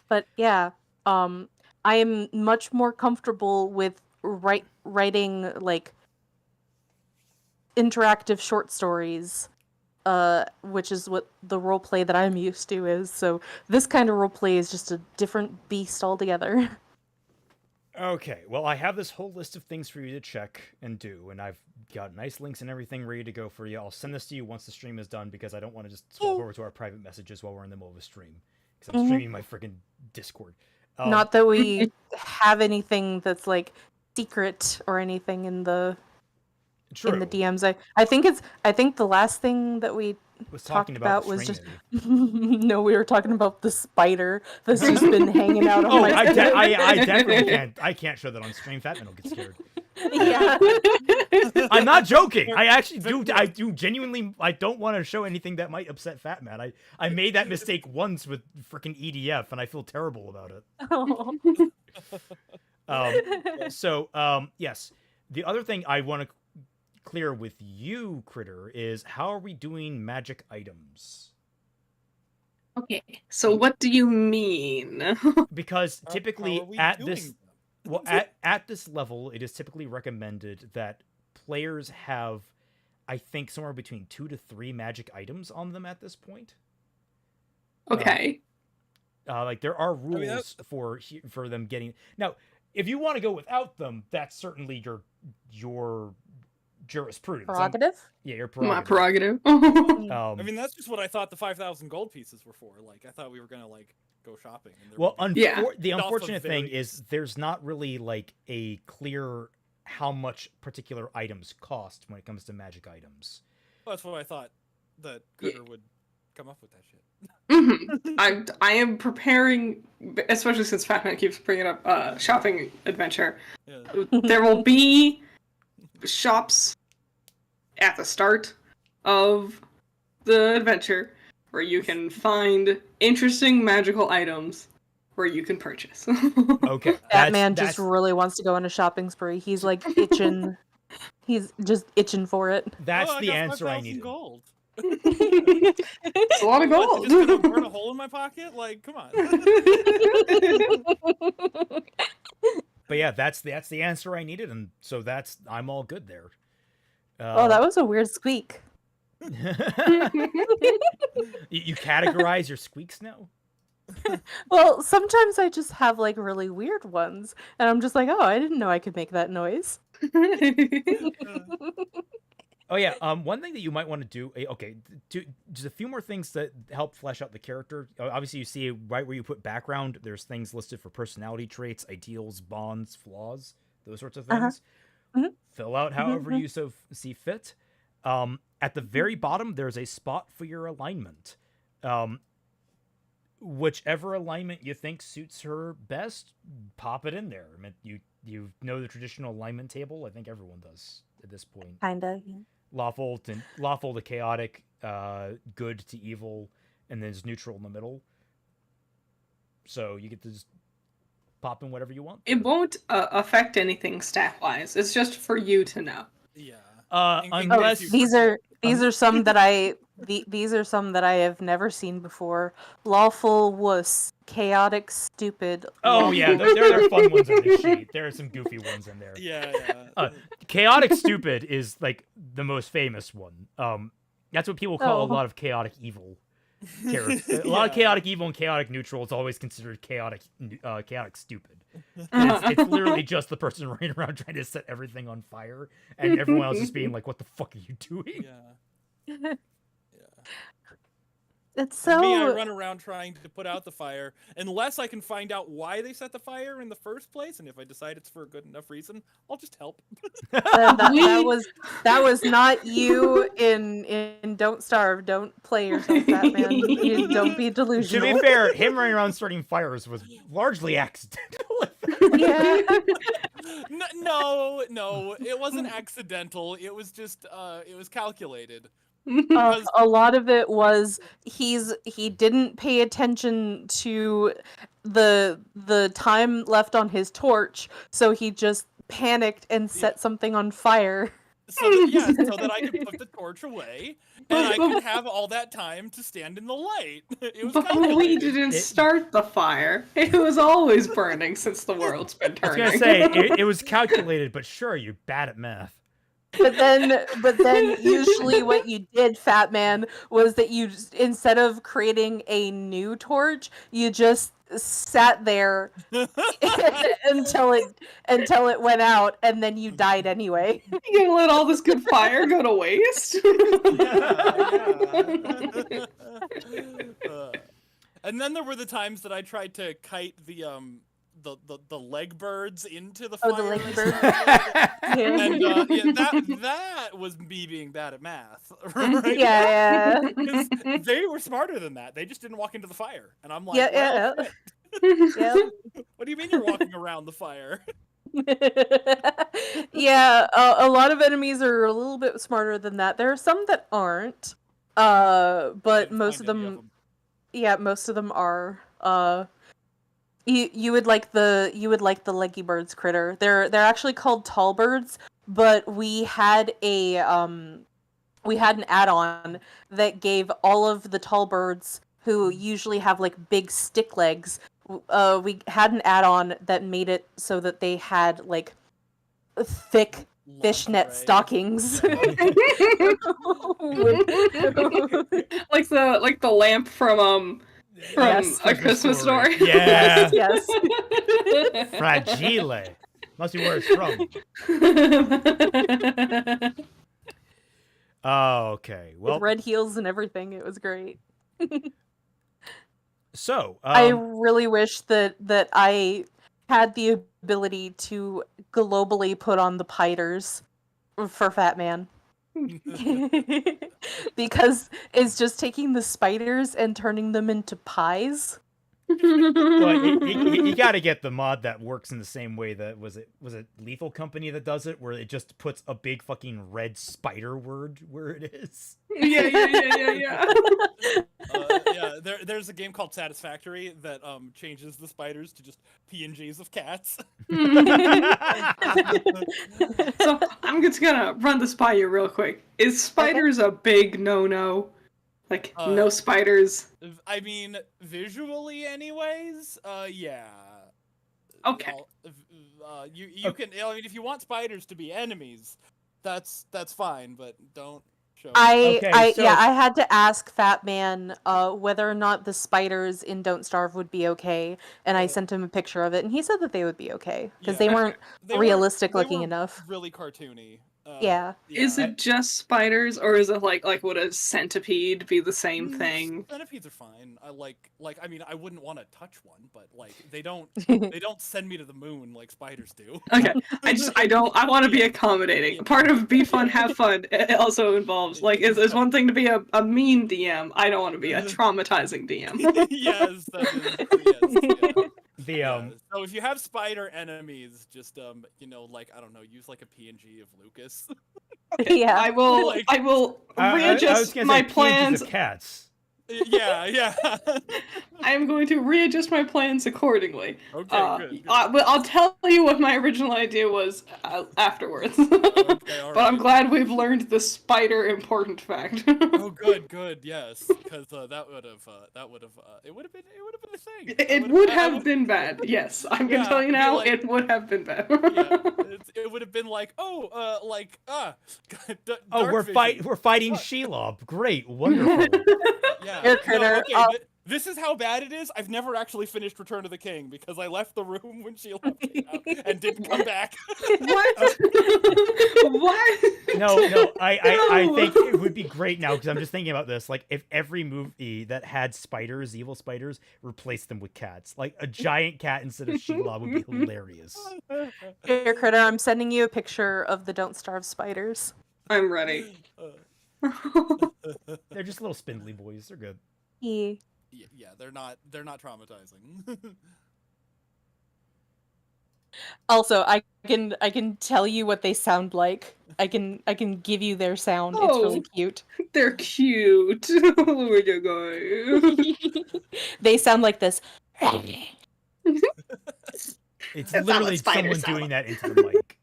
But yeah, I am much more comfortable with writing like interactive short stories which is what the role play that I'm used to is. So this kind of role play is just a different beast altogether. Okay, well, I have this whole list of things for you to check and do, and I've got nice links and everything ready to go for you. I'll send this to you once the stream is done because I don't want to just swap over to our private messages while we're in the middle of a stream. Because I'm streaming my freaking Discord. Not that we have anything that's like secret or anything in the DMs. I think the last thing that we talked about was just no, we were talking about the spider that's just been hanging out on my I definitely can't. I can't show that on stream. Fatman will get scared. Yeah. I'm not joking. I actually do. I do genuinely. I don't want to show anything that might upset Fatman. I made that mistake once with freaking EDF, and I feel terrible about it. Yes. The other thing I want to clear with you, Critter, is how are we doing magic items? Okay, so what do you mean? Because typically at this level, it is typically recommended that players have, I think, somewhere between 2 to 3 magic items on them at this point. Okay. Like there are rules for them getting. Now, if you want to go without them, that's certainly your jurisprudence. Prerogative? Yeah, your prerogative. My prerogative. I mean, that's just what I thought the 5,000 gold pieces were for. Like, I thought we were gonna like go shopping. And well, the unfortunate thing is there's not really like a clear how much particular items cost when it comes to magic items. Well, that's what I thought that Critter would come up with that shit. I am preparing, especially since Fatman keeps bringing up shopping adventure. Yeah. There will be shops at the start of the adventure where you can find interesting magical items where you can purchase. Okay. That man just really wants to go on a shopping spree. He's like itching. He's just itching for it. That's the answer I needed. Gold. It's a lot of gold. Just gonna burn a hole in my pocket? Like, come on. But yeah, that's the answer I needed, and so I'm all good there. Oh, that was a weird squeak. You categorize your squeaks now? Well, sometimes I just have like really weird ones, and I'm just like, oh, I didn't know I could make that noise. Oh yeah, one thing that you might want to do, just a few more things that help flesh out the character. Obviously, you see right where you put background, there's things listed for personality traits, ideals, bonds, flaws, those sorts of things. Fill out however you see fit. At the very bottom, there's a spot for your alignment. Whichever alignment you think suits her best, pop it in there. I mean, you know the traditional alignment table. I think everyone does at this point. Kinda. Yeah. Lawful to chaotic, good to evil, and then there's neutral in the middle. So you get to just pop in whatever you want. It won't affect anything stat-wise. It's just for you to know. Yeah. Unless these are some that these are some that I have never seen before. Lawful wuss, chaotic stupid. Oh yeah, there are fun ones on this sheet. There are some goofy ones in there. Yeah. Chaotic stupid is like the most famous one. That's what people call a lot of chaotic evil characters. A lot of chaotic evil and chaotic neutral is always considered chaotic stupid. It's literally just the person running around trying to set everything on fire, and everyone else just being like, "What the fuck are you doing?" Yeah. It's so. Me, I run around trying to put out the fire, unless I can find out why they set the fire in the first place, and if I decide it's for a good enough reason, I'll just help. That was not you in Don't Starve. Don't play yourself, Batman. You don't be delusional. To be fair, him running around starting fires was largely accidental. Yeah. No, it wasn't accidental. It was just, it was calculated. A lot of it was he didn't pay attention to the time left on his torch, so he just panicked and set something on fire. So that I could put the torch away, and I could have all that time to stand in the light. It was but we didn't start the fire. It was always burning since the world's been turning. I was gonna say it was calculated, but sure, you're bad at math. But then usually what you did, Fat Man, was that you instead of creating a new torch, you just sat there until it went out, and then you died anyway. You gonna let all this good fire go to waste? And then there were the times that I tried to kite the leg birds into the fire. Oh, the leg birds. And that was me being bad at math. Right? Yeah. 'Cause they were smarter than that. They just didn't walk into the fire, and I'm like, Yeah, well, yeah. what do you mean you're walking around the fire? Yeah, a lot of enemies are a little bit smarter than that. There are some that aren't, but Couldn't most of find any them, yeah, most of them are. You would like the leggy birds critter. They're actually called tall birds, but we had an add-on that gave all of the tall birds who usually have like big stick legs. We had an add-on that made it so that they had like thick fishnet Lingerie. stockings. like the lamp from Yes. A Christmas Story. Yeah. Yes. Fragile. Must be where it's from. Oh, okay. Well, With red heels and everything. It was great. so I really wish that I had the ability to globally put on the piters for Fat Man. Because it's just taking the spiders and turning them into pies. well, you got to get the mod that works in the same way that was it Lethal Company that does it, where it just puts a big fucking red spider word where it is. Yeah. There's a game called Satisfactory that changes the spiders to just PNGs of cats. So I'm just gonna run this by you real quick. Is spiders a big no-no? Like no spiders? I mean, visually, anyways. Yeah. Okay. You can. I mean, if you want spiders to be enemies, that's fine, but don't show. I so- had to ask Fat Man whether or not the spiders in Don't Starve would be okay, and I sent him a picture of it, and he said that they would be okay because they weren't realistic looking enough. Really cartoony. Yeah. Is it just spiders, or is it like would a centipede be the same thing? Centipedes are fine. I mean, I wouldn't want to touch one, but like they don't send me to the moon like spiders do. Okay, I want to be accommodating. Part of be fun, have fun. It also involves it's one thing to be a mean DM. I don't want to be a traumatizing DM. Yes, yes. So if you have spider enemies, just I don't know, use like a PNG of Lucas. Yeah. I will readjust my plans. Of cats. Yeah. I am going to readjust my plans accordingly. Okay, good. I'll tell you what my original idea was afterwards. Okay, all But I'm right. glad we've learned the spider important fact. Oh, good, yes, because that would have it would have been a thing. It would have been bad. Yes, I'm gonna Yeah, tell you it'd be now. like- It would have been bad. It would have been like, Oh, dark vision. we're fighting Shelob. Great, wonderful. Yeah. Air Critter, This is how bad it is. I've never actually finished Return of the King because I left the room when she left came out and didn't come back. What? What? No, I think it would be great now because I'm just thinking about this. Like, if every movie that had spiders, evil spiders, replaced them with cats, like a giant cat instead of Sheila would be hilarious. Air Critter, I'm sending you a picture of the Don't Starve spiders. I'm ready. They're just little spindly boys. They're good. Yeah, they're not traumatizing. Also, I can tell you what they sound like. I can give you their sound. It's really cute. They're cute. Oh my god. They sound like this. It's That's not literally what spiders someone sound doing that into the mic.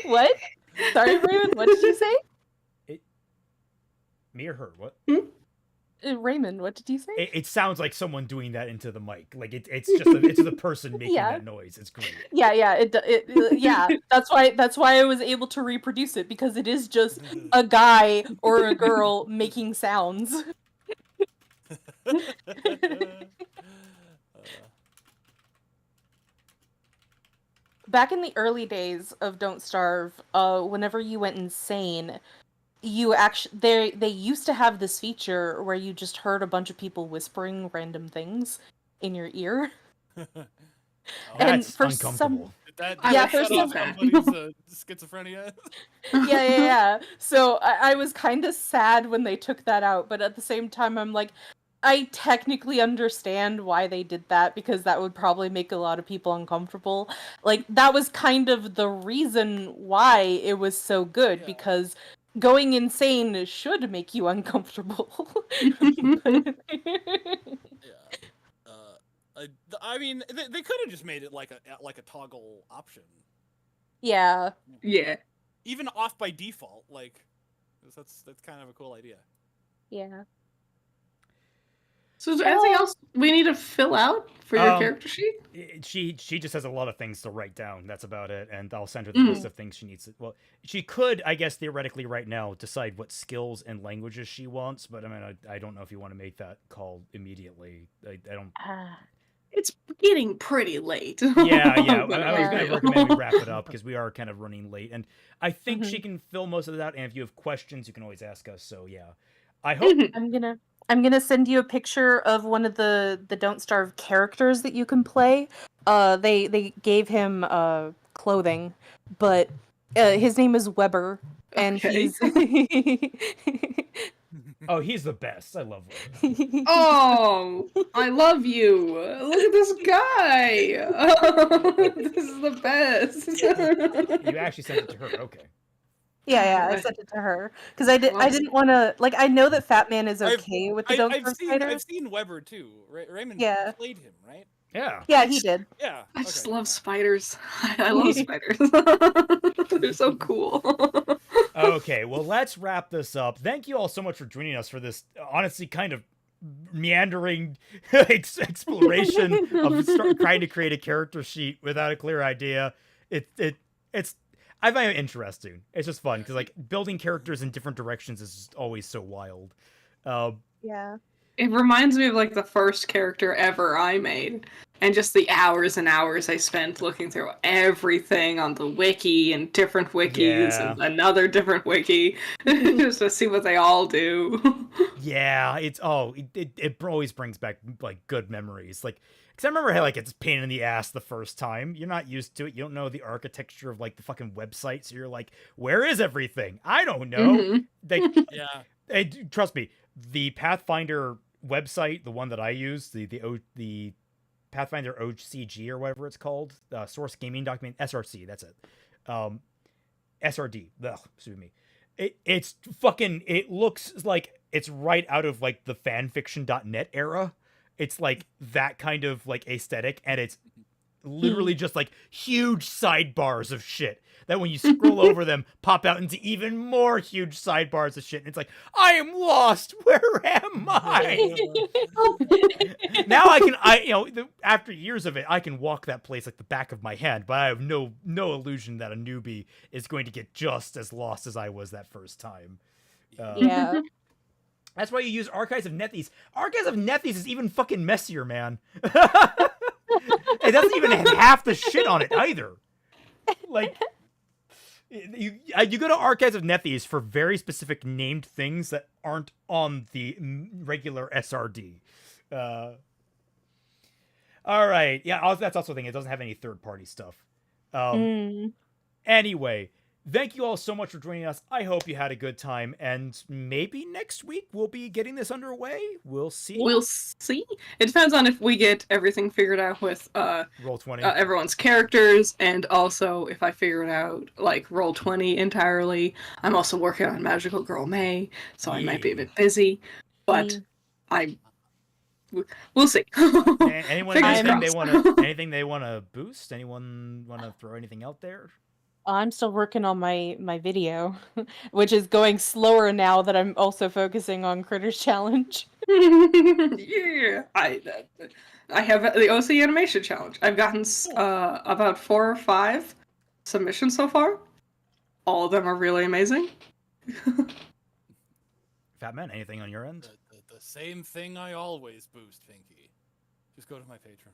What? Sorry, Ruben, what did you say? Me or her? What? Raymond, what did you say? It sounds like someone doing that into the mic. Like it's just the person making Yeah. that noise. It's great. Yeah, yeah. That's why I was able to reproduce it, because it is just a guy or a girl making sounds. Back in the early days of Don't Starve, whenever you went insane, you actually they used to have this feature where you just heard a bunch of people whispering random things in your ear. And That's for uncomfortable. Did Yeah, that for shut off some- somebody's schizophrenia? yeah. So I was kind of sad when they took that out, but at the same time, I'm like, I technically understand why they did that, because that would probably make a lot of people uncomfortable. Like, that was kind of the reason why it was so good, Yeah. because going insane should make you uncomfortable. Yeah. I mean, they could have just made it like a toggle option, Yeah. Yeah. even off by default. Like, that's kind of a cool idea. Yeah. So is there anything else we need to fill out for your character sheet? She just has a lot of things to write down. That's about it. And I'll send her the list of things she needs. Well, she could, I guess, theoretically right now decide what skills and languages she wants. But I mean, I don't know if you want to make that call immediately. I don't. It's getting pretty late. Yeah. I was Yeah. going to recommend we wrap it up because we are kind of running late. And I think she can fill most of that. And if you have questions, you can always ask us. So yeah, I hope. I'm gonna send you a picture of one of the Don't Starve characters that you can play. They gave him clothing, but his name is Weber, and Okay. he's Oh, he's the best. I love Weber. Oh, I love you. Look at this guy. Oh, this is the best. You actually sent it to her. Okay. Yeah, I sent it to her because I didn't want to, like, I know that Fat Man is I've- okay with the Don't Starve fighter. I've seen Weber too. Raymond Yeah. played him, right? Yeah. Yeah, he did. Yeah. I just okay. love spiders. I love spiders. They're so cool. Okay, well, let's wrap this up. Thank you all so much for joining us for this, honestly, kind of meandering exploration of trying to create a character sheet without a clear idea. It's I find it interesting. It's just fun because like building characters in different directions is just always so wild. Yeah. It reminds me of like the first character ever I made, and just the hours and hours I spent looking through everything on the wiki and different wikis Yeah. and another different wiki just to see what they all do. Yeah, it always brings back like good memories. Like, because I remember how like it's a pain in the ass the first time. You're not used to it. You don't know the architecture of like the fucking website, so you're like, where is everything? I don't know. Mhm. Like, Yeah. trust me, the Pathfinder website, the one that I use, the Pathfinder OCG or whatever it's called, Source Gaming Document, SRC, that's it. SRD, excuse me. It looks like it's right out of like the fanfiction.net era. It's like that kind of like aesthetic, and it's literally just like huge sidebars of shit that when you scroll over them pop out into even more huge sidebars of shit, and it's like, I am lost, where am I? Now after years of it, I can walk that place like the back of my hand, but I have no illusion that a newbie is going to get just as lost as I was that first time. Yeah. That's why you use Archives of Nethys. Archives of Nethys is even fucking messier, man. It doesn't even have half the shit on it either. Like, you go to Archives of Nethys for very specific named things that aren't on the regular SRD. All right, yeah, that's also the thing. It doesn't have any third-party stuff. Anyway, thank you all so much for joining us. I hope you had a good time, and maybe next week we'll be getting this underway. We'll see. We'll see. It depends on if we get everything figured out with Roll20. everyone's characters, and also if I figure it out like Roll20 entirely. I'm also working on Magical Girl May, so I might be a bit busy, but we'll see. Anyone Fingers anything crossed. anything they want to boost? Anyone want to throw anything out there? I'm still working on my video, which is going slower now that I'm also focusing on Critters Challenge. Yeah, I have the OC animation challenge. I've gotten about 4 or 5 submissions so far. All of them are really amazing. Fatman, anything on your end? The same thing I always boost, Pinky. Just go to my Patreon,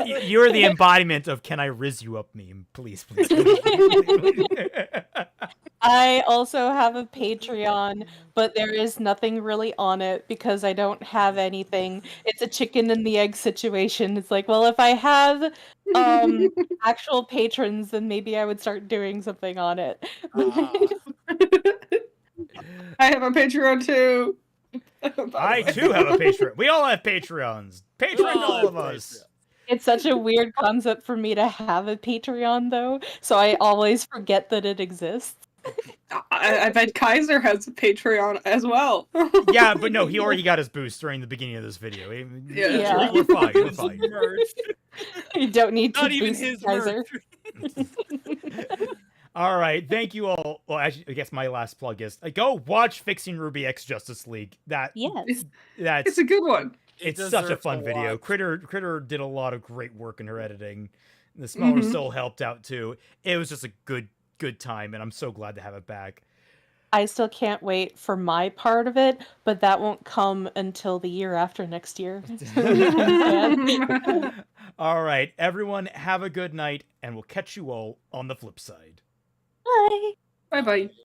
please. You're the embodiment of "Can I riz you up" meme. Please, please. I also have a Patreon, but there is nothing really on it because I don't have anything. It's a chicken and the egg situation. It's like, well, if I have actual patrons, then maybe I would start doing something on it. I have a Patreon too. I too have a Patreon. We all have Patreons. Patreon to all of us. It's such a weird concept for me to have a Patreon, though, so I always forget that it exists. I bet Kaiser has a Patreon as well. Yeah, but no, he already got his boost during the beginning of this video. Yeah. We're fine. We're fine. You don't need to Not even boost his Kaiser. All right, thank you all. Well, actually, I guess my last plug is go watch Fixing Ruby X Justice League. Yes. It's a good one. It's such a fun video. Critter did a lot of great work in her editing. The smaller soul helped out too. It was just a good time, and I'm so glad to have it back. I still can't wait for my part of it, but that won't come until the year after next year. All right, everyone, have a good night, and we'll catch you all on the flip side. Bye. Bye-bye.